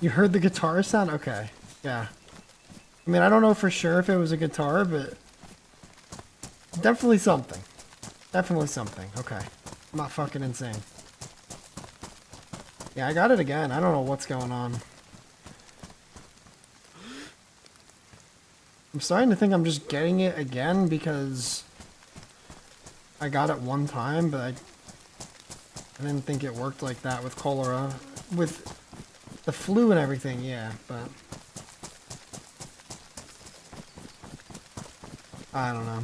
You heard the guitar sound? Okay. Yeah. I mean, I don't know for sure if it was a guitar, but definitely something. Definitely something. Okay. I'm not fucking insane. Yeah, I got it again. I don't know what's going on. I'm starting to think I'm just getting it again because I got it one time, but I didn't think it worked like that with cholera. With the flu and everything, yeah, but I don't know.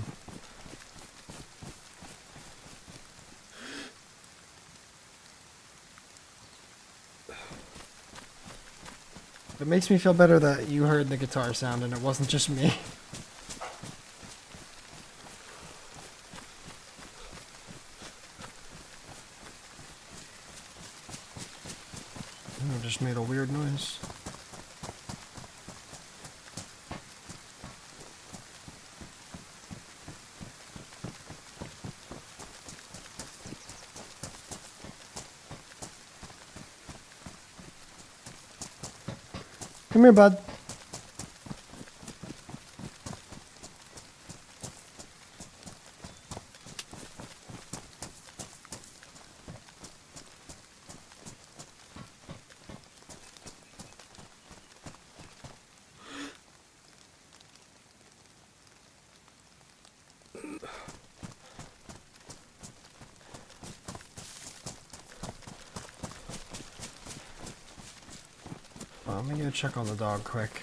It makes me feel better that you heard the guitar sound and it wasn't just me. It just made a weird noise. Come here, bud. Well, let me go check on the dog quick.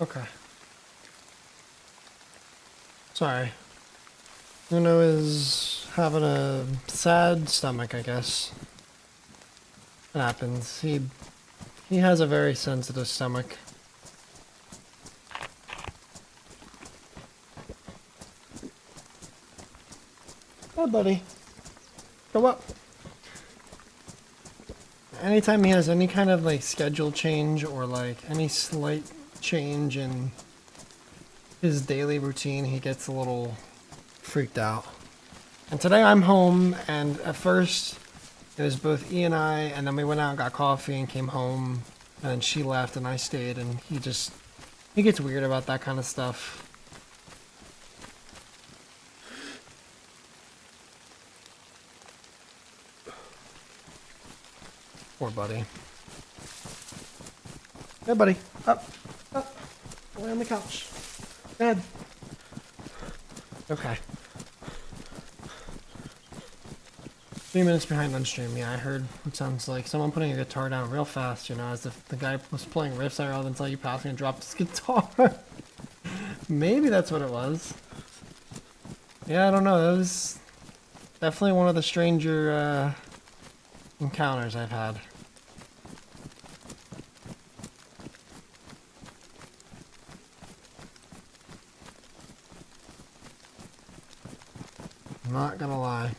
Okay. Sorry. Uno is having a sad stomach, I guess. It happens. He has a very sensitive stomach. Hi, buddy. Go up. Anytime he has any kind of like schedule change or like any slight change in his daily routine, he gets a little freaked out. And today I'm home, and at first it was both E and I, and then we went out and got coffee and came home, and then she left and I stayed, and he gets weird about that kind of stuff. Poor buddy. Hey, buddy. Up. Up. Lay on the couch. Go ahead. Okay. 3 minutes behind on stream. Yeah, I heard what sounds like someone putting a guitar down real fast, you know, as if the guy was playing riffs there rather than until you passing and dropped his guitar. Maybe that's what it was. Yeah, I don't know. That was definitely one of the stranger encounters I've had. I'm not gonna lie.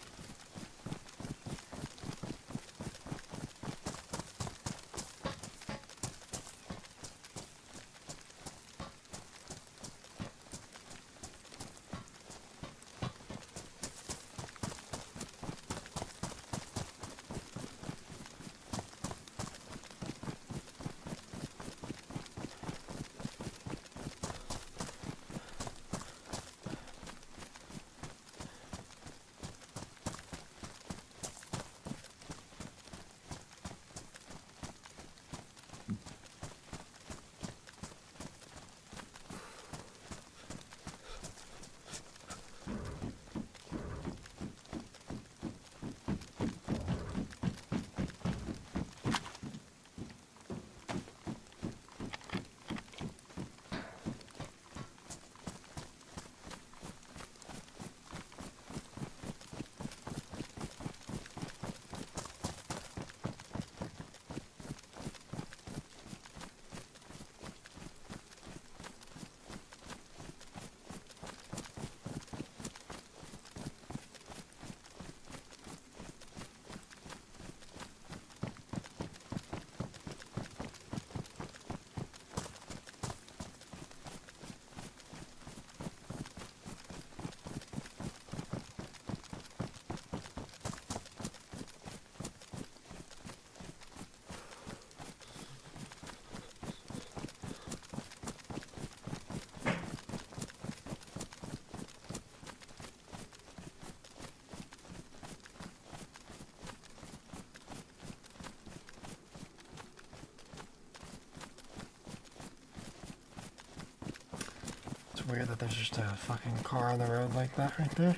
It's weird that there's just a fucking car on the road like that right there.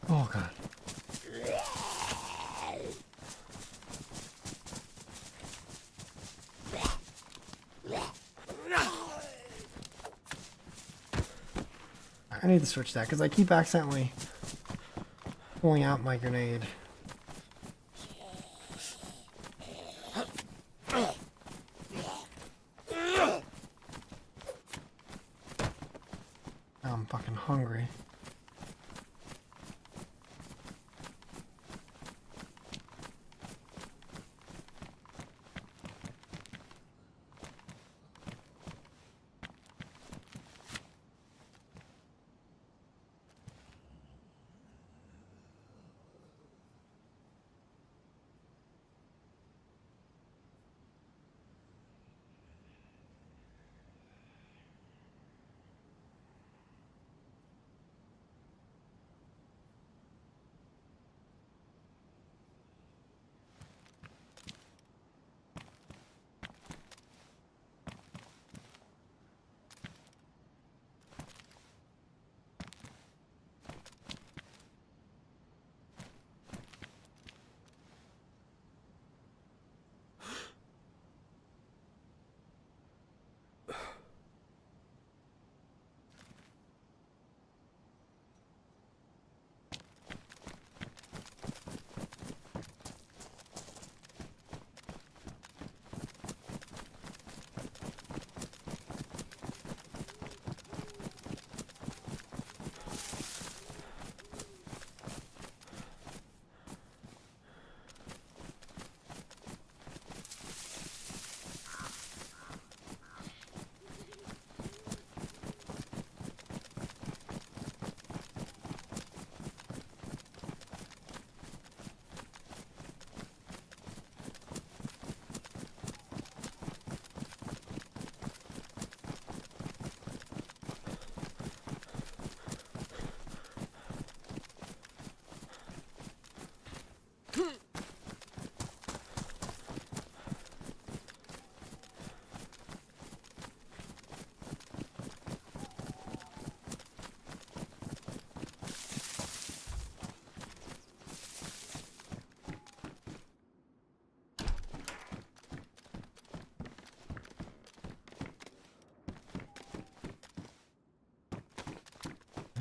Oh god. I need to switch that because I keep accidentally pulling out my grenade. Now I'm fucking hungry.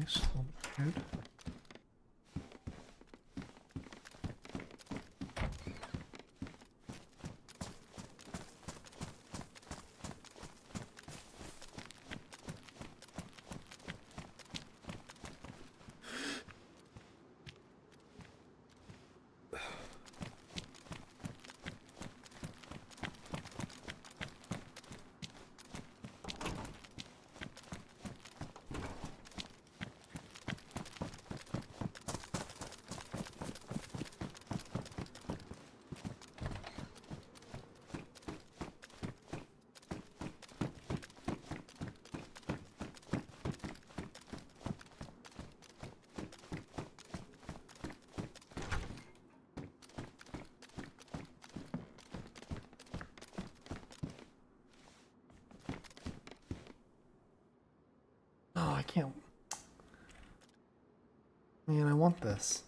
Nice. Good. Oh, I can't. Man, I want this.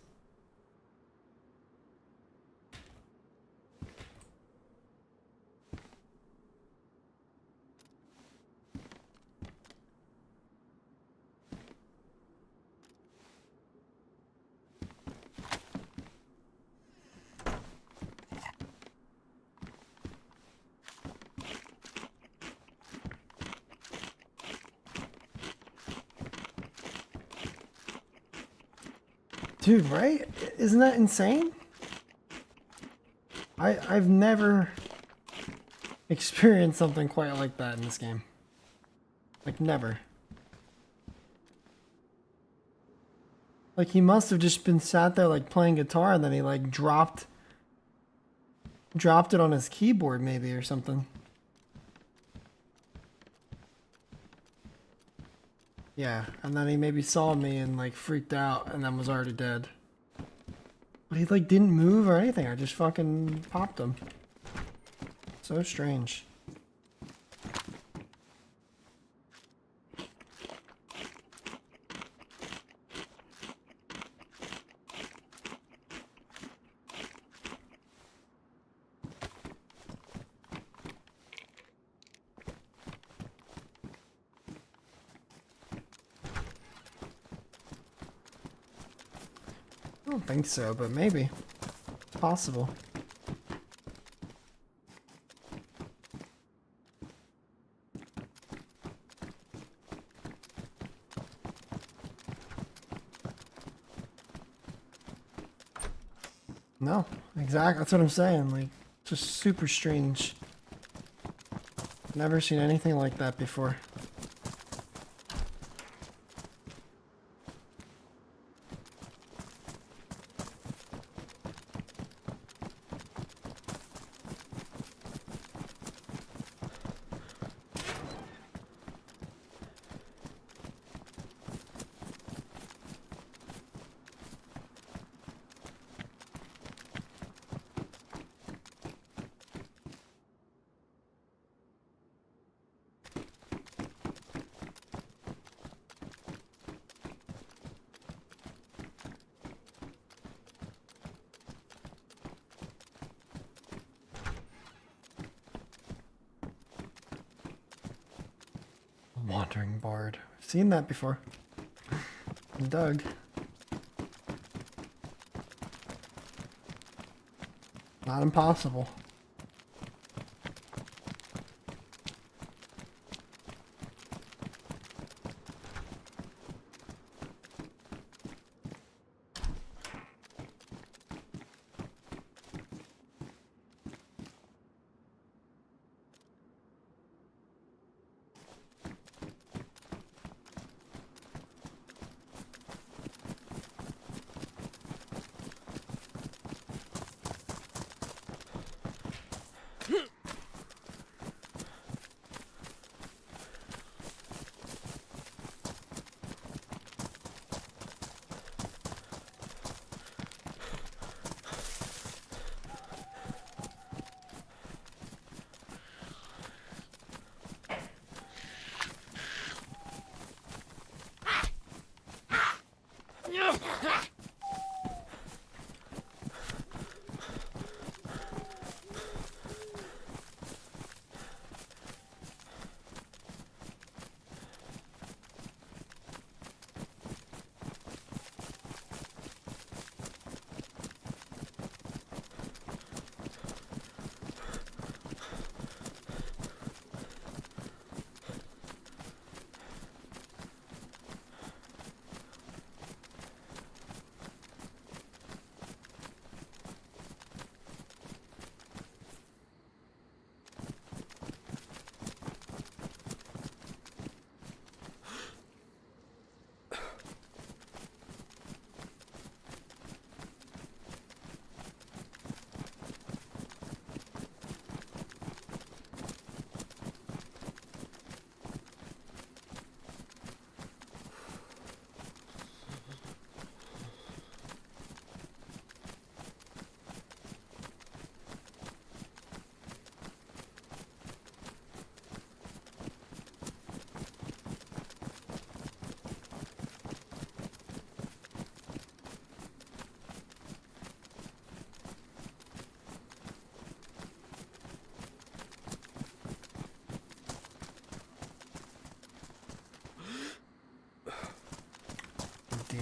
Dude, right? Isn't that insane? I've never experienced something quite like that in this game. Like, never. Like, he must have just been sat there, like, playing guitar, and then he, like, dropped it on his keyboard, maybe, or something. Yeah, and then he maybe saw me and, like, freaked out, and then was already dead. But he, like, didn't move or anything. I just fucking popped him. So strange. I don't think so, but maybe. Possible. No, exactly. That's what I'm saying. Like, just super strange. Never seen anything like that before. Wandering bard. I've seen that before. And Doug. Not impossible.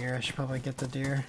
deer. I should probably get the deer.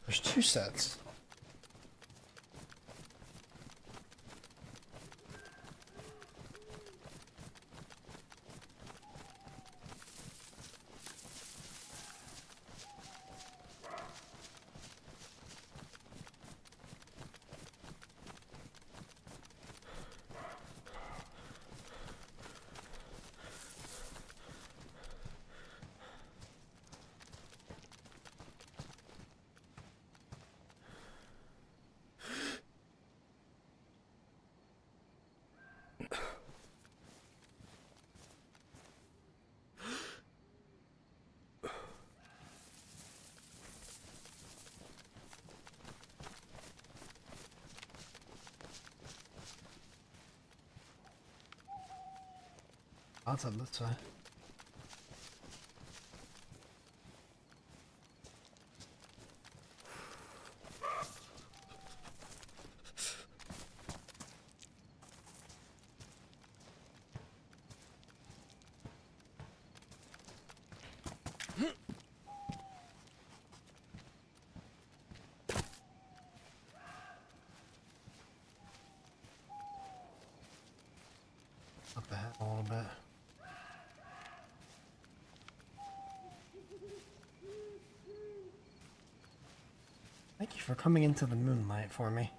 There's 2 sets. Lots of this way. Up the head a little bit. Thank you for coming into the moonlight for me.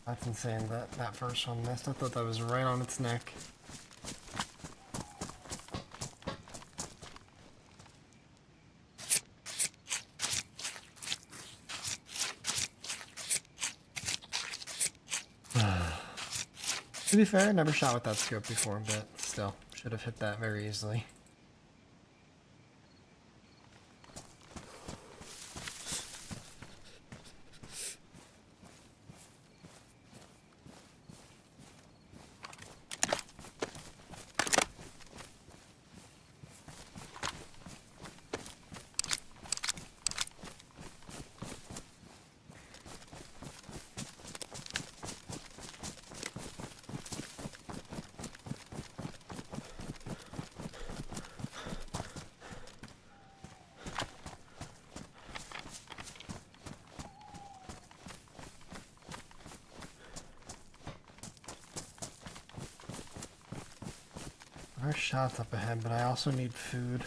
That's insane that that first one missed. I thought that was right on its neck. To be fair, I never shot with that scope before, but still, should have hit that very easily. There's shots up ahead, but I also need food.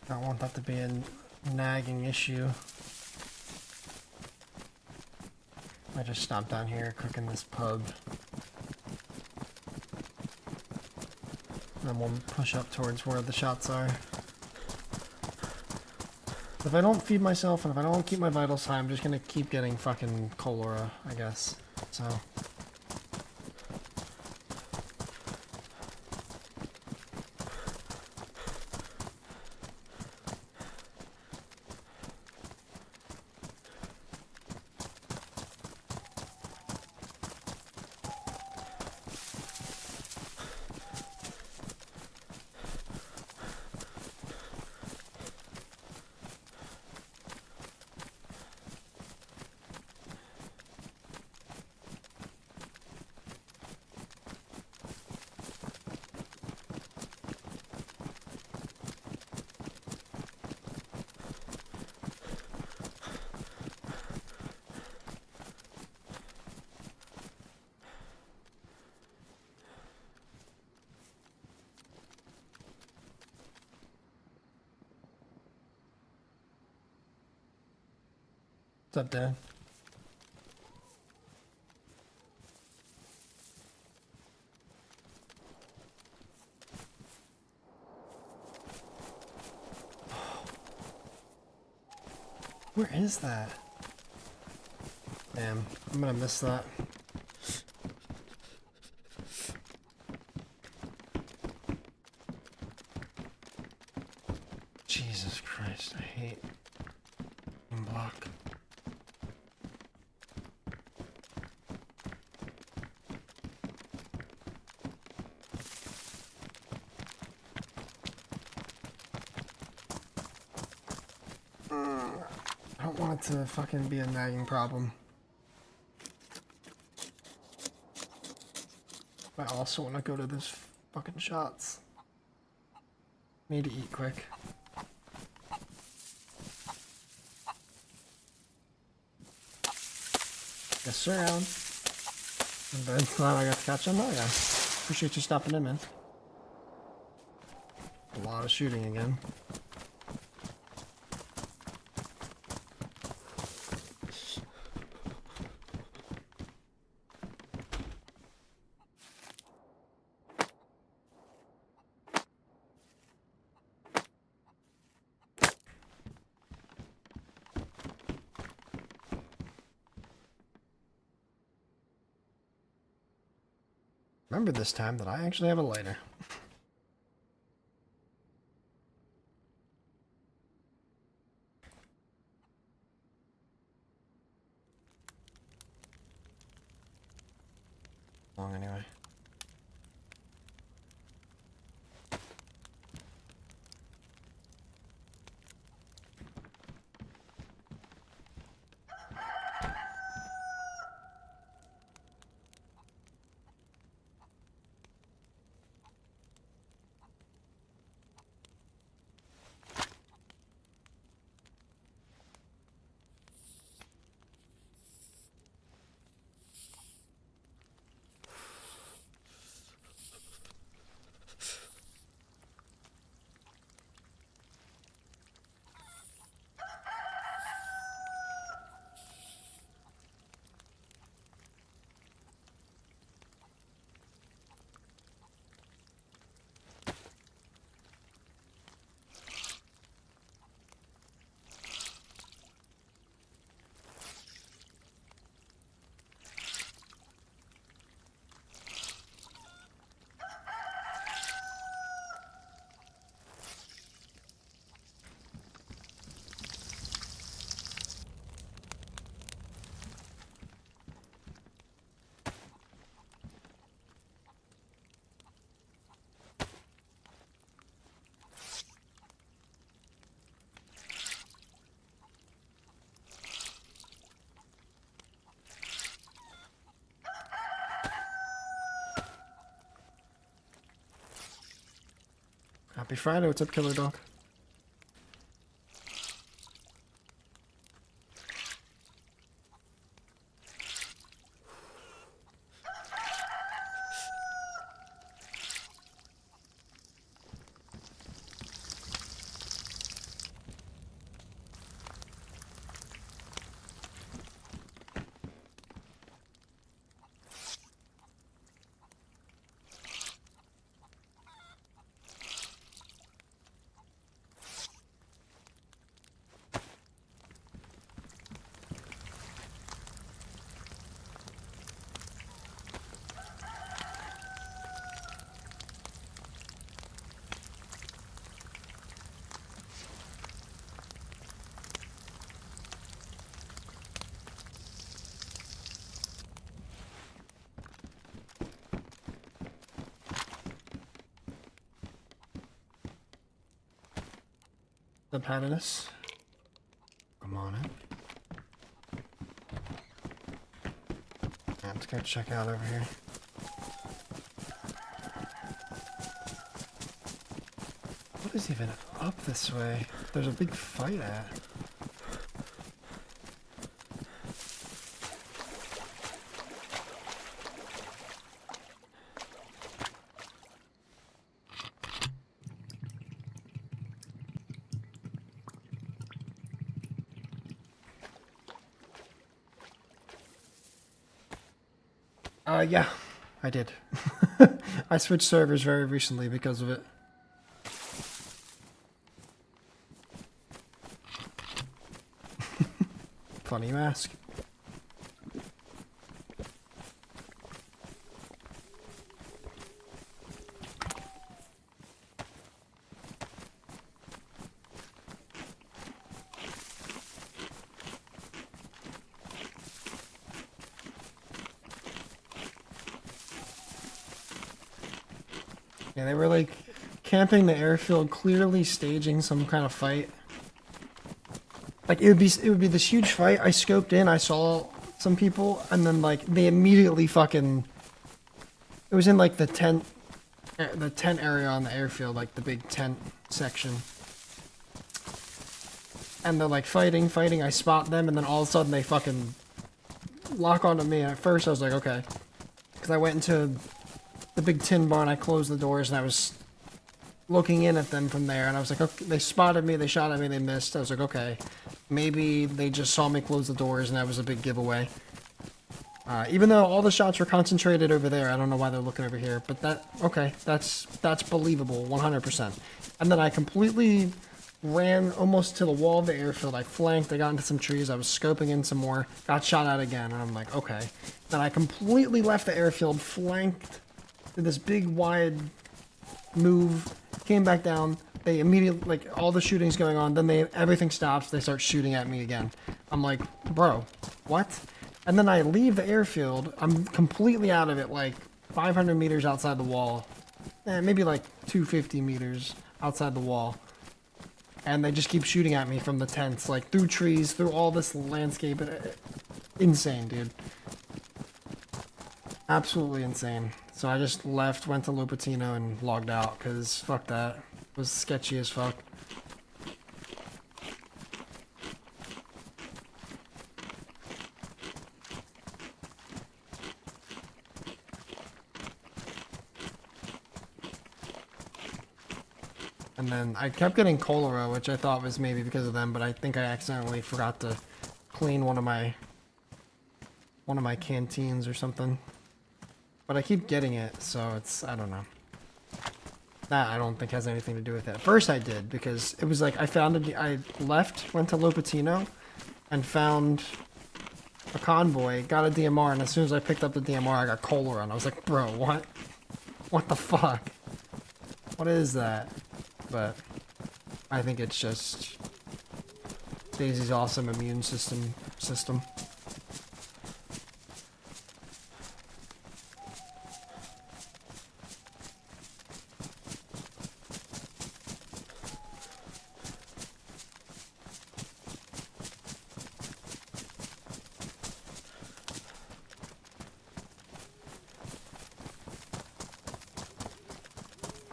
I don't want that to be a nagging issue. I just stopped down here cooking this pub. And then we'll push up towards where the shots are. If I don't feed myself and if I don't keep my vitals high, I'm just gonna keep getting fucking cholera, I guess. So. What's up, Dan? Where is that? Damn, I'm gonna miss that. Jesus Christ, I hate block. I don't want it to fucking be a nagging problem. I also want to go to those fucking shots. Need to eat quick. Yes, sir, Alan. I'm very glad I got to catch him. Oh, yeah. Appreciate you stopping in, man. A lot of shooting again. Remember this time that I actually have a lighter. Long anyway. Happy Friday, what's up, Killer Dog? The Patronus. Come on in. Let's go check out over here. What is even up this way? There's a big fight at. Yeah, I did. I switched servers very recently because of it. Funny you ask. Yeah, they were like camping the airfield, clearly staging some kind of fight. Like it would be this huge fight. I scoped in, I saw some people, and then like they immediately fucking. It was in like the tent area on the airfield, like the big tent section. And they're like fighting. I spot them, and then all of a sudden they fucking lock onto me. And at first I was like, okay, because I went into the big tin barn, I closed the doors, and I was looking in at them from there, and I was like, okay, they spotted me, they shot at me, they missed. I was like, okay, maybe they just saw me close the doors, and that was a big giveaway. Even though all the shots were concentrated over there, I don't know why they're looking over here, but that's believable, 100%. And then I completely ran almost to the wall of the airfield. I flanked, I got into some trees, I was scoping in some more, got shot at again, and I'm like, okay. Then I completely left the airfield, flanked, did this big wide move, came back down. They immediately, like, all the shooting's going on, then everything stops, they start shooting at me again. I'm like, bro, what? And then I leave the airfield, I'm completely out of it, like 500 meters outside the wall. Maybe like 250 meters outside the wall. And they just keep shooting at me from the tents, like through trees, through all this landscape. Insane, dude. Absolutely insane. So I just left, went to Lupatino, and logged out, because fuck that. It was sketchy as fuck. And then I kept getting cholera, which I thought was maybe because of them, but I think I accidentally forgot to clean one of my canteens or something. But I keep getting it, so it's, I don't know. That I don't think has anything to do with it. At first I did, because it was like I left, went to Lupatino, and found a convoy, got a DMR, and as soon as I picked up the DMR, I got cholera, and I was like, bro, what? What the fuck? What is that? But I think it's just DayZ's awesome immune system.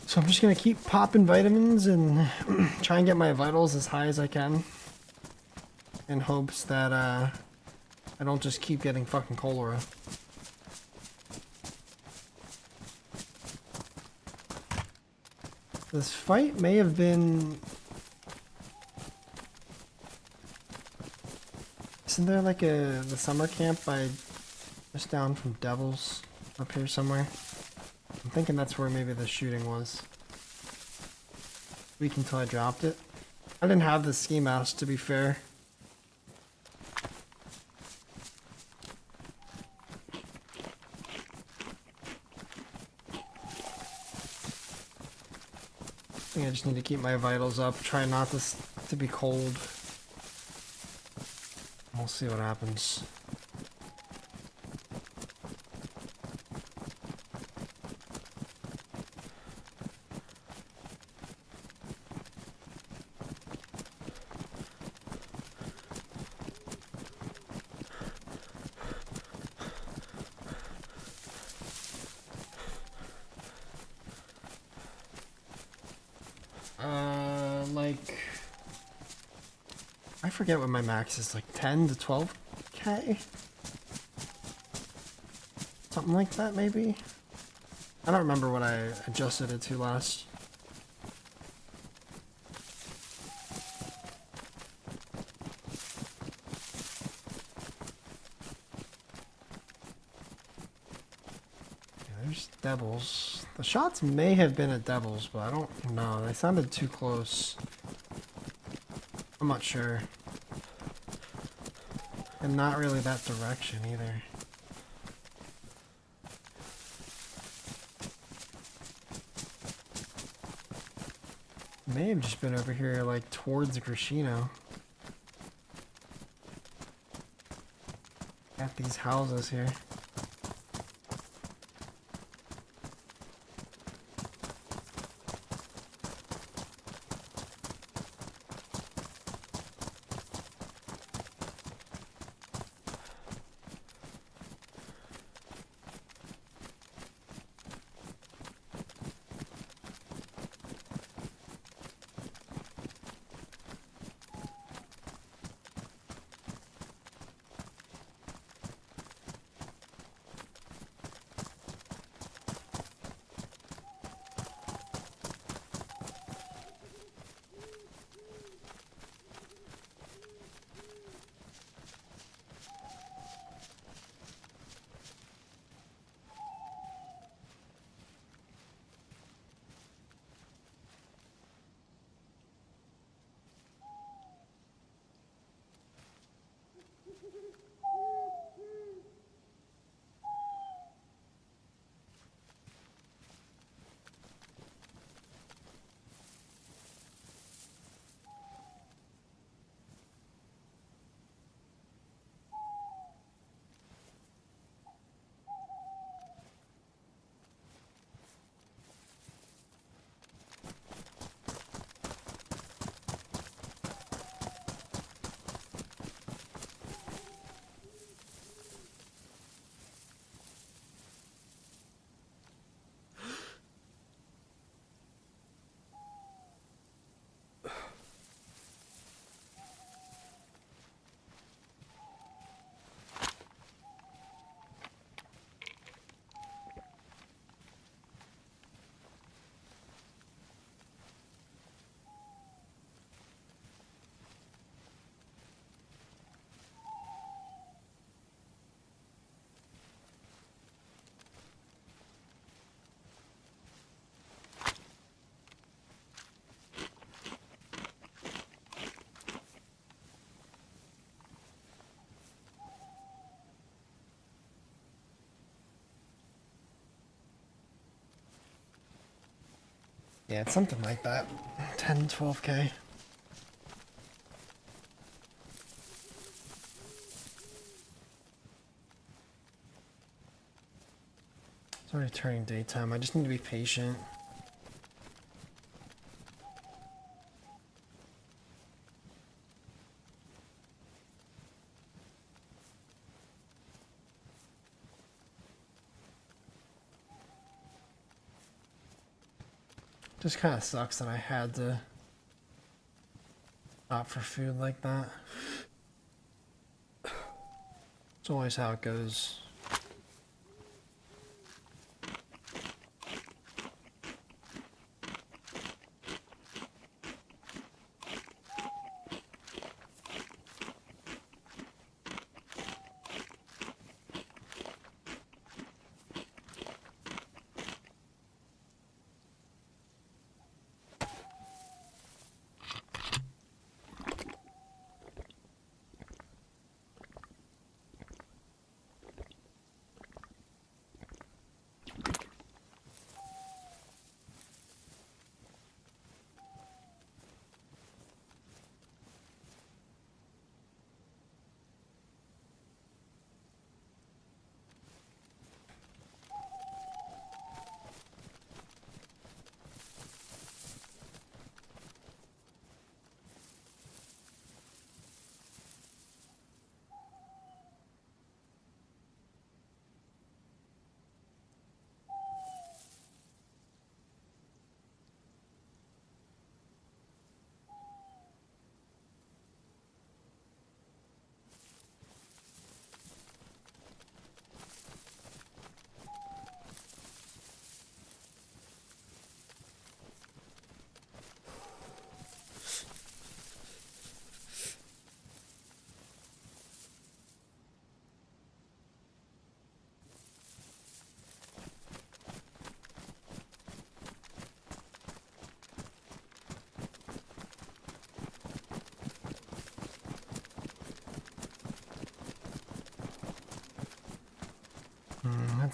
So I'm just gonna keep popping vitamins and try and get my vitals as high as I can, in hopes that I don't just keep getting fucking cholera. This fight may have been... Isn't there like the summer camp by just down from Devils up here somewhere? I'm thinking that's where maybe the shooting was. Week until I dropped it. I didn't have the ski mask, to be fair. I think I just need to keep my vitals up, try not to be cold. We'll see what happens. like, I forget what my max is, like 10 to 12k? Something like that, maybe? I don't remember what I adjusted it to last. There's devils. The shots may have been at devils, but I don't know. They sounded too close. I'm not sure. And not really that direction either. May have just been over here, like, towards Grishino. At these houses here. Yeah, it's something like that. 10, 12k. It's already turning daytime. I just need to be patient. Just kind of sucks that I had to opt for food like that. It's always how it goes.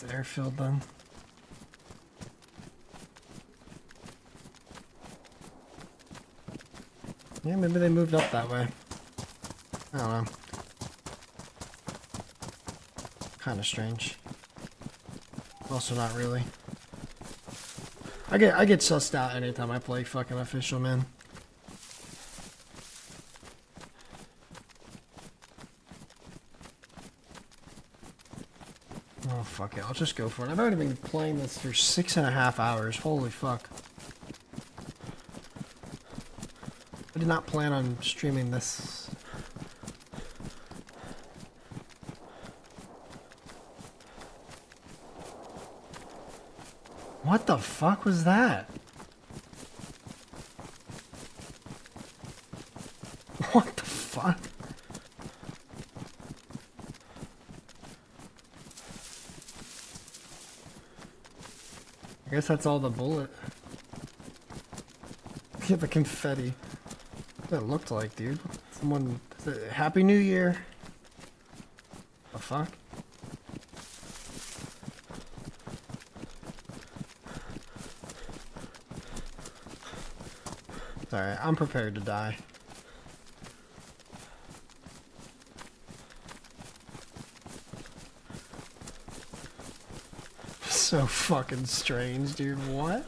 it's airfield then. Yeah, maybe they moved up that way. I don't know. Kind of strange. Also not really. I get sussed out anytime I play fucking official, man. Oh fuck it, I'll just go for it. I've already been playing this for 6.5 hours. Holy fuck. I did not plan on streaming this. What the fuck was that? What the fuck? I guess that's all the bullet. Look at the confetti. What it looked like, dude. Someone... Happy New Year. The fuck? Alright, I'm prepared to die. So fucking strange, dude. What?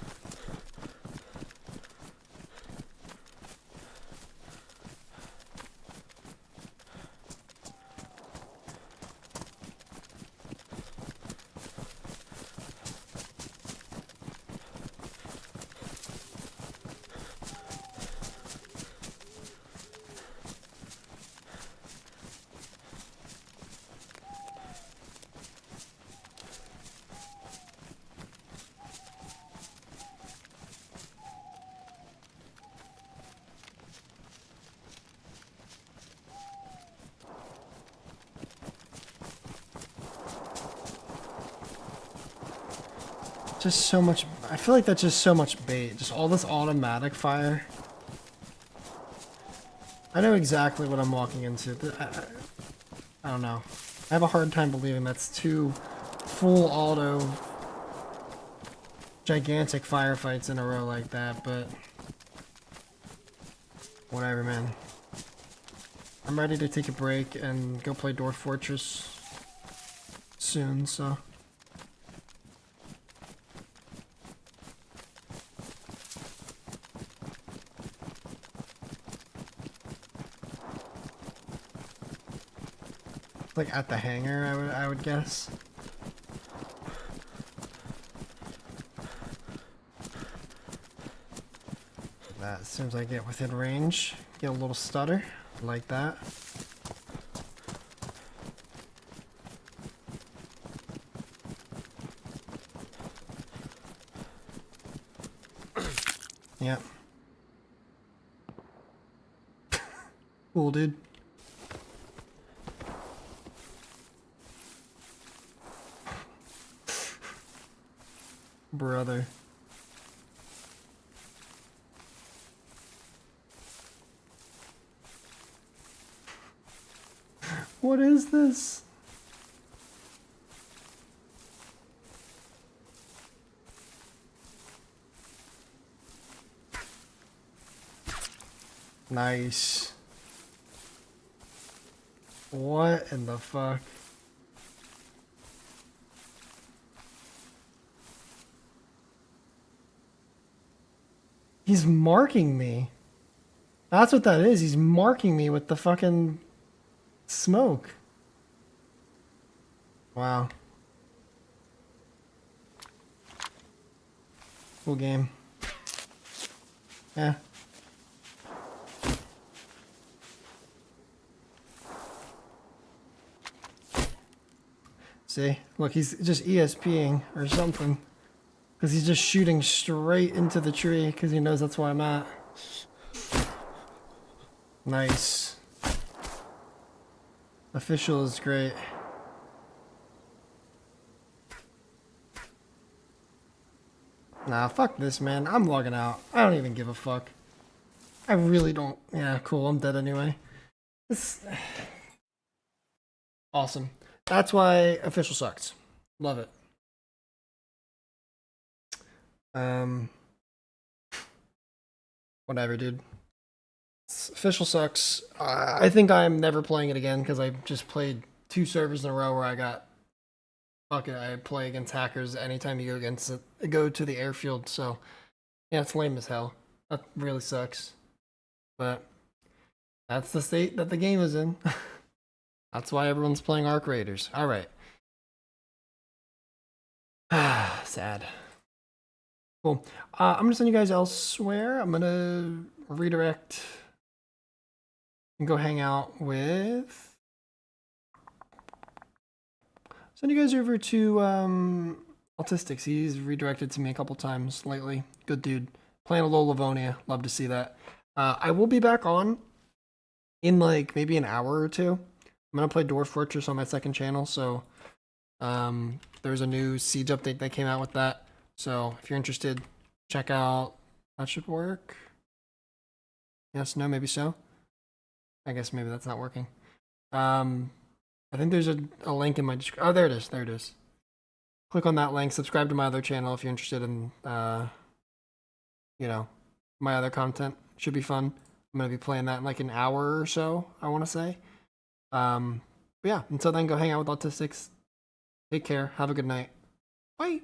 Just so much... I feel like that's just so much bait. Just all this automatic fire. I know exactly what I'm walking into. I don't know. I have a hard time believing that's two full auto gigantic firefights in a row like that, but... Whatever, man. I'm ready to take a break and go play Dwarf Fortress soon, so... Like at the hangar, I would guess. That as soon as I get within range, get a little stutter like that. Yep. Cool, dude. Brother. What is this? Nice. What in the fuck? He's marking me. That's what that is. He's marking me with the fucking smoke. Wow. Cool game. Yeah. See? Look, he's just ESPing or something. Because he's just shooting straight into the tree because he knows that's where I'm at. Nice. Official is great. Nah, fuck this, man. I'm logging out. I don't even give a fuck. I really don't. Yeah, cool. I'm dead anyway. This... Awesome. That's why official sucks. Love it. Um, whatever, dude. Official sucks. I think I'm never playing it again because I just played 2 servers in a row where I got fuck it. I play against hackers anytime you go to the airfield. So yeah, it's lame as hell. That really sucks. But that's the state that the game is in. That's why everyone's playing Arc Raiders. All right. Sad. Cool. I'm gonna send you guys elsewhere. I'm gonna redirect and go hang out with. Send you guys over to Autistics. He's redirected to me a couple times lately. Good dude. Playing a little Livonia. Love to see that. I will be back on in like maybe an hour or two. I'm gonna play Dwarf Fortress on my second channel, so there's a new Siege update that came out with that. So if you're interested, check out. That should work. Yes, no, maybe so. I guess maybe that's not working. I think there's a link in my description. Oh, there it is. There it is. Click on that link. Subscribe to my other channel if you're interested in, you know, my other content. Should be fun. I'm gonna be playing that in like an hour or so, I want to say. But yeah, until then, go hang out with Autistics. Take care. Have a good night. Bye.